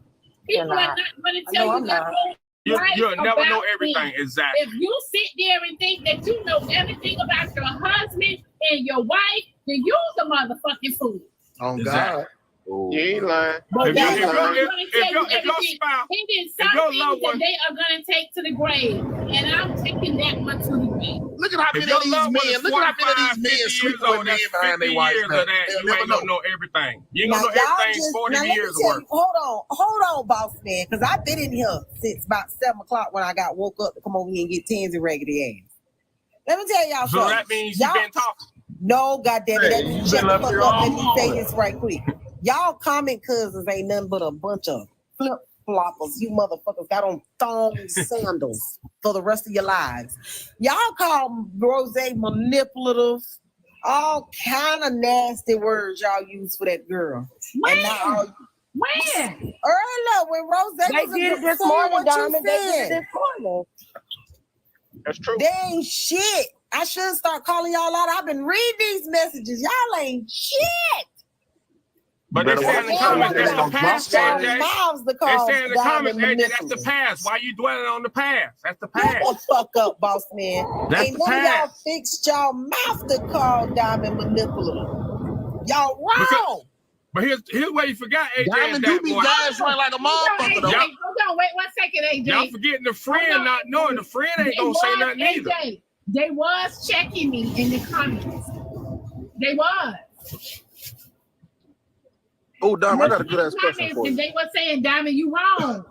People are not going to tell you the whole You'll never know everything. them. Exactly. If you sit there and think that you know everything about your husband and your wife, then you's a motherfucking fool. Oh, God. Exactly. You ain't lying. But If your spouse, he did some things that they are going to take to the grave, and I'm taking that one to the grave. Look at how many of these men. Look at how many of these men sleep with men behind their wife. You ain't gonna know everything. You ain't gonna know everything 40 years worth. Hold on, boss man, because I've been in here since about 7 o'clock when I got woke up to come over here and get Tansy raggedy ass. Let me tell y'all something. So that means you been talking. No, goddamn it. That means shut the fuck up. Let me say this right quick. Y'all comment cousins ain't nothing but a bunch of flip-floppers. You motherfuckers got on thong sandals for the rest of your lives. Y'all call Rose manipulative. All kind of nasty words y'all use for that girl. When? And now, when? Earlier when Rose They did it this morning, Diamond. They did it this morning. That's true. They ain't shit. I should start calling y'all out. I've been reading these messages. Y'all ain't shit. But they say in the comments that's the past, AJ. They say in the comments, AJ, that's the past. Why you dwelling on the past? That's the past. Shut the fuck up, boss man. That's ain't the none of y'all past. fixed y'all mouth to call Diamond manipulative. Y'all wrong. But here's where you forgot, AJ. Diamond do be guys right like a motherfucker, though. Hold on, wait 1 second, AJ. Y'all forgetting the friend not knowing. The friend ain't gonna say nothing either. AJ, they was checking me in the comments. They was. Oh, Diamond, I got a good ass question for you. And they were saying, Diamond, you wrong.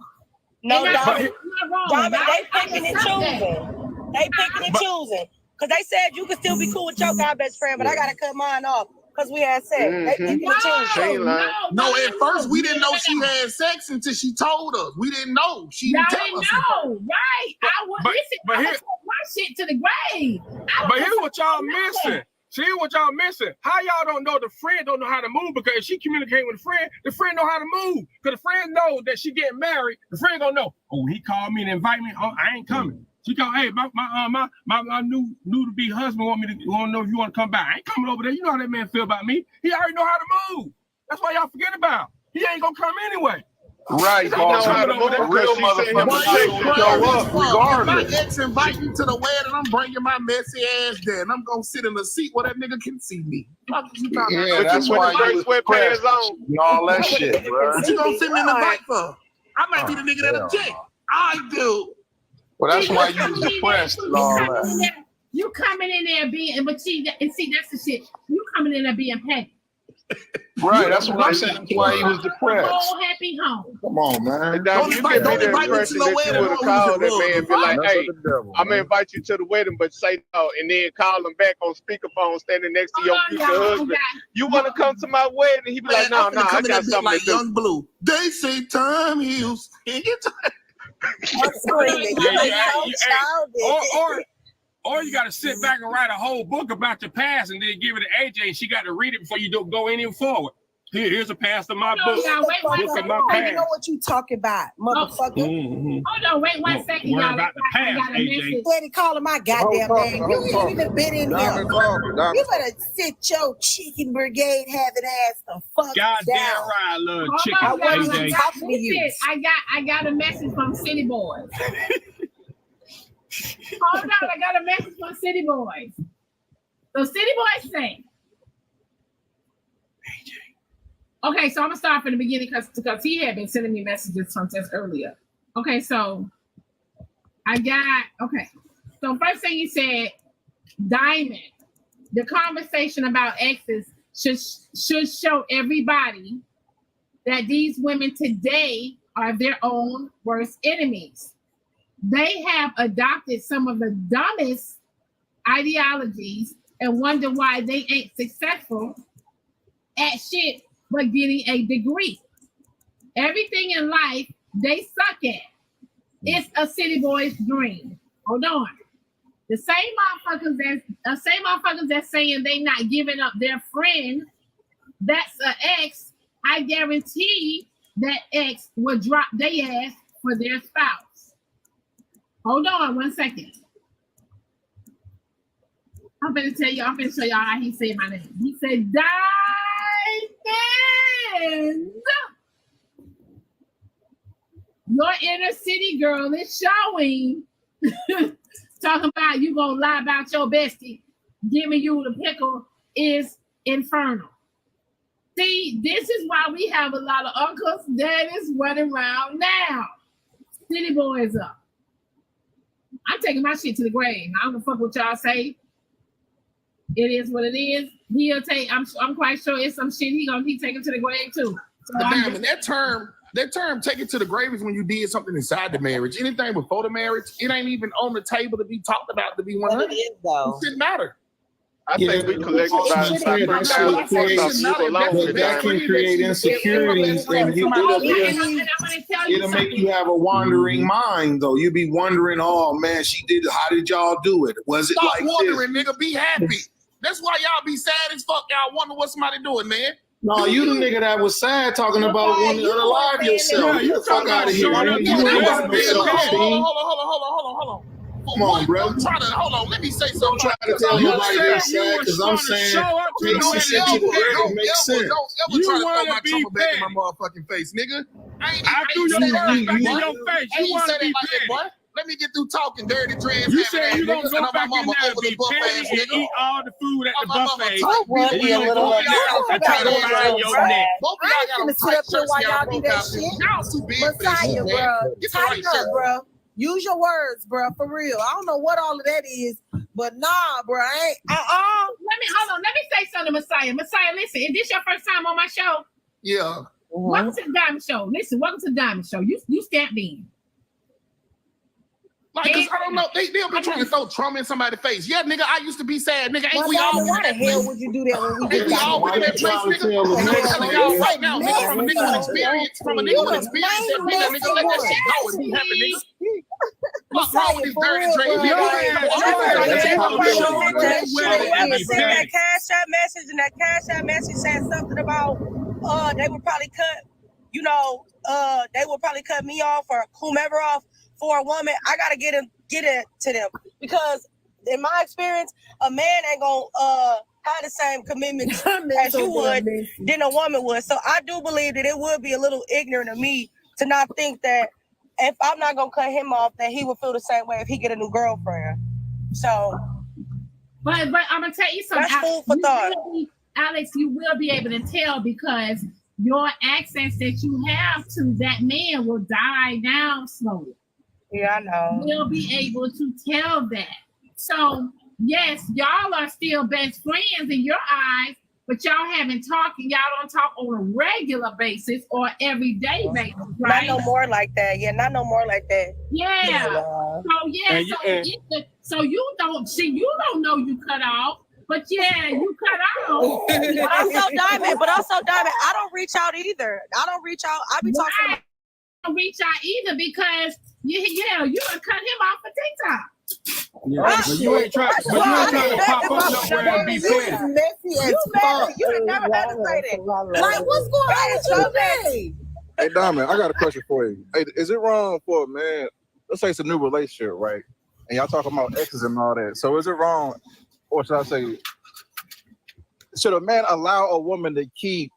No, Diamond, you're not wrong. Diamond, they picking and choosing. They picking and choosing. Because they said you could still be cool with your guy best friend, but I got to cut mine off because we had sex. They picking and choosing. No, at first we didn't know she had sex until she told us. We didn't know. She didn't tell us. No, right. I would listen. I would take my shit to the grave. But here's what y'all missing. See what y'all missing? How y'all don't know the friend don't know how to move? Because if she communicating with the friend know how to move. Because the friend know that she getting married. The friend gonna know. Oh, he called me and invite me. Oh, I ain't coming. She go, hey, my new to be husband want to know if you want to come back. I ain't coming over there. You know how that man feel about me. He already know how to move. That's why y'all forget about. He ain't gonna come anyway. Right, boss. Real motherfucker show up regardless. If my ex invite me to the wedding, I'm bringing my messy ass there, and I'm gonna sit in the seat where that nigga can see me. Yeah, that's why you sweatpants on and all that shit, bro. What you gonna send me an invite for? I might be the nigga that'll check. I do. Well, that's why you was depressed and all that. You coming in there being, but see, that's the shit. You coming in there being petty. Right, that's what I'm saying. That's why he was depressed. Whole happy home. Come on, man. Don't invite me to the wedding. You would have called that man and be like, hey, I'm going to invite you to the wedding, but say no. And then call him back on speakerphone standing next to your future husband. You want to come to my wedding? And he be like, no, I got something like to do. Young Blue. They say time heals. Or you got to sit back and write a whole book about your past and then give it to AJ and she got to read it before you don't go any forward. Here's a past of my book. Book of my past. You know what you talking about, motherfucker. Hold on, wait 1 second, y'all. About the past, AJ. Daddy calling my goddamn name. You ain't even been in here. You better sit your chicken brigade having ass the fuck goddamn down. right, little Hold chicken. on, AJ. Talking to you. I got a message from City Boys. Hold on, I got a message from City Boys. So City Boys say, okay, so I'm gonna start from the beginning because he had been sending me messages from just earlier. Okay, so so first thing you said, Diamond, the conversation about exes should show everybody that these women today are their own worst enemies. they have adopted some of the dumbest ideologies and wonder why they ain't successful at shit but getting a degree. Everything in life they suck at. It's a city boy's dream. Hold on. The same motherfuckers that's saying they not giving up their friend, that's an ex. I guarantee that ex will drop their ass for their spouse. Hold on 1 second. I'm gonna show y'all how he said my name. He said, Diamond. Your inner city girl is showing. Talking about you gonna lie about your bestie, giving you the pickle is infernal. See, this is why we have a lot of uncles, daddies running around now. City boys up. I'm taking my shit to the grave. I don't give a fuck what y'all say. It is what it is. He'll take. I'm quite sure it's some shit he taking to the grave too. So Diamond, that term take it to the grave is when you did something inside the marriage. Anything before the marriage, it ain't even on the table to be talked about to be 100. It is though. It shouldn't matter. I think we collected about that can create insecurities, and it'll make you have a wandering mind. Though you be wondering, oh man, how did y'all do it? Was it Stop like wondering, this? nigga? Be happy. That's why y'all be sad as fuck. Y'all wonder what somebody doing, man. No, you the nigga that was sad talking about wanting to unalive yourself. Get the fuck out of here. Hold on. Come on, bro. Hold on. Let me say something. Don't try to tell nobody they're sad because I'm saying makes you sit to the grave. It makes sense. Don't ever try to throw my trouble back in my motherfucking face, nigga. I threw your words back in your face. You want to be petty, boy? Let me get through talking dirty dreads. You said you gonna go back in there and be petty and eat all the food at the buffet. And you gonna go in there and try to line your neck. I ain't gonna sit up here while y'all do that shit. Messiah, bro. Tighten up, bro. Use your words, bro, for real. I don't know what all of that is, but nah, bro, I ain't. Hold on. Let me say something, Messiah. Messiah, listen. Is this your first time on my show? Yeah. Welcome to the Diamond Show. Listen, welcome to the Diamond Show. You stamped in. Like, cause I don't know, they'll be trying to throw trauma in somebody's face. Yeah, nigga, I used to be sad, nigga. Ain't we all? Why the hell would you do that when we get we all in that place, nigga? I'm telling y'all right now, nigga, from a nigga with experience, that nigga let that shit go and be happy, nigga. What's wrong with these dirty dreams? That Cash App message said something about they would probably cut, they would probably cut me off or whomever off for a woman. I gotta get it to them because in my experience, a man ain't gonna have the same commitment as you would than a woman would. So I do believe that it would be a little ignorant of me to not think that if I'm not gonna cut him off, that he would feel the same way if he get a new girlfriend. So, but I'm gonna tell you something. That's food for thought. Alex, you will be able to tell because your access that you have to that man will die down slowly. Yeah, I know. We'll be able to tell that. So, yes, y'all are still best friends in your eyes, but y'all haven't talked, y'all don't talk on a regular basis or everyday basis, right? Not no more like that. Yeah, not no more like that. Yeah. So you don't know you cut off, but yeah, you cut off. But also Diamond, I don't reach out either. I be talking about. I don't reach out either because you done cut him off for TikTok. Yeah, but you ain't trying to pop up nowhere and be petty. You ain't never had to say that. Like, what's going on with your day? Hey, Diamond, I got a question for you. Hey, is it wrong for a man? Let's say it's a new relationship, right? And y'all talking about exes and all that. So is it wrong, or should I say, should a man allow a woman to keep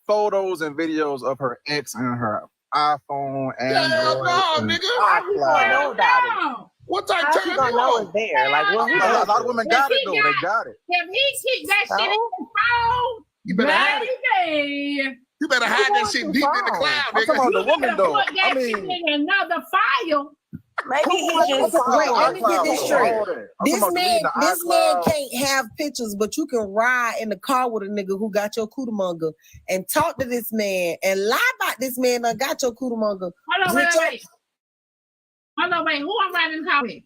photos and videos of her ex and her iPhone and nigga. What type of time know it's there? Like, well, a lot of women got it though. They got it. If he keep that shit in his phone, you better hide it. You better hide that shit deep in the cloud, nigga. I'm talking about the woman though. Put that shit in another file. Maybe he just wait. Let me get this straight. This man can't have pictures, but you can ride in the car with a nigga who got your cootamonga and talk to this man and lie about this man that got your cootamonga. Hold Hold on, wait. Who I'm riding in the car with?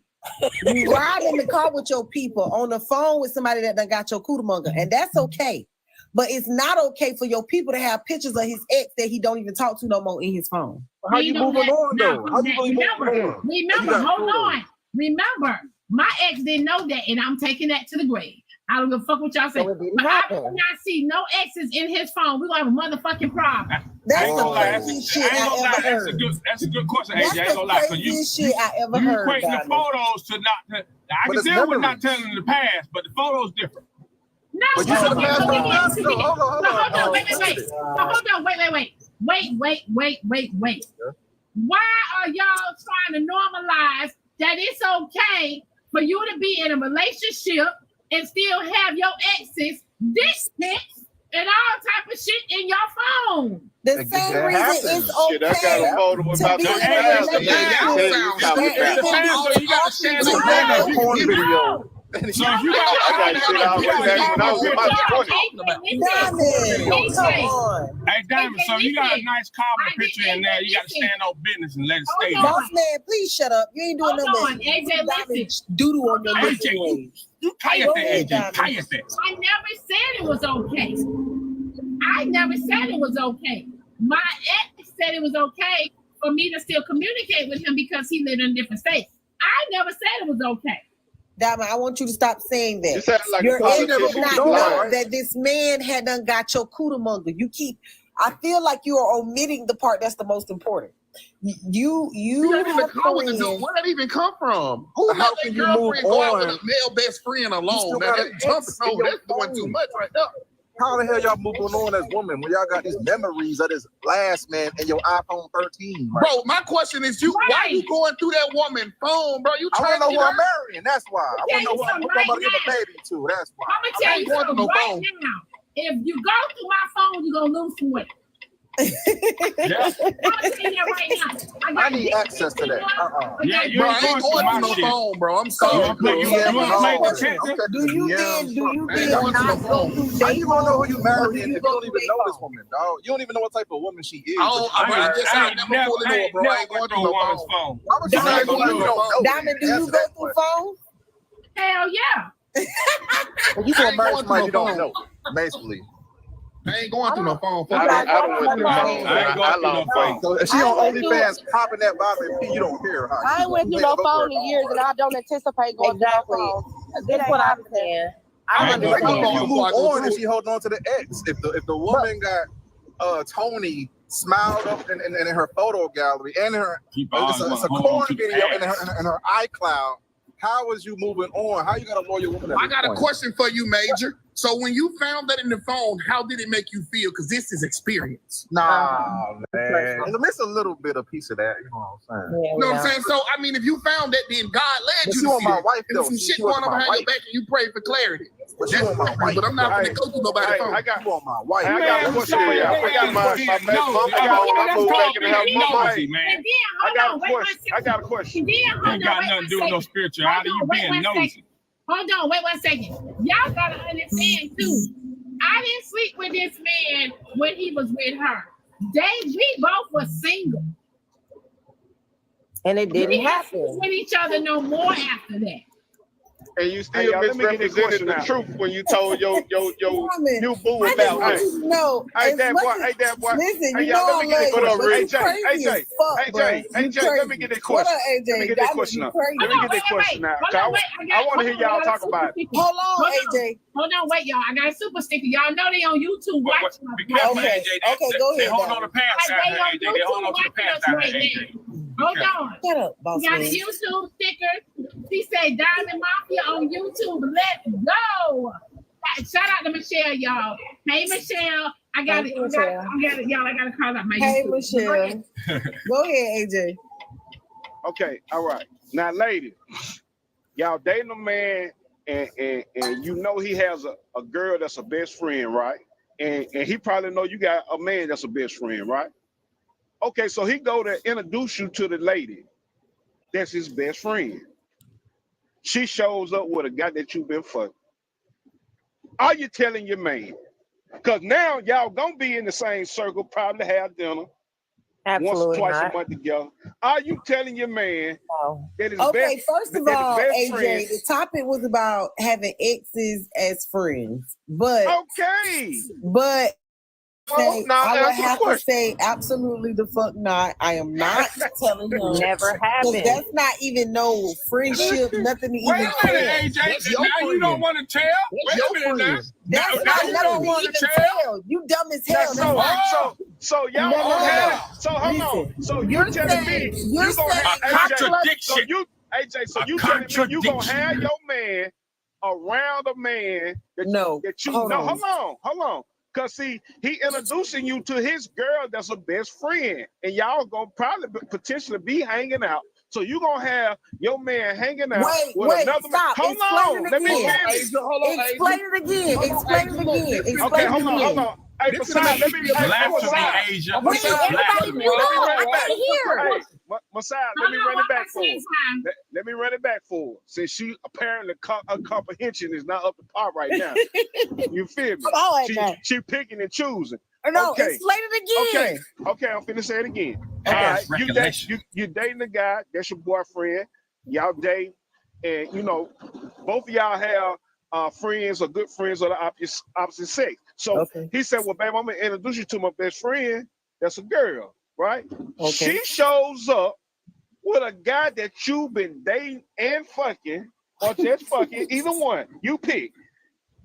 You ride in the car with your people on the phone with somebody that done got your cootamonga, and that's okay. But it's not okay for your people to have pictures of his ex that he don't even talk to no more in his phone. How you moving on though? How you really moving on? Remember, hold on. Remember, my ex didn't know that, and I'm taking that to the grave. I don't give a fuck what y'all say. But I do not see no exes in his phone. We're gonna have a motherfuking problem. That's the craziest shit I ever heard. That's a good question, That's AJ. I ain't gonna lie. the craziest shit I ever heard. You equate the photos to not. I can deal with not telling the past, but the photos different. No, But you said the past hold on. wait. Why are y'all trying to normalize that it's okay for you to be in a relationship and still have your exes, dick pics, and all type of shit in your phone? The same reason it's okay. Shit, I got a photo about be 30,000. You got to share the porn video. So if you got shit I was back when I was in my 20s. Hey, Diamond, so you got a nice carbon picture in there. You got to stand on business and let it stay. Boss man, please shut up. You ain't doing no more. Doodle on your AJ, you cállate, AJ. Cállate. I never said it was okay. I never said it was okay. My ex said it was okay for me to still communicate with him because he lived in a different state. I never said it was okay. Diamond, I want you to stop saying that. Like your ex did not know right? that this man had done got your cootamonga. I feel like you are omitting the part that's the most important. You where that even come from? Who How let can their you move girlfriend go out on? with a male best friend alone? Now, got that's an jumping ex in over. your That's doing too phone. much right there. How the hell y'all moving on as women when y'all got these memories of this last man in your iPhone 13? Right? Bro, my question is, why you going through that woman's phone, bro? You I trying want to know to who I'm marrying. That's why. I want to know who I'm about to give a baby to. That's why. I'm gonna tell you something right now. If you go through my phone, you're gonna lose some weight. I'm gonna tell you that right now. I need access to that. Yeah, you bro, I ain't ain't going going to to my no phone, bro. I'm sorry. You play detective? Do you then not go through How you gonna know who you married or do if you you go don't even through know this woman, dog? You don't even know what type of woman she is. I never fully know, bro. I ain't going through no phone. Why would you not go through no Diamond, do you go through phone? Hell yeah. You gonna marry somebody you don't know, basically. I ain't going through no phone. I don't went through no phone. I lost phone. So if she on OnlyFans popping that bottom, you don't care, huh? I ain't went through no phone in years, and I don't anticipate going through no phone. That's what I'm saying. How can you move on if she holding on to the ex? If the woman got Tony smiled up in her photo gallery and it's a corn video in her iCloud. How is you moving on? How you got a loyal woman? I got a question for you, Major. So when you found that in the phone, how did it make you feel? Because this is experience. Nah, man. It's a little bit of piece of that. You know what I'm saying? You know what I'm saying? So, I mean, if you found that, then God led you to see my it. wife, and though. some shit going on behind your back and you pray for clarity. That's different, but I'm not going to go through nobody's phone. I got my wife. I got a question for you. I forgot my baby mama. I moved back in the house. I got a question. Ain't got nothing to do with no spirituality. You being nosy. Hold on, wait 1 second. Y'all gotta understand too. I didn't sleep with this man when he was with her. We both were single. And it didn't happen. With each other no more after that. And you still misrepresented the truth when you told your new boo about that. No, hey, that boy. Listen, hey, you know I love you, AJ, let me get this question. Let me get this question out. Let me get this question out. I want to hear y'all talk about it. Hold on, AJ. Hold on, wait, y'all. I got a super sticker. Y'all know they on YouTube watching us. Be careful, Okay, AJ. okay, go They ahead, hold on to pants out here, AJ. They hold on to the pants out here, AJ. Hold on. Shut up, boss We got a man. YouTube sticker. He said Diamond Mafia on YouTube. Let's go. Shout out to Michelle, y'all. Hey, Michelle. I got it. Y'all, I got to call out my Hey, YouTube. Michelle. Go ahead, AJ. Okay, all right. Now, ladies, y'all dating a man and you know he has a girl that's a best friend, right? And he probably know you got a man that's a best friend, right? Okay, so he go to introduce you to the lady that's his best friend. She shows up with a guy that you've been fucking. Are you telling your man? Because now y'all gonna be in the same circle, probably have dinner. once or twice a month together. Are you telling your man that his Okay, best, first of that all, his best AJ, friend, the topic was about having exes as friends, but say, I would have to say absolutely the fuck not. I am not telling him. Never happened. That's not even no friendship, nothing to even Wait a minute, AJ. Now you don't want to tell. Wait a minute now. That's Now not you nothing don't to want even to tell. You dumb as hell. So y'all so hold on. So you telling me you gonna have contradiction. So you AJ, so you telling me you gonna have your man around a man that you hold on. Cause see, he introducing you to his girl that's a best friend, and y'all gonna probably potentially be hanging out. So you gonna have your man hanging out with another man. Hold on, let me finish. Explain it again. Okay, hold on. Hey, Masai, let me run it back for her. Let me run it back for her. Since she apparently her comprehension is not up to par right now. You feel me? She picking and choosing. No, explain it again. Okay, I'm finna say it again. All right, you dating a guy, that's your boyfriend. Y'all date, and you know, both of y'all have friends or good friends of the opposite sex. So he said, well, babe, I'm gonna introduce you to my best friend. That's a girl, right? She shows up with a guy that you've been dating and fucking, or just fucking, either one, you pick,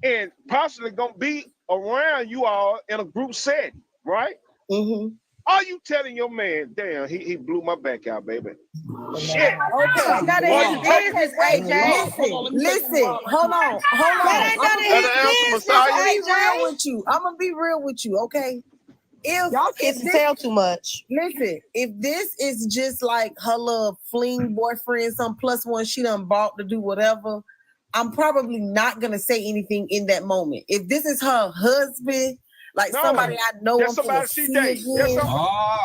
and possibly gonna be around you all in a group setting, right? Are you telling your man, damn, he blew my back out, baby? Shit. Okay, none of his business, AJ. Listen, hold on. I'm gonna be real with you, okay? Y'all kids tell too much. Listen, if this is just like her little fling boyfriend, some plus one she done bought to do whatever, I'm probably not gonna say anything in that moment. If this is her husband, like somebody I know, that's somebody she date.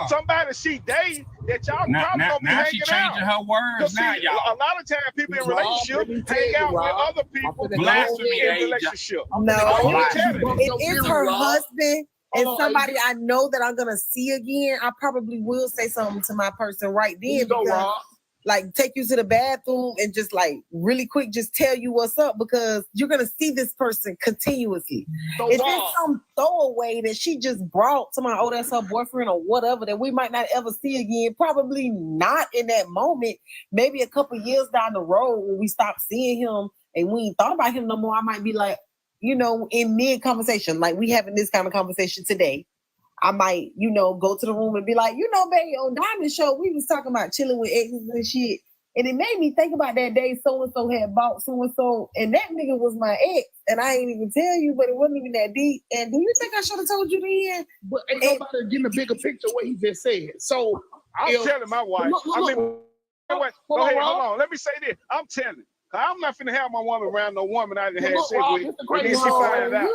Somebody she date that y'all probably gonna be hanging she changing her words now, y'all. A lot of times people in relationships hang out with other people in relationship. No, if it's her husband and somebody I know that I'm gonna see again, I probably will say something to my person right then. Like take you to the bathroom and just like really quick, just tell you what's up, because you're gonna see this person continuously. If it's some throwaway that she just brought to my that's her boyfriend or whatever that we might not ever see again, probably not in that moment. Maybe a couple years down the road when we stop seeing him and we ain't thought about him no more, I might be like, you know, in mid conversation, like we having this kind of conversation today, I might, you know, go to the room and be like, you know, baby, on Diamond Show, we was talking about chilling with exes and shit. And it made me think about that day so-and-so had bought so-and-so, and that nigga was my ex. And I ain't even tell you, but it wasn't even that deep. And do you think I should have told you then? But ain't nobody getting a bigger picture of what he just said. So I'm telling my wife. Go ahead, hold on. Let me say this. I'm telling. I'm not finna have my woman around no woman I done had sex with. And then she find out.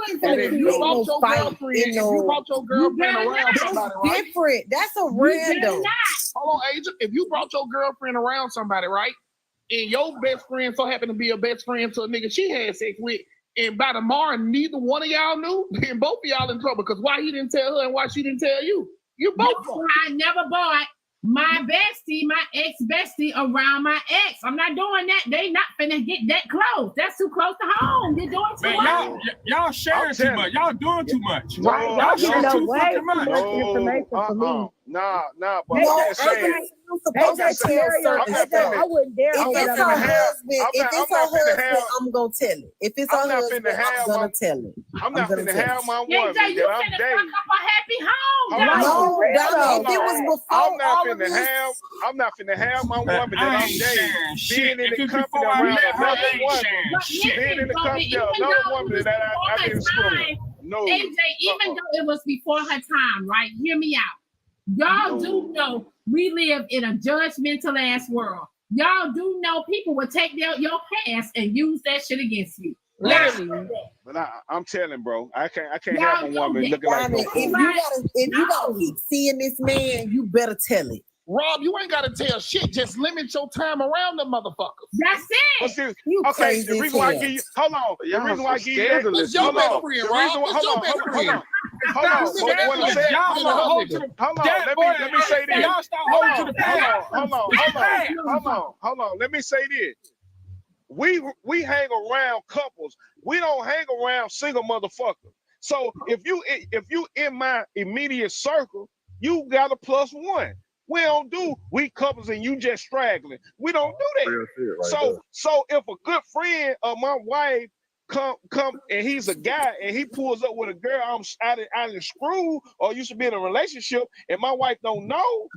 You brought your girlfriend around somebody, right? Different. That's a random. Hold on, Agent. If you brought your girlfriend around somebody, right? And your best friend so happened to be a best friend to a nigga she had sex with, and by tomorrow neither one of y'all knew, then both of y'all in trouble. Because why he didn't tell her and why she didn't tell you? You both. I never bought my bestie, my ex-bestie around my ex. I'm not doing that. They not finna get that close. That's too close to home. You're doing too much. Y'all sharing too much. Y'all doing too much. Right. Y'all sharing too fucking much. information for me. Nah, but I'm supposed to tell certain stuff. I wouldn't dare. If it's her husband, I'm gonna tell it. If it's her husband, I'm gonna tell it. I'm not finna have my woman that I'm dating. Happy home. No, if it was before all of this, I'm not finna have my woman that I'm dating being in the company around another woman. Being in the company of another woman that I didn't screw. No. AJ, even though it was before her time, right? Hear me out. Y'all do know we live in a judgmental ass world. Y'all do know people will take your past and use that shit against you. Literally. But I'm telling, bro, I can't have a woman looking like no fool. If you gotta keep seeing this man, you better tell it. Rob, you ain't gotta tell shit. Just limit your time around them motherfuckers. That's it. The reason why I give you, hold on. The reason why I give you that, it's your best friend, Rob. It's your best friend. Hold on. Let me say this. Y'all start holding to the past. Hold on. Let me say this. We hang around couples. We don't hang around single motherfuckers. So if you in my immediate circle, you got a +1. We don't do we couples and you just straggling. We don't do that. Right so if a good friend of my wife come and he's a guy and he pulls up with a girl I'm out in screw or used to be in a relationship and my wife don't know,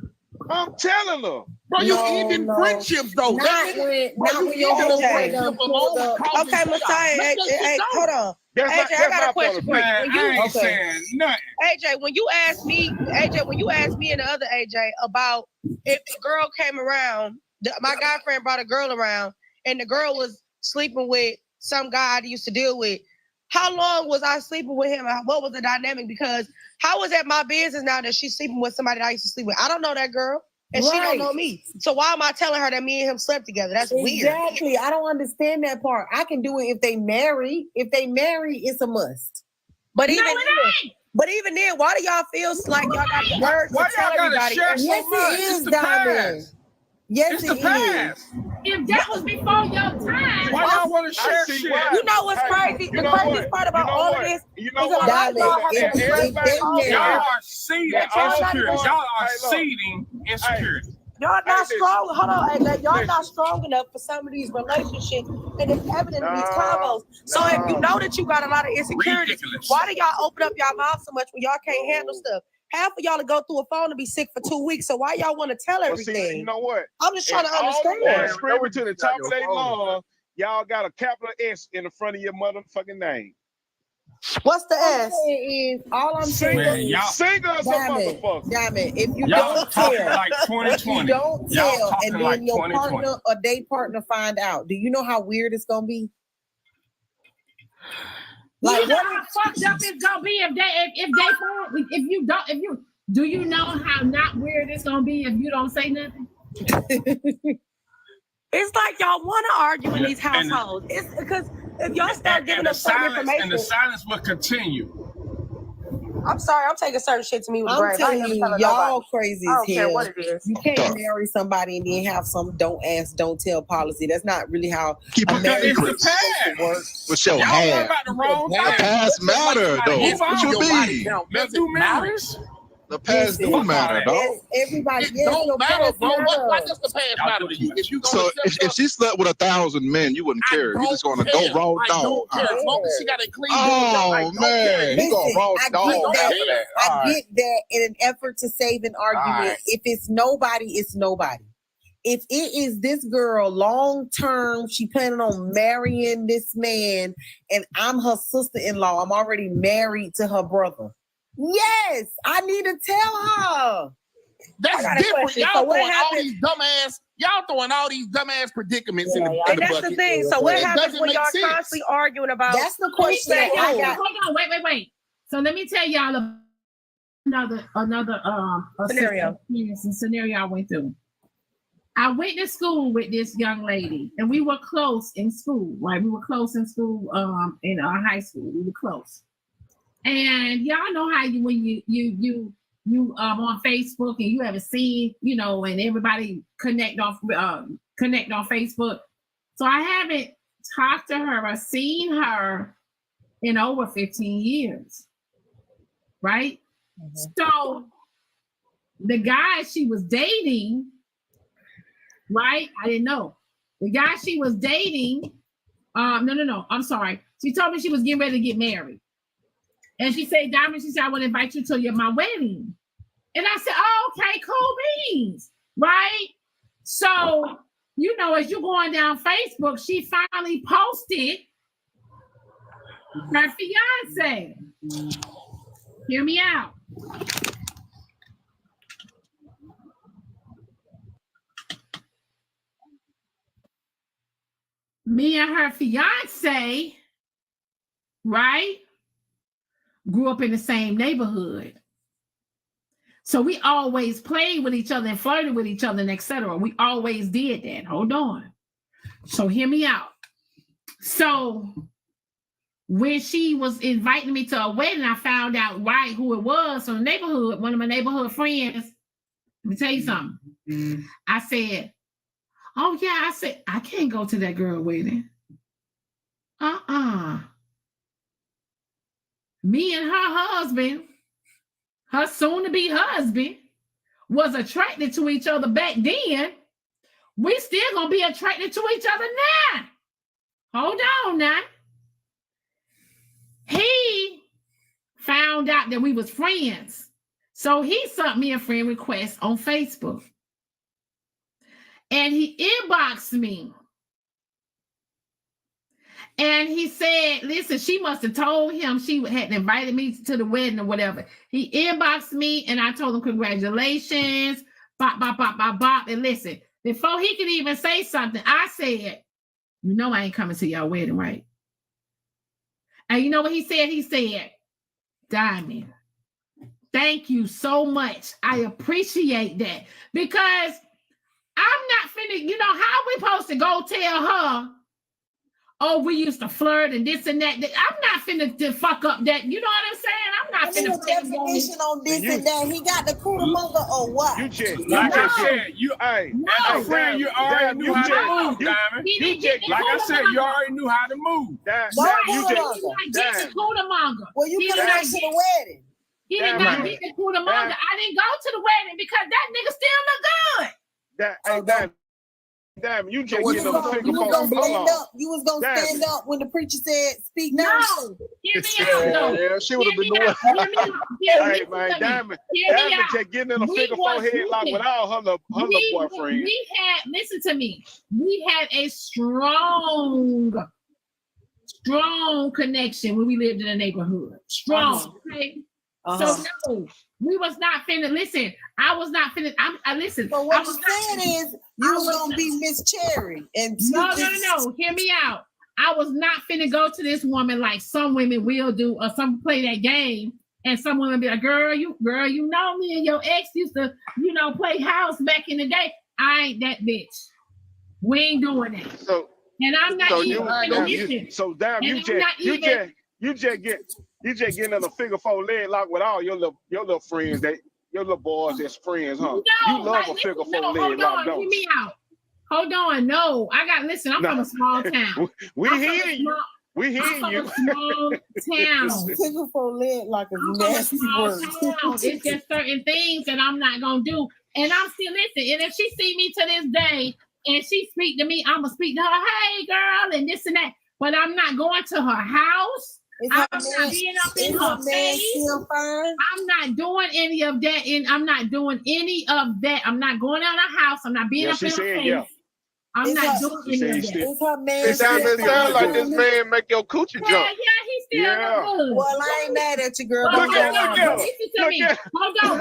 I'm telling her. Bro, you ending friendships though. Not when you're Okay, Messiah. Hey, hold on. AJ, I got a question for you. AJ, when you asked me and the other AJ about if the girl came around, my guy friend brought a girl around, and the girl was sleeping with some guy I used to deal with. How long was I sleeping with him? What was the dynamic? Because how is that my business now that she's sleeping with somebody that I used to sleep with? I don't know that girl, and she don't know me. So why am I telling her that me and him slept together? That's weird. Exactly. I don't understand that part. I can do it if they marry. If they marry, it's a must. But even then, why do y'all feel like y'all got the urge to tell everybody? Yes, it is, Diamond. Yes, it is. If that was before your time, why y'all want to share shit? You know what's crazy? The craziest part about all of this is y'all are seeding insecurity. Y'all are seeding insecurity. Y'all not strong. Hold on, AJ. Y'all not strong enough for some of these relationships, and it's evident in these combos. So if you know that you got a lot of insecurities, why do y'all open up y'all mouth so much when y'all can't handle stuff? Half of y'all to go through a phone to be sick for 2 weeks. So why y'all want to tell everything? See, you know what? I'm just trying to understand. Screaming to the top of their lungs, y'all got a capital S in the front of your motherfucking name. What's the S? All I'm saying is single as a motherfucker. Diamond, if you y'all don't talking tell, like 2020. if you don't tell, and then like your partner or day partner find out, do you know how weird it's gonna be? Like, you know how fucked up it's gonna be do you know how not weird it's gonna be if you don't say nothing? It's like y'all want to argue in these households. It's because if y'all start giving us some information, and the silence will continue. I'm sorry, I'm taking certain shit to me with I'm telling you, y'all crazy as hell. I don't care what it is. You can't marry somebody and then have some don't ask, don't tell policy. That's not really how a marriage works. What's your hand? The past matter, though. What you mean? Let's do matters. The past do matter, dog. Everybody, it don't matter, bro. Why does the past matter to you? If she slept with 1,000 men, you wouldn't care. You just gonna go raw dog. I don't care. As long as she got a clean man, he gonna raw dog after that. I get that in an effort to save an argument. If it's nobody, it's nobody. If it is this girl long term, she planning on marrying this man, and I'm her sister-in-law. I'm already married to her brother. Yes, I need to tell her. That's different. Y'all throwing all these dumbass predicaments in the bucket. And that's the thing. So what happens when y'all constantly arguing about? That's the question that I got. Hold on, wait. So let me tell y'all another scenario I went through. I went to school with this young lady, and we were close in school. Right, we were close in school. In our high school, we were close. And y'all know how when you on Facebook and you haven't seen, and everybody connect on Facebook. So I haven't talked to her or seen her in over 15 years. Right? Mm-hmm. So the guy she was dating, right? I didn't know. The guy she was dating, no, I'm sorry. She told me she was getting ready to get married. And she said, Diamond, she said, I want to invite you to my wedding. And I said, oh, okay, cool beans, right? So, as you're going down Facebook, she finally posted her fiance. Hear me out. Me and her fiance, right? Grew up in the same neighborhood. So we always played with each other and flirted with each other and etc. We always did that. Hold on. So hear me out. So when she was inviting me to a wedding, I found out right who it was from the neighborhood, one of my neighborhood friends. Let me tell you something. I said, oh yeah, I said, I can't go to that girl wedding. Me and her husband, her soon-to-be husband, was attracted to each other back then. We still gonna be attracted to each other now. Hold on now. He found out that we was friends. So he sent me a friend request on Facebook. And he inboxed me. And he said, listen, she must have told him she had invited me to the wedding or whatever. He inboxed me and I told him, congratulations, bop, bop, bop, bop, bop. And listen, before he could even say something, I said, you know I ain't coming to your wedding, right? And you know what he said? He said, Diamond, thank you so much. I appreciate that. Because I'm not finna, you know, how we supposed to go tell her, oh, we used to flirt and this and that. I'm not finna to fuck up that. You know what I'm saying? I'm not finna definition on this and that. He got the cooter or what? You just, like I said, you, hey, no, friend, you already knew how to move, Diamond. Like I said, you already knew how to move. Get the cooter. Well, you could have went to the wedding. He did not get the cooter. I didn't go to the wedding because that nigga still look good. Damn, you just getting a figure You was gonna stand up when the preacher said, "Speak now." No, hear me out though. Yeah, she would have been doing. Hey man, Diamond just getting in a figure four headlock with all her little boyfriend. Listen to me. We had a strong connection when we lived in the neighborhood. Strong. Okay? So no, we was not finna listen. I was not finna. I listen. So what you're saying is you was gonna be Miss Cherry and no. Hear me out. I was not finna go to this woman like some women will do, or some play that game, and some women be like, girl, you know me and your ex used to, play house back in the day. I ain't that bitch. We ain't doing that. So and I'm not you just getting in a figure four leg lock with all your little friends, your little boys as friends, huh? No, you love a figure four leg lock, don't you? Hear me out. Hold on, no, listen, I'm from a small town. We hear you. We hear you. Small town. Figure four leg like a nasty word. It's just certain things that I'm not gonna do, and I'm still listening. And if she see me to this day and she speak to me, I'm gonna speak to her, hey girl, and this and that. But I'm not going to her house. I'm not being up in her face. I'm not doing any of that. I'm not doing any of that. I'm not going out of her house. I'm not being up in her face. Yeah. I'm not doing any of that. It sounds like this man make your coochie jump. Yeah, he's still good. Well, I ain't mad at you, girl. Listen to me. Hold on,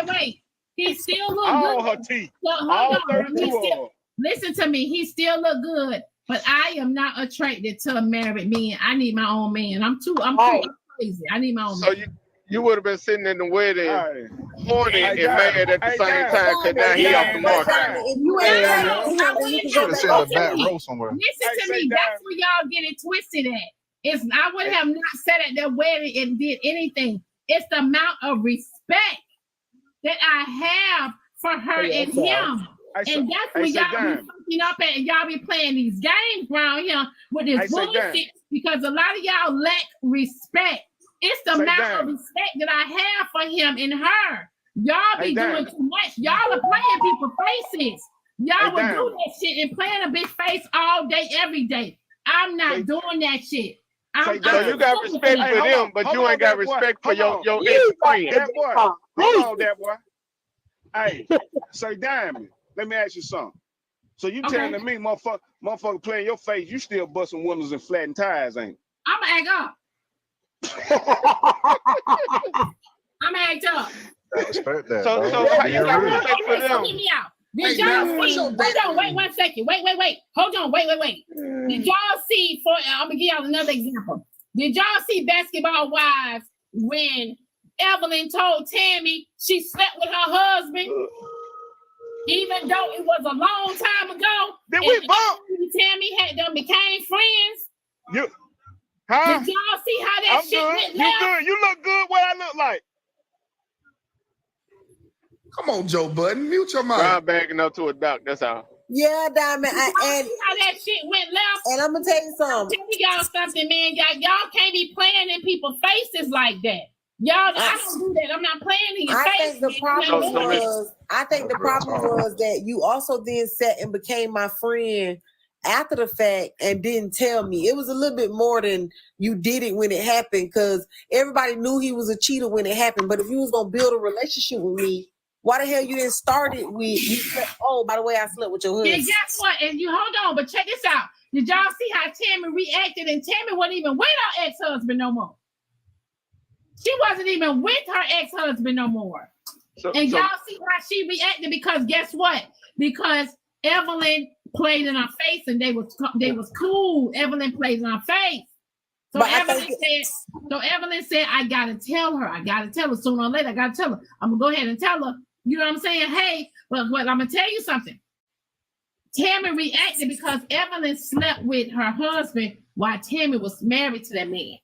wait. He still look good. All her teeth. All 32 of them. Listen to me. He still look good. But I am not attracted to a married man. I need my own man. I'm too crazy. I need my own man. So you would have been sitting in the wedding, horny and mad at the same time, because now he off the market. You should have said a back row somewhere. Listen to me. That's where y'all get it twisted at. I would have not sat at that wedding and did anything. It's the amount of respect that I have for her and him. And that's where y'all be fucking up at, and y'all be playing these games around here with this bullshit because a lot of y'all lack respect. It's the amount of respect that I have for him and her. Y'all be doing too much. Y'all are playing people's faces. Y'all would do that shit and playing a bitch face all day, every day. I'm not doing that shit. So you got respect for them, but you ain't got respect for your ex-friend. Hold on, that boy. Hey, say Diamond. Let me ask you something. So you telling me, motherfucker playing your face, you still busting windows and flattening tires, ain't you? I'm act up. I respect that. So how you got respect for them? Hear me out. Did y'all see? Hold on, wait 1 second. Wait. Hold on, wait. Did y'all see? I'm gonna give y'all another example. Did y'all see Basketball Wives when Evelyn told Tammy she slept with her husband? Even though it was a long time ago, did we bump? Tammy had them became friends. You, huh? Did y'all see how that I'm shit good. went You left? good? You look good. What I look like? Come on, Joe Budden, mute your mic. I'm backing up to a duck. That's all. Yeah, Diamond. Did y'all see how that shit went left? And I'm gonna tell you something. Tell y'all something, man. Y'all can't be playing in people's faces like that. Y'all, I don't do that. I'm not playing in your face. I think the problem was that you also then sat and became my friend after the fact and didn't tell me. It was a little bit more than you did it when it happened, because everybody knew he was a cheater when it happened. But if you was gonna build a relationship with me, why the hell you didn't start it with you said, oh, by the way, I slept with your husband. And guess what? And you hold on, but check this out. Did y'all see how Tammy reacted? And Tammy wasn't even with her ex-husband no more. She wasn't even with her ex-husband no more. Y'all see how she reacted, because guess what? Because Evelyn played in her face and they was cool. Evelyn played in her face. So Evelyn said, I gotta tell her. Sooner or later, I gotta tell her. I'm gonna go ahead and tell her. You know what I'm saying? Hey, but I'm gonna tell you something. Tammy reacted because Evelyn slept with her husband while Tammy was married to that man.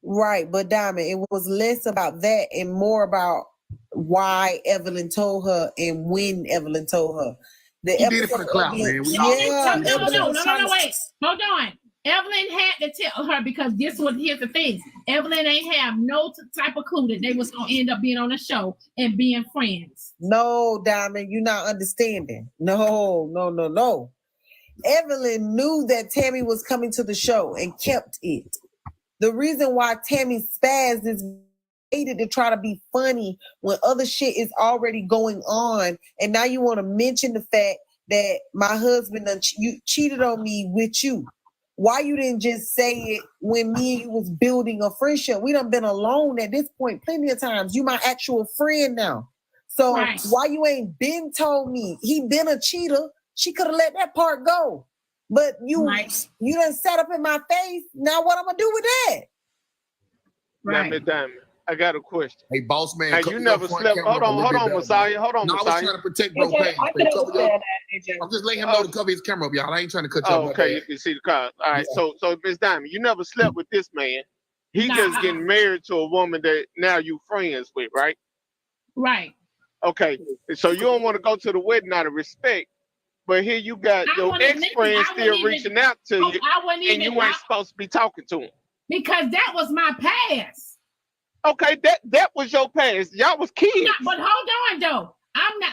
Right, but Diamond, it was less about that and more about why Evelyn told her and when Evelyn told her. He did it for the clout, man. No, wait. Hold on. Evelyn had to tell her, because here's the thing. Evelyn ain't have no type of clue that they was gonna end up being on the show and being friends. No, Diamond, you're not understanding. No. Evelyn knew that Tammy was coming to the show and kept it. The reason why Tammy spazzed is to try to be funny when other shit is already going on, and now you want to mention the fact that my husband you cheated on me with you. Why you didn't just say it when me and you was building a friendship? We done been alone at this point plenty of times. You my actual friend now. So why you ain't been told me he been a cheater? She could have let that part go. But you done sat up in my face. Now what I'm gonna do with that? Right. Diamond, I got a question. Hey, boss man. You never slept. Hold on, Messiah. Hold on, Messiah. I was trying to protect bro Payne. I'm just letting him know to cover his camera up, y'all. I ain't trying to cut you off. Okay, you can see the car. All right, so Miss Diamond, you never slept with this man. He just getting married to a woman that now you friends with, right? Right. Okay, so you don't want to go to the wedding out of respect, but here you got your ex-friend still reaching out to you, and you ain't supposed to be talking to him. Because that was my past. Okay, that was your past. Y'all was kids. But hold on, though.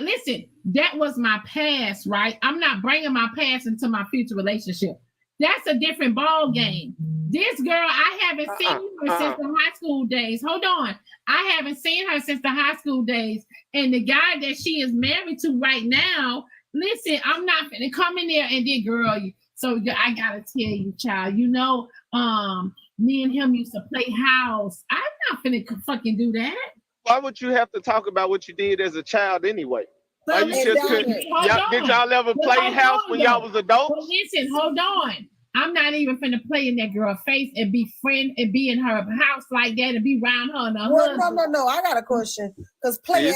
Listen, that was my past, right? I'm not bringing my past into my future relationship. That's a different ball game. This girl, I haven't seen her since the high school days. Hold on. I haven't seen her since the high school days. And the guy that she is married to right now, listen, I'm not going to come in there and then, girl, so I got to tell you, child, me and him used to play house. I'm not finna fucking do that. Why would you have to talk about what you did as a child anyway? Did y'all ever play house when y'all was adults? Well, listen, hold on. I'm not even finna play in that girl's face and be friend and be in her house like that and be around her and her husband. No. I got a question. Because playing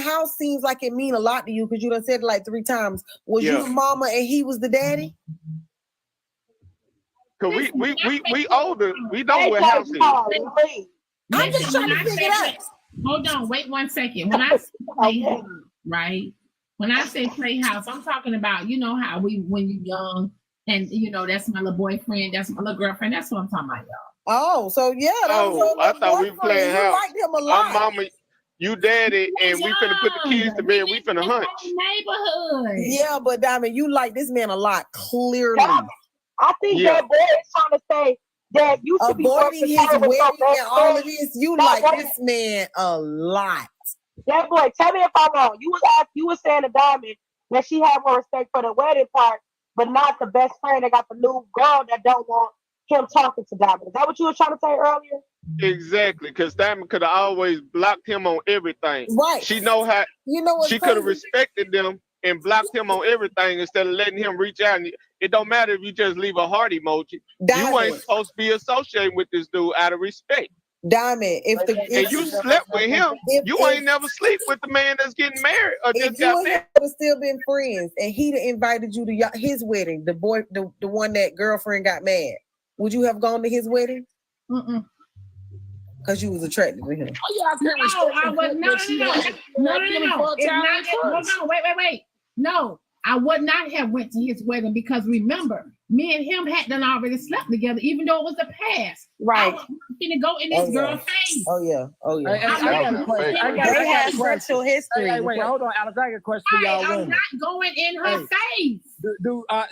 house seems like it mean a lot to you, because you done said it like 3 times. Was you the mama and he was the daddy? Cause we older. We know what house is. I'm just trying to figure it out. Hold on, wait 1 second. When I say playhouse, right? When I say playhouse, I'm talking about, you know how when you're young and that's my little boyfriend, that's my little girlfriend. That's what I'm talking about, y'all. Oh, so yeah. I thought we playing house. You liked him a lot. Mama, you daddy, and we finna put the kids to bed. We finna hunt. Neighborhood. Yeah, but Diamond, you like this man a lot, clearly. I think that boy is trying to say that you should avoiding his wedding and all of this. You like this man a lot. That boy, tell me if I'm wrong. You was saying to Diamond that she had more respect for the wedding part, but not the best friend that got the new girl that don't want him talking to Diamond. Is that what you were trying to say earlier? Exactly, because Diamond could have always blocked him on everything. Right. She know how. She could have respected them and blocked him on everything instead of letting him reach out. And it don't matter if you just leave a heart emoji. You ain't supposed to be associated with this dude out of respect. Diamond, and you slept with him, you ain't never sleep with the man that's getting married or just if you got and him married. would have still been friends and he'd have invited you to his wedding, the one that girlfriend got mad, would you have gone to his wedding? Because you was attracted to him. No, I was no. It's not. Wait. No, I would not have went to his wedding because remember, me and him had done already slept together, even though it was the past. Right. I was going to go in this girl's face. Oh yeah. I got a question. They have sexual history. Hey, wait, hold on, Alex. I got a question for y'all I'm women. not going in her face.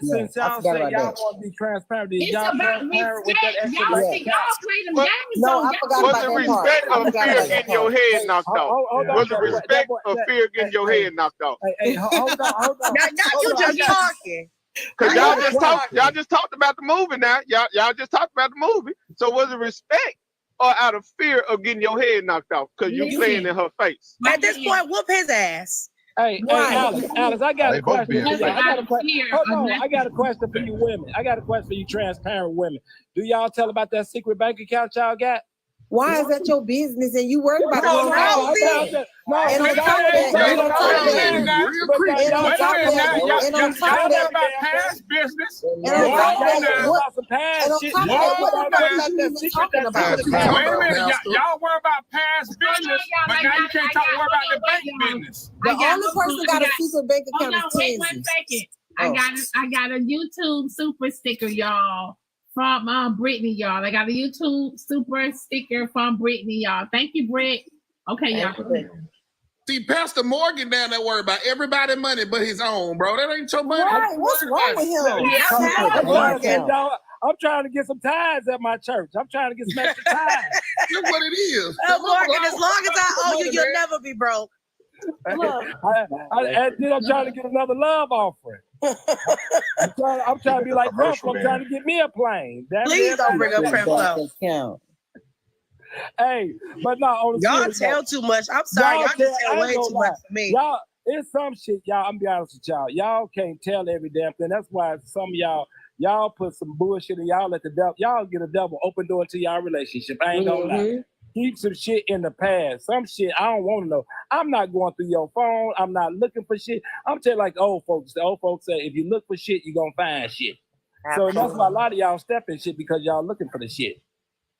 Since y'all say y'all want to be transparent, It's y'all about transparent with that respect. extra Y'all play them games. No, I forgot Was about it that part. respect I or forgot fear about that getting your part. head knocked off? Was it respect or fear getting your head knocked off? Hey, hold on. Now you just talking. Cause y'all just talked about the movie now. Y'all just talked about the movie. So was it respect or out of fear of getting your head knocked off? Cause you playing in her face. At this point, whoop his ass. Hey, Alex, I got a question for you. I got a question for you women. I got a question for you transparent women. Do y'all tell about that secret bank account y'all got? Why is that your business and you worried about the wrong thing? And on top of that, about past business. And on top of that, what talking about? Wait a minute, y'all worry about past business, but now you can't worry about the bank business. The only person got a secret bank account is Wait 1 second. I got a YouTube super sticker, y'all. From Brittany, y'all. I got a YouTube super sticker from Brittany, y'all. Thank you, Britt. Okay, y'all. See, Pastor Morgan down there worry about everybody's money but his own, bro. That ain't your money. Right. What's wrong with him? I'm trying to get some ties at my church. I'm trying to get some extra ties. That's what it is. Morgan, as long as I owe you, you'll never be broke. I'm trying to get another love offering. I'm trying to be like Russell. I'm trying to get me a plane. Please don't bring up Parental. Hey, but no, y'all tell too much. I'm sorry, y'all just tell way too much for me. Y'all, it's some shit, y'all. I'm gonna be honest with y'all. Y'all can't tell every damn thing. That's why some of y'all put some bullshit and y'all let the devil. Y'all get a devil open door to y'all relationship. I ain't gonna lie. Keep some shit in the past. Some shit I don't want to know. I'm not going through your phone. I'm not looking for shit. I'm telling like the old folks. The old folks say, if you look for shit, you're gonna find shit. Absolutely. So that's why a lot of y'all step in shit because y'all looking for the shit.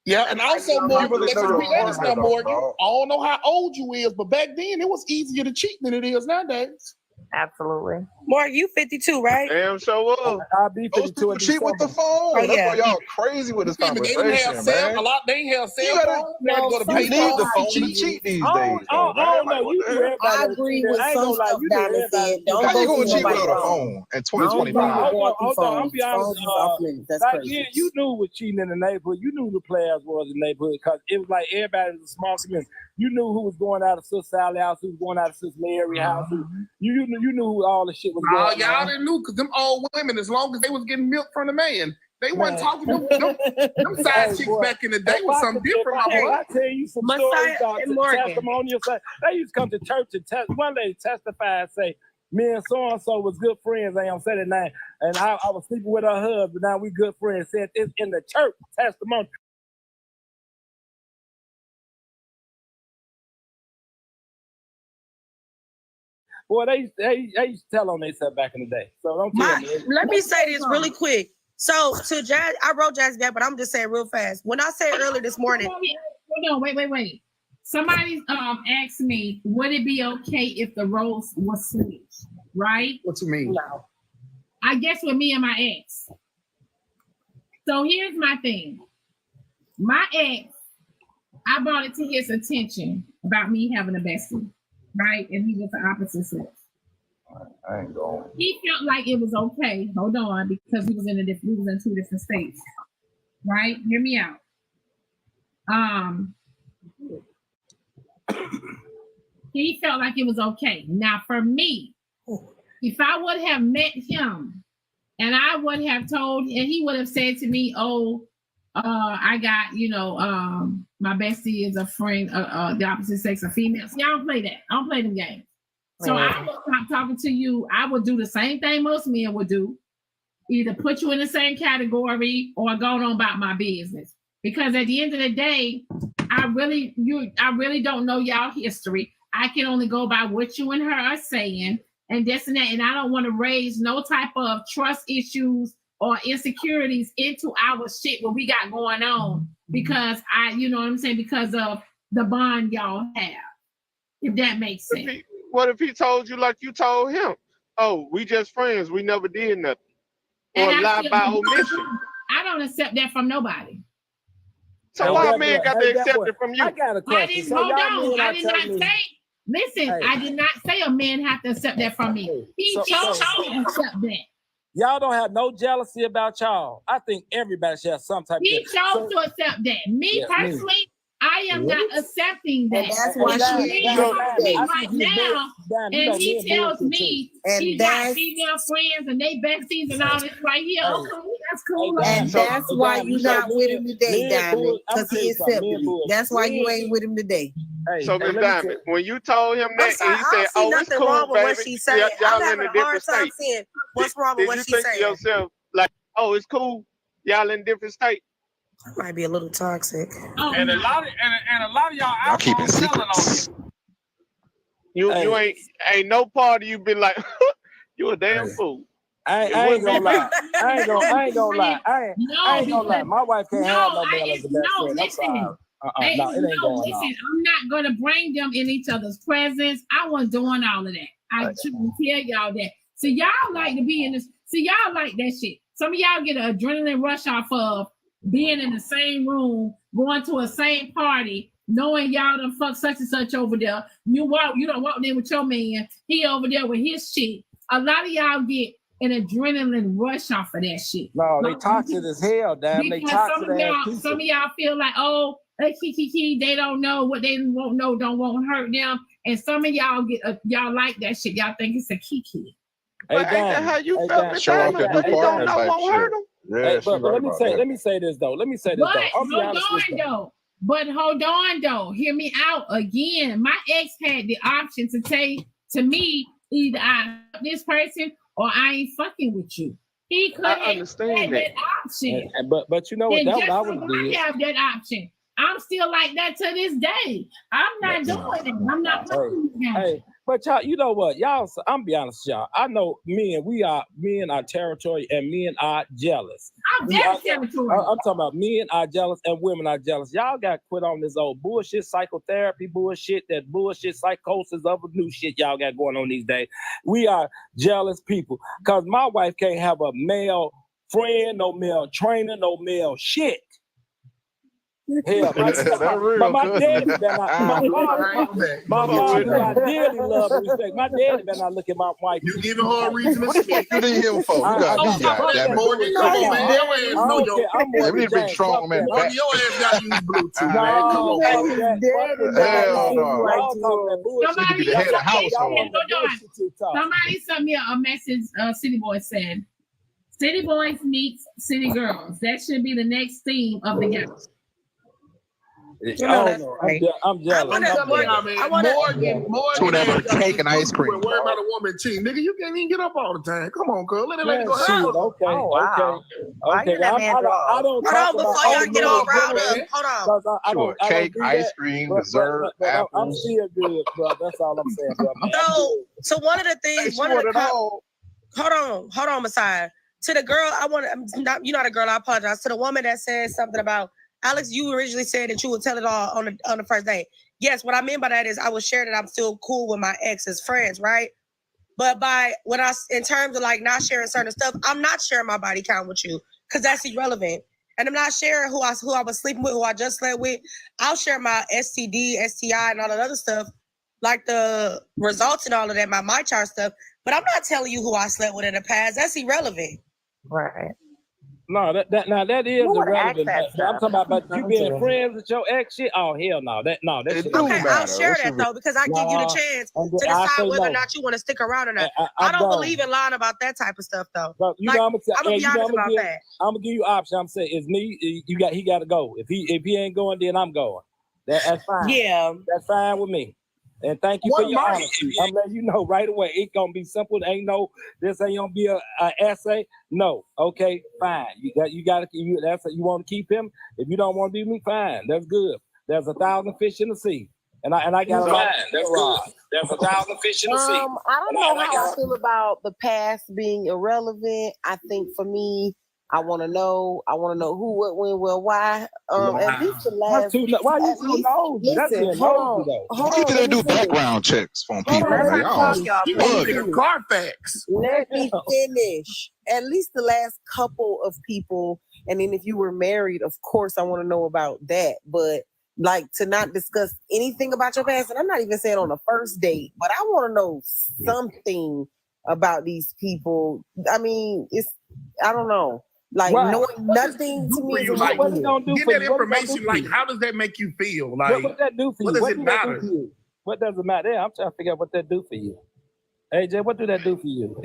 Yeah, and also Morgan, let's be honest now, Morgan. I don't know how old you is, but back then it was easier to cheat than it is nowadays. Absolutely. Morgan, you 52, right? Damn, so what? I'll be 52. Cheat with the phone. That's why y'all crazy with this conversation, man. A lot they have cell phones. You need the phone to cheat these days. I agree with some stuff Diamond said. How you gonna cheat without a phone in 2025? Hold on, I'll be honest. Back then, you knew what cheating in the neighborhood. You knew who the players was in the neighborhood because it was like everybody was a small community. You knew who was going out of Sister Sally house, who was going out of Sister Mary house. You knew who all the shit was going on. Y'all didn't know because them old women, as long as they was getting milk from the man, they wasn't talking them side chicks back in the day was something different. I tell you some stories about testimonials. They used to come to church and one lady testify and say, me and so-and-so was good friends on Saturday night, and I was sleeping with her husband. Now we good friends. Said it's in the church testimony. Boy, they used to tell on themselves back in the day. So don't tell me. Let me say this really quick. So to Jazz, I wrote Jazz back, but I'm just saying real fast. When I said earlier this morning. Hold on, wait. Somebody asked me, would it be okay if the roles were switched? Right? What you mean? No. I guess with me and my ex. So here's my thing. My ex, I brought it to his attention about me having a bestie. Right, and he was the opposite sex. I ain't going. He felt like it was okay. Hold on, because we was in two different states. Right, hear me out. He felt like it was okay. Now, for me, if I would have met him, and I would have told, and he would have said to me, "Oh, I got, my bestie is a friend, the opposite sex, a female." See, I don't play that. I don't play them games. So I will stop talking to you. I would do the same thing most men would do. Either put you in the same category or go on about my business. Because at the end of the day, I really don't know y'all history. I can only go by what you and her are saying, and this and that. And I don't want to raise no type of trust issues or insecurities into our shit what we got going on because you know what I'm saying, because of the bond y'all have. If that makes sense. What if he told you like you told him? Oh, we just friends. We never did nothing. Or lie by omission. I don't accept that from nobody. So why man got to accept it from you? I got a question. Hold on. I did not say. Listen, I did not say a man have to accept that from me. He chose to accept that. Y'all don't have no jealousy about y'all. I think everybody should have some type. He chose to accept that. Me personally, I am not accepting that. And that's why she right now, and he tells me he got female friends and they besties and all this right here. Okay, that's cool. And that's why you not with him today, Diamond, because he accepted it. That's why you ain't with him today. So Miss Diamond, when you told him that, and he said, "Oh, it's cool, wrong with baby," what she said. y'all I'm in a having a hard different time state. seeing what's wrong with what Did she you think to saying. yourself like, "Oh, it's cool, y'all in different state"? Might be a little toxic. And a lot of y'all keeping secrets. You ain't no part of you been like, you a damn fool. I ain't gonna lie. I ain't gonna lie. I ain't gonna lie. My wife can't have no male as a best friend. I'm sorry. No, it ain't going on. I'm not gonna bring them in each other's presence. I wasn't doing all of that. I shouldn't tell y'all that. So y'all like to be in this. See, y'all like that shit. Some of y'all get an adrenaline rush off of being in the same room, going to a same party, knowing y'all done fuck such and such over there. You don't walk there with your man. He over there with his shit. A lot of y'all get an adrenaline rush off of that shit. No, they toxic as hell, damn. They toxic. Some of y'all feel like, oh, they don't know what they won't know, won't hurt them. And some of y'all y'all like that shit. Y'all think it's a kiki. But ain't that how you felt? Show off your new partner type shit. Yeah, but let me say this though. But hold on though. Hear me out again. My ex had the option to say to me, either I love this person or I ain't fucking with you. He could have that option. But you know what? That's what I would do. I have that option. I'm still like that to this day. I'm not doing it. I'm not fucking with him. Hey, but y'all, you know what? Y'all, I'm be honest with y'all. I know men are territory and men are jealous. I'm very territorial. I'm talking about men are jealous and women are jealous. Y'all got to quit on this old bullshit psychotherapy bullshit, that bullshit psychosis of new shit y'all got going on these days. We are jealous people because my wife can't have a male friend, no male trainer, no male shit. Hell, my daddy better not. My mom, who I dearly love and respect, my daddy better not look at my wife. You giving her a reason to speak. You need him for. You got that more than come on, man. Your ass know your. We need to be strong, man. Your ass got to use Bluetooth, man. Come on, hell no. Somebody be the head of the household. Somebody sent me a message. City Boy said, "City Boys meets City Girls. That should be the next theme of the game." I'm jealous. I want more than cake and ice cream. Worry about a woman cheating, nigga. You can't even get up all the time. Come on, girl. Let it go out. Okay. I don't talk about before y'all get all riled up. Hold on. Cake, ice cream, dessert, apples. I'm still good, bro. That's all I'm saying, bro. So one of the things, hold on, Messiah. To the girl, you're not a girl. I apologize. To the woman that said something about Alex, you originally said that you would tell it all on the first date. Yes, what I mean by that is I would share that I'm still cool with my ex's friends, right? But in terms of like not sharing certain stuff, I'm not sharing my body count with you because that's irrelevant. And I'm not sharing who I was sleeping with, who I just slept with. I'll share my STD, STI, and all that other stuff, like the results and all of that, my chart stuff. But I'm not telling you who I slept with in the past. That's irrelevant. Right. No, that is irrelevant. I'm talking about you being friends with your ex shit. Oh hell no, that shit. Okay, I'll share that though because I give you the chance to decide whether or not you want to stick around or not. I don't believe in lying about that type of stuff though. I'm gonna be honest about that. I'm gonna give you options. I'm saying it's me. He got to go. If he ain't going, then I'm going. That's fine. Yeah, that's fine with me. And thank you for your honesty. I'm letting you know right away. It's gonna be simple. This ain't gonna be a essay. No. Okay, fine. You want to keep him. If you don't want to be me, fine. That's good. There's 1,000 fish in the sea. And I got a lot. There's 1,000 fish in the sea. I don't know how I feel about the past being irrelevant. I think for me, I want to know who, what, when, where, why. At least the last. Why you so nosy? Listen, hold on. You didn't do background checks on people, man. Carfax. Let me finish. At least the last couple of people, and then if you were married, of course, I want to know about that. But like to not discuss anything about your past, and I'm not even saying on a first date, but I want to know something about these people. I mean, I don't know. Like knowing nothing to me is like, what it gonna do get for that you? What it gonna information. do for Like, you? how does that make you feel? Like, What that do for you? What does it do that do matter? for you? What does it matter? Yeah, I'm trying to figure out what that do for you. AJ, what do that do for you?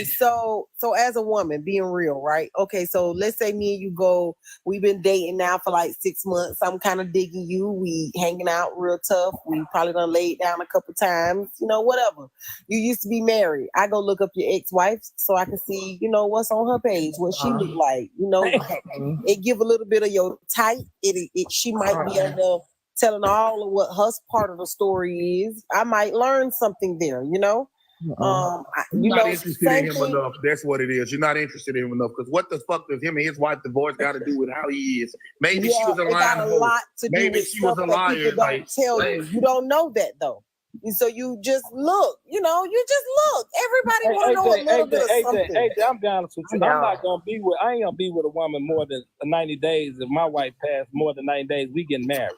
So as a woman, being real, right? Okay, so let's say me and you we've been dating now for like 6 months. I'm kind of digging you. We hanging out real tough. We probably done laid down a couple times, whatever. You used to be married. I go look up your ex-wife so I can see, what's on her page, what she look like. It give a little bit of your type. She might be telling all of what her part of the story is. I might learn something there, You're not interested in him enough. That's what it is. You're not interested in him enough. Because what the fuck does him and his wife divorce got to do with how he is? Maybe she was a it got a liar. lot to do Maybe with she was stuff a that liar. people don't tell you. You don't know that though. And so you just look. You just look. Everybody want to know a little bit of something. AJ, I'm down with you. I ain't gonna be with a woman more than 90 days. If my wife passed more than 90 days, we getting married.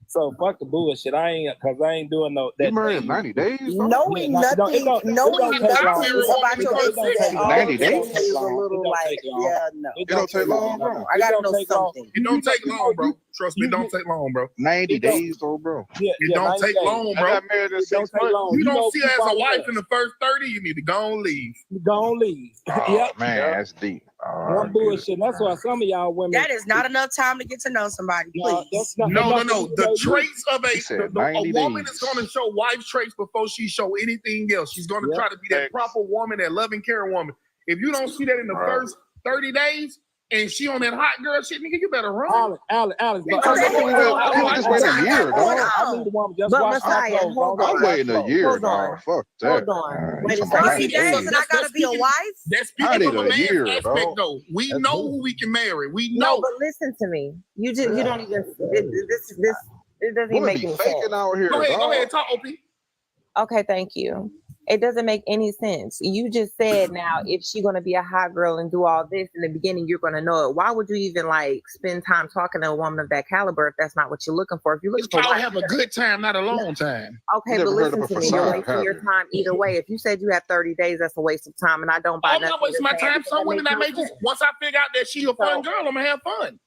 So fuck the bullshit. I ain't doing no. You married in 90 days? Knowing nothing about your ex 90 days? is a little like, no. It don't take long, bro. I gotta know something. It don't take long, bro. Trust me, it don't take long, bro. 90 days, though, bro. It don't take long, bro. I got married in 6 months. You don't see her as a wife in the first 30, you need to go and leave. Go and leave. Oh, man, that's deep. One bullshit. That's why some of y'all women. That is not enough time to get to know somebody, please. No. The traits of a woman days. is going to show wife traits before she show anything else. She's going to try to be that proper woman, that loving, caring woman. If you don't see that in the first 30 days, and she on that hot girl shit, nigga, you better run. Alex. I just wait a year, dog. I need a woman just But watch my Messiah, clothes. hold I'm on. waiting a year, Hold dog. on. Fuck that. Hold on. Wait a Come on, second. 90 days. And I gotta be a wife? That's I speaking need from a a man's year, aspect, dog. though. We know who we can marry. We No, know. but listen to me. You don't even. It doesn't even Women make be any faking sense. out here, Go ahead, dog. talk, OP. Okay, thank you. It doesn't make any sense. You just said now if she's gonna be a hot girl and do all this in the beginning, you're gonna know it. Why would you even spend time talking to a woman of that caliber if that's not what you're looking for? If you're looking for, I'll have a good time, not a long time. Okay, but listen to me. You're wasting your time either way. If you said you have 30 days, that's a waste of time, and I don't buy I'm not wasting my time. Some women that may just once I figure out that she a fun girl, I'm gonna have fun.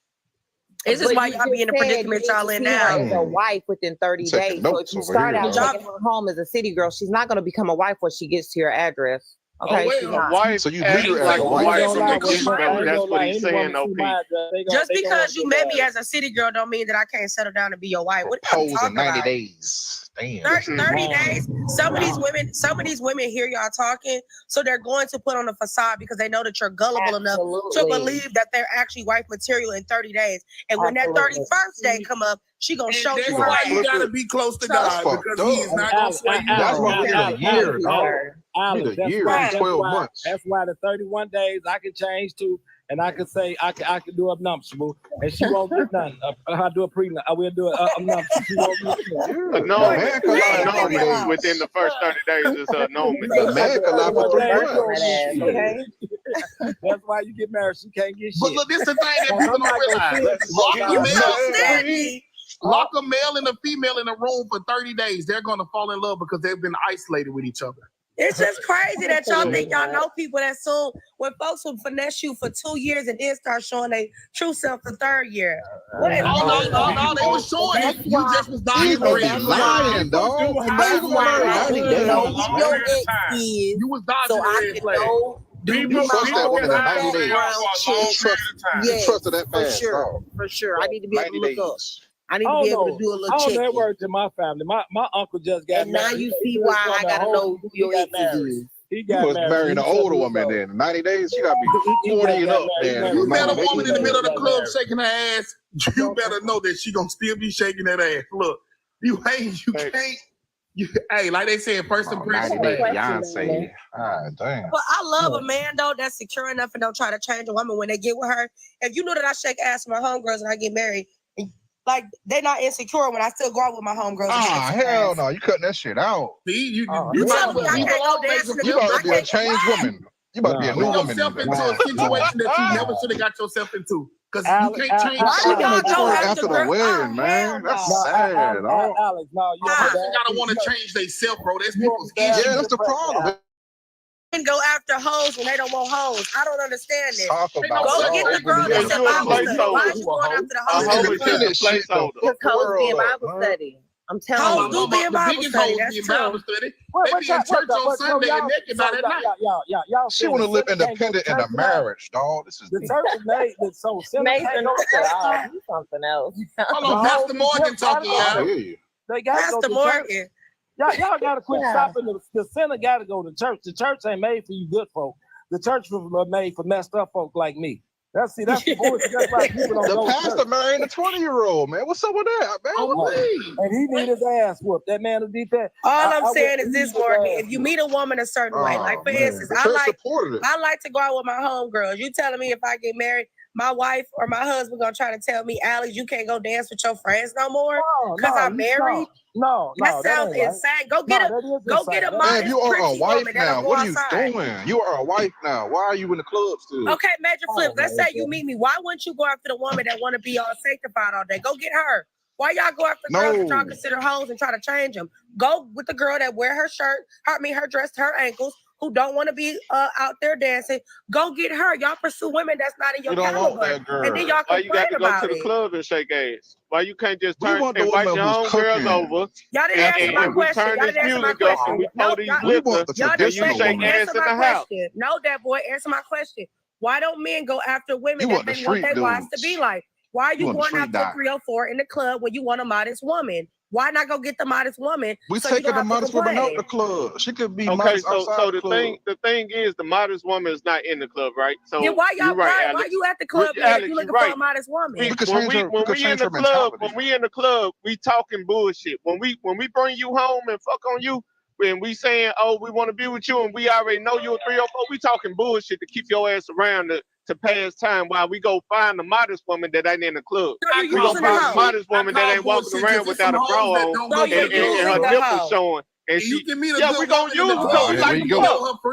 This is why y'all be in the predicament y'all in now. As a wife within 30 days. So if you start out taking her home as a city girl, she's not going to become a wife when she gets to your address. Okay, wife. So you leave her like as a a wife. wife from the get-go. That's what he's saying, though, Pete. Just because you met me as a city girl don't mean that I can't settle down and be your wife. What are you Propose talking in 90 about? days. Damn. 30 days. Some of these women hear y'all talking, so they're going to put on a facade because they know that you're gullible enough to believe that they're actually wife material in 30 days. And when that 31st day come up, she gonna show That's you why her you ass. gotta be close to God because He is not gonna sway you. That's why we need a year, dog. Alex, Need a year, 12 months. That's why the 31 days I can change to, and I can say I can do a nuptial, and she won't get nothing. I'll do a prenup. I will do a nuptial. She won't get Annulment within the first 30 days is annulment. The man can lie for 3 months. Okay. That's why you get married. She can't get shit. But look, this is the thing that people don't realize. Lock a male and a female in a room for 30 days. They're gonna fall in love because they've been isolated with each other. It's just crazy that y'all think y'all know people that soon when folks will finesse you for 2 years and then start showing their true self the third year. No, they was showing it. You just was dying lying, dog. That's why I need to know who your ex is, you was dodging so I can know. You trust that woman in 90 days. You trust her that fast, dog. For sure. I need to be able to look up. I need I to don't be able know. to do a little I don't check. know that word to my family. My uncle just got And now married. you see why I gotta know who your ex is. You must marry an older woman then. In 90 days, she gotta be 40 and up. You met a woman in the middle of the club shaking her ass. You better know that she gonna still be shaking that ass. Look, you can't. Hey, like they said, first impression. Beyonce. Damn. But I love a man though that's secure enough and don't try to change a woman when they get with her. If you know that I shake ass with my homegirls and I get married, like they're not insecure when I still go out with my homegirls. Hell no, you cutting that shit out. See, you telling me I can't go dance in the You about to be a changed woman. You about to be a new woman. Yourself into a situation that you never should have got yourself into. Because you can't change. Why y'all go after the wedding, man? That's sad. Alex, person gotta want to change themselves, bro. That's people's issue. Yeah, that's the problem. Go after hoes when they don't want hoes. I don't understand it. Go get the girl that's a Bible study. Why are you going after the hoes? Because hoes be in Bible study. I'm telling you. Hoes do be in Bible study. That's true. They be in church on Sunday and naked by that night. She want to live independent in a marriage, dog. This is the church is made with so Mason, something else. Hold on, Pastor Morgan talking. They got Pastor Morgan. Y'all gotta quit stopping. The sinner gotta go to church. The church ain't made for you good folk. The church was made for messed up folk like me. That's the voice. That's why people don't go. The pastor marrying a 20-year-old, man. What's up with that, man? And he need his ass whooped. That man will be that. All I'm saying is this, Morgan. If you meet a woman a certain way, like for instance, I like to go out with my homegirls. You telling me if I get married, my wife or my husband gonna try to tell me, Alex, you can't go dance with your friends no more because I'm married? No, that sounds insane. Go get a modest, you are a wife woman now. What are you doing? You are a wife now. Why are you in the club still? Okay, major flip. Let's say you meet me. Why wouldn't you go after the woman that want to be all sanctified all day? Go get her. Why y'all go after girls that y'all consider hoes and try to change them? Go with the girl that wear her shirt, her dress to her ankles, who don't want to be out there dancing. Go get her. Y'all pursue women that's not in your caliber. And then y'all Why you got to go to the it. club and shake ass? Why you can't just invite your homegirls over? Y'all didn't answer my question. Y'all didn't answer my question. We pour these liquor and you shake ass in the house. No, that boy, answer my question. Why don't men go after women that they want their wives to be like? Why are you going after 304 in the club when you want a modest woman? Why not go get the modest woman? We taking the modest woman out the club. She could be modest outside so the club. the thing is, the modest woman is not in the club, right? So then why y'all right, why you at the club if you looking for a modest woman? When we in the club, we talking bullshit. When we bring you home and fuck on you, when we saying, oh, we want to be with you, and we already know you a 304, we talking bullshit to keep your ass around to pass time while we go find the modest woman that ain't in the club. We gonna find the modest woman that ain't walking around without a bra on and her nipples showing. And we gonna use them because we like to fuck.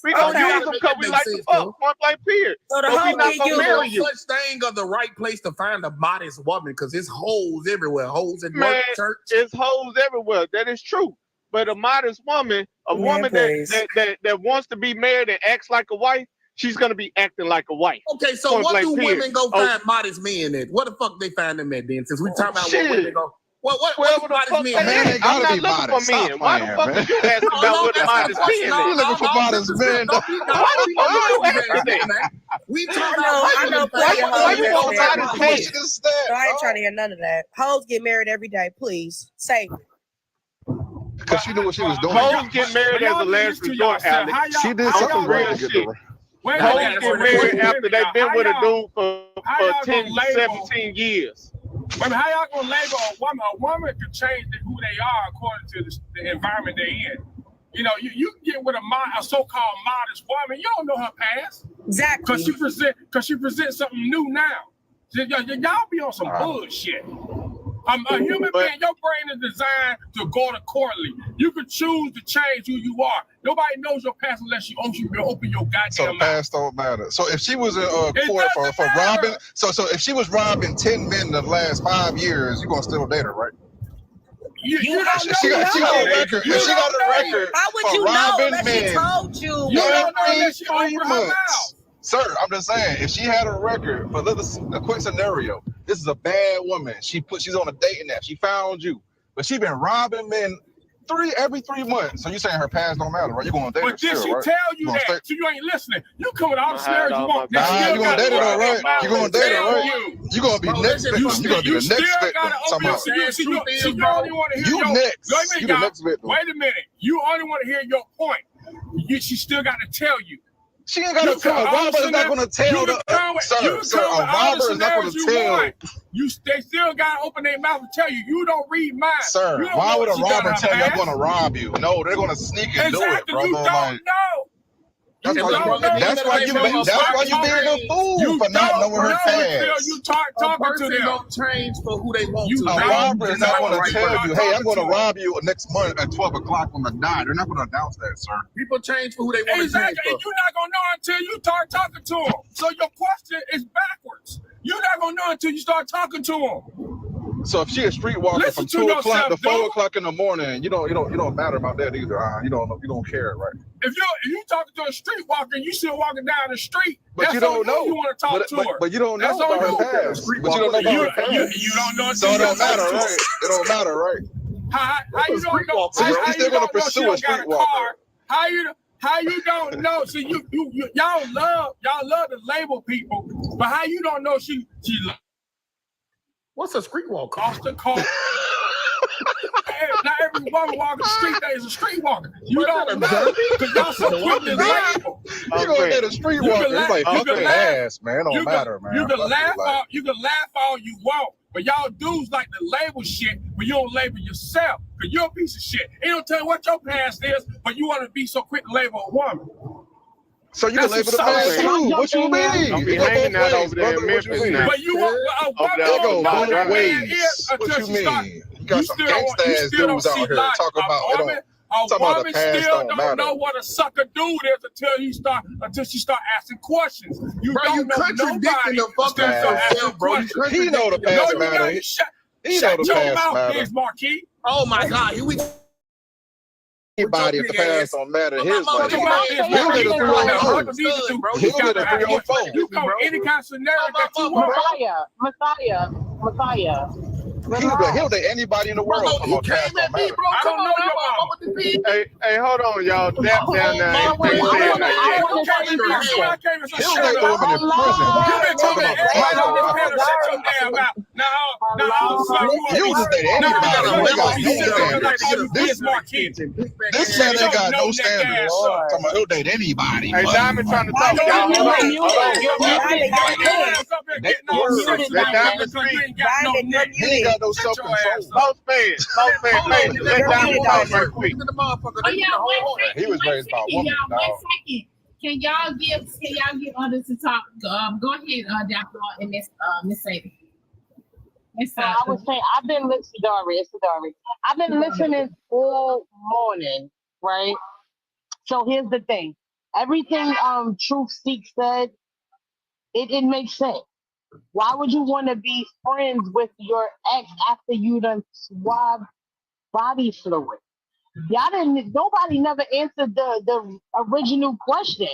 We gonna use them because we like to fuck. Point blank period. So we not gonna marry you. Such thing of the right place to find a modest woman because it's hoes everywhere. Hoes in church. It's hoes everywhere. That is true. But a modest woman, woman that wants to be married and acts like a wife, she's gonna be acting like a wife. Okay, so what do women go find modest men at? What the fuck they find them at then? Since we talking about what women go. What modest men? I'm not looking for men. Why the fuck are you asking about what a modest man is? You looking for modest men? Why the fuck are you asking that? We talking about why you want modest men? I ain't trying to hear none of that. Hoes get married every day, please. Say it. Because she knew what she was doing. Hoes get married as a last resort, Alex. She did something real shit. Hoes get married after they've been with a dude for 10, 17 years. I mean, how y'all gonna label a woman? A woman can change who they are according to the environment they're in. You know, you get with a so-called modest woman, you don't know her past. Exactly. Because she presents something new now. Y'all be on some bullshit. A human being, your brain is designed to go accordingly. You can choose to change who you are. Nobody knows your past unless you open your goddamn So the past don't matter. So if she was in court for robbing, so if she was robbing 10 men in the last 5 years, you gonna still date her, right? She got a record. If she got a record for robbing men, she told you. You don't know that she every 3 opened her months. mouth. Sir, I'm just saying, if she had a record, but a quick scenario, this is a bad woman. She's on a dating app. She found you, but she been robbing men every 3 months. So you saying her past don't matter, right? You gonna date her But did still, she right? tell you that? So you ain't listening. You come with all the scenarios you want. Nah, you gonna date her, all right? You gonna date her, right? You gonna be next victim. You gonna be the next victim. You only want to hear You your next. You the next victim. Wait a minute. You only want to hear your point. she still got to tell you. She ain't got to tell. A robber is not going to tell the sir. A robber is not going to tell. They still got to open their mouth and tell you. You don't read minds. Sir, why would a robber tell you I'm going to rob you? No, they're going to sneak and do it, brother. You don't know. That's why you being a fool for not knowing her past. You talking to them. Don't change for who they want to. A robber is not going to tell you, hey, I'm going to rob you next month at 12 o'clock on the dot. They're not going to announce that, sir. People change for who they want to change for. And you're not going to know until you start talking to them. So your question is backwards. You're not going to know until you start talking to them. So if she a streetwalker from 2 o'clock to 4 o'clock in the morning, you don't matter about that either. You don't care, right? If you talking to a streetwalker and you still walking down the street, but you don't know. You want to talk to her, but you don't know about her past. But you don't know about her past. You don't know. So it don't matter, right? It don't matter, right? How you don't know? So you're still gonna pursue a streetwalker? How you don't know? So y'all love to label people, but how you don't know she What's a streetwalker? Cost the car. Not every woman walking the street that is a streetwalker. You don't know because y'all so quick to label. You gonna get a streetwalker? It's like fuck their ass, man. It don't matter, man. You can laugh all you want, but y'all dudes like to label shit, but you don't label yourself because you're a piece of shit. It don't tell you what your past is, but you want to be so quick to label a woman. So you can label the past too. What you mean? Don't be hanging out over there in Memphis now. But you want both ways. What you mean? You got some gangsta ass dudes out here talking about the past don't know what a sucker dude is until she start asking questions. You don't know nobody. The fuck yourself, bro. He know the past matter. He know the past matter. Marquis. Oh my God, here we go. Anybody if the past don't matter his life. He'll get a 304. He'll get a 304. You go any kind of scenario that you want. Messiah. He'll date anybody in the world. Come on, past don't matter. I don't know your mama. Hey, hold on, y'all. Dap down there. He'll date the woman in prison. You've been talking about everybody on this panel. Shut your damn mouth. Now, you just date anybody. This man ain't got no standards. He'll date anybody. Hey, Diamond trying to talk. He ain't got no self-control. Most fans. Let Diamond talk right quick. He was raised by a woman. Can y'all give others to talk? Go ahead, Dr. and Miss Sadie. I would say I've been listening. I've been listening all morning, right? So here's the thing. Everything Truth Seek said, it makes sense. Why would you want to be friends with your ex after you done swabbed body fluid? Nobody never answered the original question.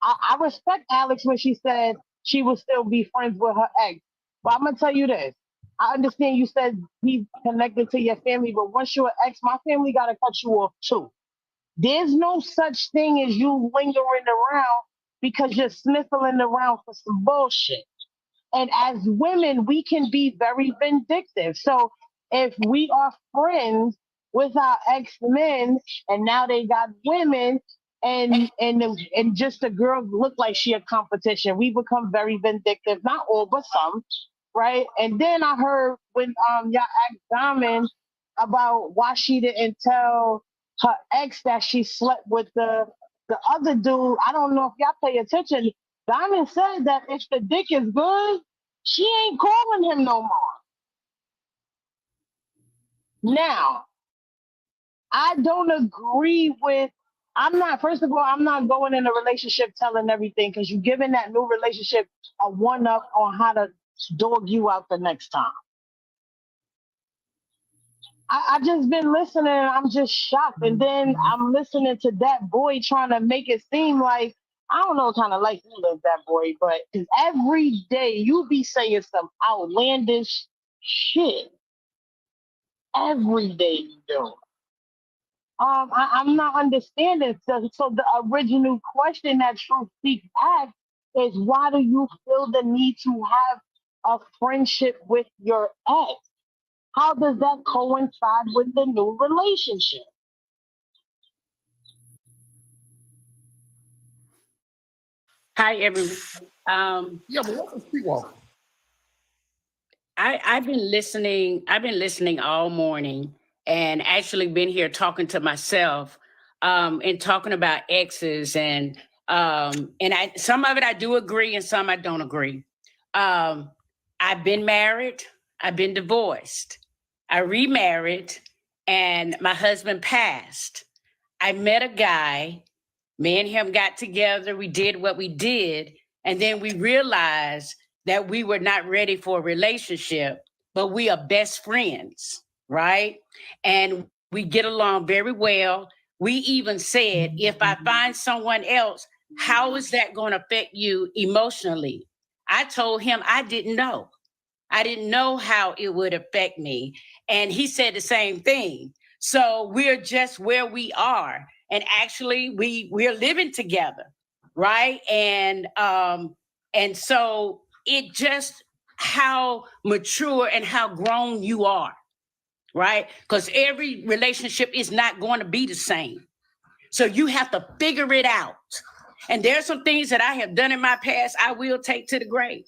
I respect Alex when she said she would still be friends with her ex. But I'm going to tell you this. I understand you said he's connected to your family, but once you're an ex, my family got to cut you off too. There's no such thing as you lingering around because you're sniffling around for some bullshit. And as women, we can be very vindictive. So if we are friends with our ex-men and now they got women and just a girl look like she a competition, we become very vindictive. Not all, but some, right? And then I heard when y'all asked Diamond about why she didn't tell her ex that she slept with the other dude. I don't know if y'all pay attention. Diamond said that if the dick is good, she ain't calling him no more. Now, I don't agree with, first of all, I'm not going in a relationship telling everything because you're giving that new relationship a one-up on how to dog you out the next time. I just been listening and I'm just shocked. And then I'm listening to that boy trying to make it seem like, I don't know what kind of life you live, that boy, but every day you be saying some outlandish shit. Every day you do. I'm not understanding. So the original question that Truth Seek asked is, why do you feel the need to have a friendship with your ex? How does that coincide with the new relationship? Hi, everyone. Yeah, but what's a streetwalker? I've been listening. I've been listening all morning, and actually been here talking to myself, and talking about exes, and some of it I do agree, and some I don't agree. I've been married. I've been divorced. I remarried, and my husband passed. I met a guy. Me and him got together. We did what we did, and then we realized that we were not ready for a relationship, but we are best friends, right? And we get along very well. We even said, if I find someone else, how is that going to affect you emotionally? I told him I didn't know. I didn't know how it would affect me. And he said the same thing. So we're just where we are. And actually we're living together, right? And so it just how mature and how grown you are, right? Because every relationship is not going to be the same. So you have to figure it out. And there's some things that I have done in my past I will take to the grave.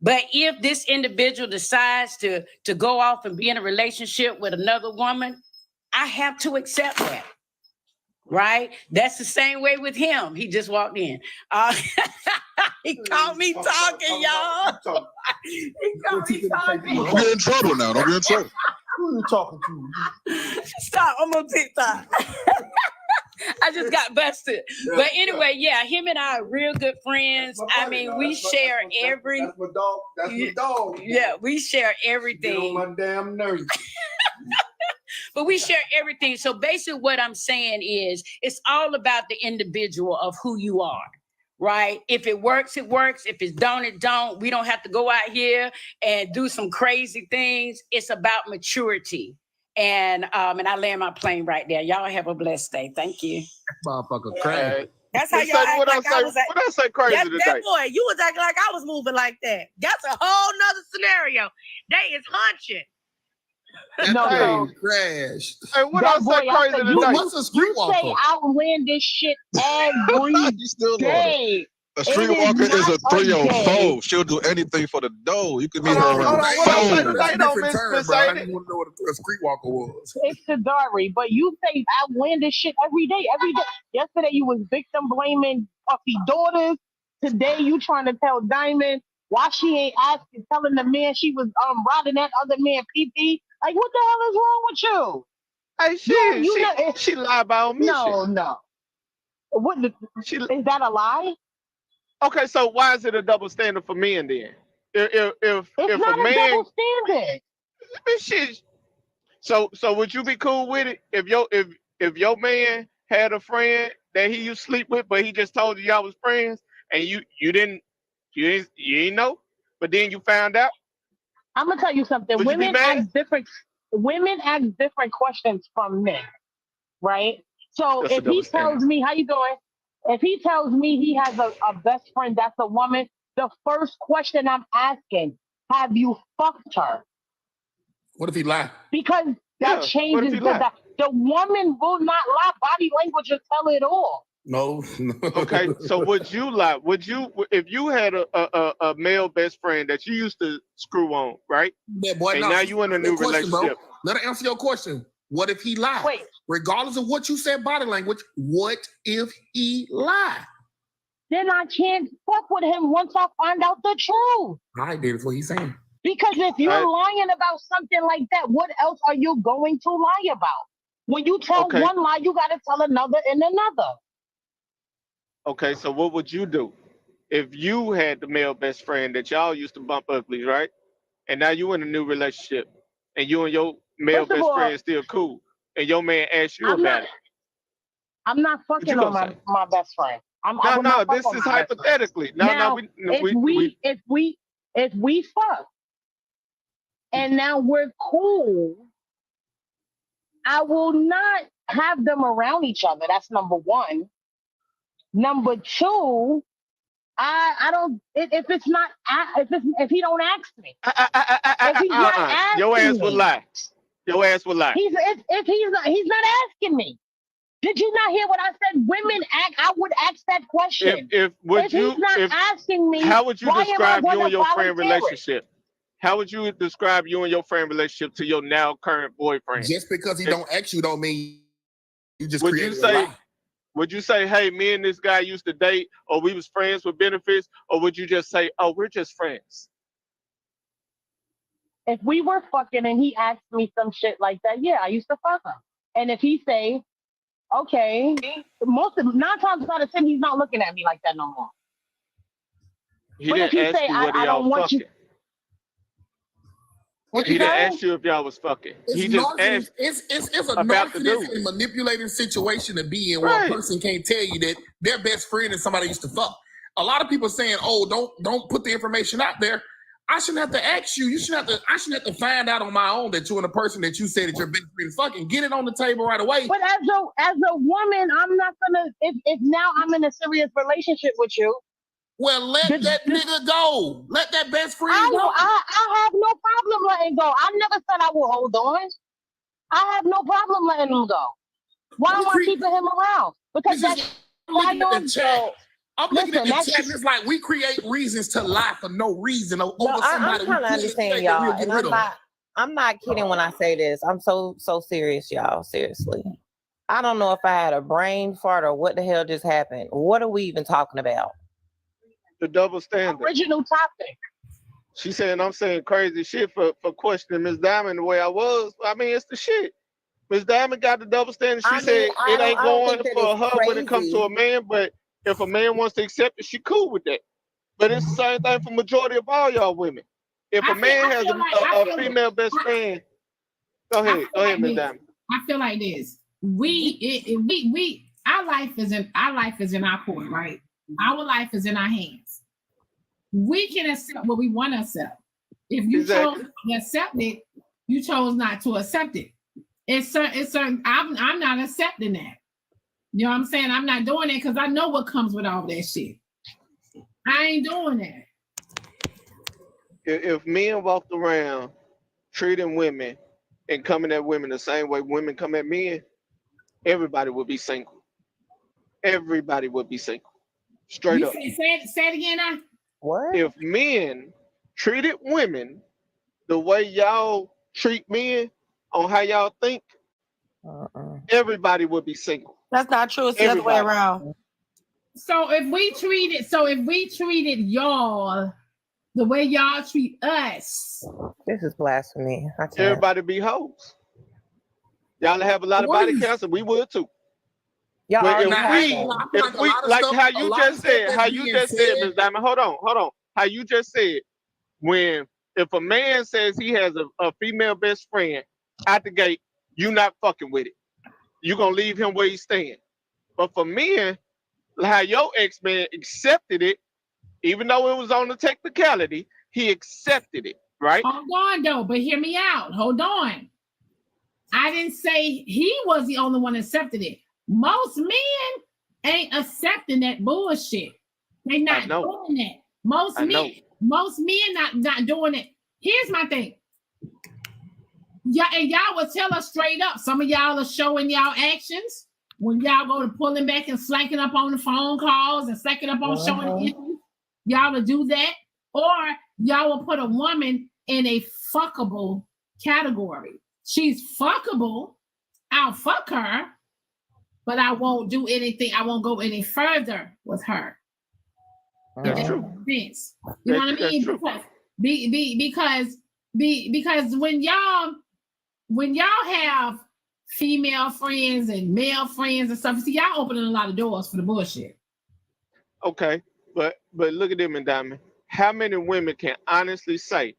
But if this individual decides to go off and be in a relationship with another woman, I have to accept that, right? That's the same way with him. He just walked in. He caught me talking, y'all. He caught me talking. Don't get in trouble now. Don't get in trouble. Who are you talking to? Stop, I'm on TikTok. I just got busted. But anyway, yeah, him and I are real good friends. I mean, we share every. That's my dog. That's my dog. Yeah, we share everything. Get on my damn nerves. But we share everything. So basically what I'm saying is it's all about the individual of who you are, right? If it works, it works. If it don't, it don't. We don't have to go out here and do some crazy things. It's about maturity. And I land my plane right there. Y'all have a blessed day. Thank you. Motherfucker crazy. That's how y'all act like I was. What I say crazy that today? Boy, you was acting like I was moving like that. That's a whole nother scenario. They is hunching. No, crashed. Hey, what I say crazy today? What's a streetwalker? You say outlandish shit every day. A streetwalker is a 304. She'll do anything for the dough. You can meet her around the phone. That's a different term, bro. I didn't want to know what a streetwalker was. It's Kadari, but you say outlandish shit every day. Every day. Yesterday you was victim blaming Puffy daughters. Today you trying to tell Diamond why she ain't asking, telling the man she was riding that other man pee. Like, what the hell is wrong with you? Hey, she lied by omission. No. What is that a lie? Okay, so why is it a double standard for men then? If it's not a man, double standard. Shit. So would you be cool with it if your man had a friend that he used to sleep with, but he just told you y'all was friends and you didn't know, but then you found out? I'm gonna tell you something. Women ask different questions from men, right? So if he tells me, how you doing? If he tells me he has a best friend that's a woman, the first question I'm asking, have you fucked her? What if he lied? Because that changes the woman will not lie. Body language will tell it all. No. Okay, so would you lie? Would you, if you had a male best friend that you used to screw on, right? Yeah, boy, and now you in a new relationship. Bro. Let her answer your question. What if he lied? Wait. Regardless of what you said, body language, what if he lied? Then I can't fuck with him once I find out the truth. I did what he's saying. Because if you're lying about something like that, what else are you going to lie about? When you tell one lie, you got to tell another and another. Okay, so what would you do if you had the male best friend that y'all used to bump uglies, right? And now you in a new relationship, and you and your male best friend still cool, and your man asks you about it. I'm not fucking on my best friend. No, this is hypothetically. If we fuck, and now we're cool, I will not have them around each other. That's number one. Number two, I don't. If it's not, if he don't ask me, if he's not asking your ass me, will lie. Your ass will lie. He's not asking me. Did you not hear what I said? Women act. I would ask that question. If he's not asking me, how would you why am I describe you gonna and your friend volunteer it? relationship? How would you describe you and your friend relationship to your now current boyfriend? Just because he don't ask you don't mean you just Would created you a say? lie. Would you say, hey, me and this guy used to date, or we was friends with benefits, or would you just say, oh, we're just friends? If we were fucking and he asked me some shit like that, yeah, I used to fuck him. And if he say, okay, 9 times out of 10, he's not looking at me like that no more. He But if didn't he ask say, you whether I y'all don't want fucking. you. What He you didn't say? ask you if y'all was fucking. He It's just narcissism. asked It's a about the narcissistic dude. and manipulating situation to be in where a person can't tell you that their best friend is somebody used to fuck. A lot of people saying, "Oh, don't put the information out there." I shouldn't have to ask you. I shouldn't have to find out on my own that you're the person that you said that your best friend is fucking. Get it on the table right away. But as a woman, I'm not gonna. If now I'm in a serious relationship with you. Well, let that nigga go. Let that best friend go. I have no problem letting go. I never said I will hold on. I have no problem letting him go. Why am I keeping him around? Because that's why I'm looking at the chat, and it's like we create reasons to lie for no reason over somebody. I'm trying to understand y'all, and I'm not kidding when I say this. I'm so serious, y'all. Seriously, I don't know if I had a brain fart or what the hell just happened. What are we even talking about? The double standard. Original topic. She saying I'm saying crazy shit for questioning Miss Diamond the way I was. I mean, it's the shit. Miss Diamond got the double standard. She said it ain't going for her when it comes to a man, but if a man wants to accept it, she cool with that. But it's the same thing for majority of all y'all women. If a man has a female best friend, go ahead, Miss Diamond. I feel like this. Our life is in our court, right? Our life is in our hands. We can accept what we want to accept. If you chose to accept it, you chose not to accept it. It's certain. I'm not accepting that. You know what I'm saying? I'm not doing it because I know what comes with all that shit. I ain't doing that. If men walked around treating women and coming at women the same way women come at men, everybody would be single. Everybody would be single. Straight up. Say it again now. What? If men treated women the way y'all treat men on how y'all think, everybody would be single. That's not true. It's the other way around. So if we treated y'all the way y'all treat us, this is blasphemy. Everybody be hoes. Y'all have a lot of body cancer. We would too. Y'all if we like how you just said, Ms. Diamond, hold on. How you just said, if a man says he has a female best friend out the gate, you not fucking with it. You gonna leave him where he's staying. But for men, how your ex-man accepted it, even though it was on the technicality, he accepted it, right? Hold on though, but hear me out. Hold on. I didn't say he was the only one that accepted it. Most men ain't accepting that bullshit. They not doing that. Most men not doing it. Here's my thing. Yeah, and y'all will tell us straight up. Some of y'all are showing y'all actions when y'all go to pulling back and slacking up on the phone calls and slacking up on showing issues. Y'all will do that, or y'all will put a woman in a fuckable category. She's fuckable. I'll fuck her, but I won't do anything. I won't go any further with her. That's true. You know what I mean? Because when y'all have female friends and male friends and stuff, see, y'all opening a lot of doors for the bullshit. Okay, but look at them, and Diamond. How many women can honestly say,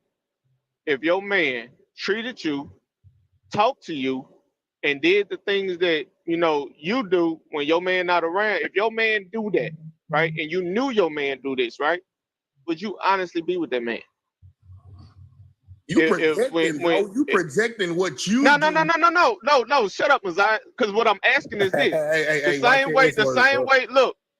if your man treated you, talked to you, and did the things that you do when your man not around, if your man do that, right, and you knew your man do this, right, would you honestly be with that man? You projecting what you No. Shut up, Mazai. Because what I'm asking is this: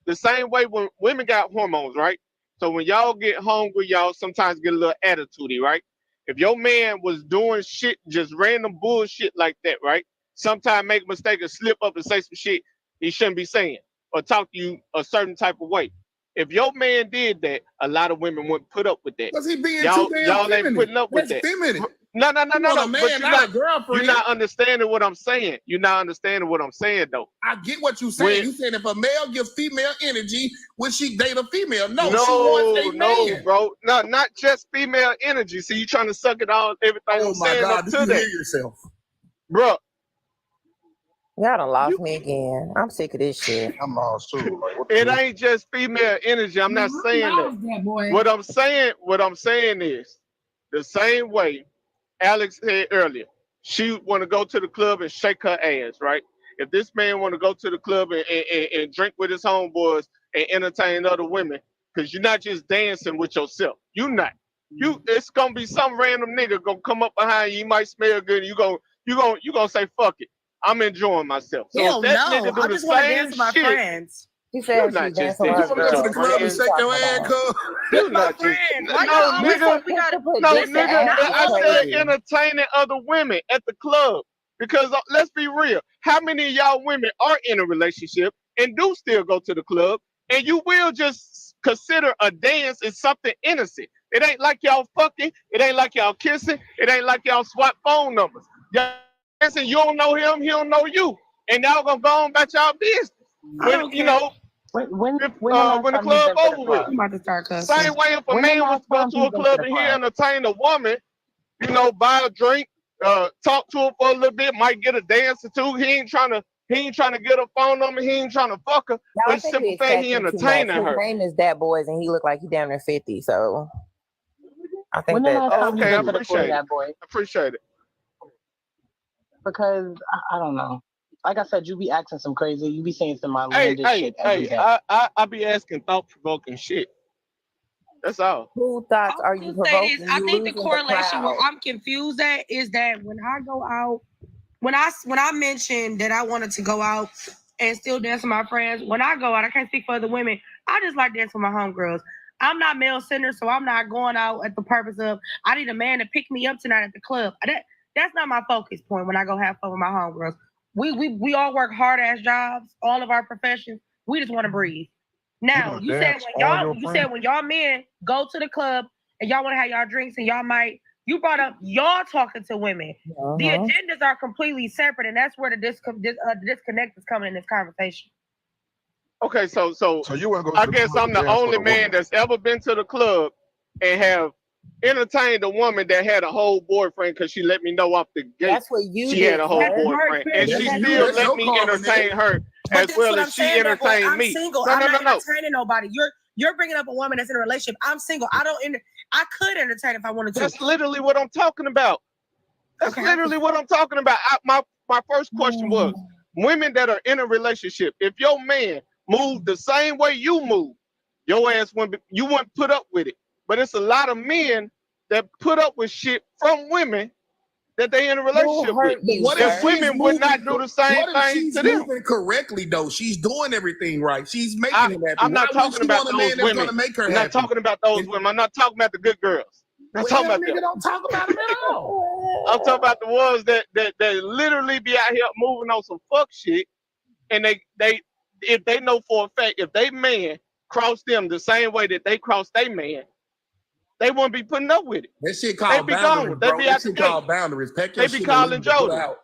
the same way when women got hormones, right? So when y'all get hungry, y'all sometimes get a little attitudey, right? If your man was doing shit, just random bullshit like that, right? Sometimes make a mistake and slip up and say some shit, he shouldn't be saying or talk to you a certain type of way. If your man did that, a lot of women wouldn't put up with that. Because he being y'all, too damn y'all feminine. ain't putting up with That's that. feminine. No. You want a man, But not a girlfriend. you're not understanding what I'm saying. You're not understanding what I'm saying, though. I get what you're saying. You saying if a male gives female energy, would she date a female? No, she wants a man. Bro. No, not just female energy. See, you trying to suck it all, everything I'm saying God, up do to you that. hear yourself? Bro. Y'all done lost me again. I'm sick of this shit. I'm lost too. Like, It ain't just female energy. I'm not saying that. What I'm saying is the same way Alex said earlier. She want to go to the club and shake her ass, right? If this man want to go to the club and drink with his homeboys and entertain other women, because you're not just dancing with yourself. You not. It's gonna be some random nigga gonna come up behind you. You might smell good. And you gonna say fuck it. I'm enjoying myself. So Hell if that no, nigga do I the just want to same dance with my shit, friends. She said not she's just dancing with dancing her You want to go to girl. the club and shake your ass, cuz? you not friends. just Why no y'all always nigga. like we gotta No, Listen, nigga, ass I is said crazy. entertaining other women at the club. Because let's be real, how many of y'all women are in a relationship and do still go to the club, and you will just consider a dance as something innocent? It ain't like y'all fucking, it ain't like y'all kissing, it ain't like y'all swap phone numbers. Y'all dancing, you don't know him, he don't know you, and y'all gonna go on about y'all business. When you know. When the club over with. I'm about to start cussing. Same way if a man was to go to a club and he entertain a woman, you know, buy a drink, talk to her for a little bit, might get a dance or two. He ain't trying to get a phone number. He ain't trying to fuck her. Y'all But it's think simple we fact he expecting too entertaining much. her. His name is Dat Boys, and he look like he down there 50. So I think When the that. last time Okay, you I went to the appreciate it. that boy? Appreciate it. Because I don't know. Like I said, you be asking some crazy. You be saying some outlandish shit every day. I be asking thought-provoking shit. That's all. Who thoughts are you provoking? I You think the losing correlation where crowd. I'm confused at is that when I go out, when I mentioned that I wanted to go out and still dance with my friends, when I go out, I can't speak for other women. I just like dancing with my homegirls. I'm not male-centered, so I'm not going out at the purpose of I need a man to pick me up tonight at the club. That's not my focus point when I go have fun with my homegirls. We all work hard-ass jobs, all of our professions. We just want to breathe. Now, you said when y'all men go to the club and y'all want to have y'all drinks and you brought up y'all talking to women. Uh-huh. The agendas are completely separate, and that's where the disconnect is coming in this conversation. Okay, so you want to go? I guess I'm the only man that's ever been to the club and have entertained a woman that had a whole boyfriend because she let me know off the gate. That's what you she did, had a whole sir. boyfriend, and she still let me entertain her as well as she entertained me. I'm single. No, I'm no, not no, no. entertaining nobody. You're bringing up a woman that's in a relationship. I'm single. I could entertain if I wanted to. That's literally what I'm talking about. That's literally what I'm talking about. My first question was women that are in a relationship. If your man moved the same way you move, your ass wouldn't put up with it. But it's a lot of men that put up with shit from women that they in a relationship with. What if women would not do the same thing to them? Moving correctly though. She's doing everything right. She's making him happy. I'm not talking about those women. I'm not talking about those women. I'm not talking about the good girls. I'm talking about them. Don't talk about him at all. I'm talking about the ones that literally be out here moving on some fuck shit, and they if they know for a fact if they man cross them the same way that they cross their man, they won't be putting up with it. That shit called boundaries, bro. That shit called boundaries. Pack your shit. They be shit calling and leave, put her Jody. out.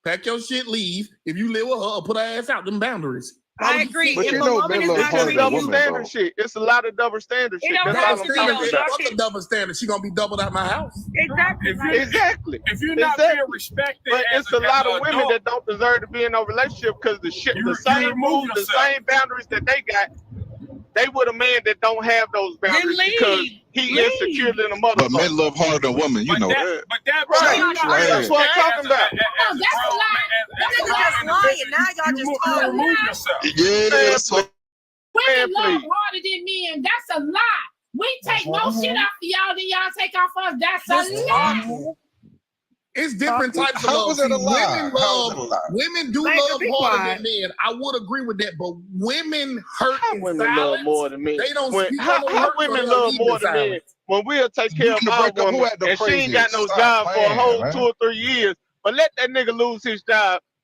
Pack your shit, leave. If you live with her, put her ass out. Them boundaries. I agree. But If you a know, woman is not It's treating double you, standard shit. It's a lot of double standard shit. That's all I'm talking about. What's a double standard? She gonna be doubled out my house. Exactly. If you're not being respected, but it's a lot of women that don't deserve to be in a relationship because the same moves, the same boundaries that they got, they with a man that don't have those boundaries because he insecure in a motherfucker. But men love harder than women, you know that. But that right. That's what I'm talking about. Oh, that's a lie. That nigga just lying. Now y'all just talking. Remove yourself. Yeah, women love harder than men. That's a lie. We take more shit off of y'all than y'all take off us. That's a lie. It's different types of love. Women do love harder than men. I would agree with that, but women hurt in women silence. love more than men. They don't speak how women love more than men when we'll take care of our woman and she ain't got no job for a whole 2 or 3 years, but let that nigga lose his job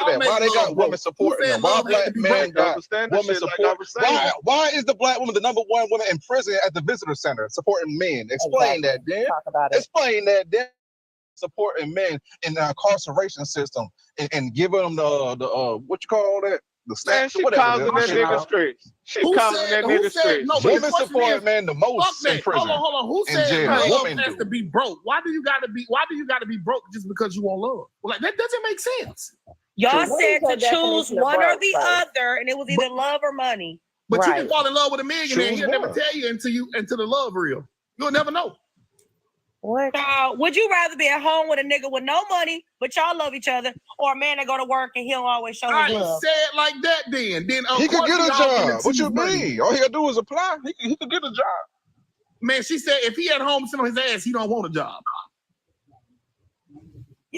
answer that. Why they got women supporting them? Why black men got women support? Why is the black woman the number one woman in prison at the visitor center supporting men? Explain that, Dan. Explain that, Dan. Supporting men in the incarceration system and giving them the what you call that? the snatch, she whatever. causing that nigga stress. She causing that nigga stress. No, Women support man the most in prison. Hold on. Who said love has to be broke? Why do you gotta be broke just because you want love? Well, like that doesn't make sense. Y'all said to choose one or the other, and it was either love or money. But you can fall in love with a millionaire, he'll never tell you until the love real. You'll never know. What? Would you rather be at home with a nigga with no money, but y'all love each other, or a man that go to work and he'll always show his love? Say it like that then. He could get a job. What you mean? All he gotta do is apply. He could get a job. Man, she said if he at home sitting on his ass, he don't want a job.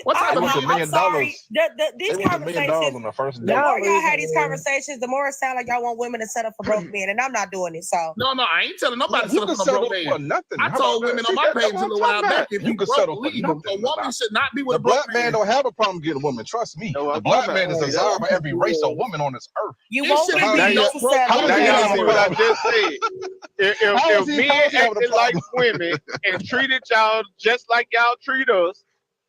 What type of I'm sorry. These conversations, on the first the more y'all had these conversations, the more it sounds like y'all want women to set up for broke men, and I'm not doing it. So no, I ain't telling nobody to set up for no broke man. Nothing. I told women on my page a little while back, if you settle for nothing, a woman should not be with a broke man. Don't have a problem getting a woman. Trust me. The black man is desired by every race of woman on this earth. You won't be now y'all see what I just said. If men acted like women and treated y'all just like y'all treat us,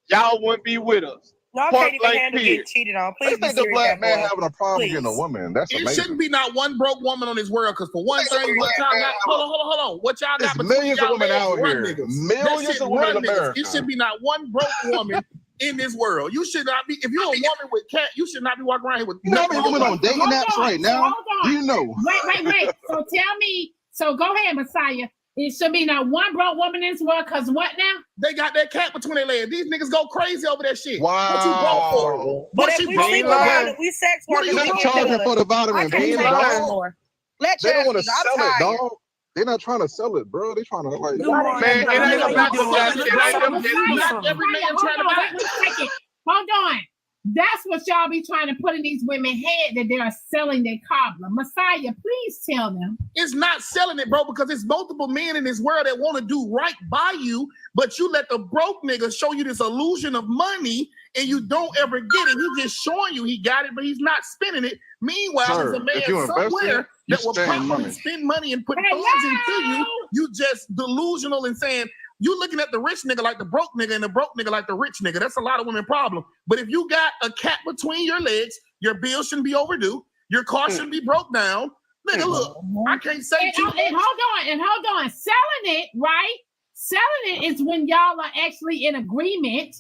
y'all wouldn't be with us. Y'all can't even handle getting cheated on. Please be serious. The black man having a problem getting a woman. That's amazing. It shouldn't be not one broke woman on this world, because for one thing, what y'all got, hold on. What y'all got? There's millions of women out here. Millions of women in America. It should be not one broke woman in this world. You should not be. If you're a woman with cat, you should not be walking around here with. You know how many women on dating apps right now? Do you know? Wait. So tell me. So go ahead, Messiah. It should be not one broke woman in this world, because what now? They got that cat between their legs. These niggas go crazy over that shit. Wow. What you broke for? But if we sleep around, if we sex work, they're not charging for the vitamin B, dog. Let they don't want to sell it, dog. They're not trying to sell it, bro. They're trying to like. Man, it ain't about the sell it. Not every man trying to buy it. Hold on. That's what y'all be trying to put in these women's head, that they are selling their cobbler. Messiah, please tell them. It's not selling it, bro, because it's multiple men in this world that want to do right by you, but you let the broke nigga show you this illusion of money, and you don't ever get it. He's just showing you he got it, but he's not spending it. Meanwhile, there's a man somewhere that will probably spend money and put funds into you. You just delusional and saying, you looking at the rich nigga like the broke nigga and the broke nigga like the rich nigga. That's a lot of women problem. But if you got a cat between your legs, your bill shouldn't be overdue. Your car shouldn't be broke down. Nigga, look, I can't say and hold on. Selling it, right? Selling it is when y'all are actually in agreement,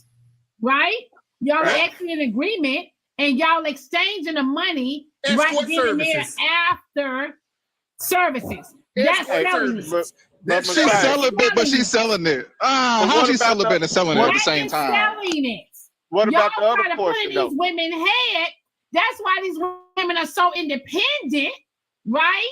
right? Y'all are actually in agreement, and y'all exchanging the money right then and there after services. That's selling it. She's celibate, but she's selling it. How's she celibate and selling it at the same time? Selling it. What about the other portion? portion? These women head. That's why these women are so independent, right?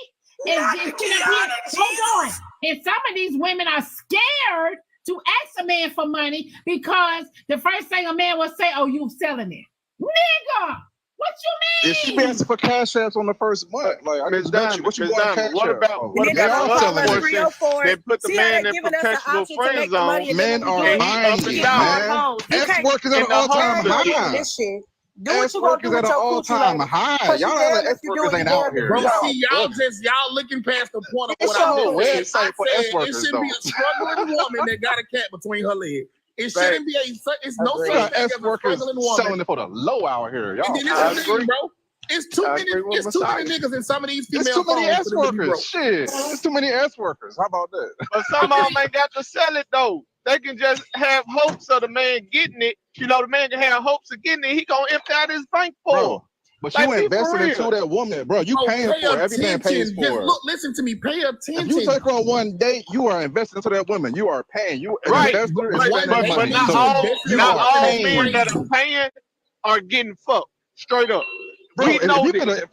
Hold on. And some of these women are scared to ask a man for money, because the first thing a man will say, "Oh, you selling it, nigga." What you mean? If she be asking for cash apps on the first month, like I just bet you, what you want cash What about the portion that put the man in perpetual friend zone? Men are buying, man. Ex-work is at an all-time high. Ex-work is at an all-time high. Y'all ex-workers ain't out here. Bro, see, y'all looking past the point of what I'm doing. It should be a struggling woman that got a cat between her legs. It shouldn't be it's no such thing as a struggling woman. Selling it for the low hour here, y'all. And then it's bro. It's too many niggas in some of these female. It's too many S workers. Shit, it's too many S workers. How about that? But some of them ain't got to sell it though. They can just have hopes of the man getting it. You know, the man can have hopes of getting it. He gonna empty out his bank for. But you invested into that woman, bro. You paying for it. Every man pays for it. Look, listen to me. Pay attention. If you take her on one date, you are investing into that woman. You are paying. You right. But not all men that are paying are getting fucked. Straight up. Bro, we know this.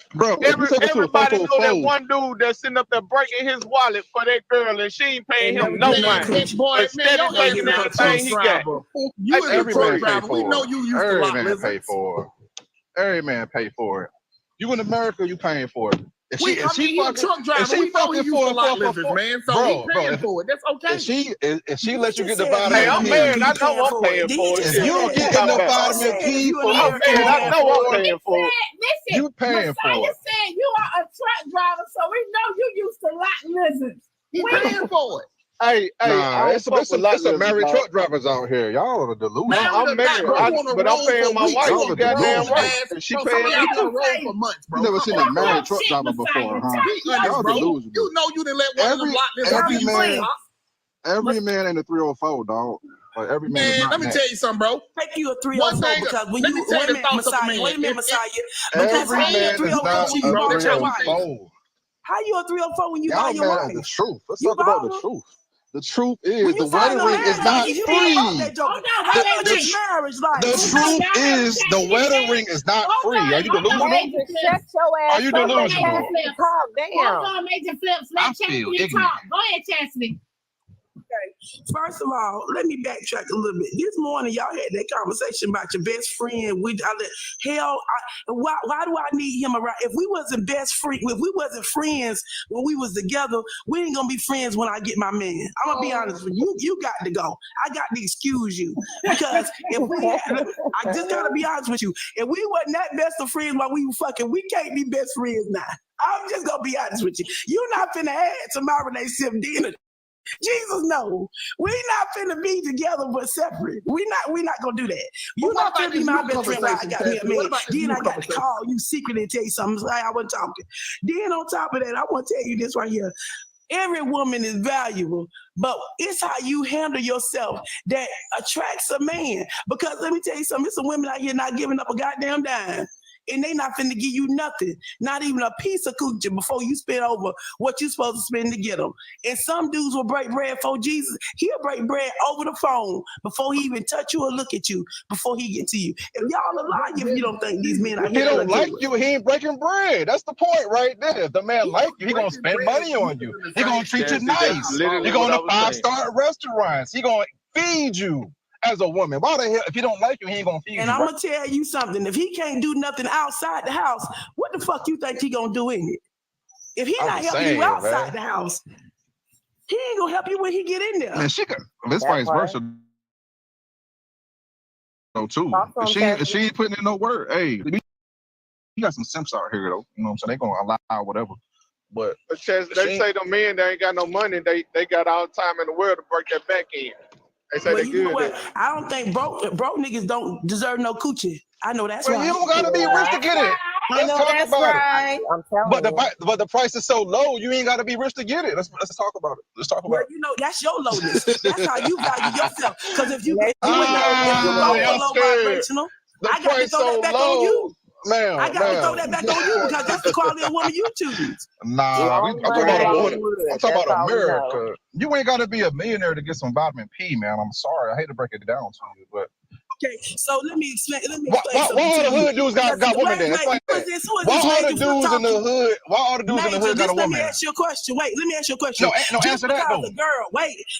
Everybody know that fold. one dude that's sitting up there breaking his wallet for that girl, and she ain't paying him no money. Instead of taking everything he got. You as a truck driver, we know you used to lot lizards. Pay for it. Every man pay for it. You in America, you paying for it. If she truck driver, we know he used to lot lizards, man. So he paying for it. That's okay. If she let you get the vitamin Hey, I'm married. I know I'm paying for it. If you getting the vitamin P for I know I'm paying for it. Listen, you paying for Messiah it. said you are a truck driver, so we know you used to lot lizards. He paying for it. It's some married truck drivers out here. Y'all are delusional. I'm married, but I'm paying my wife. Y'all are Goddamn delusional. right. And she paying me too. For months, bro. You never seen a married truck driver before, huh? Y'all delusional. You know you didn't let one of them lock this every man in the 304, dog. Like every man. Let me tell you something, bro. Take you a 304 because when you wait a minute, Messiah. Because how you a 304 when you bought your wife? How you a 304 when you buy your wife? The truth. Let's talk about the truth. The truth is the wedding ring is not free. The truth is the wedding ring is not free. Are you delusional? Shut your ass. Are you delusional? Damn. Major flips. Let Chastity talk. Go ahead, Chastity. Okay. First of all, let me backtrack a little bit. This morning, y'all had that conversation about your best friend. Why do I need him around? If we wasn't friends when we was together, we ain't gonna be friends when I get my man. I'm gonna be honest with you. You got to go. I got to excuse you because I just gotta be honest with you. If we wasn't that best of friends while we were fucking, we can't be best friends now. I'm just gonna be honest with you. You're not finna add to my relationship dinner. Jesus, no. We not finna be together but separate. We not gonna do that. You not finna be my best friend. I got me a man. Then I got to call you secretly and tell you something. Like I wasn't talking. Then on top of that, I want to tell you this right here. Every woman is valuable, but it's how you handle yourself that attracts a man. Because let me tell you something, there's some women out here not giving up a goddamn dime. And they not finna give you nothing, not even a piece of coochie before you spend over what you supposed to spend to get them. And some dudes will break bread for Jesus. He'll break bread over the phone before he even touch you or look at you before he get to you. If y'all are lying, if you don't think these men are If he don't like you, he ain't breaking bread. That's the point right there. If the man like you, he gonna spend money on you. He gonna treat you nice. He going to 5-star restaurants. He gonna feed you. As a woman, why the hell? If he don't like you, he ain't gonna feed you. And I'm gonna tell you something. If he can't do nothing outside the house, what the fuck you think he gonna do in it? If he not helping you outside the house, he ain't gonna help you when he get in there. Man, she could. This vice versa. No, too. If she ain't putting in no work, hey, you got some simps out here though. You know what I'm saying? They gonna allow whatever. But they say the men that ain't got no money, they got all the time in the world to break that back in. They say they good. I don't think broke niggas don't deserve no coochie. I know that's right. You don't gotta be rich to get it. Let's talk about it. I'm telling you. But the price is so low, you ain't gotta be rich to get it. Let's talk about it. Let's talk about it. You know, that's your lowness. That's how you value yourself. Because if you go low vibrational, I got to throw that back on you. Man, I got to throw that back on you because that's the quality of woman you choose. Nah, I'm talking about America. You ain't got to be a millionaire to get some vitamin P, man. I'm sorry. I hate to break it down to you, but. Okay, so let me explain. Why all the hood dudes got women then? Why all the dudes in the hood? Why all the dudes in the hood got a woman? Let me ask you a question. Wait, let me ask you a question. No, answer that though.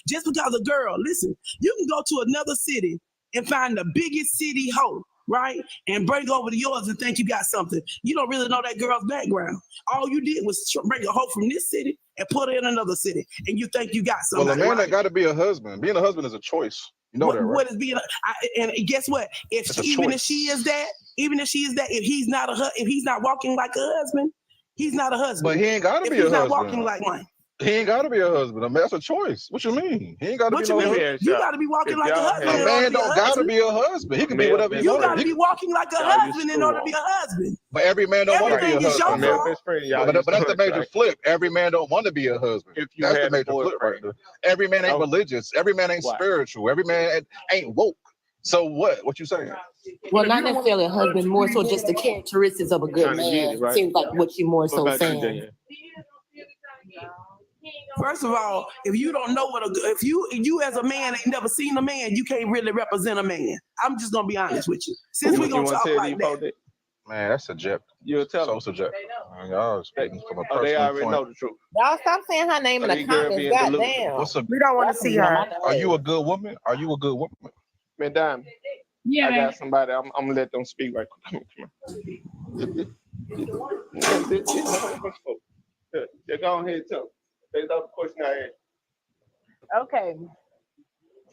Just because a girl, listen, you can go to another city and find the biggest city hoe, right? And bring over to yours and think you got something. You don't really know that girl's background. All you did was bring a hoe from this city and put her in another city, and you think you got something. Well, a man that got to be a husband. Being a husband is a choice. You know that, right? What is being? And guess what? If she is that, if he's not walking like a husband, he's not a husband. But he ain't got to be a husband. He's not walking like one. He ain't got to be a husband. I mean, that's a choice. What you mean? He ain't got to be no husband. You got to be walking like a husband. A man don't got to be a husband. He can be whatever he wants. You got to be walking like a husband in order to be a husband. But every man don't want to be a husband. But that's the major flip. Every man don't want to be a husband. That's the major flip right there. Every man ain't religious. Every man ain't spiritual. Every man ain't woke. So what? What you saying? Well, not necessarily a husband, more so just the characteristics of a good man. Seems like what you more so saying. First of all, if you don't know if you as a man ain't never seen a man, you can't really represent a man. I'm just gonna be honest with you. Since we're gonna talk like that. Man, that's subjective. You'll tell them. So subjective. Y'all speaking from a personal they already point. know the truth. Y'all stop saying her name in the comments. Goddamn. We don't want to see her. Are you a good woman? Are you a good woman? Man, Diamond. Yeah, I got somebody. I'm gonna let them speak right quick. Yeah, go ahead and tell. There's another question I had. Okay.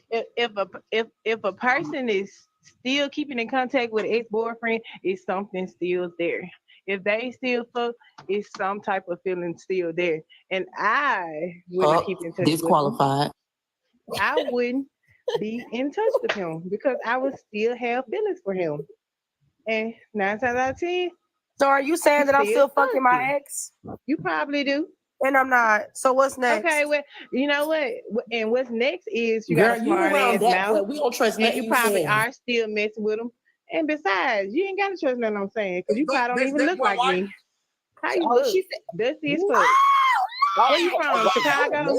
If a person is still keeping in contact with an ex-boyfriend, is something still there. If they still fuck, it's some type of feeling still there. And I wouldn't keep in touch disqualified. with him. I wouldn't be in touch with him because I would still have feelings for him. And 9 times out of 10. So are you saying that I'm still fucking my ex? You probably do. And I'm not. So what's next? Okay, well, you know what? And what's next is you Girl, got a you smart around ass that, mouth. but we don't trust and nothing you you probably saying. are still messing with him. And besides, you ain't got to trust nothing I'm saying because you probably don't even look like me. How you look? Dusty as fuck. Where you from? Chicago?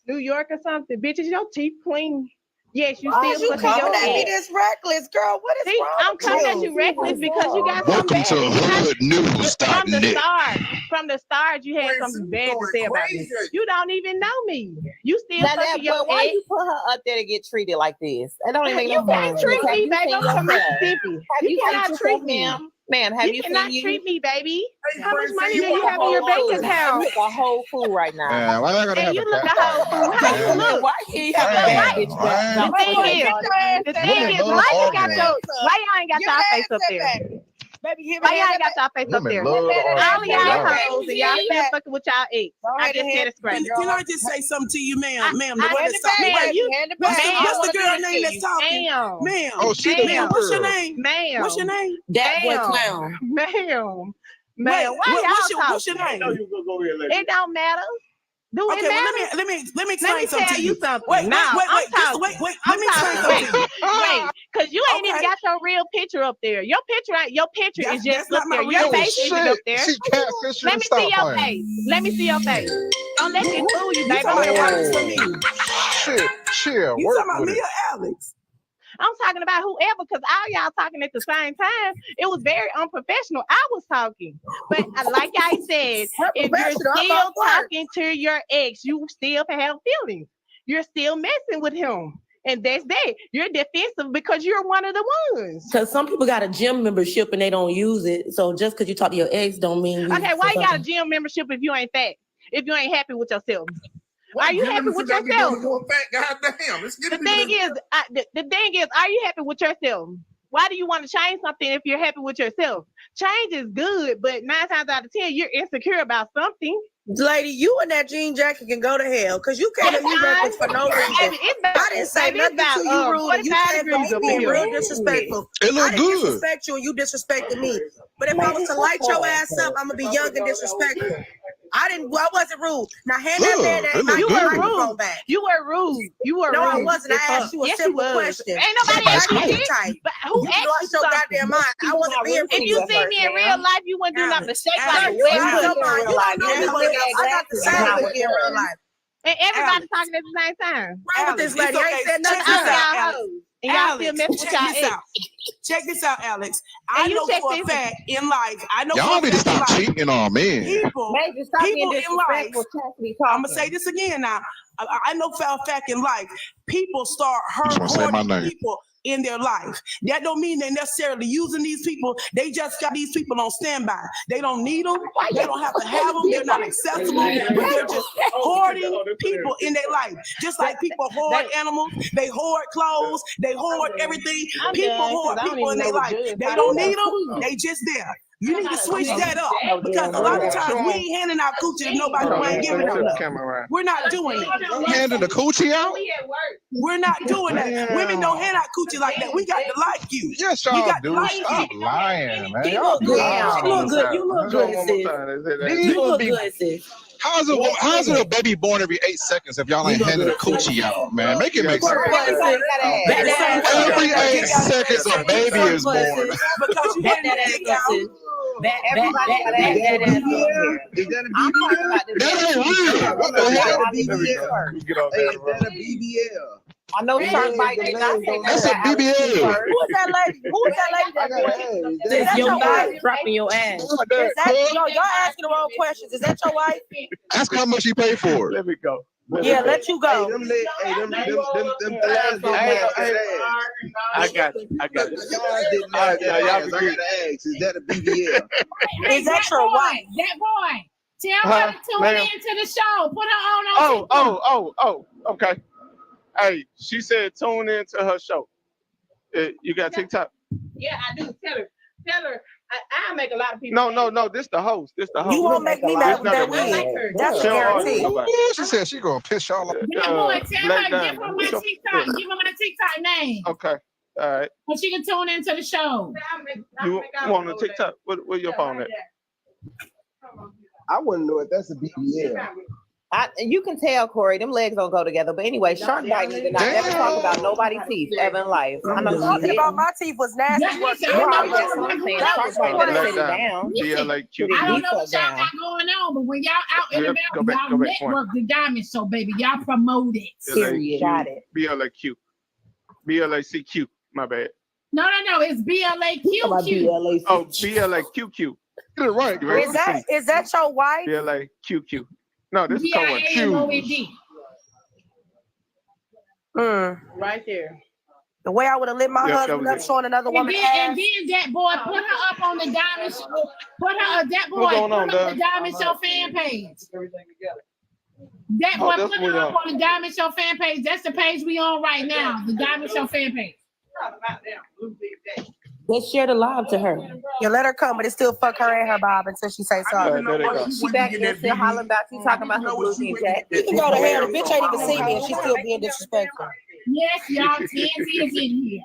New York or something? Bitches, your teeth clean. Yes, you Why still you fucking coming your at me ex. this reckless, girl? What is wrong I'm with coming at you? you reckless because you got Welcome something to bad. Hood News. From the start, you had something bad to say about me. You don't even know me. You still fucking your But why ex. you put her up there to get treated like this? I don't even make You no can't sense. treat Have me, you baby. seen I'm from yourself? Mississippi. Have You you cannot seen treat yourself, me. ma'am? Ma'am, have you cannot seen treat me, baby. How much Friend, money you do you look have in your bank fool. account? You look a whole fool right now. Man, why I gotta And have you a look cat a whole fight fool. now, How you man? look? Why he have a But bad why- bitch man. The thing is, Women love why you got arguing. why y'all ain't got y'all face up there? Baby, Why y'all ain't got y'all face up Women there? love All of arguing. y'all Y'all- hoes and y'all still fucking with y'all ex. I just said it's great. Can I just say something to you, ma'am? Ma'am, the one Hand that's it back, talking. ma'am. You, What's the girl name that's talking? Ma'am. Ma'am. Oh, she the Ma'am, new what's your girl. name? Ma'am. What's your name? That boy Ma'am. clown. Ma'am. Wait, Why what's y'all what's your talking? name? It don't matter. Do Okay, it well matter? let me Let explain me something tell to you you. something. Wait, Now, wait. I'm Just talking. wait. I'm Let me explain talking. something to you. Wait, because you ain't even Okay. got your real picture up there. Your picture is just That's not up my there. Your real face picture. isn't up there. She catfishing. Let me see Stop your playing. face. Let me see your face. Don't let this fool you, You baby. talking about I'm Alex for me? Shit, You work talking about with me it. or Alex? I'm talking about whoever, because all y'all talking at the same time. It was very unprofessional. I was talking. But like I said, if you're still talking to your ex, you still have feelings. You're still messing with him. And that's that. You're defensive because you're one of the ones. Because some people got a gym membership and they don't use it. So just because you talk to your ex don't mean Okay, why you got a gym membership if you ain't fat? If you ain't happy with yourself? Are you happy with yourself? The thing is, are you happy with yourself? Why do you want to change something if you're happy with yourself? Change is good, but 9 times out of 10, you're insecure about something. Lady, you and that jean jacket can go to hell because you came at me reckless for no reason. I didn't say nothing to you rude, and you came for me being real disrespectful. It look I didn't good. disrespect you, and you disrespected me. But if I was to light your ass up, I'm gonna be young and disrespectful. I wasn't rude. Now hand that man that microphone back. You were rude. No, I wasn't. I asked you a simple question. Ain't nobody asked you shit. But who You asked lost you your something? goddamn mind. I wasn't being rude. If you see me in real life, you wouldn't do nothing but shake like a Alex, wet you lost your pussy. mind. You don't know me well enough. I got the same with you in real life. And everybody talking at the same time. Wrong with this lady? I ain't said nothing Check to this out, y'all Alex. hoes. And y'all still messing with check y'all this ex. out. Check this out, Alex. I And you know check for a this. fact in life. I know Y'all for need a to fact in stop life. cheating on men. People in life. I'm gonna say this again now. I know for a fact in life, people start just wanna say my hurting name. people in their life. That don't mean they're necessarily using these people. They just got these people on standby. They don't need them. They don't have to have them. They're not accessible. But they're just hoarding people in their life. Just like people hoard animals, they hoard clothes, they hoard everything. People hoard people in their life. They don't need them. They just there. You need to switch that up because a lot of times we ain't handing out coochie to nobody who ain't giving out nothing. We're not doing that. Handing the coochie out? We're not doing that. Women don't hand out coochie like that. We got to like you. Yes, We y'all got to do. like Stop you. lying, man. You Y'all look good. lying. You look good. You look good, sis. You look good, sis. How's it a baby born every 8 seconds if y'all ain't handing a coochie out, man? Make it make sense. Every 8 seconds a baby is born. Because you Back that ass up, sis. Back that ass up here. Is that a I'm talking BBL? about this. That ain't real. What the Is hell? that a BBL? Hey, is that a BBL? I know Shark Bite did not say That's a BBL. Who is that lady? Who is that lady? I gotta ask. Is Sis, that your thighs wife? dropping your ass. Is that y'all asking the wrong questions? Is that your wife? Ask how much he paid for it. Let me go. Yeah, let you go. them thighs didn't match that ass. I got you. The thighs didn't match that ass. I gotta ask, is that a BBL? Is that your wife? That boy. Tell her to tune ma'am. into the show. Put her on. Okay. Hey, she said tune into her show. You got TikTok? Yeah, I do. Tell her. I make a lot of people. No. This the host. This the host. You won't make me mad with that wig. That's a guarantee. She said she gonna piss y'all off. That boy, tell her, give her my TikTok. Give her my TikTok name. Okay. All right. But she can tune into the show. You want a TikTok? Where your phone at? I want to know if that's a BBL. You can tell, Corey, them legs don't go together. But anyway, Shark Bite need to not never talk about nobody's teeth ever in life. I know talking about my teeth was nasty. That's what I'm saying. Shark Bite better sit it down. I don't know what y'all got going on, but when y'all out in the back, y'all network the diamond show, baby. Y'all promote it. Period. Got it. BLAQ. BLACQ. My bad. No. It's BLAQQ. Oh, BLAQQ. Get it right, man. Is that your wife? BLAQQ. No, this is BIAMOND. Right there. The way I would have lit my husband up showing another woman ass. And then that boy put her up on the diamond show. Put the diamond show fan page. That boy put her up on the diamond show fan page. That's the page we on right now. The diamond show fan page. Let's share the live to her. You let her come, but it still fuck her and her Bob until she say sorry. She back there still hollering about you talking about her blue jean jacket. You can go to hell. The bitch ain't even see me and she's still being disrespectful. Yes, y'all. TNT is in here.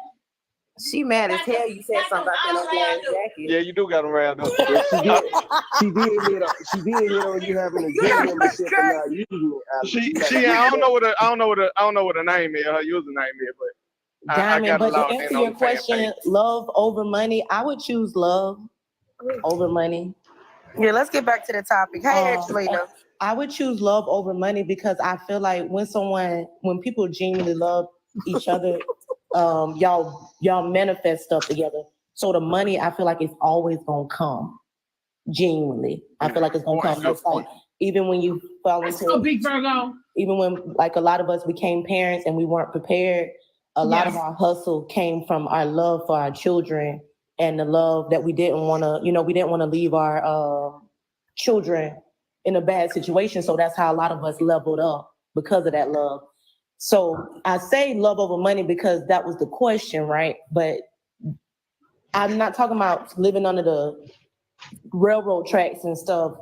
She mad as hell. You said something about that jacket. Yeah, you do got them round up. She did hit on you having a gym membership and not using it. I don't know what her name is. Her username is, but. Diamond, but to answer your question, love over money, I would choose love over money. Yeah, let's get back to the topic. Hey, Angelina. I would choose love over money because I feel like when people genuinely love each other, y'all manifest stuff together. So the money, I feel like it's always gonna come. Genuinely, I feel like it's gonna come. It's like even when you fall into big Virgo. Even when like a lot of us became parents and we weren't prepared. A lot of our hustle came from our love for our children and the love that we didn't want to leave our children in a bad situation. So that's how a lot of us leveled up because of that love. So I say love over money because that was the question, right? But I'm not talking about living under the railroad tracks and stuff.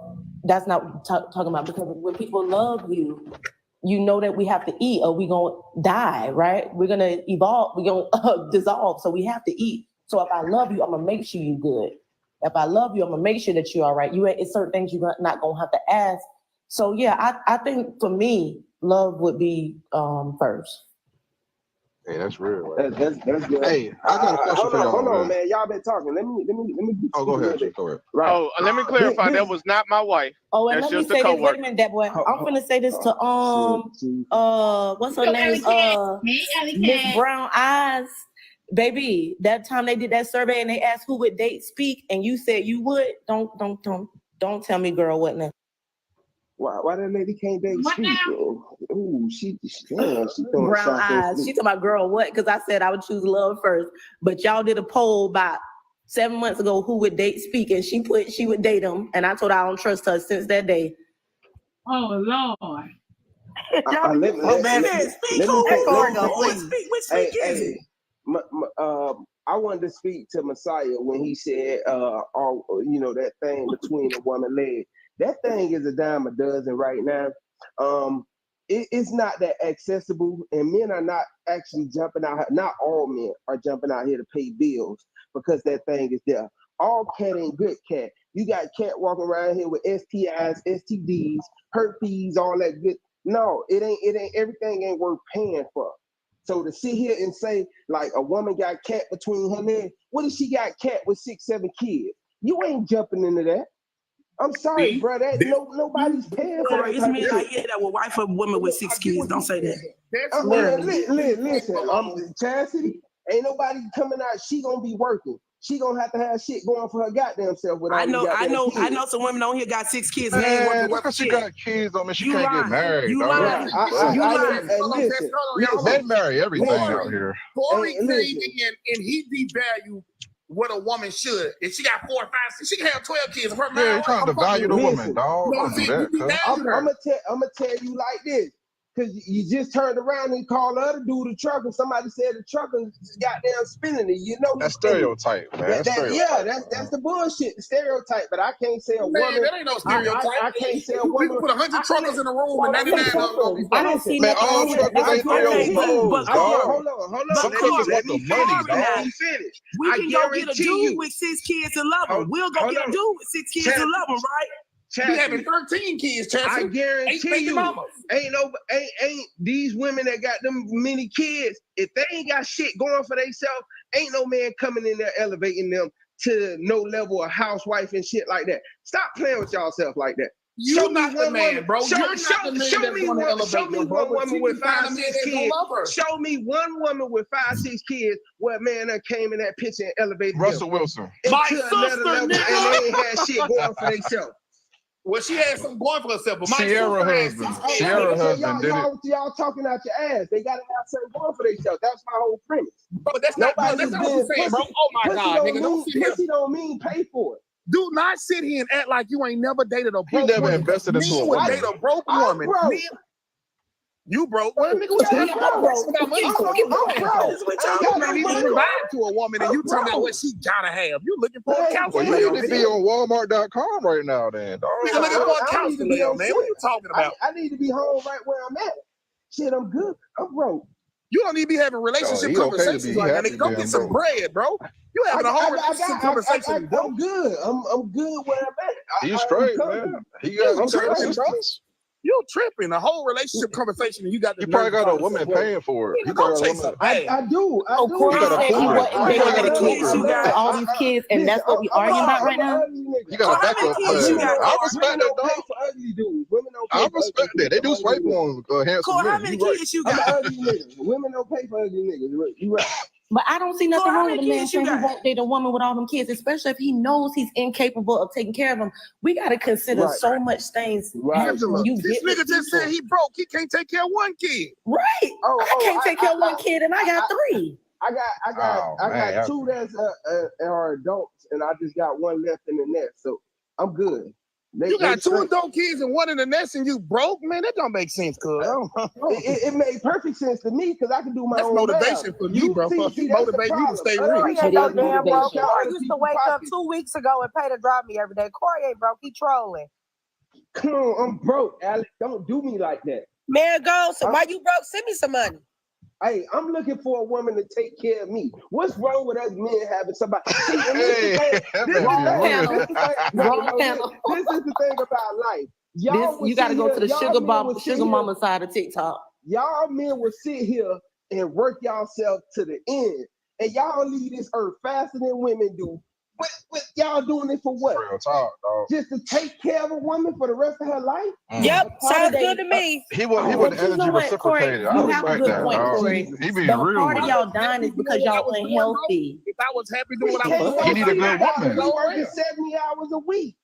That's not what I'm talking about, because when people love you, you know that we have to eat or we're going to die, right? We're going to evolve. We're going to dissolve. So we have to eat. So if I love you, I'm going to make sure you're good. If I love you, I'm going to make sure that you're all right. It's certain things you're not going to have to ask. So yeah, I think for me, love would be first. Hey, that's real. Right? That's good. Hey, I got a question for y'all. Hold on, man. Y'all been talking. Let me. Oh, go ahead. Right. Oh, let me clarify. That was not my wife. Oh, and that's let me just say a this. coworker. Wait a minute, that boy. I'm gonna say this to what's her name? Miss Brown Eyes. Baby, that time they did that survey and they asked who would date speak, and you said you would. Don't tell me, girl, what now? Why that lady can't date speak? Ooh, she Brown Eyes. She talking about girl what? Because I said I would choose love first, but y'all did a poll about 7 months ago who would date speak, and she put she would date him, and I told her I don't trust her since that day. Oh Lord. I wanted to speak to Messiah when he said, that thing between a woman leg. That thing is a dime a dozen right now. It's not that accessible, and men are not actually jumping out. Not all men are jumping out here to pay bills because that thing is there. All cat ain't good cat. You got cat walking around here with STIs, STDs, herpes, all that good. No, it ain't. Everything ain't worth paying for. So to sit here and say like a woman got cat between her legs, what if she got cat with 6, 7 kids? You ain't jumping into that. I'm sorry, bro. Nobody's paying for it. It's me like that with wife or woman with 6 kids. Don't say that. Listen, Chastity, ain't nobody coming out. She gonna be working. She gonna have shit going for her goddamn self. I know some women on here got 6 kids. Man, because she got kids, I mean, she can't get married. You lying. They marry everything out here. Corey came in and he devalued what a woman should. If she got 4 or 5, 6, she can have 12 kids. You're trying to value the woman, dog. I'm gonna tell you like this. Because you just turned around and called the other dude a trucker, and somebody said the trucker goddamn spinning it. You know That's stereotype, man. That's the bullshit, the stereotype. But I can't say a woman. That ain't no stereotype. I can't say a We woman. can put 100 truckers in a room and 99 of them. I don't see Man, nothing all wrong with truckers ain't that. hoes, dog. Hold on. Some truckers want the money, dog. Let me finish. We can go get a dude with 6 kids and love him. We'll go get a dude with 6 kids and love him, right? We having 13 kids, Chelsea. I guarantee you, ain't these women that got them many kids, if they ain't got shit going for themselves, ain't no man coming in there elevating them to no level of housewife and shit like that. Stop playing with yourself like that. You're not the man, bro. You're not the man that's going to elevate Show me one woman with 5, 6 kids. Show me one woman with 5, 6 kids where a man that came in that picture and elevated Russell Wilson. My to another sister, level, nigga. and they ain't had shit going for themselves. Well, she had something going for herself, but my Sierra sister husband. Sierra husband did it. Y'all talking out your ass. They gotta have something going for themselves. That's my whole premise. But that's not what you're saying, bro. Oh my God, nigga, don't sit here. Pussy don't mean pay for it. Do not sit here and act like you ain't never dated a broke You never woman. invested into a would woman. date a broke woman. broke. You broke. Well, nigga, what you got money for? You need to provide to a woman, and you talking about what she gotta have. You looking for a couch? Well, you need to be on Walmart.com right now, then, dog. Nigga looking for a couch to live, man. What you talking about? I need to be home right where I'm at. Shit, I'm good. I'm broke. You don't need to be having relationship conversations like that. Nigga, go get some bread, bro. You having a whole relationship conversation, bro. I'm good. I'm good where I'm at. He's straight, man. He got some assistance. You tripping. A whole relationship conversation, and you got the. You probably got a woman paying for it. You got a woman. I do. Oh, Corey said he wasn't dating the kids. You got all these kids, and that's what we arguing about right now. You got a backup plan. I respect that, dog. I respect that. They do swipe on handsome Corey, how men. many You right. kids you I'm got? an ugly nigga. Women don't pay for ugly niggas. You right. But I don't see nothing Corey, how wrong with a many man kids you saying he got? won't date a woman with all them kids, especially if he knows he's incapable of taking care of them. We got to consider Right. so much things. Angela, You this get with nigga just said people. he broke. He can't take care of one kid. Right. I can't take care of one kid, and I got 3. I got 2 that's are adults, and I just got 1 left in the nest. So I'm good. You got 2 adult kids and 1 in the nest, and you broke, man. That don't make sense, cuz. It made perfect sense to me because I can do my That's own motivation math. for me, bro. Fuck, you that's the motivate me to problem. stay Corey rich. ain't no damn broke. Corey used to wake up 2 weeks ago and pay to drive me every day. Corey ain't broke. He trolling. Come on, I'm broke, Alex. Don't do me like that. Man, go. So why you broke? Send me some money. Hey, I'm looking for a woman to take care of me. What's wrong with us men having somebody? See, and Hey, this is the thing about life. You got to go to the sugar mama side of TikTok. Y'all men will sit here and work yourself to the end, and y'all leave this earth faster than women do. What y'all doing it for what? Real talk, dog. Just to take care of a woman for the rest of her life? Yep, sounds good to me. He wasn't energy reciprocated. I You have a respect good that, point, dog. Corey. He being The real part with of it. y'all dying is because y'all unhealthy. If I was happy doing what I was You need a good woman. You working 70 hours a week.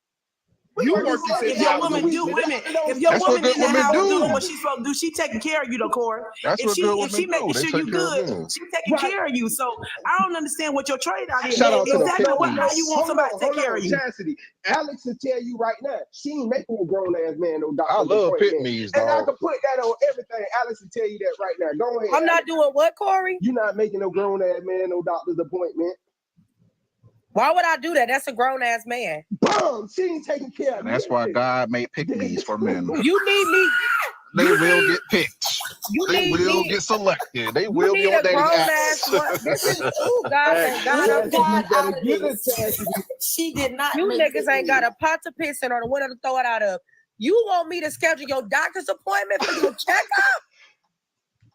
You working If 70 your hours a woman week. do women, if your That's what woman in good the women house do. doing what she's supposed to do, she taking care of you, though, Corey. That's If what she good if she women do. making They sure you take care of good, men. she taking care of you. So I don't understand what your trade out is. Shout out to the Exactly how Phillies. you want somebody to take care of you. Chastity, Alex will tell you right now, she ain't making a grown ass man no doctor. I love appointment. pit me's, And I dog. can put that on everything. Alex will tell you that right now. Go ahead. I'm not Alex. doing what, Corey? You're not making no grown ass man no doctor's appointment. Why would I do that? That's a grown ass man. Boom! She ain't taking care of And that's why God made pick-me's for men. You need me. They will get picked. You They need will me. get selected. They You will be need on a dating grown apps. ass one. This is God, thank God. I'm God better out of get this. it, Chastity. She did not. You make niggas the ain't got a pot to piss in or the window to throw it out of. You want me to schedule your doctor's appointment for your checkup?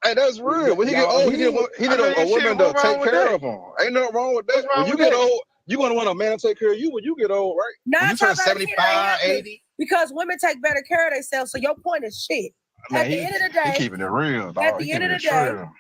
Hey, that's real. When he get old, he need a woman to take care of him. Ain't nothing wrong with that. When you get old, you're going to want a man to take care of you when you get old, right? Nah, When you turn talking about it 75, ain't 80. because women take better care of themselves. So your point is shit. Man, At the end of the day, he keeping it real, dog. at the He end keeping of it the day, real.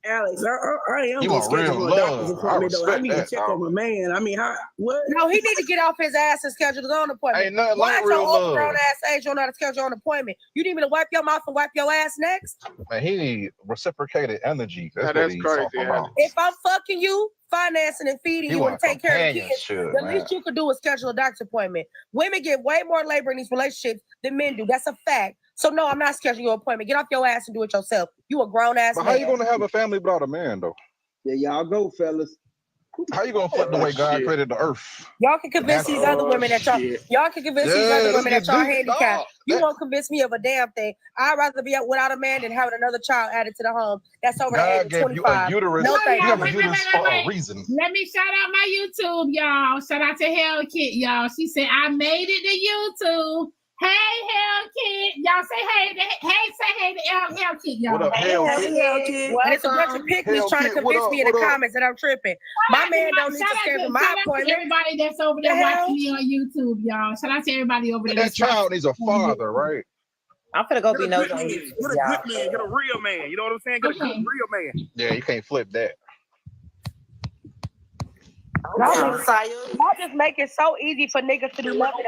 Alex, I am You gonna want real schedule a doctor's love. I appointment though. I respect need to that, check dog. on my man. I mean, how what? no, he need to get off his ass and schedule his own appointment. Ain't nothing Why like at your real overgrown love. ass age you don't know how to schedule your own appointment? You need me to wipe your mouth and wipe your ass next? Man, he need reciprocated energy. That's Now, what that's he's crazy, talking about. If I'm fucking you, financing and feeding He you and want taking care of the kids, companionship, the man. least you could do is schedule a doctor's appointment. Women get way more labor in these relationships than men do. That's a fact. So no, I'm not scheduling your appointment. Get off your ass and do it yourself. You a grown ass man. But how you gonna have a family without a man though? There y'all go, fellas. How you gonna flip the way God created the earth? Y'all can convince these other women that y'all can convince these other women that y'all handicapped. You won't convince me of a damn thing. I'd rather be without a man than having another child added to the home that's over the age of 25. You a uterus. No, thank you you. have a uterus for a reason. Let me shout out my YouTube, y'all. Shout out to Hell Kit, y'all. She said, I made it to YouTube. Hey, Hell Kit. Y'all say hey. Say hey to Hell Kit, y'all. What up, Hell Kit? And it's a bunch of pygmies trying to convince me in the comments that I'm tripping. My man don't need to schedule my appointment. Everybody that's over there watching me on YouTube, y'all. Shout out to everybody over there. That child needs a father, right? I'm finna go be nosy on Get YouTube. a good man, get a real man. You know what I'm saying? Get a good real man. Yeah, you can't flip that. Y'all just make it so easy for niggas to do nothing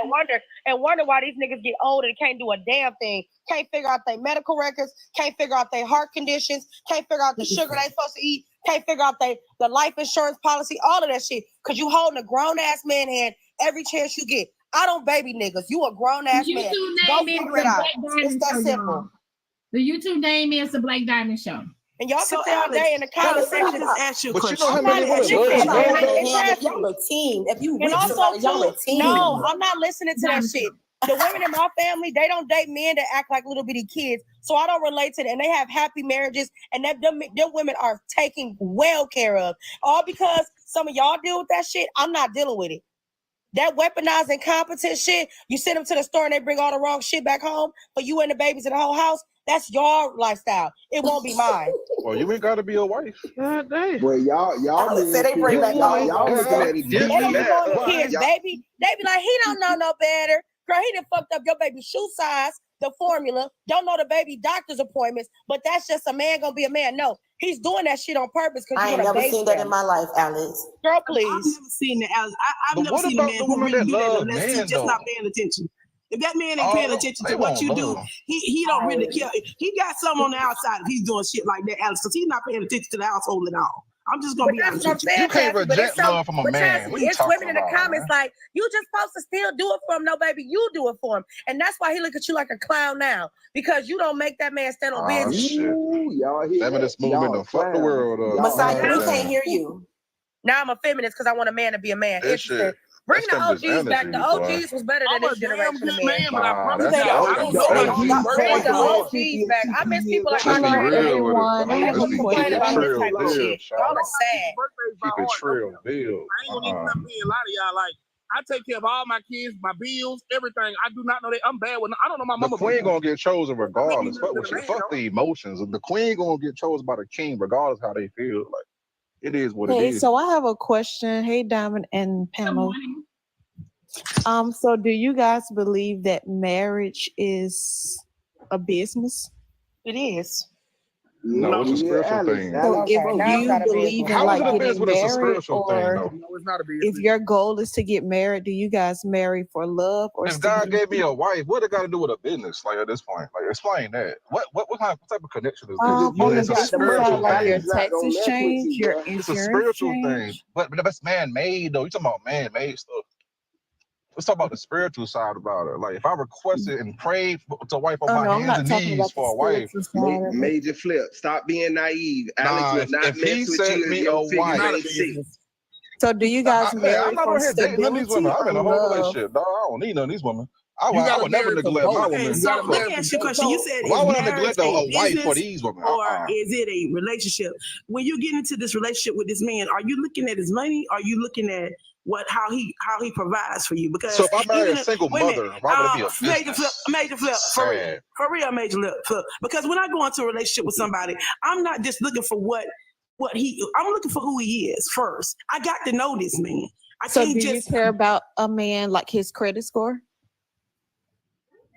and wonder why these niggas get old and can't do a damn thing. Can't figure out their medical records, can't figure out their heart conditions, can't figure out the sugar they supposed to eat, can't figure out the life insurance policy, all of that shit. Cause you holding a grown ass man hand every chance you get. I don't baby niggas. You a grown ass man. Go figure it out. It's that simple. The YouTube name is the Blaqqdiamond Show. And y'all can say all day in the comment section. Just ask you a But question. you know how many women Y'all a team. If you and also y'all a team. No, I'm not listening to that shit. The women in my family, they don't date men that act like little bitty kids. So I don't relate to it. And they have happy marriages. And them women are taken well care of. All because some of y'all deal with that shit. I'm not dealing with it. That weaponized incompetent shit, you send them to the store and they bring all the wrong shit back home for you and the babies and the whole house. That's your lifestyle. It won't be mine. Well, you ain't gotta be a wife. God damn. Well, y'all say they bring back y'all looking at it They don't be different. going to kids, baby. They be like, he don't know no better. Girl, he done fucked up your baby's shoe size, the formula, don't know the baby doctor's appointments, but that's just a man gonna be a man. No, he's doing that shit on purpose. I ain't never seen that in my life, Alex. Girl, please. I've never seen that, Alex. I've But never what seen a about man the who women really that do that love unless men, he's just though? not paying attention. If that man ain't paying attention to what you do, he don't really care. He got some on the outside if he's doing shit like that, Alex, because he's not paying attention to the household at all. I'm just gonna be honest with you. You can't reject love from a man. What you It's talking women in the about, comments like, you just supposed to still do it for him. No, baby, you do it for him. And that's why he look at you like a clown now. Because you don't make that man stand on business. Shit. Y'all hear Feminist movement done fuck the world up. Messiah, we can't hear you. Now I'm a feminist because I want a man to be a man. That shit. Bring the That's feminist OGs back. The energy, OGs was better than this generation of men. But I promise that's y'all, I the don't know about OG. you. Bring the OGs back. I miss people like my Let's be grandmother. real with everyone. it. I have Let's a be question. keep it about this trill, type of bill, shit. child. Y'all are sad. Keep it trill, bill. I ain't gonna even stop being a lot of y'all. Like, I take care of all my kids, my bills, everything. I do not know that I'm bad with. I don't know my The mama. queen gonna get chosen regardless. Fuck the emotions. The queen gonna get chosen by the king regardless how they feel. Like it is what it Hey, is. so I have a question. Hey, Diamond and panel. So do you guys believe that marriage is a business? It is. No, it's a spiritual thing. So if you believe in How like is it a getting business when it's a married, spiritual thing or though? No, it's not a business. if your goal is to get married, do you guys marry for love or If God gave me a wife, what it got to do with a business? Like at this point, like explain that. What type of connection is this? on the It's a business spiritual side, like your thing. taxes change, your It's a insurance spiritual thing, change? but that's man-made though. You talking about man-made stuff? Let's talk about the spiritual side about it. Like if I requested and prayed to wife on Oh my no, I'm hands not and talking knees about the for a wife. spiritual side of it. Major flip. Stop being naive. Nah, Alex will not if he mess with sent you me if your a figure wife, ain't sick. So do you guys I'm marry not for on here dating none of these stability women. I'm or in a whole love? relationship, dog. I don't need none of these women. I gotta would never marry for neglect my both. woman. Okay, so let me ask you a question. You said, Why is would I marriage neglect a a wife for business these women? or is it a relationship? When you get into this relationship with this man, are you looking at his money? Are you looking at how he provides for you? Because So if I marry even a single wait a minute, mother, why would it be a business? major flip, for real, major flip. Because when I go into a relationship with somebody, I'm not just looking for I'm looking for who he is first. I got to know this man. So do you care about a man like his credit score?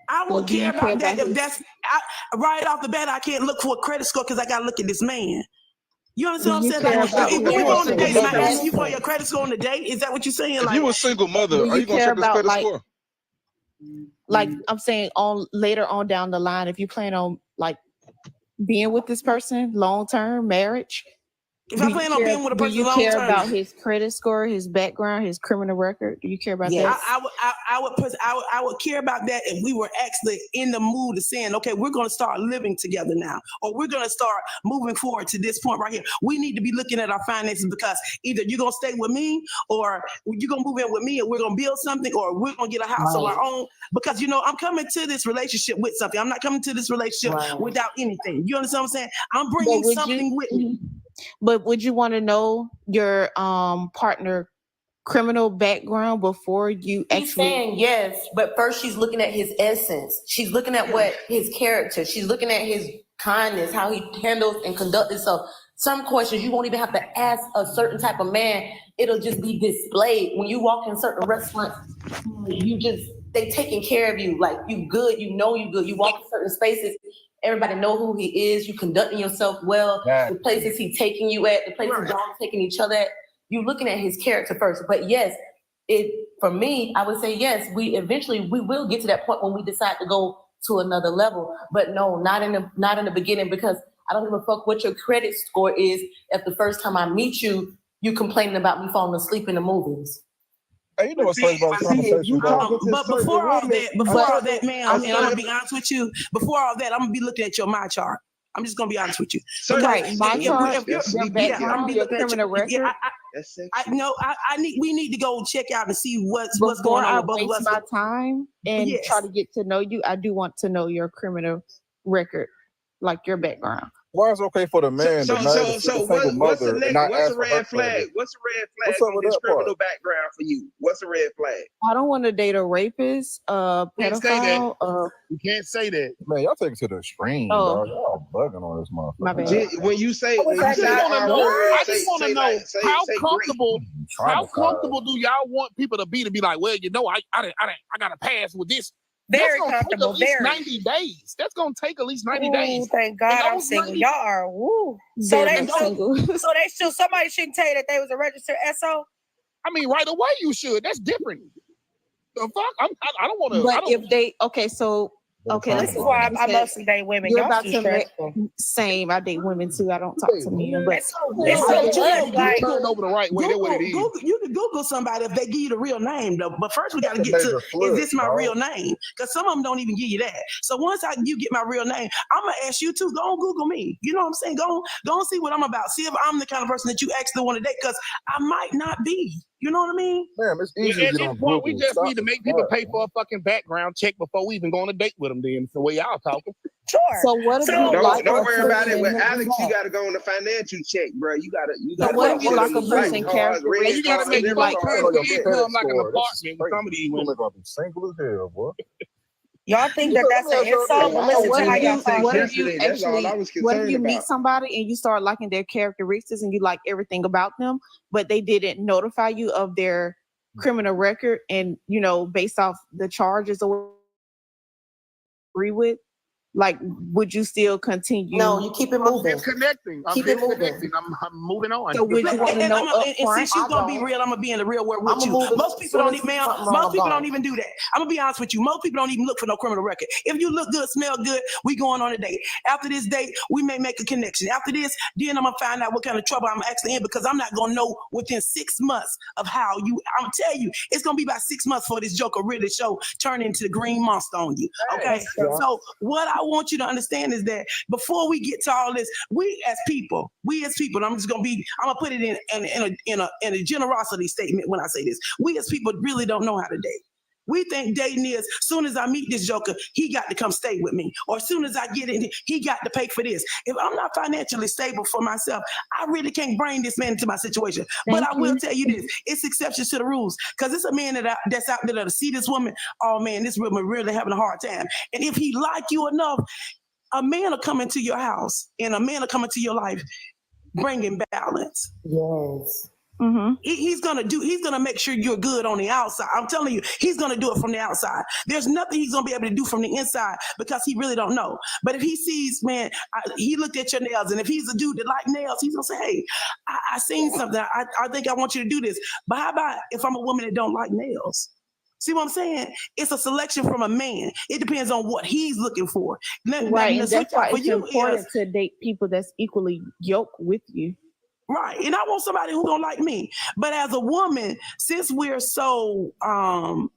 I Or would do you care care about that about if his- right off the bat. I can't look for a credit score because I got to look at this man. You understand Do what I'm you saying? care Like, about if what we go on a single date and I mother- ask you for your credit score on the date, is that what you're saying? If Like, you a single mother, Do are you you gonna care check this about credit like score? like I'm saying on later on down the line, if you plan on like being with this person long term marriage, If I plan on being with a person long term, do you care about his credit score, his background, his criminal record? Do you care about that? I would care about that if we were actually in the mood of saying, okay, we're going to start living together now, or we're going to start moving forward to this point right here. We need to be looking at our finances, because either you're going to stay with me, or you're going to move in with me, and we're going to build something, or we're going to get a house of our own. Because, I'm coming to this relationship with something. I'm not coming to this relationship without anything. You understand what I'm saying? I'm bringing something with me. But would you want to know your partner criminal background before you He's saying yes, but first she's looking at his essence. She's looking at what his character. She's looking at his kindness, how he handles and conducts himself. Some questions you won't even have to ask a certain type of man. It'll just be displayed. When you walk in certain restaurants, they taking care of you. Like, you good, you good. You walk in certain spaces, everybody know who he is. You conducting yourself well. The places he taking you at, the places y'all taking each other at. You looking at his character first. But yes, for me, I would say yes. We will get to that point when we decide to go to another level. But no, not in the beginning, because I don't give a fuck what your credit score is. If the first time I meet you, you complaining about me falling asleep in the movies. Hey, you know what's crazy about the conversation, bro? But before all that, man, I'm gonna be honest with you. Before all that, I'm gonna be looking at your my chart. I'm just gonna be honest with you. Right, my chart, your background, your criminal record. We need to go check out and see what's going on with both of us. My time and try to get to know you. I do want to know your criminal record, like your background. Why is it okay for the man to marry a single mother and not what's ask a for her red flag? credit? What's a red flag on his criminal background for you? What's a red flag? I don't want to date a rapist, pedophile. You can't say that. Man, y'all take it to the extreme, dog. Y'all bugging on this motherfucker. My bad. When you say, I just want to know how comfortable do y'all want people to be like, well, I got to pass with this. Very That's comfortable. Take at least 90 days. That's gonna take at least 90 days. Thank God I'm single. Y'all are woo. So somebody shouldn't tell you that they was a registered SO. I mean, right away you should. That's different. The fuck? I don't want to. But if they this is why I mostly date women. You're Y'all about too to stressful. same. I date women too. I don't talk to men, but turn over the right way. That's what it is. You can Google somebody if they give you the real name, though. But first we got to get to, is this my real name? Because some of them don't even give you that. So once you get my real name, I'm gonna ask you too. Go on Google me. You know what I'm saying? Go on see what I'm about. See if I'm the kind of person that you actually want to date. Because I might not be. You know what I mean? Damn, it's easy At this point, we just need to make people pay for a fucking background check before we even go on a date with them. Then, the way y'all talking. Sure. So what if you don't worry about it. With Alex, you got to go on the financial check, bro. You got to. What if you like a person character? You got to make your income like an apartment with some of these women. Gonna be single as hell, boy. Y'all think that's an insult? But listen to how y'all think. What if you meet somebody and you start liking their characteristics and you like everything about them, but they didn't notify you of their criminal record, and based off the charges or agree with? Like, would you still continue? No, you keep it moving. I'm connecting. I'm moving on. So would you want to know and since you're gonna be real, I'm gonna be in the real world with you. Most people don't even do that. I'm gonna be honest with you. Most people don't even look for no criminal record. If you look good, smell good, we going on a date. After this date, we may make a connection. After this, then I'm gonna find out what kind of trouble I'm actually in, because I'm not gonna know within 6 months of how you. I'm telling you, it's gonna be about 6 months for this joker really turn into the green monster on you. Okay, so what I want you to understand is that before we get to all this, we as people, I'm gonna put it in a generosity statement when I say this. We as people really don't know how to date. We think dating is, soon as I meet this joker, he got to come stay with me. Or as soon as I get in, he got to pay for this. If I'm not financially stable for myself, I really can't bring this man into my situation. But I will tell you this, it's exceptions to the rules. Because it's a man that's out there to see this woman, oh man, this woman really having a hard time. And if he like you enough, a man will come into your house and a man will come into your life bringing balance. Yes. Mm-hmm. He's gonna make sure you're good on the outside. I'm telling you, he's gonna do it from the outside. There's nothing he's gonna be able to do from the inside because he really don't know. But if he sees, man, he looked at your nails, and if he's a dude that like nails, he's gonna say, hey, I seen something. I think I want you to do this. But how about if I'm a woman that don't like nails? See what I'm saying? It's a selection from a man. It depends on what he's looking for. Right, and that's why it's important to date people that's equally yoked with you. Right. And I want somebody who's gonna like me. But as a woman, since we're so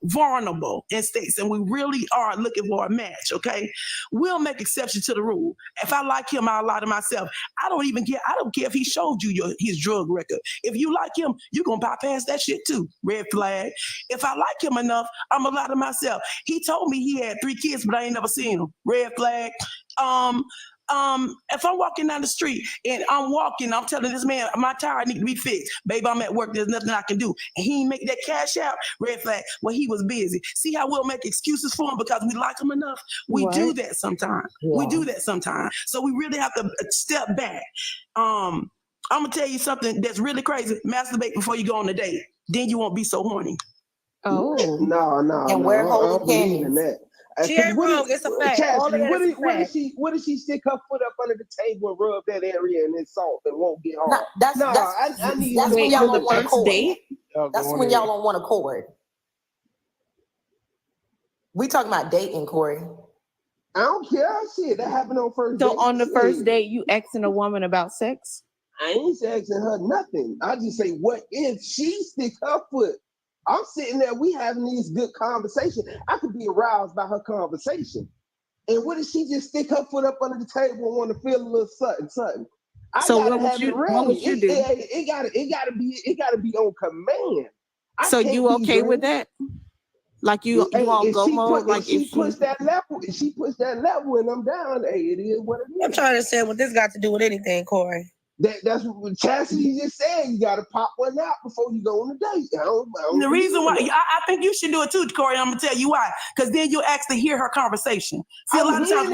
vulnerable in states and we really are looking for a match, okay, we'll make exception to the rule. If I like him, I'll lie to myself. I don't care if he showed you his drug record. If you like him, you're gonna bypass that shit too. Red flag. If I like him enough, I'm gonna lie to myself. He told me he had 3 kids, but I ain't never seen them. Red flag. If I'm walking down the street and I'm telling this man my tire need to be fixed. Baby, I'm at work. There's nothing I can do. And he ain't make that cash out. Red flag. Well, he was busy. See how we'll make excuses for him because we like him enough? We do that sometimes. Yeah. We do that sometimes. So we really have to step back. I'm gonna tell you something that's really crazy. Masturbate before you go on a date. Then you won't be so horny. Oh. No. And wear holy believe in candles. that. She ain't wrong. It's a fact. Chastity, what did she stick her foot up under the table and rub that area and it's soft and won't get hard? That's when y'all don't want to cord. That's when y'all don't want to cord. We talking about dating, Corey. I don't care. Shit, that happened on first date. So on the first date, you asking a woman about sex? I ain't asking her nothing. I just say, what if she stick her foot? I'm sitting there, we having these good conversations. I could be aroused by her conversation. And what if she just stick her foot up under the table and want to feel a little something? So what would you do? It gotta be on command. So you okay with that? Like you all go mode? Like if she push that level and I'm down, hey, it is what it is. I'm trying to say what this got to do with anything, Corey. That's what Chastity just said. You got to pop one out before you go on a date. I don't the reason why I think you should do it too, Corey. I'm gonna tell you why. Because then you actually hear her conversation. See, a lot of times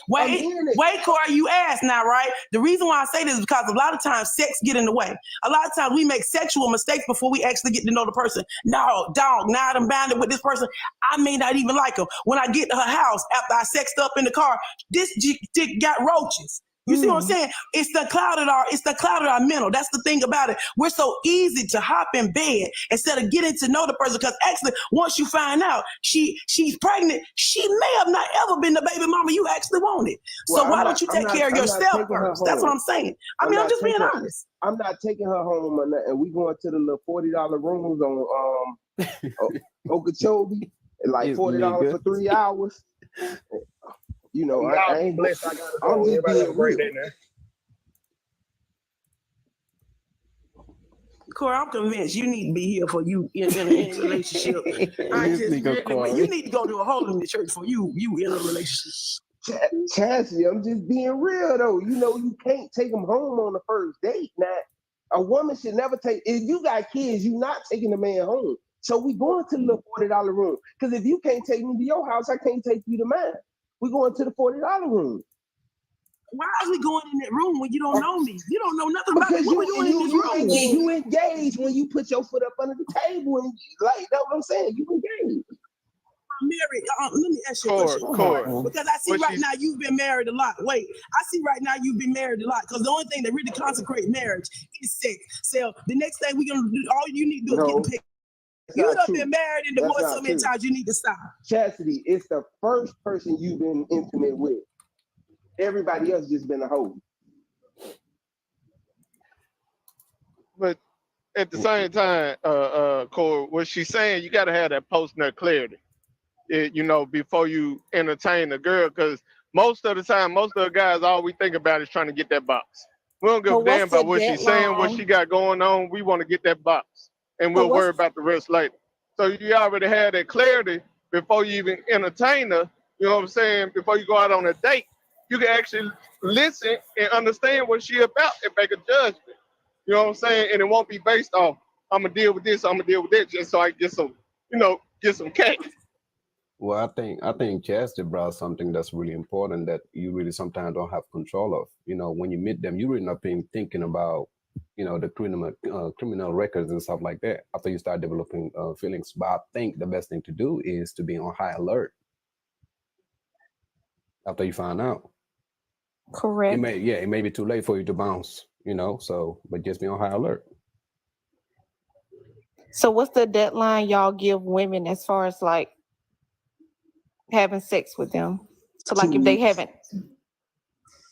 wait, Corey. You asked now, right? The reason why I say this is because a lot of times sex get in the way. A lot of times we make sexual mistakes before we actually get to know the person. No, dog. Now I'm bounded with this person. I may not even like him. When I get to her house after I sexed up in the car, this dick got roaches. You see what I'm saying? It's the cloud of our mental. That's the thing about it. We're so easy to hop in bed instead of getting to know the person. Because actually, once you find out she's pregnant, she may have not ever been the baby mama you actually wanted. So why don't you take care of yourself first? That's what I'm saying. I'm just being honest. I'm not taking her home or nothing. We going to the little $40 rooms on Okeechobee, like $40 for 3 hours. You know, I ain't blessed. I'm just being real. Corey, I'm convinced you need to be here for you in a relationship. You need to go to a holy church for you in a relationship. Chastity, I'm just being real though. You know, you can't take them home on the first date. Now, a woman should never take. If you got kids, you're not taking the man home. So we going to the $40 room. Because if you can't take me to your house, I can't take you to mine. We're going to the $40 room. Why are we going in that room when you don't know me? You don't know nothing about me. What we doing in this room? You engage when you put your foot up under the table and like that's what I'm saying. You engage. Mary, let me ask you a question. Because I see right now you've been married a lot. Wait, I see right now you've been married a lot. Because the only thing that really consecrates marriage is sex. So the next thing we're gonna do, all you need to do is get picked. You have been married and divorced so many times, you need to stop. Chastity, it's the first person you've been intimate with. Everybody else just been a hoe. But at the same time, Corey, what she's saying, you got to have that post-nut clarity, before you entertain a girl. Because most of the time, most of the guys, all we think about is trying to get that box. We don't give a damn about what she's saying, what she got going on. We want to get that box. And we'll worry about the rest later. So you already had that clarity before you even entertain her, you know what I'm saying? Before you go out on a date, you can actually listen and understand what she about and make a judgment. You know what I'm saying? And it won't be based off, I'm gonna deal with this, I'm gonna deal with that, just so I get some, get some cash. Well, I think Chastity brought something that's really important that you really sometimes don't have control of. When you meet them, you really not being thinking about the criminal records and stuff like that after you start developing feelings. But I think the best thing to do is to be on high alert after you find out. Correct. It may be too late for you to bounce, but just be on high alert. So what's the deadline y'all give women as far as like having sex with them? So like if they haven't,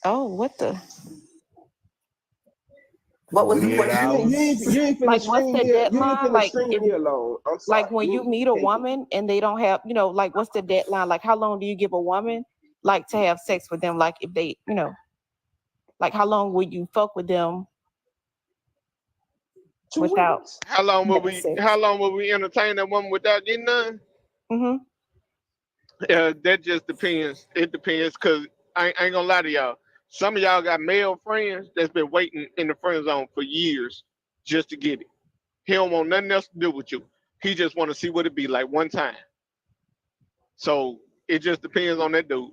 what the? What was the 48 question? hours. You ain't finna Like, what's string the me. You ain't deadline? finna Like, string if, me alone. I'm sorry. like when you meet a woman and they don't have, like, what's the deadline? Like, how long do you give a woman, like, to have sex with them? Like, if they, like, how long will you fuck with them 2 without? weeks. How long will having sex? we entertain that woman without getting none? Mm-hmm. That just depends. It depends, because I ain't gonna lie to y'all. Some of y'all got male friends that's been waiting in the friend zone for years just to get it. He don't want nothing else to do with you. He just want to see what it be like one time. So it just depends on that dude.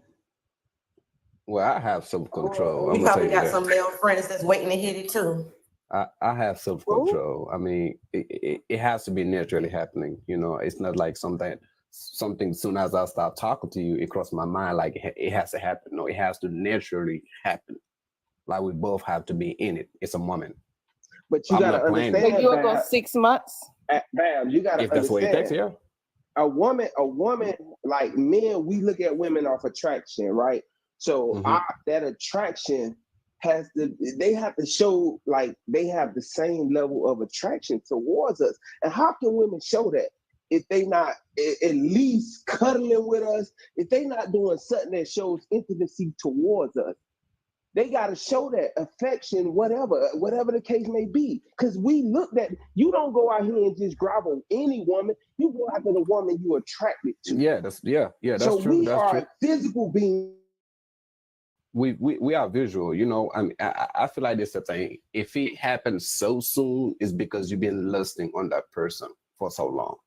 Well, I have self-control. We I'm gonna tell probably you got that. some male friends that's waiting to hit it too. I have self-control. I mean, it has to be naturally happening. It's not like something soon as I start talking to you, it crosses my mind like it has to happen. No, it has to naturally happen. Like we both have to be in it. It's a moment. But you gotta understand. So you will go 6 months? Bam, you gotta If that's what it takes, yeah. A woman, like men, we look at women off attraction, right? So that attraction they have to show like they have the same level of attraction towards us. And how can women show that if they not at least cuddling with us, if they not doing something that shows intimacy towards us? They got to show that affection, whatever the case may be. Because we looked at, you don't go out here and just grab on any woman. You go after the woman you attracted to. Yeah, that's so true. We that's are true. physical beings. We are visual. I mean, I feel like this is a thing. If it happens so soon, it's because you've been lusting on that person for so long.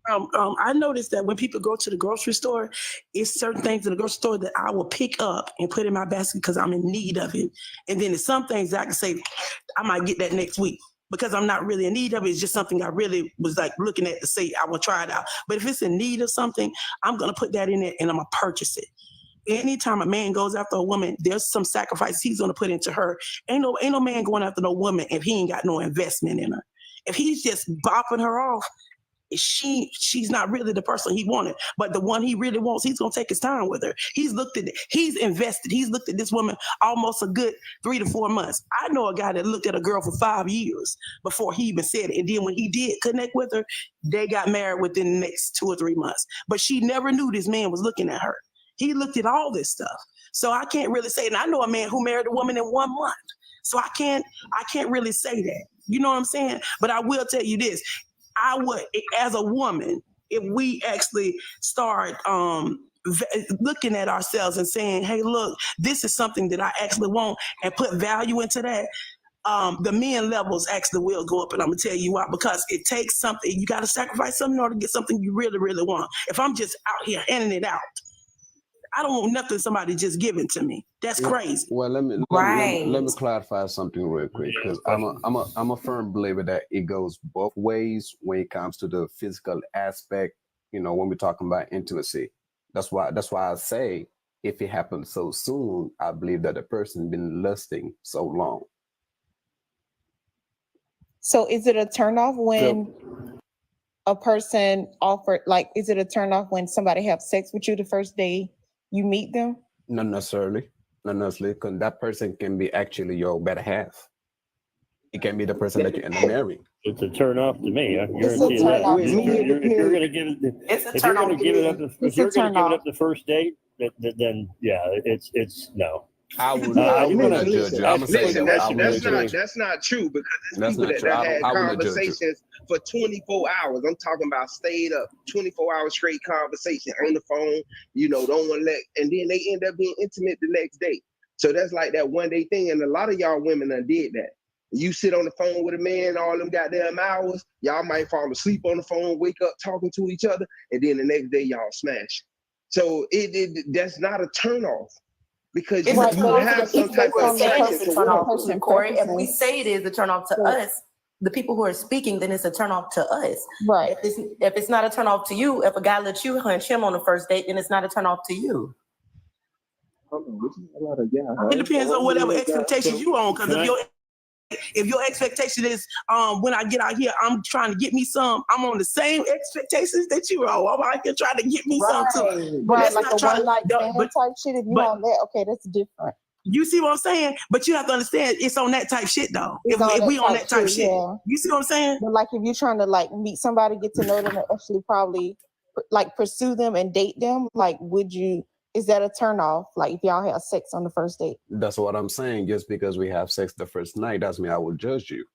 I noticed that when people go to the grocery store, it's certain things in the grocery store that I will pick up and put in my basket because I'm in need of it. And then there's some things that I can say, I might get that next week because I'm not really in need of it. It's just something I really was like looking at to say, I will try it out. But if it's in need of something, I'm going to put that in there and I'm going to purchase it. Anytime a man goes after a woman, there's some sacrifice he's going to put into her. Ain't no man going after no woman if he ain't got no investment in her. If he's just bopping her off, she's not really the person he wanted, but the one he really wants, he's gonna take his time with her. He's invested. He's looked at this woman almost a good 3 to 4 months. I know a guy that looked at a girl for 5 years before he even said it. And then when he did connect with her, they got married within the next 2 or 3 months. But she never knew this man was looking at her. He looked at all this stuff. So I can't really say, and I know a man who married a woman in 1 month. So I can't really say that. You know what I'm saying? But I will tell you this. I would, as a woman, if we actually start looking at ourselves and saying, hey, look, this is something that I actually want, and put value into that, the men levels actually will go up. And I'm going to tell you why, because it takes something. You got to sacrifice something in order to get something you really, really want. If I'm just out here handing it out, I don't want nothing somebody just giving to me. That's crazy. Well, let me clarify something real quick, because I'm a firm believer that it goes both ways when it comes to the physical aspect. When we're talking about intimacy, that's why I say if it happens so soon, I believe that the person been lusting so long. So is it a turnoff when a person offered, like, is it a turnoff when somebody have sex with you the first day you meet them? Not necessarily, because that person can be actually your better half. It can be the person that you end up marrying. It's a turn off to me. I It's a guarantee turn that. off If to me. you're going to give it, if you're going to give it up the first date, then yeah, it's no. I would not judge you. I'm gonna say Listen, that. that's not true, because That's there's people not that true. had I wouldn't judge you. conversations for 24 hours. I'm talking about stayed up 24 hours straight conversation on the phone, don't want to let, and then they end up being intimate the next day. So that's like that one day thing. And a lot of y'all women done did that. You sit on the phone with a man all them goddamn hours, y'all might fall asleep on the phone, wake up talking to each other, and then the next day y'all smash. So that's not a turnoff. Because you have some type of attraction. Corey, if we say it is a turn off to us, the people who are speaking, then it's a turn off to us. Right. If it's not a turn off to you, if a guy lets you hunch him on the first date, then it's not a turn off to you. It depends on whatever expectations you on. Because if your expectation is when I get out here, I'm trying to get me some, I'm on the same expectations that you are. I'm out here trying to get me some too. Right, like a one night stand type shit. If you on that, okay, that's different. You see what I'm saying? But you have to understand, it's on that type shit though. If we on that type shit, you see what I'm saying? But like, if you're trying to like meet somebody, get to know them, and actually probably like pursue them and date them, like, is that a turn off? Like, if y'all have sex on the first date? That's what I'm saying. Just because we have sex the first night doesn't mean I will judge you.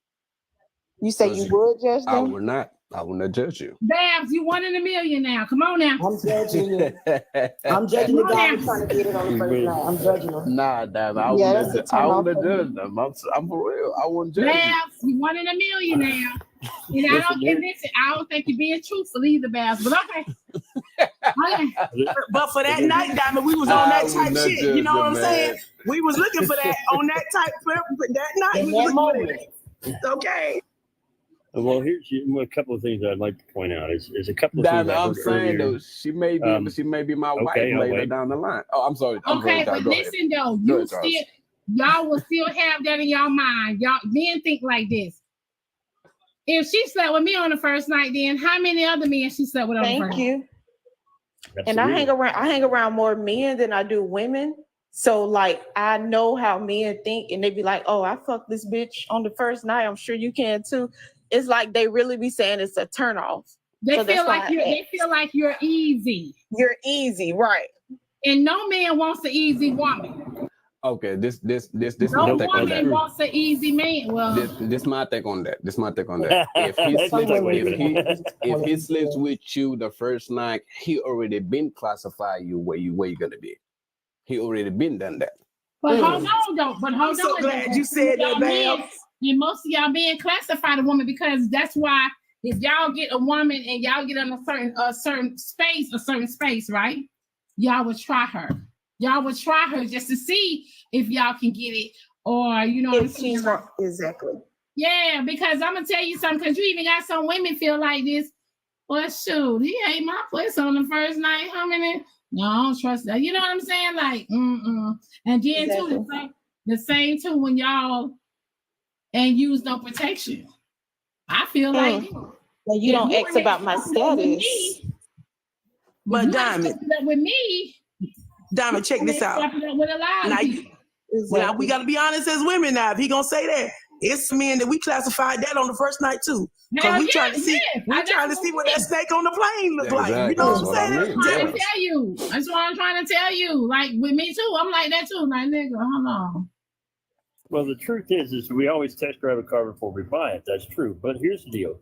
You say you would judge them? I will not. I will not judge you. Babs, you 1 in a million now. Come on now. I'm judging you. I'm judging the guy who's trying to get it on the first night. I'm judging him. Nah, damn. I wouldn't judge them. I'm for real. I wouldn't judge Babs, you 1 in a million now. And I don't think you're being truthful either, Babs. But okay. But for that night, Diamond, we was on that type shit. You know what I'm saying? We was looking for that on that type that night. We was looking for it. Okay. Well, here's a couple of things I'd like to point out. Is a couple of things I'm saying though, she may be my wife later down the line. Oh, I'm sorry. Okay, but listen though, y'all will still have that in y'all mind. Y'all men think like this. If she slept with me on the first night, then how many other men she slept with on the first night? Thank you. And I hang around more men than I do women. So like, I know how men think, and they be like, "Oh, I fucked this bitch on the first night. I'm sure you can too." It's like they really be saying it's a turnoff. They feel like you're easy. You're easy, right? And no man wants an easy woman. Okay, this no woman wants an easy man. Well, this my take on that. If he sleeps with you the first night, he already been classified you where you gonna be. He already been done that. But hold on, though. I'm so glad you said that, man. And most of y'all being classified a woman, because that's why if y'all get a woman and y'all get in a certain space, right? Y'all would try her. Y'all would try her just to see if y'all can get it, or you know what I'm saying? Exactly. Yeah, because I'm gonna tell you something. Because you even got some women feel like this. Well, shoot, he ate my place on the first night. How many? No, I don't trust that. You know what I'm saying? Like, And then too, the same too when y'all ain't use no protection. I feel like well, you don't ask about my status. But Diamond, with me, Diamond, check this out. Now we gotta be honest as women. Now, if he gonna say that, it's men that we classified that on the first night too. Because we trying to see, what that snake on the plane look like. Exactly. You know what I'm saying? I'm trying to tell you. That's what I'm trying to tell you. Like with me too, I'm like that too. Like nigga, hold on. Well, the truth is we always test drive a car before we buy it. That's true. But here's the deal.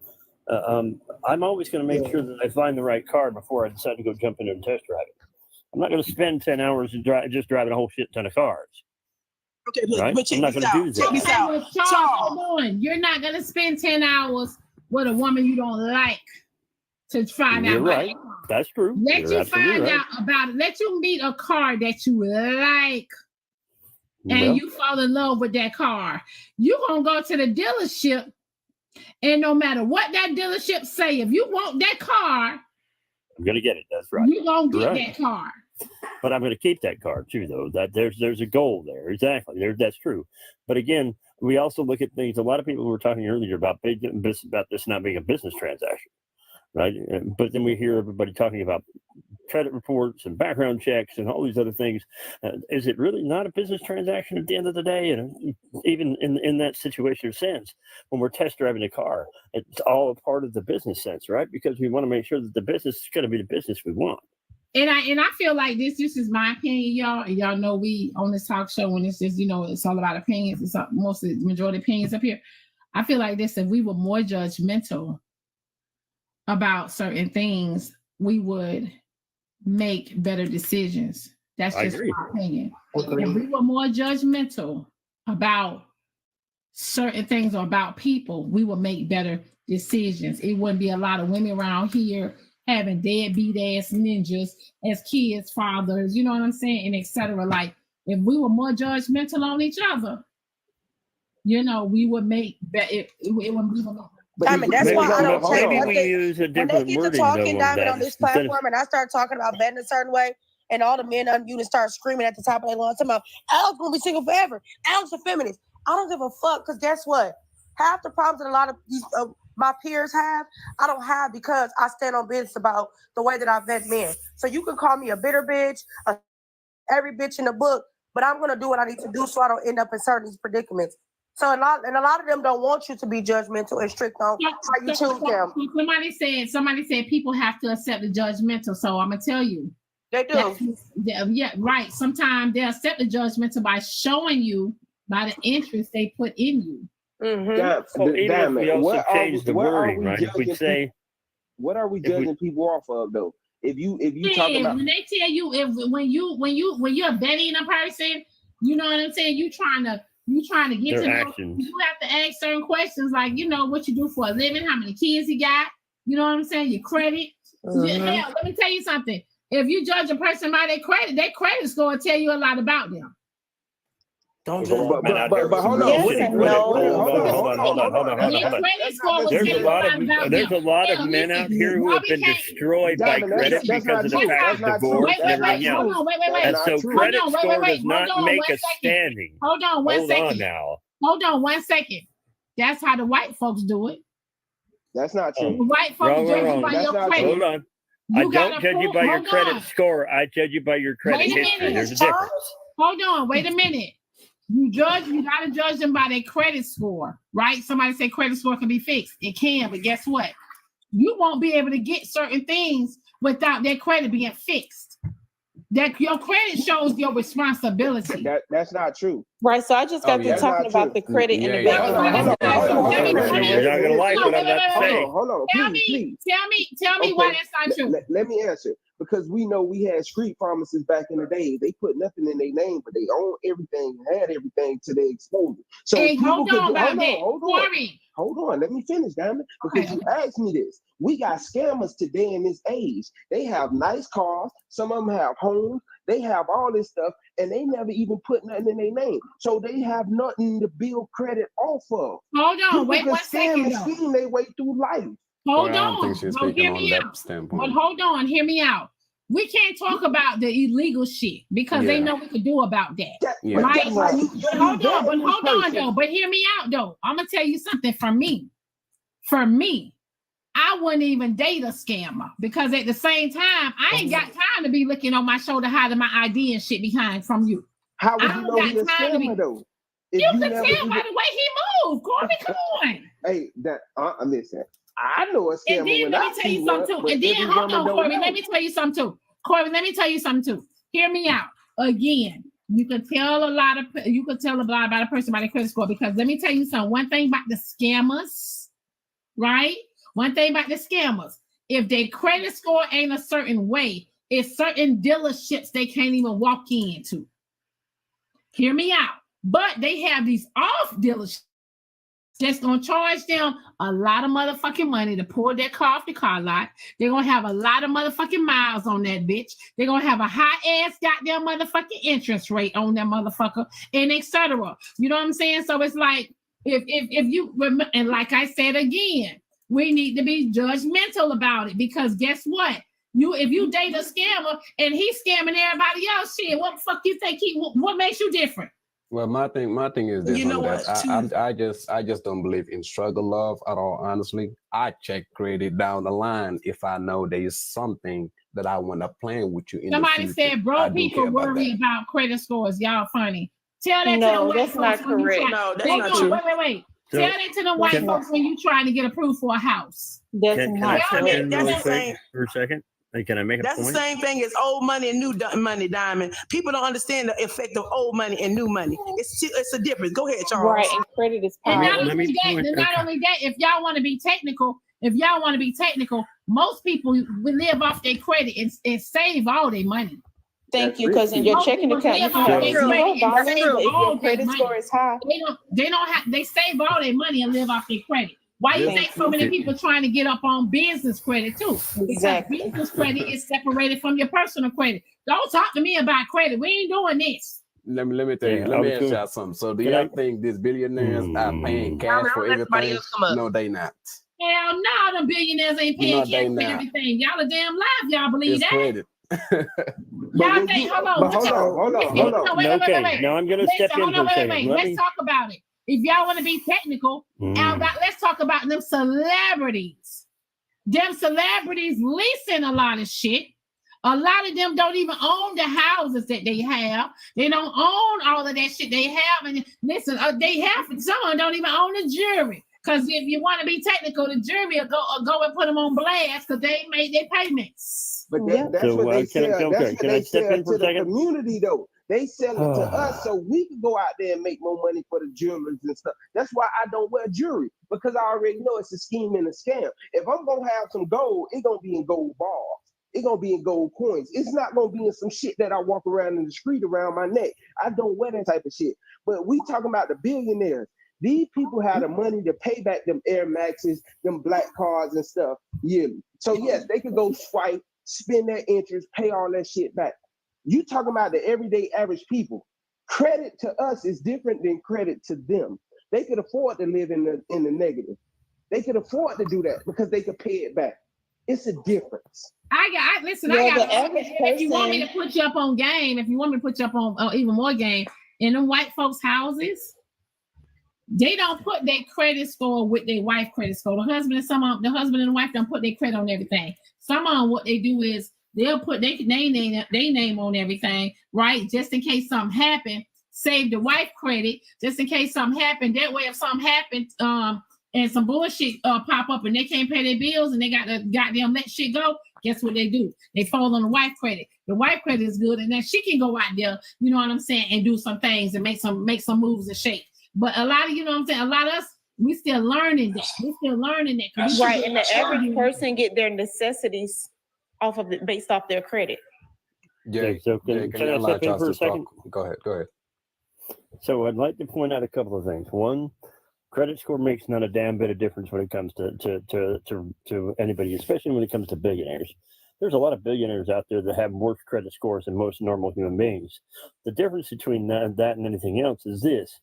I'm always going to make sure that I find the right car before I decide to go jump in and test drive it. I'm not going to spend 10 hours just driving a whole shit ton of cars. Okay, but I'm not going to do that. Check this out. Charles, hold on. You're not going to spend 10 hours with a woman you don't like to find out. You're right. That's true. Let you find out about it. Let you meet a car that you like. And you fall in love with that car. You're going to go to the dealership, and no matter what that dealership say, if you want that car, I'm going to get it. That's right. You're going to get that car. But I'm going to keep that car too, though. That there's a goal there. Exactly. That's true. But again, we also look at things. A lot of people were talking earlier about this not being a business transaction, right? But then we hear everybody talking about credit reports and background checks and all these other things. Is it really not a business transaction at the end of the day? And even in that situation or sense, when we're test driving a car, it's all a part of the business sense, right? Because we want to make sure that the business is going to be the business we want. And I feel like this is my opinion, y'all. And y'all know we on this talk show, when it's just, it's all about opinions. It's mostly the majority opinions up here. I feel like this, if we were more judgmental about certain things, we would make better decisions. That's just my opinion. If we were more judgmental about certain things or about people, we would make better decisions. It wouldn't be a lot of women around here having deadbeat ass ninjas as kids, fathers, you know what I'm saying, and etc. Like, if we were more judgmental on each other, we would make it wouldn't be. Diamond, that's why I don't take maybe we use a different wording. When they get to talking, Diamond, on this platform, and I start talking about men a certain way, and all the men on you start screaming at the top of their lungs, talking about Alex gonna be single forever. Alex a feminist. I don't give a fuck, because guess what? Half the problems that a lot of these my peers have, I don't have, because I stand on business about the way that I vet men. So you can call me a bitter bitch, every bitch in the book, but I'm gonna do what I need to do so I don't end up in certain predicaments. So a lot of them don't want you to be judgmental and strict on how you choose them. Somebody said people have to accept the judgmental. So I'm gonna tell you. They do. Yeah, right. Sometimes they accept the judgmental by showing you by the interest they put in you. So even if we also change the wording, right? If we say, what are we judging people off of though? If you talk about when they tell you when you're betting a person, you know what I'm saying? You trying to get to know. actions. You have to ask certain questions like, you know, what you do for a living, how many kids you got, you know what I'm saying? Your credit. Hell, let me tell you something. If you judge a person by their credit score will tell you a lot about them. Don't judge. But hold on. Yes and no. Hold on. There's a lot of men out here who have been destroyed by credit because of the fact of divorce and everything else. And so credit score does not make a standing. Hold on one second. Now. Hold on 1 second. That's how the white folks do it. That's not true. The white folks judge you by your credit. Hold on. I don't judge you by your credit score. I judge you by your credit history. There's a difference. Hold on. Wait a minute. You gotta judge them by their credit score, right? Somebody say credit score can be fixed. It can, but guess what? You won't be able to get certain things without their credit being fixed. That your credit shows your responsibility. That's not true. Right. So I just got to talking about the credit and the bank. You're not gonna like what I'm about to say. Hold on. Please. Tell me why that's not true. Let me answer. Because we know we had street pharmacists back in the day. They put nothing in their name, but they own everything, had everything to their exposure. So hey, hold on. Let me finish, damn it. Because you asked me this. We got scammers today in this age. They have nice cars. Some of them have homes. They have all this stuff, and they never even put nothing in their name. So they have nothing to build credit off of. Hold on. Wait 1 second. Scheme their way through life. Hold on. Hear me out. But hold on. Hear me out. We can't talk about the illegal shit because they know we could do about that. Right? But hold on though. But hear me out though. I'm gonna tell you something from me. For me, I wouldn't even date a scammer because at the same time, I ain't got time to be looking on my shoulder hiding my ID and shit behind from you. How would you know he's a scammer though? You can tell by the way he moved. Corby, come on. Hey, listen. I know a scammer. And then let me tell you something too. And then hold on, Corby. Let me tell you something too. Corby, let me tell you something too. Hear me out. Again, you can tell a lot about a person by their credit score because let me tell you something. One thing about the scammers, right? One thing about the scammers, if their credit score ain't a certain way, it's certain dealerships they can't even walk into. Hear me out. But they have these off dealerships that's gonna charge them a lot of motherfucking money to pull their car off the car lot. They're gonna have a lot of motherfucking miles on that bitch. They're gonna have a high ass goddamn motherfucking interest rate on that motherfucker, and etc. You know what I'm saying? So it's like if you and like I said again, we need to be judgmental about it because guess what? If you date a scammer and he's scamming everybody else, shit, what the fuck you think what makes you different? Well, my thing is this: I just don't believe in struggle love at all. Honestly, I check credit down the line if I know there is something that I want to plan with you. Somebody said, "Bro, people worry about credit scores. Y'all funny." Tell that to the white that's not correct. No, that's not true. Wait. Tell that to the white folks when you trying to get approved for a house. Can I step in really quick for a second? Can I make a point? That's the same thing as old money and new money, Diamond. People don't understand the effect of old money and new money. It's a difference. Go ahead, Charles. Right, and credit is power. And not only that, if y'all want to be technical, most people will live off their credit and save all their money. Thank you, because in your checking account you can have $0, but if your credit score is high, they save all their money and live off their credit. Why you think so many people trying to get up on business credit too? Exactly. Because business credit is separated from your personal credit. Don't talk to me about credit. We ain't doing this. Let me tell you. Let me ask y'all something. So do y'all think these billionaires are paying cash for everything? No, they not. Hell no, them billionaires ain't paying cash for everything. Y'all are damn live. Y'all believe that? Credit. Y'all think, hold on. Wait. Now I'm gonna step in for a second. Let's talk about it. If y'all want to be technical, let's talk about them celebrities. Them celebrities leasing a lot of shit. A lot of them don't even own the houses that they have. They don't own all of that shit they have. And listen, they have some don't even own the jury. Because if you want to be technical, the jury will go and put them on blast because they ain't made their payments. But that's So, what they sell. can That's what I they step sell in for to a the second? community, though. They sell it to us so we can go out there and make more money for the jewelers and stuff. That's why I don't wear jewelry, because I already know it's a scheme and a scam. If I'm gonna have some gold, it's gonna be in gold bars. It's gonna be in gold coins. It's not gonna be in some shit that I walk around in the street around my neck. I don't wear that type of shit. But we talking about the billionaires. These people have the money to pay back them Air Maxes, them black cards and stuff yearly. So yes, they could go swipe, spend their interest, pay all that shit back. You talking about the everyday average people. Credit to us is different than credit to them. They could afford to live in the negative. They could afford to do that because they could pay it back. It's a difference. If you want me to put you up on game, if you want me to put you up on even more game, in them white folks' houses, they don't put their credit score with their wife credit score. The husband and the wife don't put their credit on everything. Some of them, what they do is they'll put their name on everything, right? Just in case something happened, save the wife credit, just in case something happened. That way, if something happened, and some bullshit pop up and they can't pay their bills and they got to goddamn let shit go, guess what they do? They fall on the wife credit. The wife credit is good, and then she can go out there, you know what I'm saying, and do some things and make some moves and shake. But a lot of, you know what I'm saying, a lot of us, we still learning that. Right, and the average person get their necessities based off their credit. Yeah, so can I step in for a second? Go ahead. So I'd like to point out a couple of things. One, credit score makes not a damn bit of difference when it comes to anybody, especially when it comes to billionaires. There's a lot of billionaires out there that have worse credit scores than most normal human beings. The difference between that and anything else is this.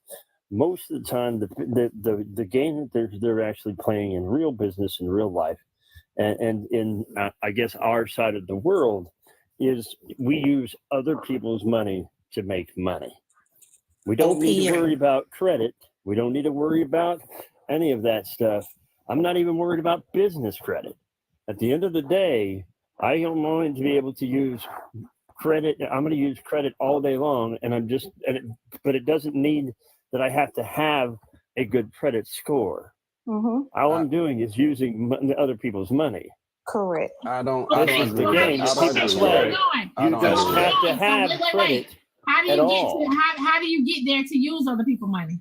Most of the time, the game that they're actually playing in real business, in real life, and in, I guess, our side of the world, is we use other people's money to make money. We don't need to worry about credit. We don't need to worry about any of that stuff. I'm not even worried about business credit. At the end of the day, I am going to be able to use credit. I'm going to use credit all day long, but it doesn't need that I have to have a good credit score. Mm-hmm. All I'm doing is using other people's money. Correct. I don't This is the game that people play. You don't have to have credit at all. How do you get there to use other people's money?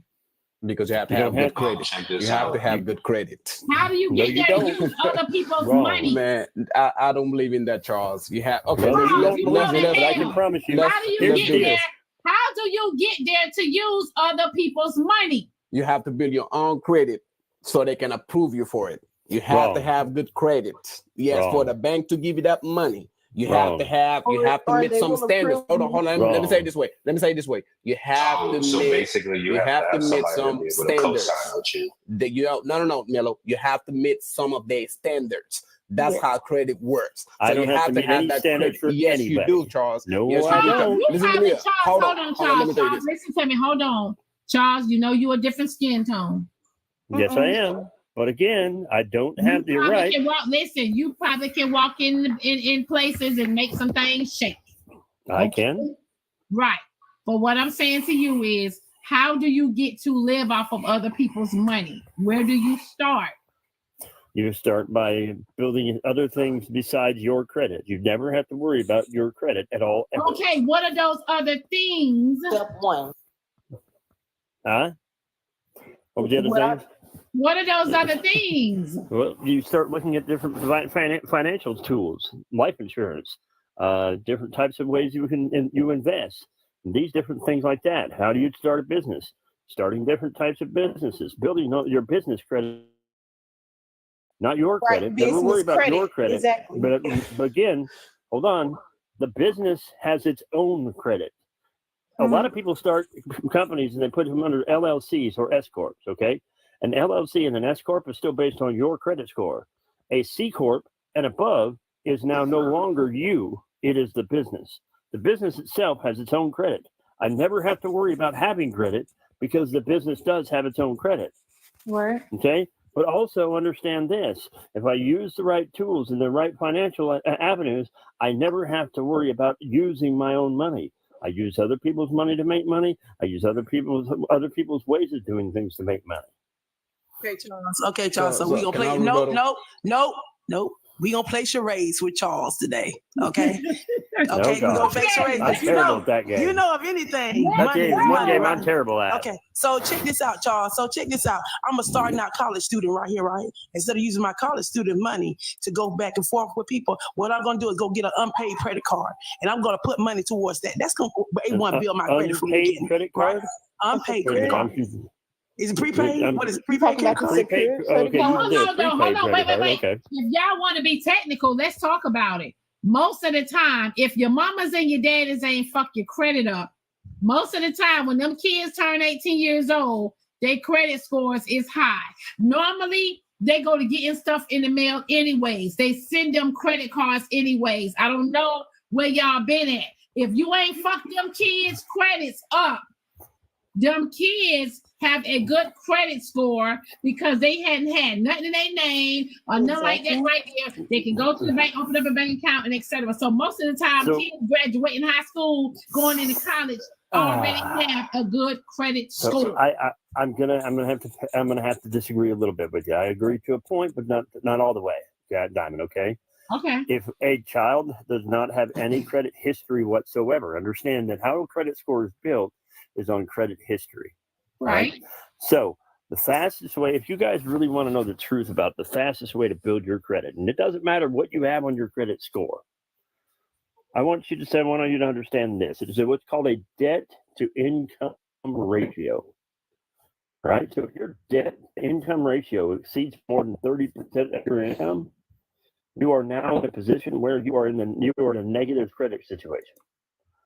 Because you have to have good credit. You have to have good credit. How do you get there to use other people's money? Man, I don't believe in that, Charles. You have okay. Well, you don't believe in it, I can promise you. How do you get there? How do you get there to use other people's money? You have to build your own credit so they can approve you for it. You have to have good credit. Yes, for the bank to give you that money. You have to meet some standards. Hold on. Let me say it this way. You have to meet some standards. No, Mello. You have to meet some of their standards. That's how credit works. So I don't have to meet any standards for yes, anybody. You do, Charles. No, yes, I don't. Listen to me. Hold on, Charles. Listen to me. Hold on. Charles, you know you're a different skin tone. Yes, I am. But again, I don't have the right. You probably can walk in places and make some things shake. I can. Right. But what I'm saying to you is, how do you get to live off of other people's money? Where do you start? You start by building other things besides your credit. You never have to worry about your credit at all. Ever. Okay, what are those other things? Step one. Huh? What was the other thing? What are those other things? Well, you start looking at different financial tools, life insurance, different types of ways you invest, these different things like that. How do you start a business? Starting different types of businesses, building your business credit. Not your credit. Never worry about your credit. Exactly. But again, hold on. The business has its own credit. A lot of people start companies and they put them under LLCs or S corps. Okay, an LLC and an S corp is still based on your credit score. A C corp and above is now no longer you. It is the business. The business itself has its own credit. I never have to worry about having credit because the business does have its own credit. Right. Okay. But also understand this: if I use the right tools and the right financial avenues, I never have to worry about using my own money. I use other people's money to make money. I use other people's ways of doing things to make money. Okay, Charles. Okay, Charles. So we gonna play. Nope. We gonna play charades with Charles today. Okay. Okay. We gonna play charades. I'm terrible at that game. You know of anything? That game is one game I'm terrible at. Okay. So check this out, Charles. So check this out. I'm a starting out college student right here, right? Instead of using my college student money to go back and forth with people, what I'm gonna do is go get an unpaid credit card, and I'm gonna put money towards that. That's gonna build my credit from the beginning. Unpaid credit card. Right? Unpaid credit card. Is it prepaid? What is it? Prepaid credit card? Prepaid. Okay, Hold on, wait. Okay. If y'all want to be technical, let's talk about it. Most of the time, if your mamas and your daddies ain't fuck your credit up, most of the time when them kids turn 18 years old, their credit scores is high. Normally, they go to getting stuff in the mail anyways. They send them credit cards anyways. I don't know where y'all been at. If you ain't fucked them kids' credits up, them kids have a good credit score because they hadn't had nothing in their name or nothing like that right there. They can go to the bank, open up a bank account, and etc. So most of the time, kids graduating high school, going into college, already have a good credit score. So I'm gonna have to disagree a little bit with you. I agree to a point, but not all the way. Yeah, Diamond. Okay. Okay. If a child does not have any credit history whatsoever, understand that how a credit score is built is on credit history. Right. So the fastest way, if you guys really want to know the truth about the fastest way to build your credit, and it doesn't matter what you have on your credit score, I want you to understand this. It is what's called a debt to income ratio. Right? So if your debt to income ratio exceeds more than 30% of your income, you are now in a position where you are in a negative credit situation.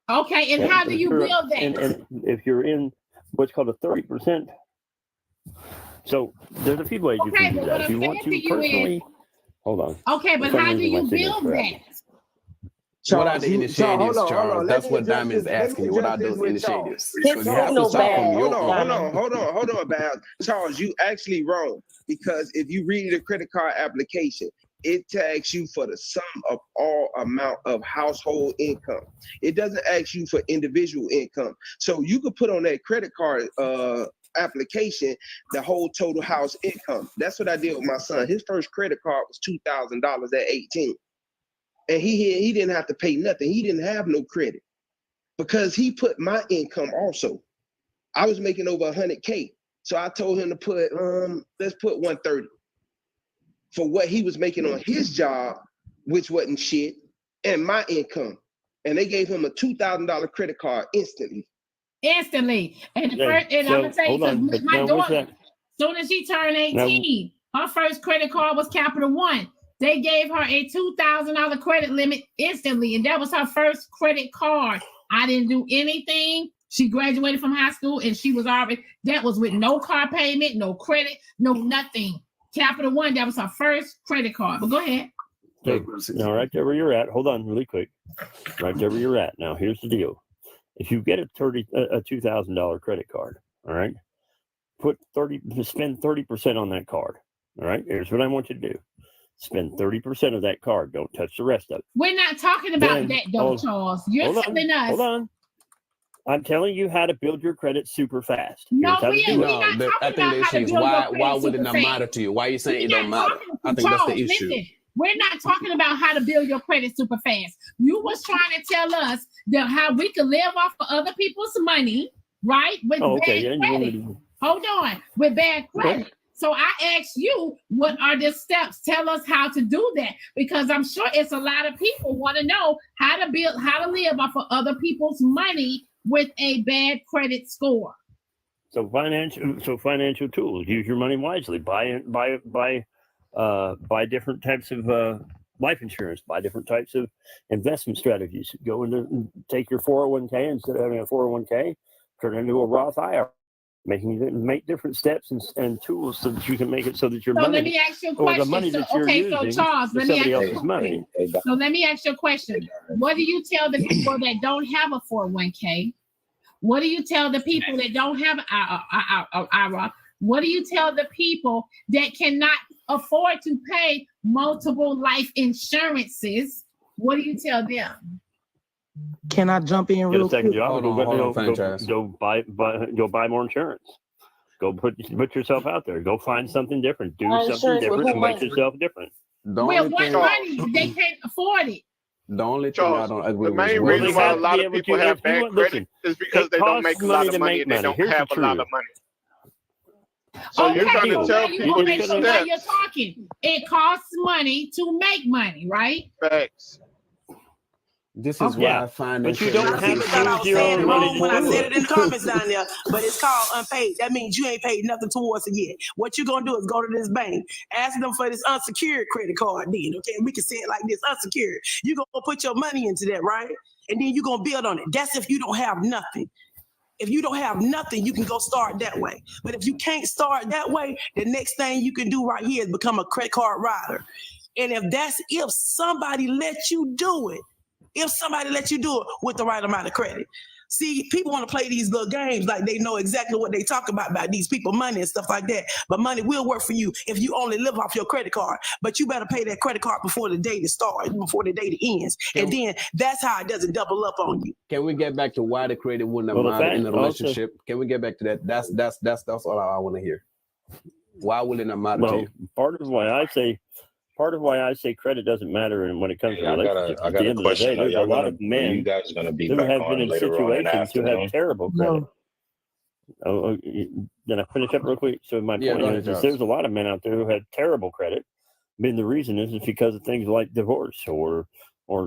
Okay, and how do you build that? And if you're in what's called a 30%, so there's a few ways you can do that. If you want to personally, hold on. Okay, but how do you build that? What are the initiatives, Charles? That's what Diamond is asking you. What are those initiatives? So you have to start from your Hold on, about Charles. You actually wrong, because if you read the credit card application, it tags you for the sum of all amount of household income. It doesn't ask you for individual income. So you could put on that credit card application the whole total house income. That's what I did with my son. His first credit card was $2,000 at 18. And he didn't have to pay nothing. He didn't have no credit because he put my income also. I was making over 100K. So I told him to put, let's put 130 for what he was making on his job, which wasn't shit, and my income. And they gave him a $2,000 credit card instantly. And I'm gonna tell you, my daughter, soon as she turned 18, her first credit card was Capital One. They gave her a $2,000 credit limit instantly, and that was her first credit card. I didn't do anything. She graduated from high school, and that was with no car payment, no credit, no nothing. Capital One, that was her first credit card. But go ahead. Okay. Now, right there where you're at, hold on really quick. Right there where you're at. Now, here's the deal. If you get a $2,000 credit card, all right, spend 30% on that card. All right, here's what I want you to do. Spend 30% of that card. Don't touch the rest of it. We're not talking about that, though, Charles. You're telling us. Hold on. I'm telling you how to build your credit super fast. No, I think the issue is why would it not matter to you? Why are you saying it don't matter? I think that's the issue. Listen, we're not talking about how to build your credit super fast. You was trying to tell us that how we could live off of other people's money, right? With bad credit. Hold on, with bad credit. Okay. So I asked you, what are the steps? Tell us how to do that, because I'm sure it's a lot of people want to know how to live off of other people's money with a bad credit score. So financial tools. Use your money wisely. Buy different types of life insurance. Buy different types of investment strategies. Go into take your 401k instead of having a 401k, turn it into a Roth IRA. Make different steps and tools so that you can make it so that your money. Let me ask you a question. Or the money that you're using Charles, is somebody else's money. So let me ask you a question. What do you tell the people that don't have a 401k? What do you tell the people that don't have an IRA? What do you tell the people that cannot afford to pay multiple life insurances? What do you tell them? Can I jump in real quick? Go buy more insurance. Go put yourself out there. Go find something different. Do something different and make yourself different. Well, what money? They can't afford it. The only thing I don't agree with the main reason why a lot of people have bad credit is because they don't make a lot of money and they don't have a lot of money. So you're trying to tell people these steps. You're talking. It costs money to make money, right? Facts. This is why I find that you don't have to thought I was saying it wrong when I said it in the comments down there, but it's called unpaid. That means you ain't paid nothing towards it yet. What you're gonna do is go to this bank, ask them for this unsecured credit card. Then, okay, we can say it like this: unsecured. You're gonna put your money into that, right? And then you're gonna build on it. That's if you don't have nothing. If you don't have nothing, you can go start that way. But if you can't start that way, the next thing you can do right here is become a credit card rider. And if somebody lets you do it. If somebody lets you do it with the right amount of credit. See, people want to play these little games like they know exactly what they talk about these people money and stuff like that. But money will work for you if you only live off your credit card. But you better pay that credit card before the day starts, before the day ends. And then that's how it doesn't double up on you. Can we get back to why the credit wouldn't have mattered in the relationship? Can we get back to that? That's all I want to hear. Why wouldn't it matter to you? Part of why I say credit doesn't matter, and when it comes to relationships, at the end of the day, there's a lot of men you guys going to be who back have on been in later on in the situations who have afternoon? terrible credit. Then I finish up real quick. So my point is there's a lot of men out there who have terrible credit. I mean, the reason is because of things like divorce or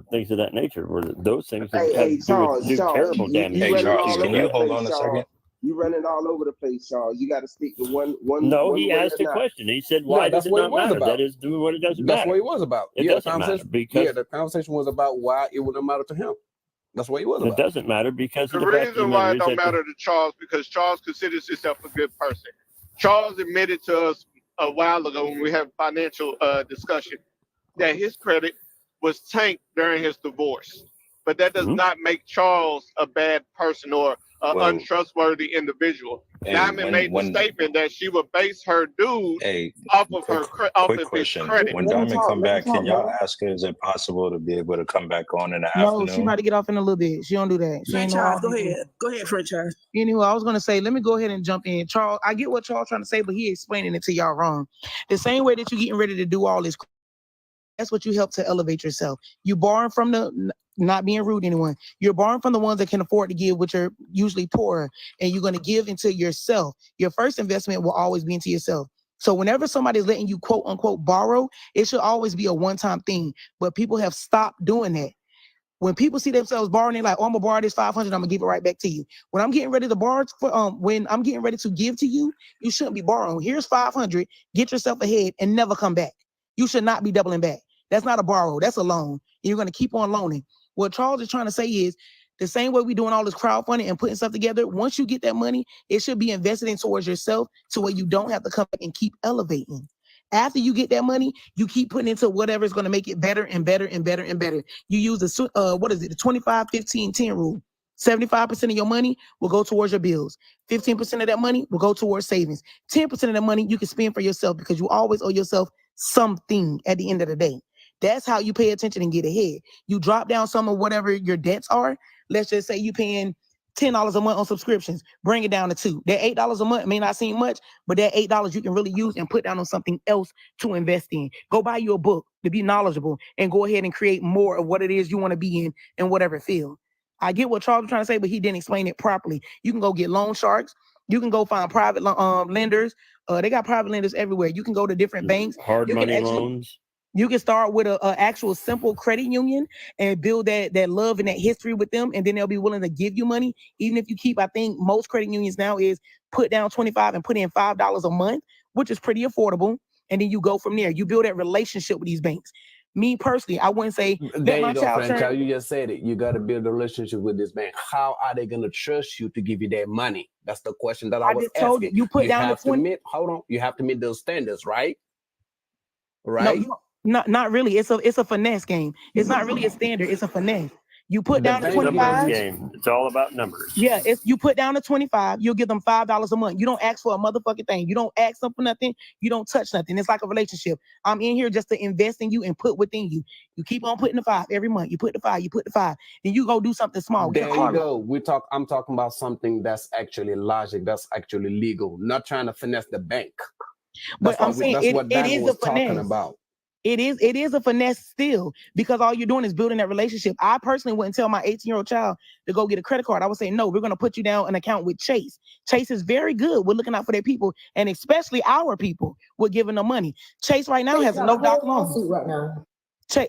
things of that nature, where those things do terrible damage. Hey, Charles, can you hold on a second? You running all over the place, Charles. You got to stick to one. No, he asked a question. He said, "Why does it not matter?" That is what it doesn't matter. That's what it was about. It doesn't matter because the conversation was about why it wouldn't matter to him. That's what it was about. It doesn't matter because the reason why it don't matter to Charles because Charles considers himself a good person. Charles admitted to us a while ago when we had financial discussion that his credit was tanked during his divorce, but that does not make Charles a bad person or untrustworthy individual. Diamond made the statement that she would base her dude off of his credit. When Diamond come back, can y'all ask her, is it possible to be able to come back on in the afternoon? No, she about to get off in a little bit. She don't do that. Franchise, go ahead. Go ahead, Franchise. Anyway, I was going to say, let me go ahead and jump in. Charles, I get what Charles trying to say, but he explaining it to y'all wrong. The same way that you're getting ready to do all this, that's what you help to elevate yourself. You borrowing from the, not being rude to anyone, you're borrowing from the ones that can afford to give, which are usually poorer, and you're going to give into yourself. Your first investment will always be into yourself. So whenever somebody's letting you quote unquote borrow, it should always be a one-time thing. But people have stopped doing that. When people see themselves borrowing, they're like, "Oh, I'm gonna borrow this 500. I'm gonna give it right back to you." When I'm getting ready to borrow, when I'm getting ready to give to you, you shouldn't be borrowing. Here's 500. Get yourself ahead and never come back. You should not be doubling back. That's not a borrow. That's a loan. And you're going to keep on loaning. What Charles is trying to say is the same way we're doing all this crowdfunding and putting stuff together, once you get that money, it should be invested in towards yourself to where you don't have to come back and keep elevating. After you get that money, you keep putting into whatever is going to make it better and better and better and better. You use the, the 25, 15, 10 rule. 75% of your money will go towards your bills. 15% of that money will go towards savings. 10% of that money you can spend for yourself because you always owe yourself something at the end of the day. That's how you pay attention and get ahead. You drop down some of whatever your debts are. Let's just say you paying $10 a month on subscriptions. Bring it down to $2. That $8 a month may not seem much, but that $8 you can really use and put down on something else to invest in. Go buy you a book to be knowledgeable and go ahead and create more of what it is you want to be in whatever field. I get what Charles was trying to say, but he didn't explain it properly. You can go get loan sharks. You can go find private lenders. They got private lenders everywhere. You can go to different banks. Hard money loans. You can start with a actual simple credit union and build that love and that history with them, and then they'll be willing to give you money. Even if you keep, I think most credit unions now is put down $25 and put in $5 a month, which is pretty affordable. And then you go from there. You build that relationship with these banks. Me personally, I wouldn't say there you go, Franchise. You just said it. You got to build a relationship with this bank. How are they going to trust you to give you that money? That's the question that I was asking. You put down the 20. Hold on. You have to meet those standards, right? Right. No, not really. It's a finesse game. It's not really a standard. It's a finesse. You put down the 25. Game. It's all about numbers. Yeah, if you put down the 25, you'll give them $5 a month. You don't ask for a motherfucking thing. You don't ask them for nothing. You don't touch nothing. It's like a relationship. I'm in here just to invest in you and put within you. You keep on putting the 5 every month. You put the 5. You put the 5. Then you go do something small. There you go. I'm talking about something that's actually logic. That's actually legal. Not trying to finesse the bank. But I'm saying it is a finesse. About. It is a finesse still, because all you're doing is building that relationship. I personally wouldn't tell my 18-year-old child to go get a credit card. I would say, no, we're going to put you down an account with Chase. Chase is very good. We're looking out for their people, and especially our people. We're giving them money. Chase right now has a no-doc loan. Right now.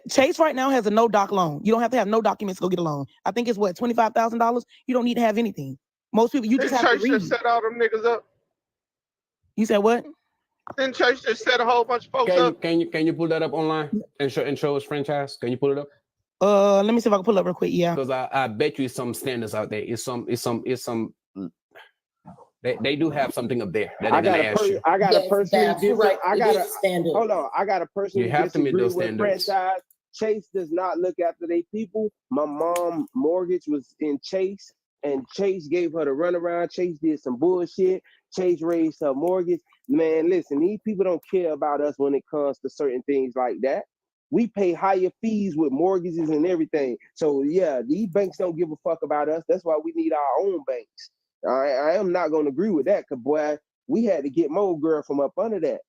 Chase right now has a no-doc loan. You don't have to have no documents to go get a loan. I think it's what, $25,000? You don't need to have anything. Most people, you just have to read. Chase just set all them niggas up. You said what? Then Chase just set a whole bunch of folks up. Can you pull that up online and show us franchise? Can you pull it up? Let me see if I can pull it up real quick. Yeah. Because I bet you some standards out there. It's some. They do have something up there that they're gonna ask you. I got a personally different. I got a standard. Hold on. I got a personally You have to meet those standards. franchise. Chase does not look after their people. My mom mortgage was in Chase, and Chase gave her the runaround. Chase did some bullshit. Chase raised her mortgage. Man, listen, these people don't care about us when it comes to certain things like that. We pay higher fees with mortgages and everything. So yeah, these banks don't give a fuck about us. That's why we need our own banks. I am not going to agree with that, because boy, we had to get Mo girl from up under that.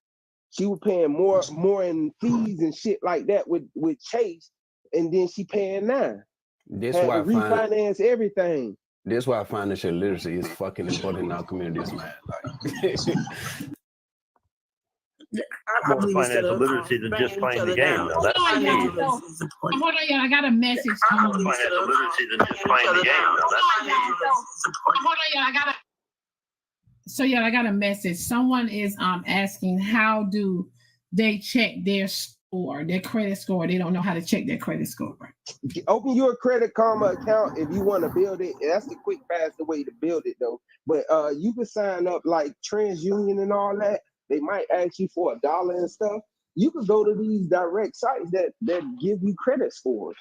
She was paying more in fees and shit like that with Chase, and then she paying now. This Had why to refinance everything. This why financial literacy is fucking important in our communities, man. More financial literacy than just playing the game, though. That's Hold on, y'all. I got a message. more financial literacy than just playing the game, though. Hold on, y'all. I got a message. Someone is asking, how do they check their score, their credit score? They don't know how to check their credit score. Open your Credit Karma account if you want to build it. That's the quick, faster way to build it, though. But you can sign up like TransUnion and all that. They might ask you for $1 and stuff. You can go to these direct sites that give you credit scores.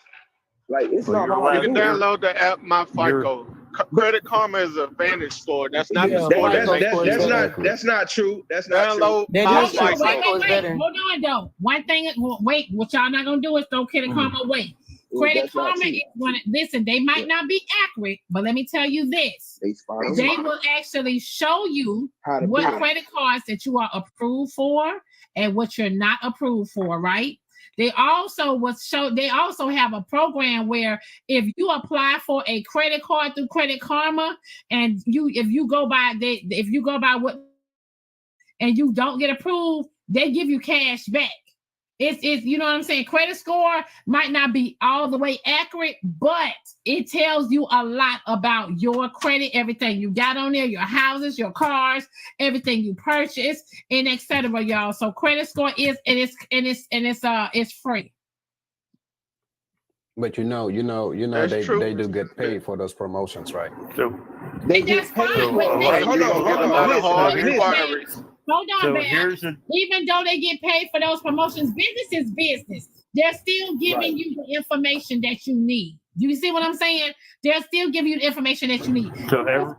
Like, it's not hard. You can download the app My FICO. Credit Karma is a Vantage score. That's not the score. That's not true. That's not download true. My Wait, FICO. hold on, though. One thing, wait, what y'all not gonna do is throw Credit Karma away. Credit Karma is one. Listen, they might not be accurate, but let me tell you this: they will actually show you what credit cards that you are approved for and what you're not approved for. Right? They also have a program where if you apply for a credit card through Credit Karma, and if you go by what, and you don't get approved, they give you cash back. It's you know what I'm saying? Credit score might not be all the way accurate, but it tells you a lot about your credit, everything you got on there, your houses, your cars, everything you purchased, and etc. Y'all. So credit score it's free. But you know, they do get paid for those promotions, right? So they get paid. Hold on, man. Even though they get paid for those promotions, business is business. They're still giving you the information that you need. Do you see what I'm saying? They're still giving you the information that you need. So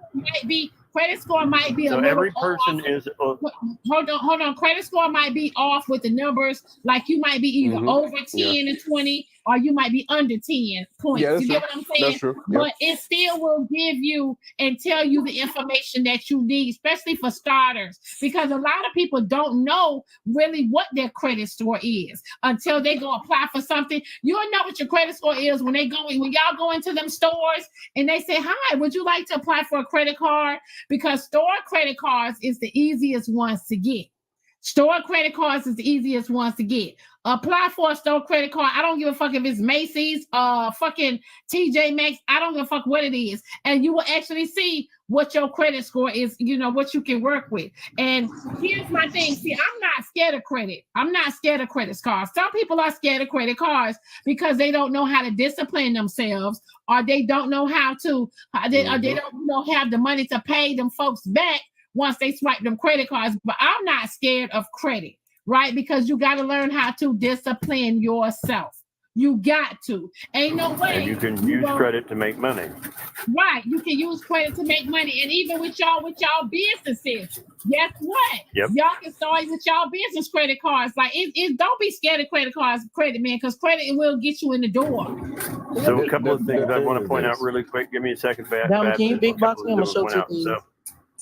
credit score might be a little every person off. is. Hold on. Credit score might be off with the numbers. Like you might be either over 10 and 20, or you might be under 10 points. Yeah, you get what I'm saying? That's true. Yep. But it still will give you and tell you the information that you need, especially for starters, because a lot of people don't know really what their credit score is until they go apply for something. You'll know what your credit score is when y'all go into them stores and they say, "Hi, would you like to apply for a credit card?" Because store credit cards is the easiest ones to get. Store credit cards is the easiest ones to get. Apply for a store credit card. I don't give a fuck if it's Macy's, fucking TJ Maxx. I don't give a fuck what it is. And you will actually see what your credit score is, what you can work with. And here's my thing. See, I'm not scared of credit. I'm not scared of credit cards. Some people are scared of credit cards because they don't know how to discipline themselves, or they don't know how to, or they don't have the money to pay them folks back once they swipe them credit cards. But I'm not scared of credit, right? Because you got to learn how to discipline yourself. You got to. Ain't no way. And you can use credit to make money. Right. You can use credit to make money. And even with y'all businesses, guess what? Yep. Y'all can start with y'all business credit cards. Like don't be scared of credit cards, credit, man, because credit will get you in the door. So a couple of things I want to point out really quick. Give me a second, Can you big box me? I'm gonna show you, please.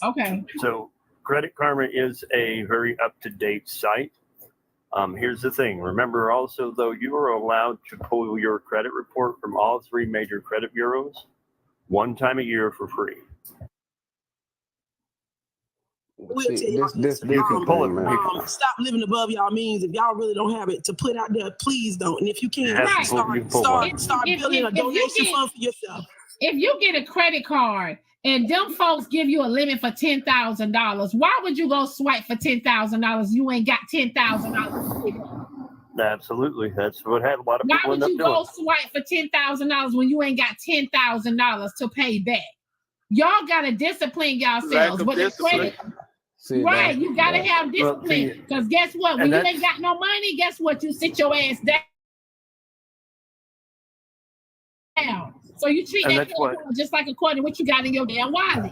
Okay. So Credit Karma is a very up-to-date site. Here's the thing. Remember also, though, you are allowed to pull your credit report from all 3 major credit bureaus 1 time a year for free. This you can pull it. Stop living above y'all means. If y'all really don't have it to put out there, please don't. And if you can, start building a donation fund for yourself. If you get a credit card and them folks give you a limit for $10,000, why would you go swipe for $10,000? You ain't got $10,000. Absolutely, that's what had a lot of Why people would you go swipe for $10,000 when you ain't got $10,000 to pay back? Y'all gotta discipline yourselves with the credit. See, right, you gotta have discipline. Because guess what? When you ain't got no money, guess what? You sit your ass down. So you treat that just like according to what you got in your damn wallet.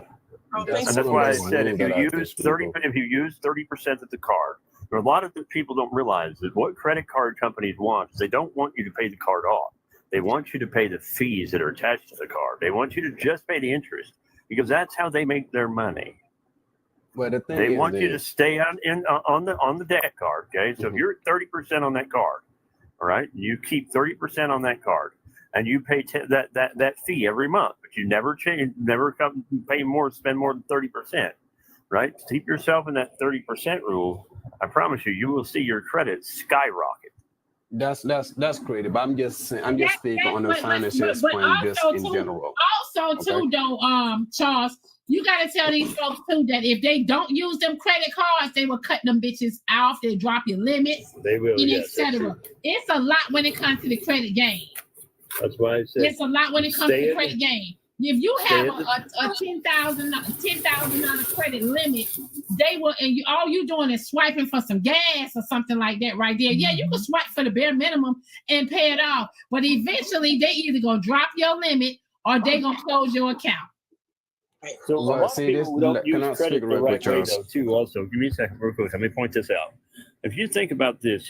And that's why I said if you use 30% of the card, a lot of the people don't realize that what credit card companies want is they don't want you to pay the card off. They want you to pay the fees that are attached to the card. They want you to just pay the interest because that's how they make their money. Well, the thing they want you to stay on the debt card. Okay, so if you're at 30% on that card, all right, you keep 30% on that card. And you pay that fee every month, but you never change, never come pay more, spend more than 30%, right? Keep yourself in that 30% rule. I promise you, you will see your credit skyrocket. That's creative. I'm just speaking on the financial point, just in general. Also, too, though, Charles, you gotta tell these folks too that if they don't use them credit cards, they will cut them bitches off. They drop your limits, they will, and etc. It's a lot when it comes to the credit game. That's why I said it's a lot when it comes to credit game. If you have a $10,000 credit limit, they will, and all you doing is swiping for some gas or something like that right there. Yeah, you can swipe for the bare minimum and pay it off, but eventually they either gonna drop your limit or they gonna close your account. So a lot of people don't use credit the right way, though, too. Also, give me a second, real quick. Let me point this out. If you think about this,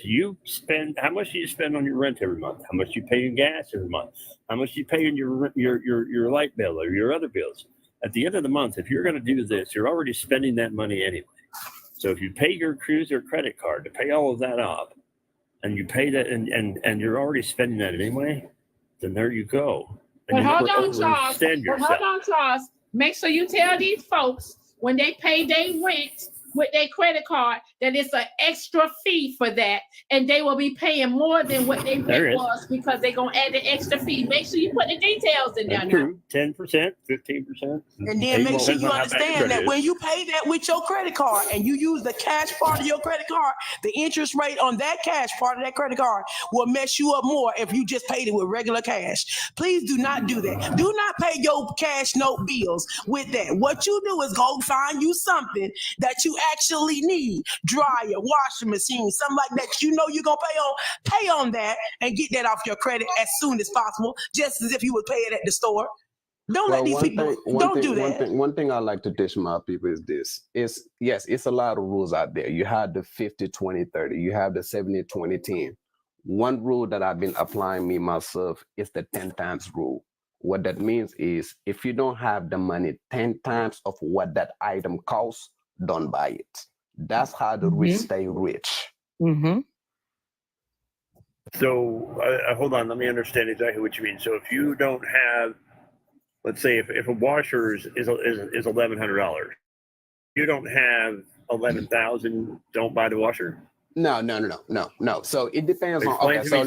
how much do you spend on your rent every month? How much you pay in gas every month? How much you pay in your light bill or your other bills? At the end of the month, if you're going to do this, you're already spending that money anyway. So if you pay your cruiser credit card to pay all of that off, and you pay that, and you're already spending that anyway, then there you go. And but hold on, Charles. Make sure you tell these folks when they pay their rent with their credit card that it's an extra fee for that, and they will be paying more than what they rent was because they're gonna add the extra fee. Make sure you put the details in there. True. 10%, 15%. And then make sure you understand that when you pay that with your credit card and you use the cash part of your credit card, the interest rate on that cash part of that credit card will mess you up more if you just paid it with regular cash. Please do not do that. Do not pay your cash note bills with that. What you do is go find you something that you actually need. Dryer, washing machine, something like that. You know you're gonna pay on that and get that off your credit as soon as possible, just as if you would pay it at the store. Don't let these people do that. One thing I like to teach my people is this. Yes, it's a lot of rules out there. You have the 50-20-30. You have the 70-20-10. One rule that I've been applying me myself is the 10 times rule. What that means is if you don't have the money 10 times of what that item costs, don't buy it. That's how the rich stay rich. Mm-hmm. So hold on, let me understand exactly what you mean. So if you don't have, let's say if a washer is $1,100, you don't have $11,000, don't buy the washer. No. So it depends on. Okay, so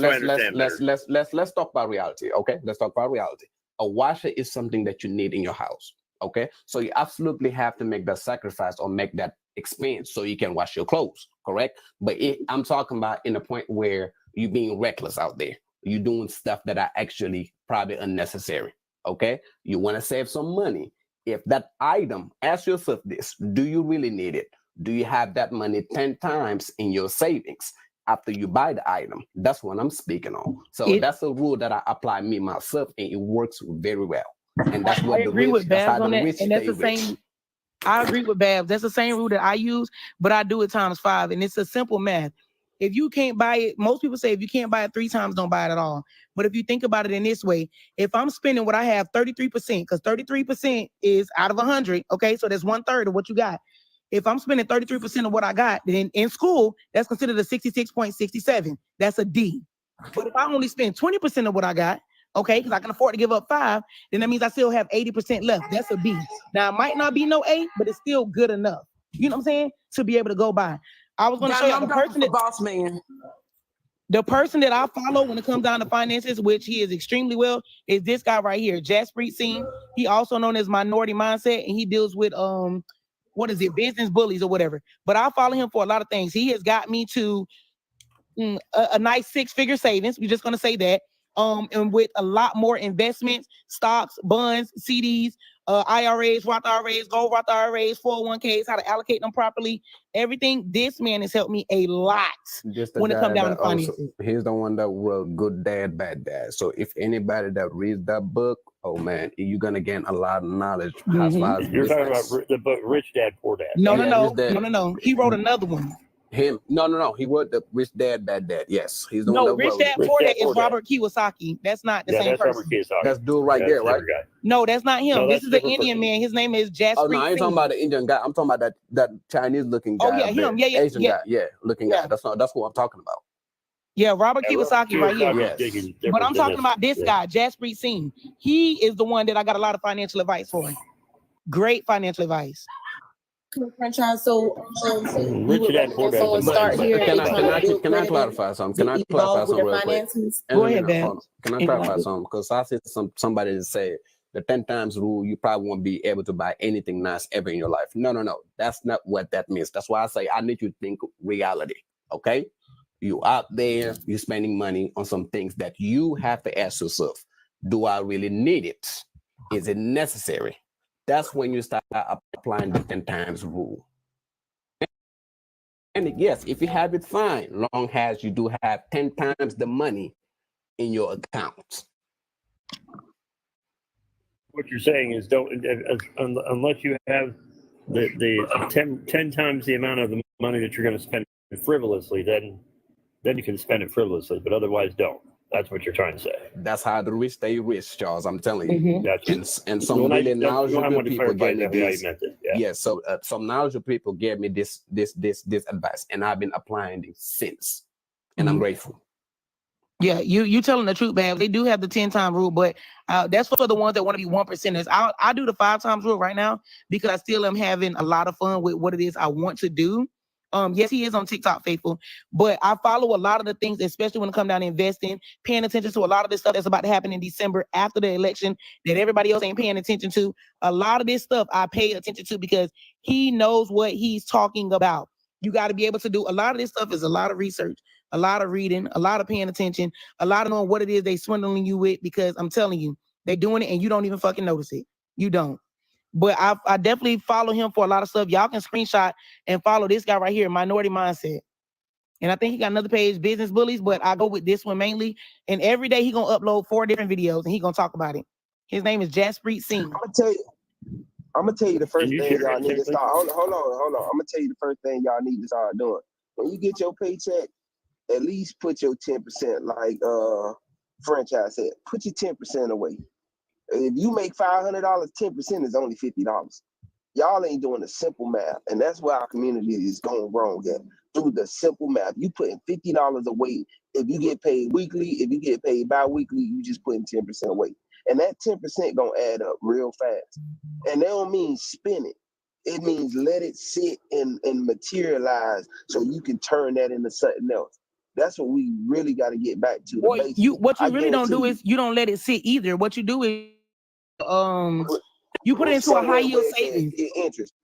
let's talk about reality. Okay, let's talk about reality. A washer is something that you need in your house. Okay, so you absolutely have to make that sacrifice or make that expense so you can wash your clothes, correct? But I'm talking about in a point where you're being reckless out there. You're doing stuff that are actually probably unnecessary, okay? You want to save some money. If that item, ask yourself this, do you really need it? Do you have that money 10 times in your savings? after you buy the item. That's what I'm speaking on. So that's a rule that I apply me myself, and it works very well. And that's what I agree with Babs on that, and that's the same. I agree with Babs. That's the same rule that I use, but I do it times 5, and it's a simple math. If you can't buy it, most people say if you can't buy it 3 times, don't buy it at all. But if you think about it in this way, if I'm spending what I have 33%, because 33% is out of 100, okay, so that's 1/3 of what you got. If I'm spending 33% of what I got, then in school, that's considered a 66.67. That's a D. But if I only spend 20% of what I got, okay, because I can afford to give up 5, then that means I still have 80% left. That's a B. Now, it might not be no A, but it's still good enough. You know what I'm saying? To be able to go by. I was going to show you the person that boss man. The person that I follow when it comes down to finances, which he is extremely well, is this guy right here, Jaspreet Singh. He also known as Minority Mindset, and he deals with business bullies or whatever. But I follow him for a lot of things. He has got me to a nice 6-figure savings. We're just going to say that. And with a lot more investments, stocks, bonds, CDs, IRAs, Roth IRAs, gold Roth IRAs, 401ks, how to allocate them properly. Everything. This man has helped me a lot when it comes down to finances. He's the one that wrote Good Dad, Bad Dad. So if anybody that reads that book, oh man, you're gonna gain a lot of knowledge as far as You're talking about the book Rich Dad, Poor Dad. No. He wrote another one. No. He wrote the Rich Dad, Bad Dad. Yes, he's the one that Rich wrote Dad, Poor Dad is Robert Kiyosaki. That's not the same person. That's dude right there, right? No, that's not him. This is an Indian man. His name is Jaspreet. Oh no, I ain't talking about the Indian guy. I'm talking about that Chinese looking guy. Oh yeah, him. Yeah, Asian guy. Yeah, looking guy. That's what I'm talking about. Yeah, Robert Kiyosaki right here. Yes. But I'm talking about this guy, Jaspreet Singh. He is the one that I got a lot of financial advice for. Great financial advice. Franchise. So Rich Dad, Poor Dad. Can I clarify something? Can I clarify something real quick? Go ahead, Ben. Can I clarify something? Because I see somebody that say the 10 times rule, you probably won't be able to buy anything nice ever in your life. No. That's not what that means. That's why I say I need you to think reality. Okay? You out there, you're spending money on some things that you have to ask yourself, do I really need it? Is it necessary? That's when you start applying the 10 times rule. And yes, if you have it, fine, long as you do have 10 times the money in your account. What you're saying is unless you have the 10 times the amount of the money that you're going to spend frivolously, then you can spend it frivolously, but otherwise don't. That's what you're trying to say. That's how the rich stay rich, Charles. I'm telling you. And some really knowledgeable people gave me this. Yeah. So some knowledgeable people gave me this advice, and I've been applying it since, and I'm grateful. Yeah, you telling the truth, man. They do have the 10 time rule, but that's for the ones that want to be 1%ers. I do the 5 times rule right now because I still am having a lot of fun with what it is I want to do. Yes, he is on TikTok, Faithful, but I follow a lot of the things, especially when it comes down to investing, paying attention to a lot of this stuff that's about to happen in December after the election that everybody else ain't paying attention to. A lot of this stuff I pay attention to because he knows what he's talking about. You got to be able to do a lot of this stuff is a lot of research, a lot of reading, a lot of paying attention, a lot of knowing what it is they swindling you with, because I'm telling you, they're doing it and you don't even fucking notice it. You don't. But I definitely follow him for a lot of stuff. Y'all can screenshot and follow this guy right here, Minority Mindset. And I think he got another page, Business Bullies, but I go with this one mainly. And every day he gonna upload 4 different videos and he gonna talk about it. His name is Jaspreet Singh. I'm gonna tell you the first thing y'all need to start. Hold on. I'm gonna tell you the first thing y'all need to start doing. When you get your paycheck, at least put your 10%, like Franchise said. Put your 10% away. If you make $500, 10% is only $50. Y'all ain't doing the simple math, and that's where our community is going wrong at. Through the simple math, you putting $50 away. If you get paid weekly, if you get paid bi-weekly, you just putting 10% away. And that 10% gonna add up real fast. And that don't mean spend it. It means let it sit and materialize so you can turn that into something else. That's what we really got to get back to. What you really don't do is you don't let it sit either. What you do is you put it into a high yield savings.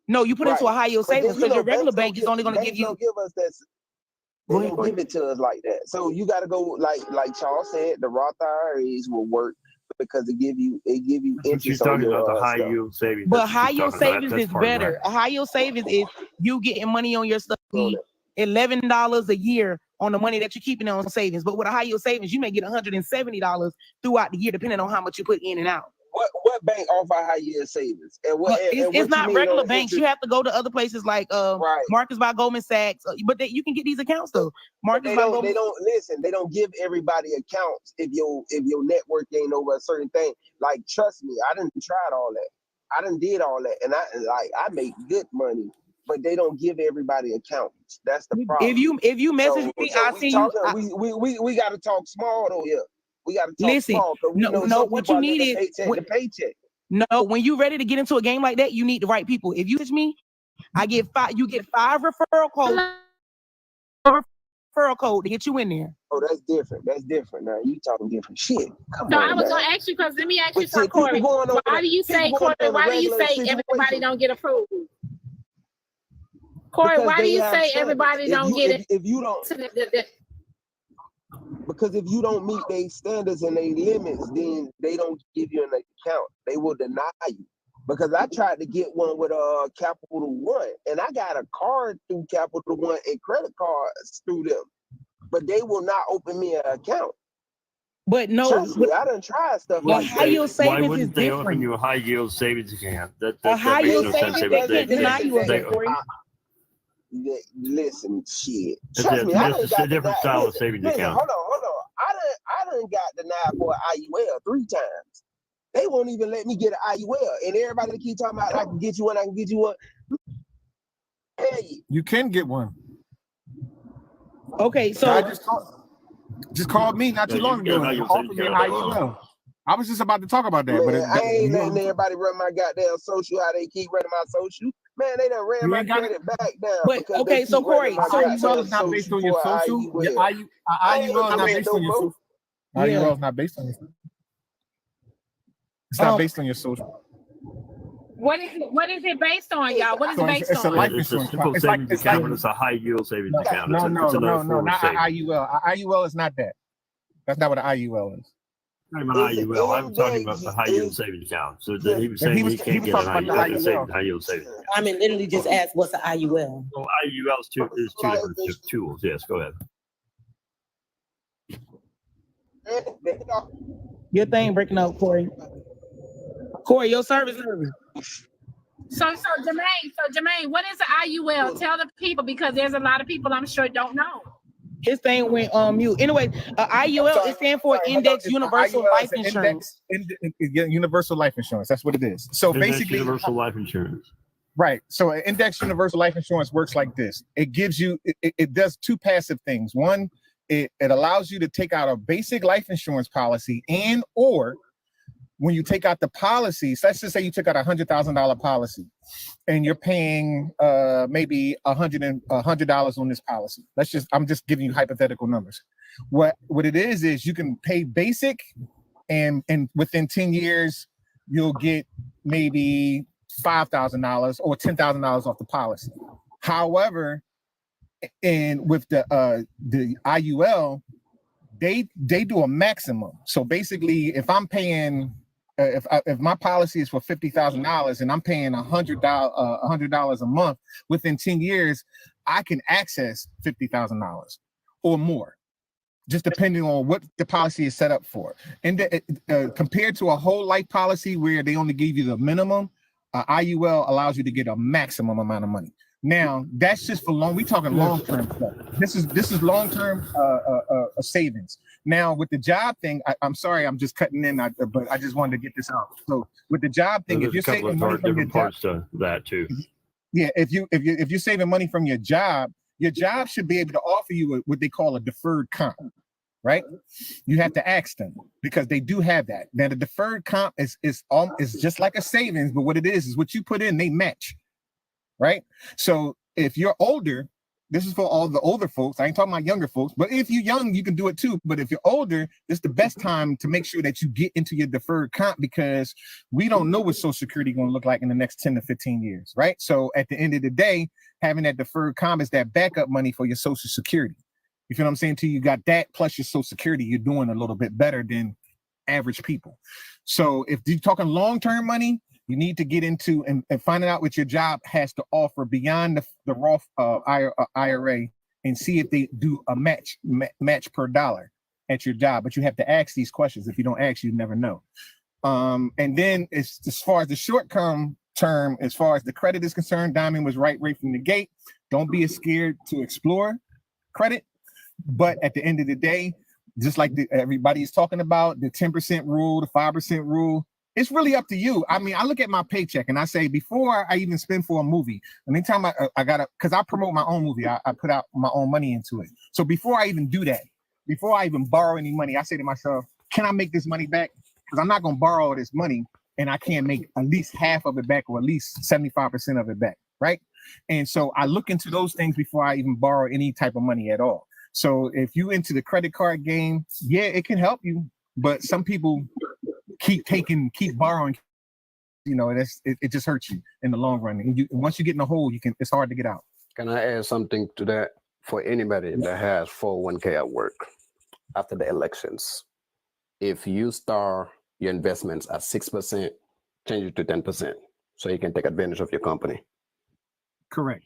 No, you put it into a high yield savings because your regular bank is only going to give you. Give us that. They don't give it to us like that. So you got to go like Charles said. The Roth IRAs will work because they give you interest. She's talking about the high yield savings. But high yield savings is better. A high yield savings is you getting money on your stuff. $11 a year on the money that you're keeping on savings. But with a high yield savings, you may get $170 throughout the year, depending on how much you put in and out. What bank offer high yield savings? And what? It's not regular banks. You have to go to other places like right. Marcus by Goldman Sachs. But you can get these accounts though. Marcus by Goldman. They don't listen. They don't give everybody accounts if your network ain't over a certain thing. Like, trust me, I done tried all that. I done did all that, and I make good money. But they don't give everybody accounts. That's the problem. If you message me, I'll see you. We got to talk small though here. We got to talk listen, small. No, what you need is the paycheck. No, when you're ready to get into a game like that, you need the right people. If you message me, I get 5. You get 5 referral codes. Referral code to get you in there. Oh, that's different. That's different. Now you talking different shit. No, I was gonna ask you because let me ask you something, Corey. Why do you say everybody don't get approved? Corey, why do you say everybody don't get it? If you don't, because if you don't meet their standards and their limits, then they don't give you an account. They will deny you. Because I tried to get one with Capital One, and I got a card through Capital One and credit cards through them, but they will not open me an account. But no, I done tried stuff like that. Why wouldn't they open you a high yield savings account? That high yield savings they deny you a listen, shit. Trust me, it's a different style of savings account. Hold on. I done got denied for an IUL 3 times. They won't even let me get an IUL, and everybody keep talking about I can get you one. Hey, you can get one. Okay, so I just called me not too long ago. Offered me an IUL. I was just about to talk about that, man, but I ain't letting everybody run my goddamn social. How they keep running my social, man? They done ran my credit back down. But okay, so Corey, IUL is not based on your social. Your IUL is not based on your social. IUL is not based on your social. It's not based on your social. What is it based on, y'all? What is it based on? It's a life It's a insurance. simple savings account, but it's a high yield savings account. No, It's another not an IUL. IUL is not that. That's not what an IUL is. I'm talking about the high yield savings account. So he was saying he can't get an high yield savings account. I mean, literally just ask what's an IUL. Well, IUL is two different tools. Yes, go ahead. Your thing breaking up, Corey. Corey, your service. So Jermaine, what is an IUL? Tell the people because there's a lot of people I'm sure don't know. His thing went on mute. Anyway, IUL is stand for Index Universal Life Insurance. Universal life insurance. That's what it is. So basically, universal life insurance. Right. So an Index Universal Life Insurance works like this. It gives you. It does 2 passive things. One, it allows you to take out a basic life insurance policy, and or when you take out the policies, let's just say you took out $100,000 policy and you're paying maybe $100 on this policy. I'm just giving you hypothetical numbers. What it is you can pay basic and within 10 years, you'll get maybe $5,000 or $10,000 off the policy. However, and with the IUL, they do a maximum. So basically, if I'm paying if my policy is for $50,000 and I'm paying $100 a month, within 10 years, I can access $50,000 or more, just depending on what the policy is set up for. And compared to a whole life policy where they only give you the minimum, IUL allows you to get a maximum amount of money. Now, that's just for we talking long-term stuff. This is long-term savings. Now, with the job thing, I'm sorry, I'm just cutting in, but I just wanted to get this out. So, with the job thing, if you're saving money from your parts to that too. Yeah, if you're saving money from your job should be able to offer you what they call a deferred comp, right? You have to ask them because they do have that. Now, the deferred comp is just like a savings, but what it is what you put in, they match. Right. So if you're older, this is for all the older folks. I ain't talking about younger folks, but if you're young, you can do it too. But if you're older, this is the best time to make sure that you get into your deferred comp because we don't know what Social Security is going to look like in the next 10 to 15 years. Right. So at the end of the day, having that deferred comp is that backup money for your Social Security. You feel what I'm saying? Till you got that plus your Social Security, you're doing a little bit better than average people. So if you're talking long-term money, you need to get into and finding out what your job has to offer beyond the Roth IRA and see if they do a match per dollar at your job. But you have to ask these questions. If you don't ask, you never know. And then as far as the short-term, as far as the credit is concerned, Diamond was right from the gate. Don't be scared to explore credit. But at the end of the day, just like everybody's talking about, the 10% rule, the 5% rule, it's really up to you. I mean, I look at my paycheck and I say, before I even spend for a movie, anytime I gotta, because I promote my own movie, I put out my own money into it. So before I even do that, before I even borrow any money, I say to myself, can I make this money back? Because I'm not going to borrow this money and I can't make at least half of it back or at least 75% of it back, right? And so I look into those things before I even borrow any type of money at all. So if you into the credit card game, yeah, it can help you, but some people keep borrowing. You know, it just hurts you in the long run. And once you get in the hole, it's hard to get out. Can I add something to that? For anybody that has 401k at work after the elections, if you start your investments at 6%, change it to 10% so you can take advantage of your company. Correct.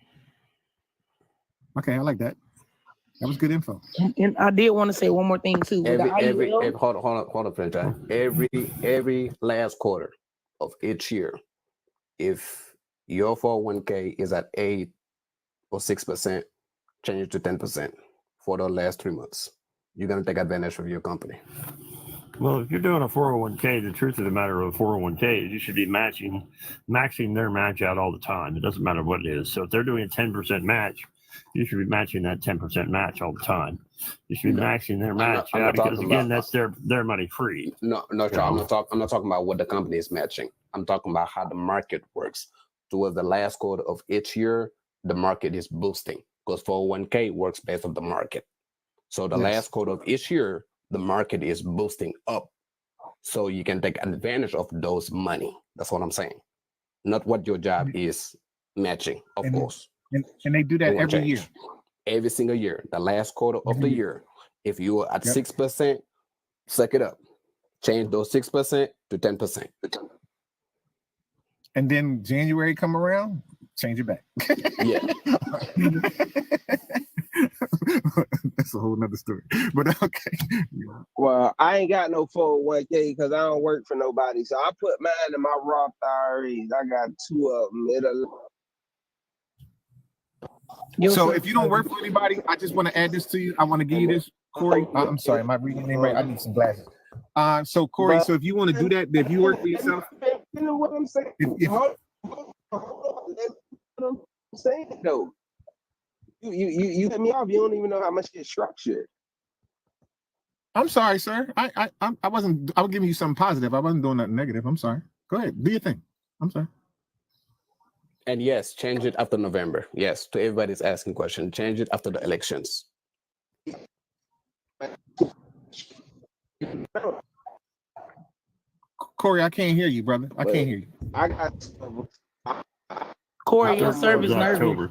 Okay, I like that. That was good info. And I did want to say one more thing too. Hold on, franchise. Every last quarter of each year, if your 401k is at 8 or 6%, change it to 10% for the last 3 months. You're gonna take advantage of your company. Well, if you're doing a 401k, the truth of the matter of a 401k is you should be maxing their match out all the time. It doesn't matter what it is. So if they're doing a 10% match, you should be matching that 10% match all the time. You should be maxing their match out because again, that's their money free. No, I'm not talking about what the company is matching. I'm talking about how the market works. Towards the last quarter of each year, the market is boosting because 401k works based on the market. So the last quarter of each year, the market is boosting up. So you can take advantage of those money. That's what I'm saying. Not what your job is matching, of course. And they do that every year. Every single year. The last quarter of the year. If you are at 6%, suck it up. Change those 6% to 10%. And then January come around, change it back. Yeah. That's a whole nother story. But okay. Well, I ain't got no 401k because I don't work for nobody. So I put mine in my Roth IRAs. I got 2 of them. So if you don't work for anybody, I just want to add this to you. I want to give you this, Corey. I'm sorry, am I reading your name right? I need some glasses. So Corey, so if you want to do that, if you work for yourself, you know what I'm saying? Hold on. That's what I'm saying though. You cut me off. You don't even know how much it's structured. I'm sorry, sir. I was giving you something positive. I wasn't doing nothing negative. I'm sorry. Go ahead, do your thing. I'm sorry. And yes, change it after November. Yes, to everybody's asking question, change it after the elections. Corey, I can't hear you, brother. I can't hear you. I got Corey, your service nervous.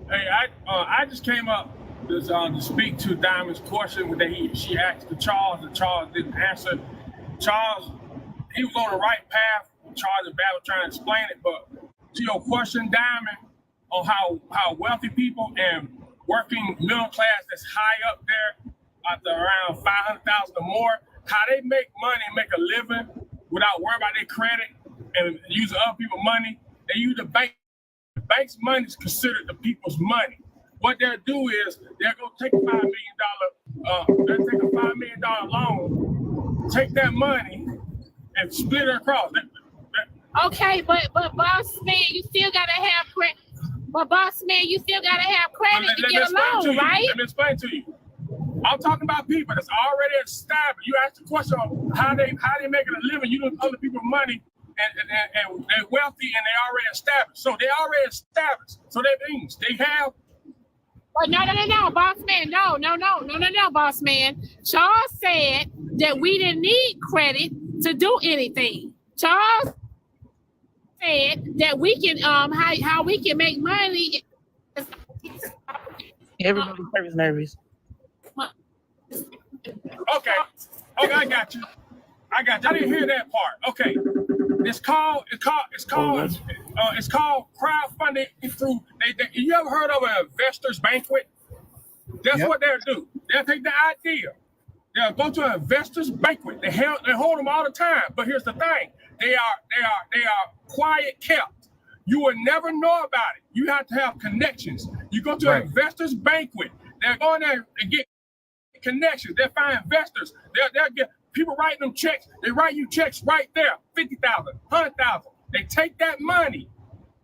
Hey, I just came up to speak to Diamond's question that she asked to Charles, and Charles didn't answer. Charles, he was on the right path. Charles and Bad was trying to explain it, but to your question, Diamond, on how wealthy people and working middle class that's high up there, at around 500,000 or more, how they make money and make a living without worrying about their credit and using other people's money. They use the bank. The bank's money is considered the people's money. What they'll do is they'll go take a $5 million loan, take that money and split it across. Okay, but boss man, you still gotta have credit. But boss man, you still gotta have credit to get a loan, right? Let me explain to you. I'm talking about people that's already established. You asked the question of how they making a living. You do other people's money and they're wealthy and they already established. So they already established. So that means they have. But no, boss man, no, boss man. Charles said that we didn't need credit to do anything. Charles said that we can how we can make money. Everybody's nervous. Okay, I got you. I didn't hear that part. Okay, It's called crowdfunding through. You ever heard of an investors banquet? That's what they'll do. They'll take the idea. They'll go to an investors banquet. They hold them all the time. But here's the thing: they are quiet kept. You will never know about it. You have to have connections. You go to an investors banquet. They're going there and get connections. They'll find investors. They'll get people writing them checks. They write you checks right there, 50,000, 100,000. They take that money,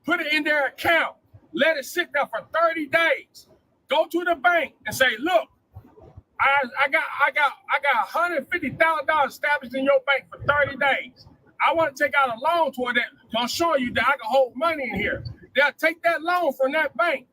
put it in their account, let it sit there for 30 days. Go to the bank and say, look, I got $150,000 established in your bank for 30 days. I want to take out a loan toward that. I'm showing you that I can hold money in here. They'll take that loan from that bank.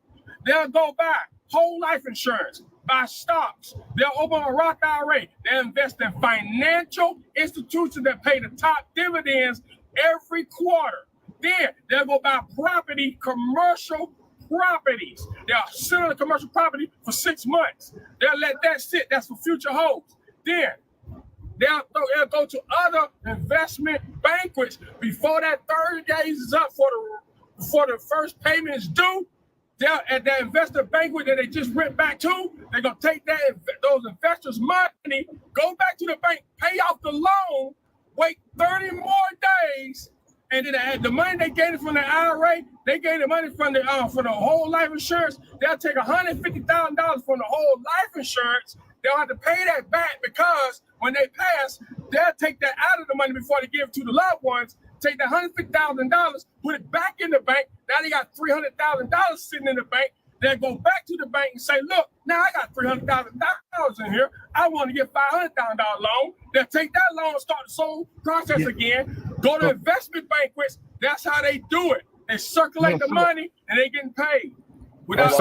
They'll go buy whole life insurance, buy stocks. They'll open a Roth IRA. They'll invest in financial institutions that pay the top dividends every quarter. Then they'll go buy property, commercial properties. They'll sit on the commercial property for 6 months. They'll let that sit. That's for future holds. Then they'll go to other investment banquets before that 30 days is up before the first payment is due. They're at that investor banquet that they just went back to. They're gonna take those investors' money, go back to the bank, pay off the loan, wait 30 more days, and then the money they gained from the IRA, they gained the money from the for the whole life insurance. They'll take $150,000 from the whole life insurance. They'll have to pay that back because when they pass, they'll take that out of the money before they give it to the loved ones. Take that $150,000, put it back in the bank. Now they got $300,000 sitting in the bank. They'll go back to the bank and say, look, now I got $300,000 in here. I want to get $500,000 loan. They'll take that loan and start the whole process again. Go to investment banquets. That's how they do it. They circulate the money and they getting paid. Boss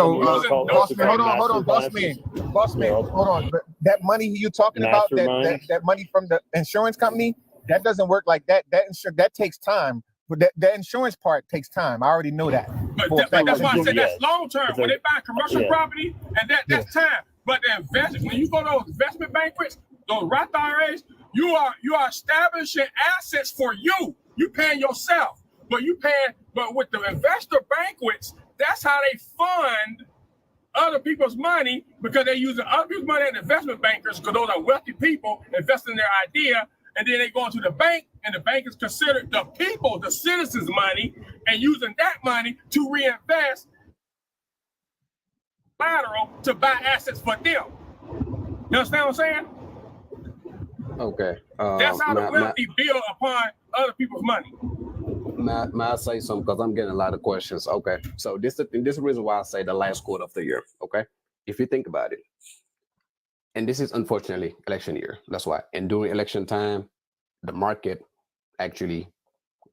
man, hold on. That money you talking about, that money from the insurance company, that doesn't work like that. That takes time. But that insurance part takes time. I already know that. But that's why I said that's long term. When they buy commercial property, and that's time. But when you go to those investment banquets, those Roth IRAs, you are establishing assets for you. You paying yourself, but with the investor banquets, that's how they fund other people's money, because they're using other people's money as investment bankers, because those are wealthy people investing in their idea. And then they go into the bank, and the bank is considered the people, the citizens' money, and using that money to reinvest collateral to buy assets for them. You understand what I'm saying? Okay. That's how the wealthy build upon other people's money. May I say something? Because I'm getting a lot of questions. Okay. So this is the reason why I say the last quarter of the year. Okay. If you think about it, and this is unfortunately election year. That's why. And during election time, the market actually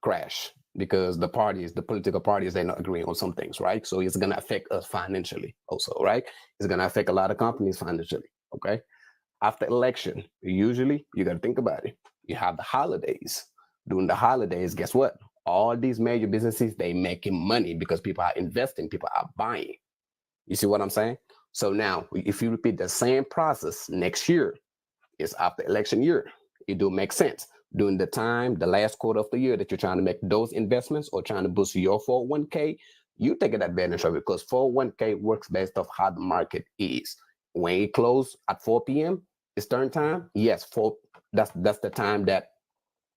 crash because the political parties, they're not agreeing on some things, right? So it's going to affect us financially also, right? It's going to affect a lot of companies financially, okay? After election, usually you got to think about it. You have the holidays. During the holidays, guess what? All these major businesses, they making money because people are investing, people are buying. You see what I'm saying? So now, if you repeat the same process next year, it's after election year, it do make sense. During the last quarter of the year that you're trying to make those investments or trying to boost your 401k, you take advantage of it because 401k works based off how the market is. When it close at 4 p.m., Eastern time, yes, that's the time that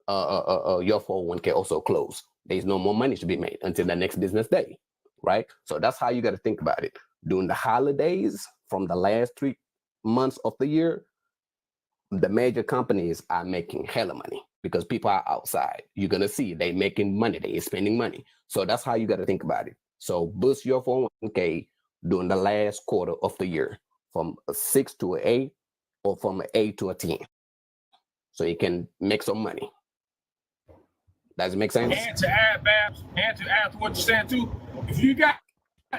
your 401k also close. There's no more money to be made until the next business day, right? So that's how you got to think about it. During the holidays, from the last 3 months of the year, the major companies are making hella money because people are outside. You're going to see they making money, they spending money. So that's how you got to think about it. So boost your 401k during the last quarter of the year from a 6 to an 8 or from an 8 to a 10. So you can make some money. Does it make sense? And to add, Babs, to what you're saying too, if you got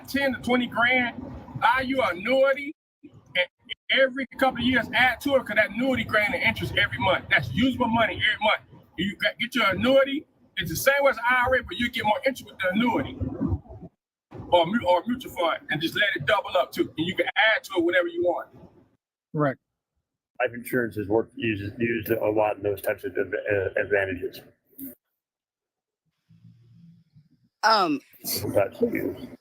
10 to 20 grand, buy you an annuity, and every couple of years add to it, because that annuity gain the interest every month. That's usable money every month. You get your annuity, it's the same as IRA, but you get more interest with the annuity or mutual fund, and just let it double up too. And you can add to it whatever you want. Right. Life insurance is used a lot in those types of advantages.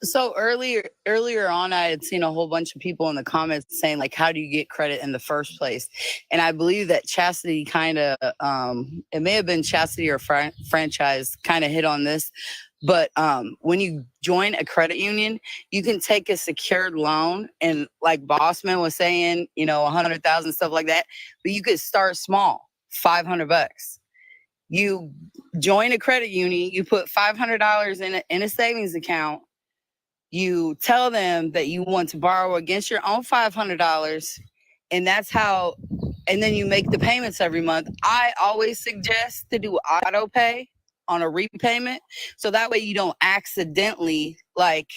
So earlier on, I had seen a whole bunch of people in the comments saying like, how do you get credit in the first place? And I believe that Chastity kind of, it may have been Chastity or Franchise kind of hit on this, but when you join a credit union, you can take a secured loan, and like Bossman was saying, you know, 100,000, stuff like that, but you could start small, $500. You join a credit union, you put $500 in a savings account. You tell them that you want to borrow against your own $500, and that's how, and then you make the payments every month. I always suggest to do auto pay on a repayment, so that way you don't accidentally like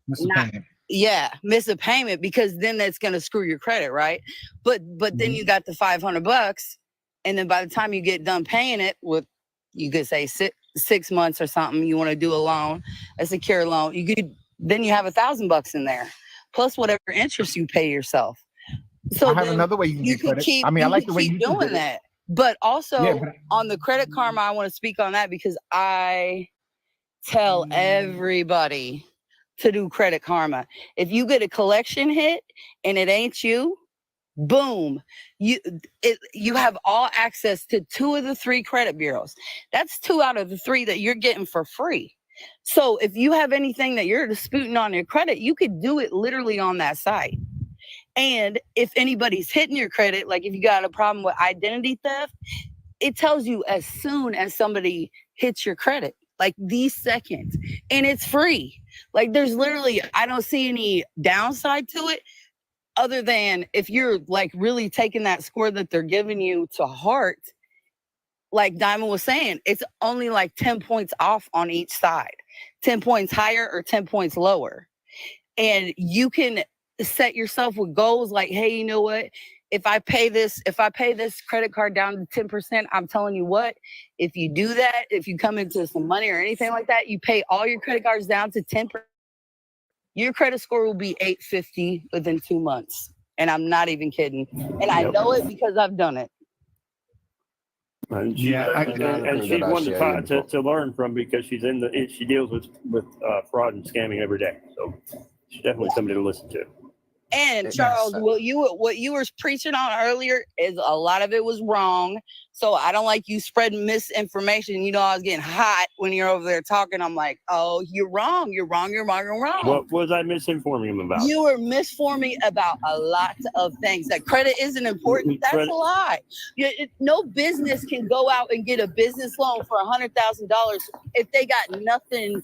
miss a payment, because then that's going to screw your credit, right? But then you got the $500, and then by the time you get done paying it, with, you could say 6 months or something, you want to do a loan, a secure loan, then you have $1,000 in there, plus whatever interest you pay yourself. So I have another way you can get credit. Keep, I mean, I like the way keep you doing that. But also Yeah, but on the Credit Karma, I want to speak on that, because I tell everybody to do Credit Karma. If you get a collection hit and it ain't you, boom, you have all access to 2 of the 3 credit bureaus. That's 2 out of the 3 that you're getting for free. So if you have anything that you're disputing on your credit, you could do it literally on that site. And if anybody's hitting your credit, like if you got a problem with identity theft, it tells you as soon as somebody hits your credit, like these seconds, and it's free. Like there's literally, I don't see any downside to it, other than if you're like really taking that score that they're giving you to heart, like Diamond was saying, it's only like 10 points off on each side, 10 points higher or 10 points lower. And you can set yourself with goals like, hey, you know what? If I pay this credit card down to 10%, I'm telling you what, if you do that, if you come into some money or anything like that, you pay all your credit cards down to 10%, your credit score will be 850 within 2 months. And I'm not even kidding. And I know it because I've done it. And she's one to learn from, because she deals with fraud and scamming every day. So she's definitely somebody to listen to. And Charles, what you were preaching on earlier is a lot of it was wrong. So I don't like you spreading misinformation. You know, I was getting hot when you're over there talking. I'm like, oh, you're wrong. You're wrong. You're wrong. You're wrong. What was I misinforming him about? You were misforming about a lot of things. That credit isn't important. That's a lie. No business can go out and get a business loan for $100,000 if they got nothing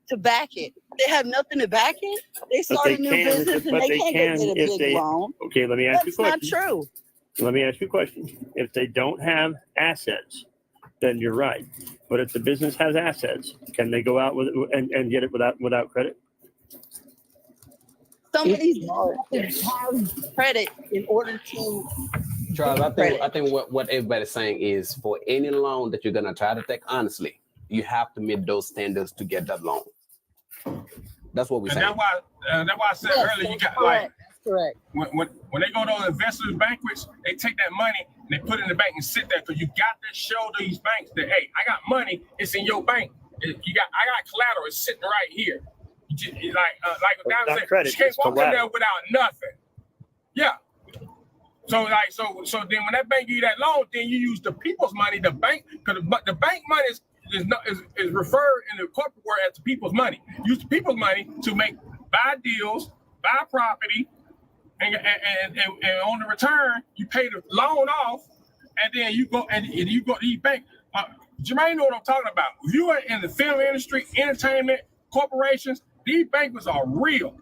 to back it. They have nothing to back it. They start a new business and they can't get a big loan. Okay, let me ask you a question. That's not true. Let me ask you a question. If they don't have assets, then you're right. But if the business has assets, can they go out with and get it without credit? Somebody's have credit in order to. Charles, I think what everybody's saying is, for any loan that you're gonna try to take honestly, you have to meet those standards to get that loan. That's what we're saying. And that's why I said earlier, you got like, that's correct. When they go to those investors banquets, they take that money and they put it in the bank and sit there, because you got to show these banks that, hey, I got money, it's in your bank. I got collateral, it's sitting right here. Like Diamond said, you can't walk in there without nothing. Yeah. So then when that bank give you that loan, then you use the people's money, the bank, because the bank money is referred in the corporate world as the people's money. Use the people's money to buy deals, buy property, and on the return you pay the loan off, and then you go to these banks. Jermaine know what I'm talking about. If you are in the film industry, entertainment, corporations, these bankers are real.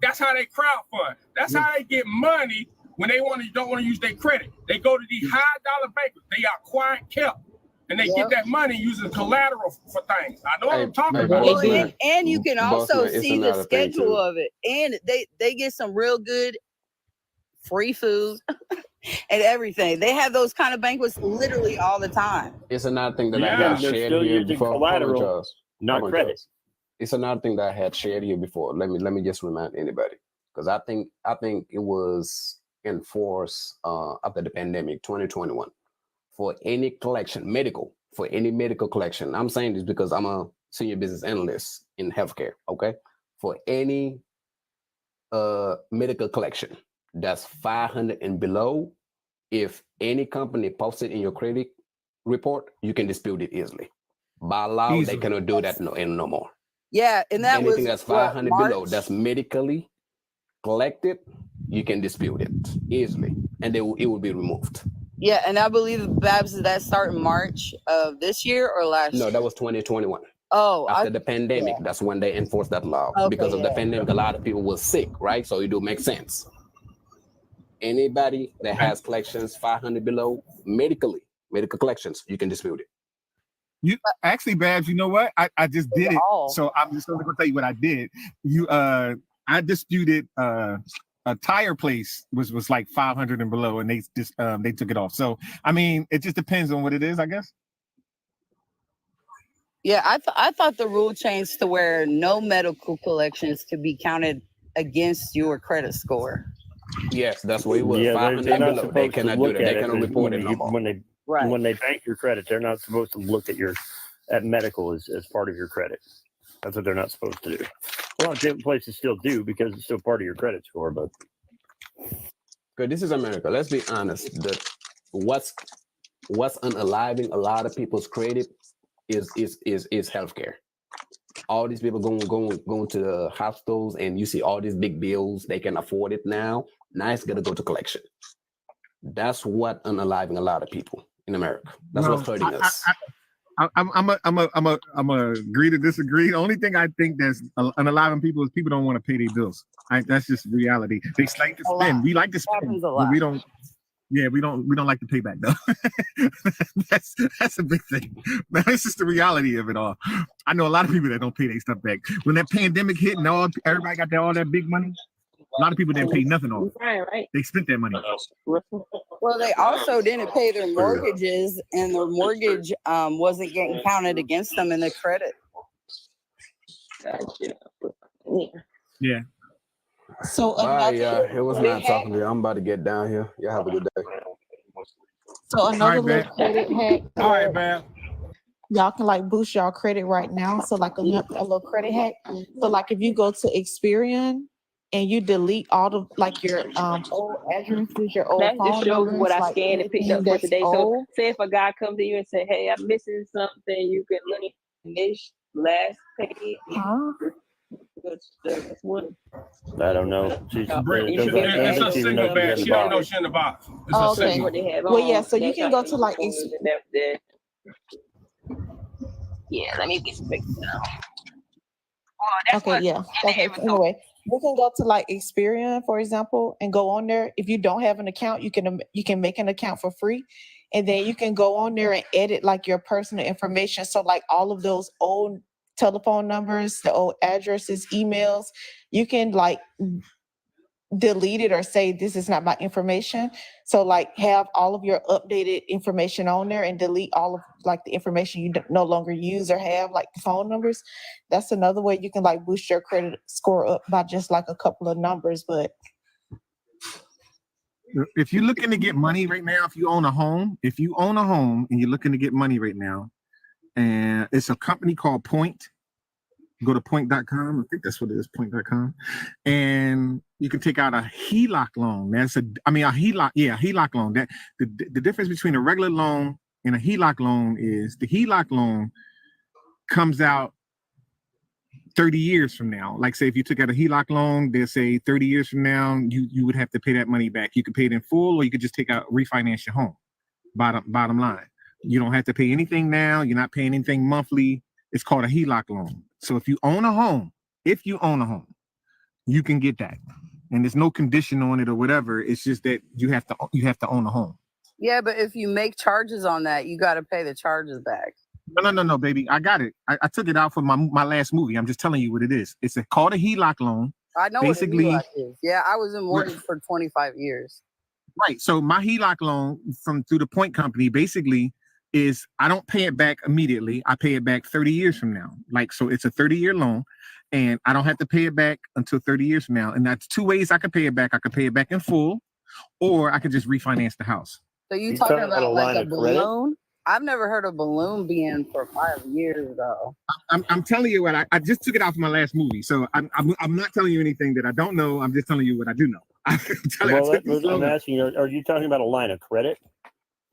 That's how they crowdfund. That's how they get money when they don't want to use their credit. They go to these high dollar bankers. They are quiet kept. And they get that money using collateral for things. I know what I'm talking about. Well, and you can also see the schedule of it. And they get some real good free food and everything. They have those kind of banquets literally all the time. It's another thing that I had shared here before. Collateral, not credit. It's another thing that I had shared here before. Let me just remind anybody, because I think it was enforced after the pandemic, 2021. For any collection, for any medical collection. I'm saying this because I'm a senior business analyst in healthcare, okay? For any medical collection that's 500 and below, if any company posts it in your credit report, you can dispute it easily. By law, they cannot do that no more. Yeah, and that anything was that's 500 below, that's medically collected, you can dispute it easily, and it will be removed. Yeah, and I believe, Babs, did that start in March of this year or last year? No, that was 2021. Oh, after the pandemic, that's when they enforced that law. Because of the pandemic, a lot of people were sick, right? So it do make sense. Anybody that has collections 500 below, medical collections, you can dispute it. You actually, Babs, you know what? I just did it. So I'm just going to tell you what I did. I disputed a tire place was like 500 and below, and they took it off. So I mean, it just depends on what it is, I guess. Yeah, I thought the rule changed to where no medical collections could be counted against your credit score. Yes, that's what it was. Yeah, 500 they're not below. supposed They to cannot look do that. at They cannot report it no more. When they bank your credit, they're not supposed to look at medical as part of your credit. That's what they're not supposed to do. A lot of different places still do because it's still part of your credit score. But good, this is America. Let's be honest. What's unaliving a lot of people's credit is healthcare. All these people going to the hospitals, and you see all these big bills. They can afford it now. Now it's gonna go to collection. That's what unaliving a lot of people in America. That's what's hurting us. I'm a agree to disagree. The only thing I think that's unaliving people is people don't want to pay their bills. That's just reality. They like to spend. We like to spend, but we don't. Yeah, we don't like to pay back though. that's a big thing. That's just the reality of it all. I know a lot of people that don't pay their stuff back. When that pandemic hit and everybody got all that big money, a lot of people didn't pay nothing off. Right. They spent that money. Well, they also didn't pay their mortgages, and their mortgage wasn't getting counted against them in their credit. Yeah. So bye, it was nice talking to you. I'm about to get down here. Y'all have a good day. So another little credit hack. All right, man. Y'all can like boost y'all credit right now. So like a little credit hack. So like if you go to Experian and you delete all the like your old addresses, your old that phone just shows numbers, what I like scanned and picked up for that's today. old. So say if a guy comes to you and say, "Hey, I'm missing something," you can look at this last page. That's one. I don't know. She's it's a single bag. She don't know shit in the box. It's a Okay. single. Well, yeah. So you can go to like. Yeah, let me get some pictures now. Okay, yeah. Okay, so anyway, you can go to like Experian, for example, and go on there. If you don't have an account, you can make an account for free, and then you can go on there and edit like your personal information. So like all of those old telephone numbers, the old addresses, emails, you can like delete it or say this is not my information. So like have all of your updated information on there and delete all of like the information you no longer use or have, like the phone numbers. That's another way you can like boost your credit score up by just like a couple of numbers. But if you're looking to get money right now, if you own a home and you're looking to get money right now, and it's a company called Point. Go to point.com. I think that's what it is, point.com. And you can take out a HELOC loan. A HELOC loan. That the difference between a regular loan and a HELOC loan is the HELOC loan comes out 30 years from now. Like say if you took out a HELOC loan, they'll say 30 years from now, you would have to pay that money back. You could pay it in full, or you could just refinance your home. Bottom line. You don't have to pay anything now. You're not paying anything monthly. It's called a HELOC loan. So if you own a home, you can get that. And there's no condition on it or whatever. It's just that you have to own a home. Yeah, but if you make charges on that, you got to pay the charges back. No, baby. I got it. I took it out for my last movie. I'm just telling you what it is. It's called a HELOC loan. I know basically, what a HELOC is. Yeah, I was in mortgage for 25 years. Right. So my HELOC loan through the Point Company basically is I don't pay it back immediately. I pay it back 30 years from now. Like, so it's a 30-year loan and I don't have to pay it back until 30 years from now. And that's two ways I can pay it back. I can pay it back in full, or I could just refinance the house. So you talking about like a balloon? I've never heard of balloon being for 5 years though. I'm telling you what I just took it out from my last movie, so I'm not telling you anything that I don't know. I'm just telling you what I do know. I'm asking you, are you talking about a line of credit?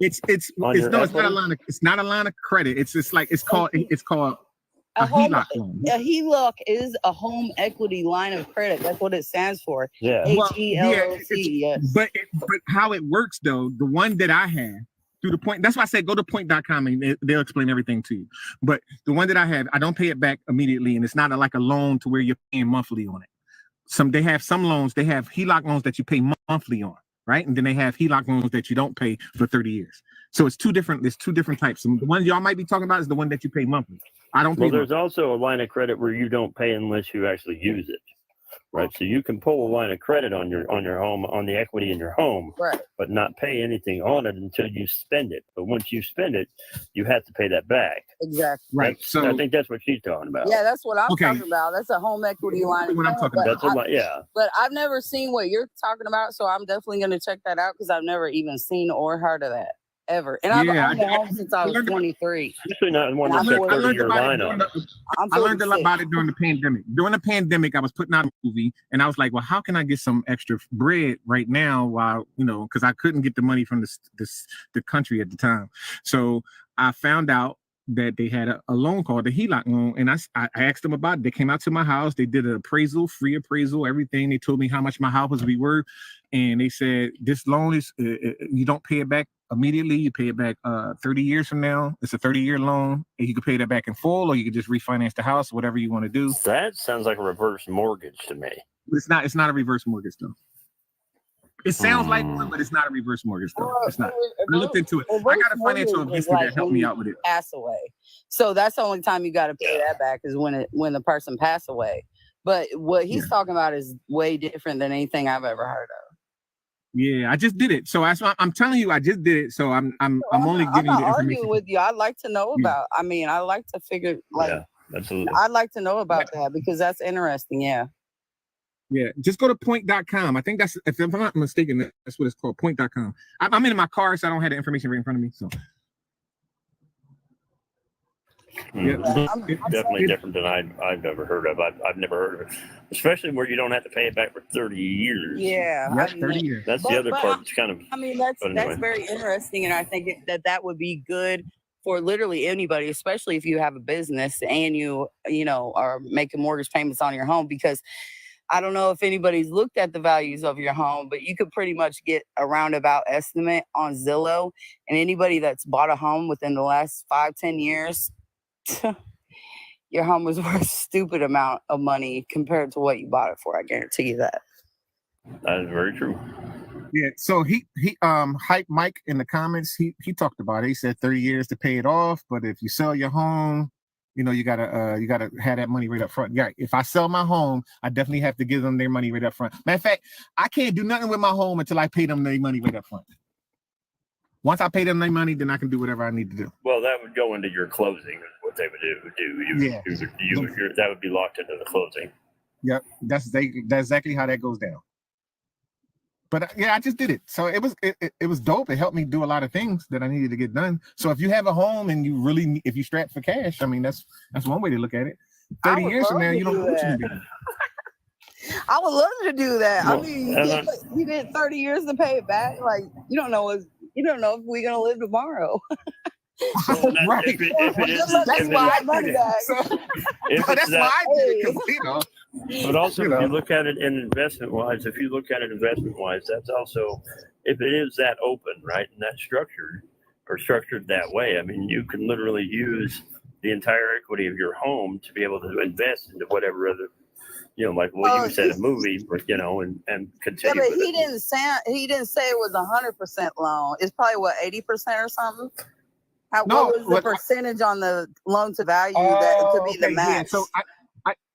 It's not a line of credit. It's just like it's called a HELOC loan. A HELOC is a home equity line of credit. That's what it stands for. Yeah. HELOC. Yes. But how it works though, the one that I have through the point, that's why I said go to point.com and they'll explain everything to you. But the one that I have, I don't pay it back immediately, and it's not like a loan to where you're paying monthly on it. They have some loans, they have HELOC loans that you pay monthly on, right? And then they have HELOC loans that you don't pay for 30 years. So there's two different types. And the one y'all might be talking about is the one that you pay monthly. I don't pay there's also a line of credit where you don't pay unless you actually use it. Right. So you can pull a line of credit on your home, on the equity in your home, right, but not pay anything on it until you spend it. But once you spend it, you have to pay that back. Exactly. Right. So I think that's what she's talking about. Yeah, that's what I'm talking about. That's a home equity line. What I'm talking about. That's a lot, yeah. But I've never seen what you're talking about, so I'm definitely going to check that out because I've never even seen or heard of that. Ever. And I've owned a home since I was 23. Especially not one that's a 30-year line on it. I learned a lot about it during the pandemic. During the pandemic, I was putting out a movie, and I was like, well, how can I get some extra bread right now while, because I couldn't get the money from the country at the time. So I found out that they had a loan called the HELOC loan, and I asked them about it. They came out to my house. They did an appraisal, free appraisal, everything. They told me how much my house was worth, and they said, this loan is, you don't pay it back immediately. You pay it back 30 years from now. It's a 30-year loan, and you can pay that back in full, or you can just refinance the house, whatever you want to do. That sounds like a reverse mortgage to me. It's not a reverse mortgage though. It sounds like one, but it's not a reverse mortgage though. It's not. I looked into it. I got a financial investor that helped me out with it. Pass away. So that's the only time you got to pay that back is when the person passed away. But what he's talking about is way different than anything I've ever heard of. Yeah, I just did it. So I'm telling you, I just did it. So I'm only giving you the information. I'm arguing with you. I'd like to know about. I mean, I like to figure absolutely. I'd like to know about that because that's interesting. Yeah. Yeah, just go to point.com. I think that's, if I'm not mistaken, that's what it's called, point.com. I'm in my car, so I don't have the information right in front of me. So Definitely different than I've ever heard of. I've never heard of it, especially where you don't have to pay it back for 30 years. Yeah, yep, 30 years. That's the other part. It's kind of. I mean, that's very interesting, and I think that would be good for literally anybody, especially if you have a business and you are making mortgage payments on your home, because I don't know if anybody's looked at the values of your home, but you could pretty much get a roundabout estimate on Zillow, and anybody that's bought a home within the last 5-10 years, your home was worth a stupid amount of money compared to what you bought it for. I guarantee you that. That is very true. Yeah, so he Hype Mike in the comments, he talked about it. He said 30 years to pay it off, but if you sell your home, you gotta have that money right up front. Yeah, if I sell my home, I definitely have to give them their money right up front. Matter of fact, I can't do nothing with my home until I pay them their money right up front. Once I pay them their money, then I can do whatever I need to do. Well, that would go into your closing. Is what they would do. That would be locked into the closing. Yep, that's exactly how that goes down. But yeah, I just did it. So it was dope. It helped me do a lot of things that I needed to get done. So if you have a home and if you strapped for cash, I mean, that's one way to look at it. 30 years from now, you don't know what you do. I would love to do that. Well, I mean, you did 30 years to pay it back. Like, you don't know if we're gonna live tomorrow. Right. That's why I did that. That's why I did it. But also, if you look at it investment-wise, that's also, if it is that open, right, and that structured that way, I mean, you can literally use the entire equity of your home to be able to invest into whatever other, like what you said, a movie, and continue. Yeah, but he didn't say it was 100% loan. It's probably 80% or something. What was the percentage on the loan to value that could be the match? Yeah. So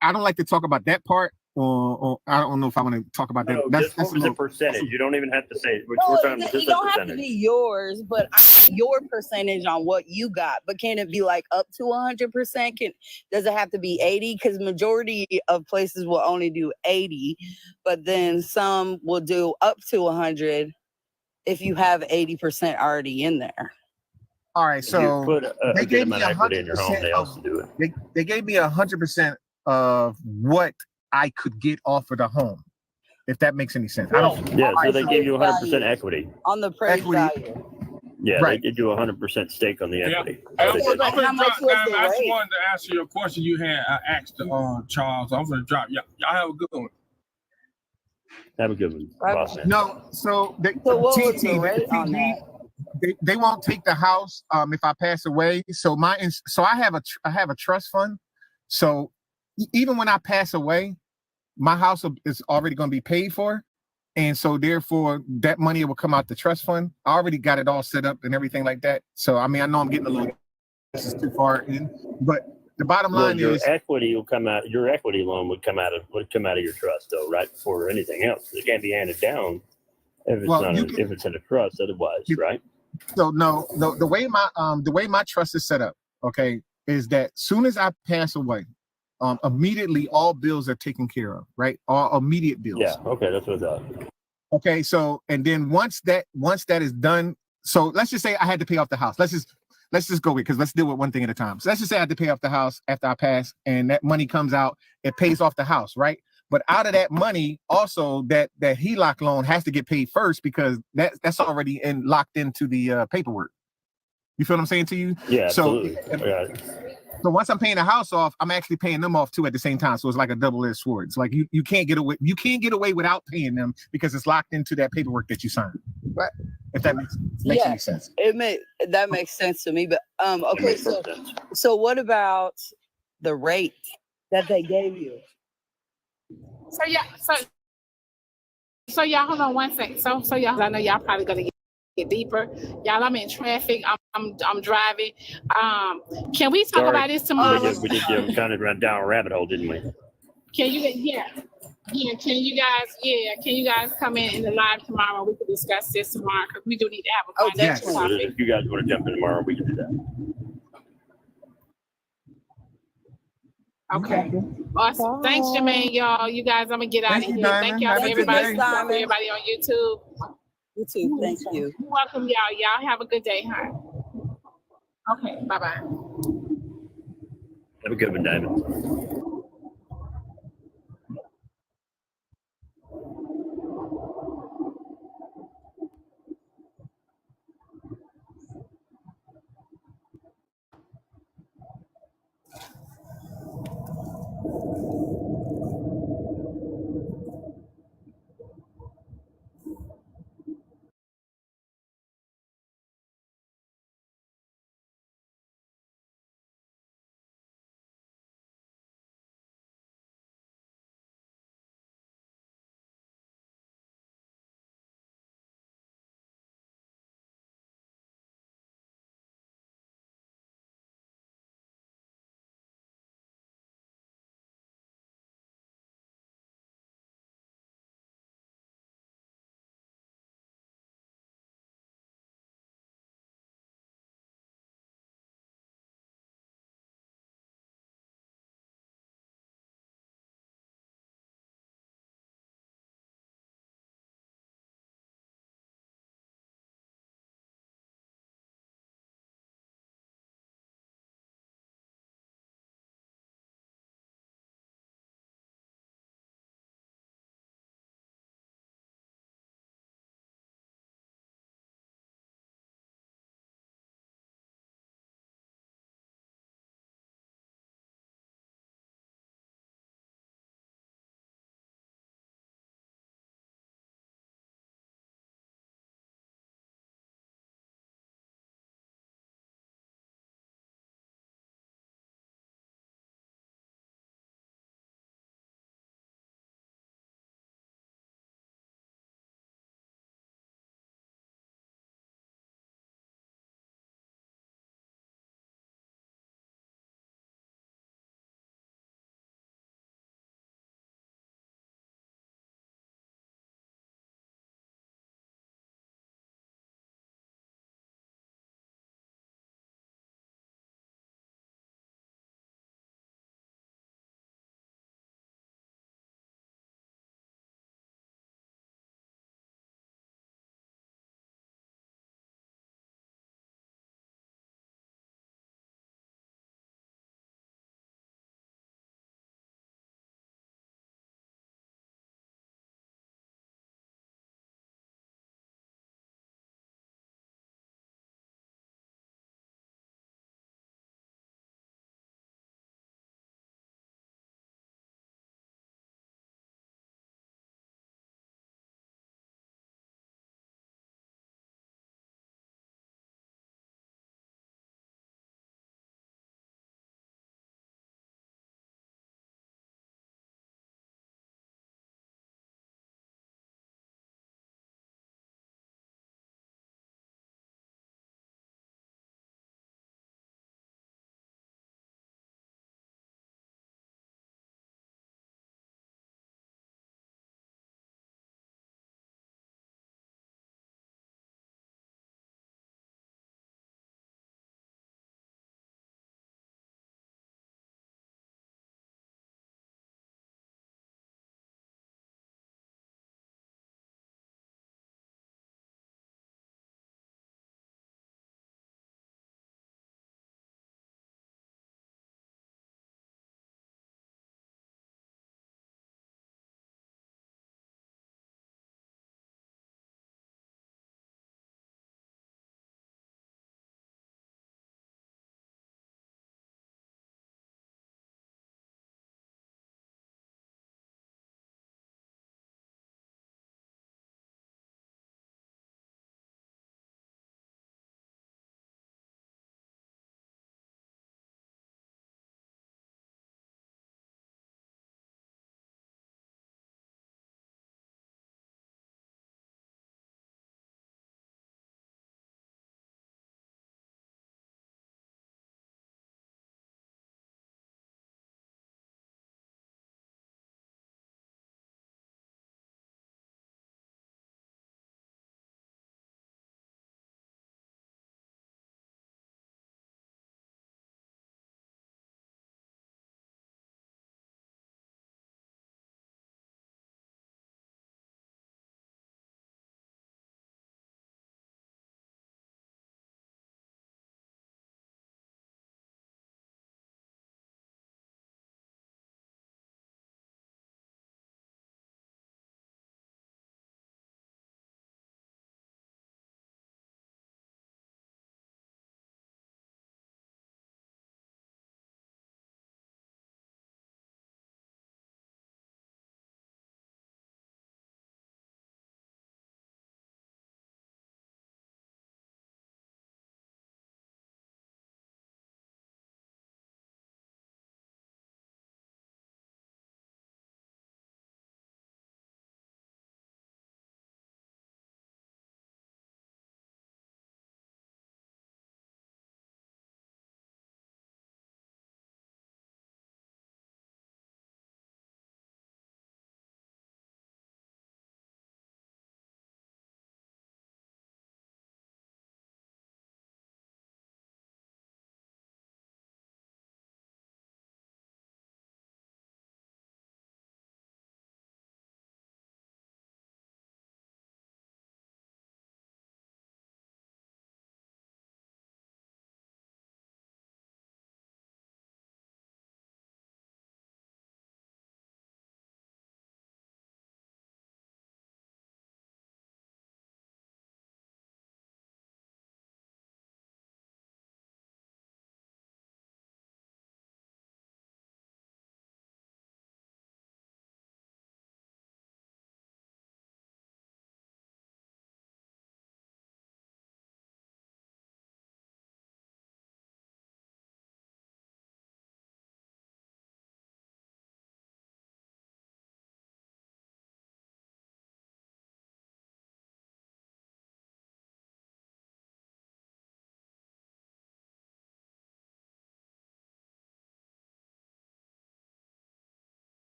I don't like to talk about that part, or I don't know if I want to talk about that. No, that's the percentage. You don't even have to say it. It don't have to be yours, but your percentage on what you got. But can it be like up to 100%? Does it have to be 80? Because majority of places will only do 80, but then some will do up to 100 if you have 80% already in there. All right, If so you put a they good gave me amount of equity in your home, 100% they of also do it. they gave me 100% of what I could get off of the home, if that makes any sense. I don't. Yeah, all so right, they so give you 100% equity. On the appraised equity, value. Yeah, right. they did you 100% stake on the Yeah. equity. Hey, That's what they did. I'm gonna How much drop was down. the I just rate? wanted to answer your question you had asked Charles. I'm gonna drop. Y'all have a good one. Have a good one, boss man. No, so they, So what was TT, the rate on that? they won't take the house if I pass away. So I have a trust fund. So even when I pass away, my house is already going to be paid for, and so therefore that money will come out the trust fund. I already got it all set up and everything like that. So I mean, I know I'm getting a little. This is too far in, but the bottom line your is equity will come out. Your equity loan would come out of your trust, though, right before anything else. It can't be handed down if it's if it's in a trust. Otherwise, right? So no, the way my trust is set up, okay, is that soon as I pass away, immediately all bills are taken care of, right? All immediate bills. Yeah. Okay, that's what I thought. Okay, so and then once that is done, so let's just say I had to pay off the house. Let's just go with because let's deal with one thing at a time. So let's just say I had to pay off the house after I pass, and that money comes out, it pays off the house, right? But out of that money, also that HELOC loan has to get paid first because that's already locked into the paperwork. You feel what I'm saying to you? Yeah, So, absolutely. So once I'm paying the house off, I'm actually paying them off too at the same time. So it's like a double-edged sword. It's like you can't get away. You can't get away without paying them because it's locked into that paperwork that you signed. Right. If that makes any sense. That makes sense to me. But okay, so what about the rate that they gave you? So y'all hold on one second. So y'all, I know y'all probably gonna get deeper. Y'all, I'm in traffic. I'm driving. Can we talk about this tomorrow? We did kind of run down a rabbit hole, didn't we? Can you guys come in the live tomorrow? We can discuss this tomorrow because we do need to have a financial topic. If you guys want to jump in tomorrow, we can do that. Okay. Awesome. Thanks, Jermaine, y'all. You guys, I'm gonna get out of here. Thank y'all for everybody. Everybody on YouTube. You too. Thank you. You're welcome, y'all. Y'all have a good day, huh? Okay. Bye-bye. Have a good one, Diamond.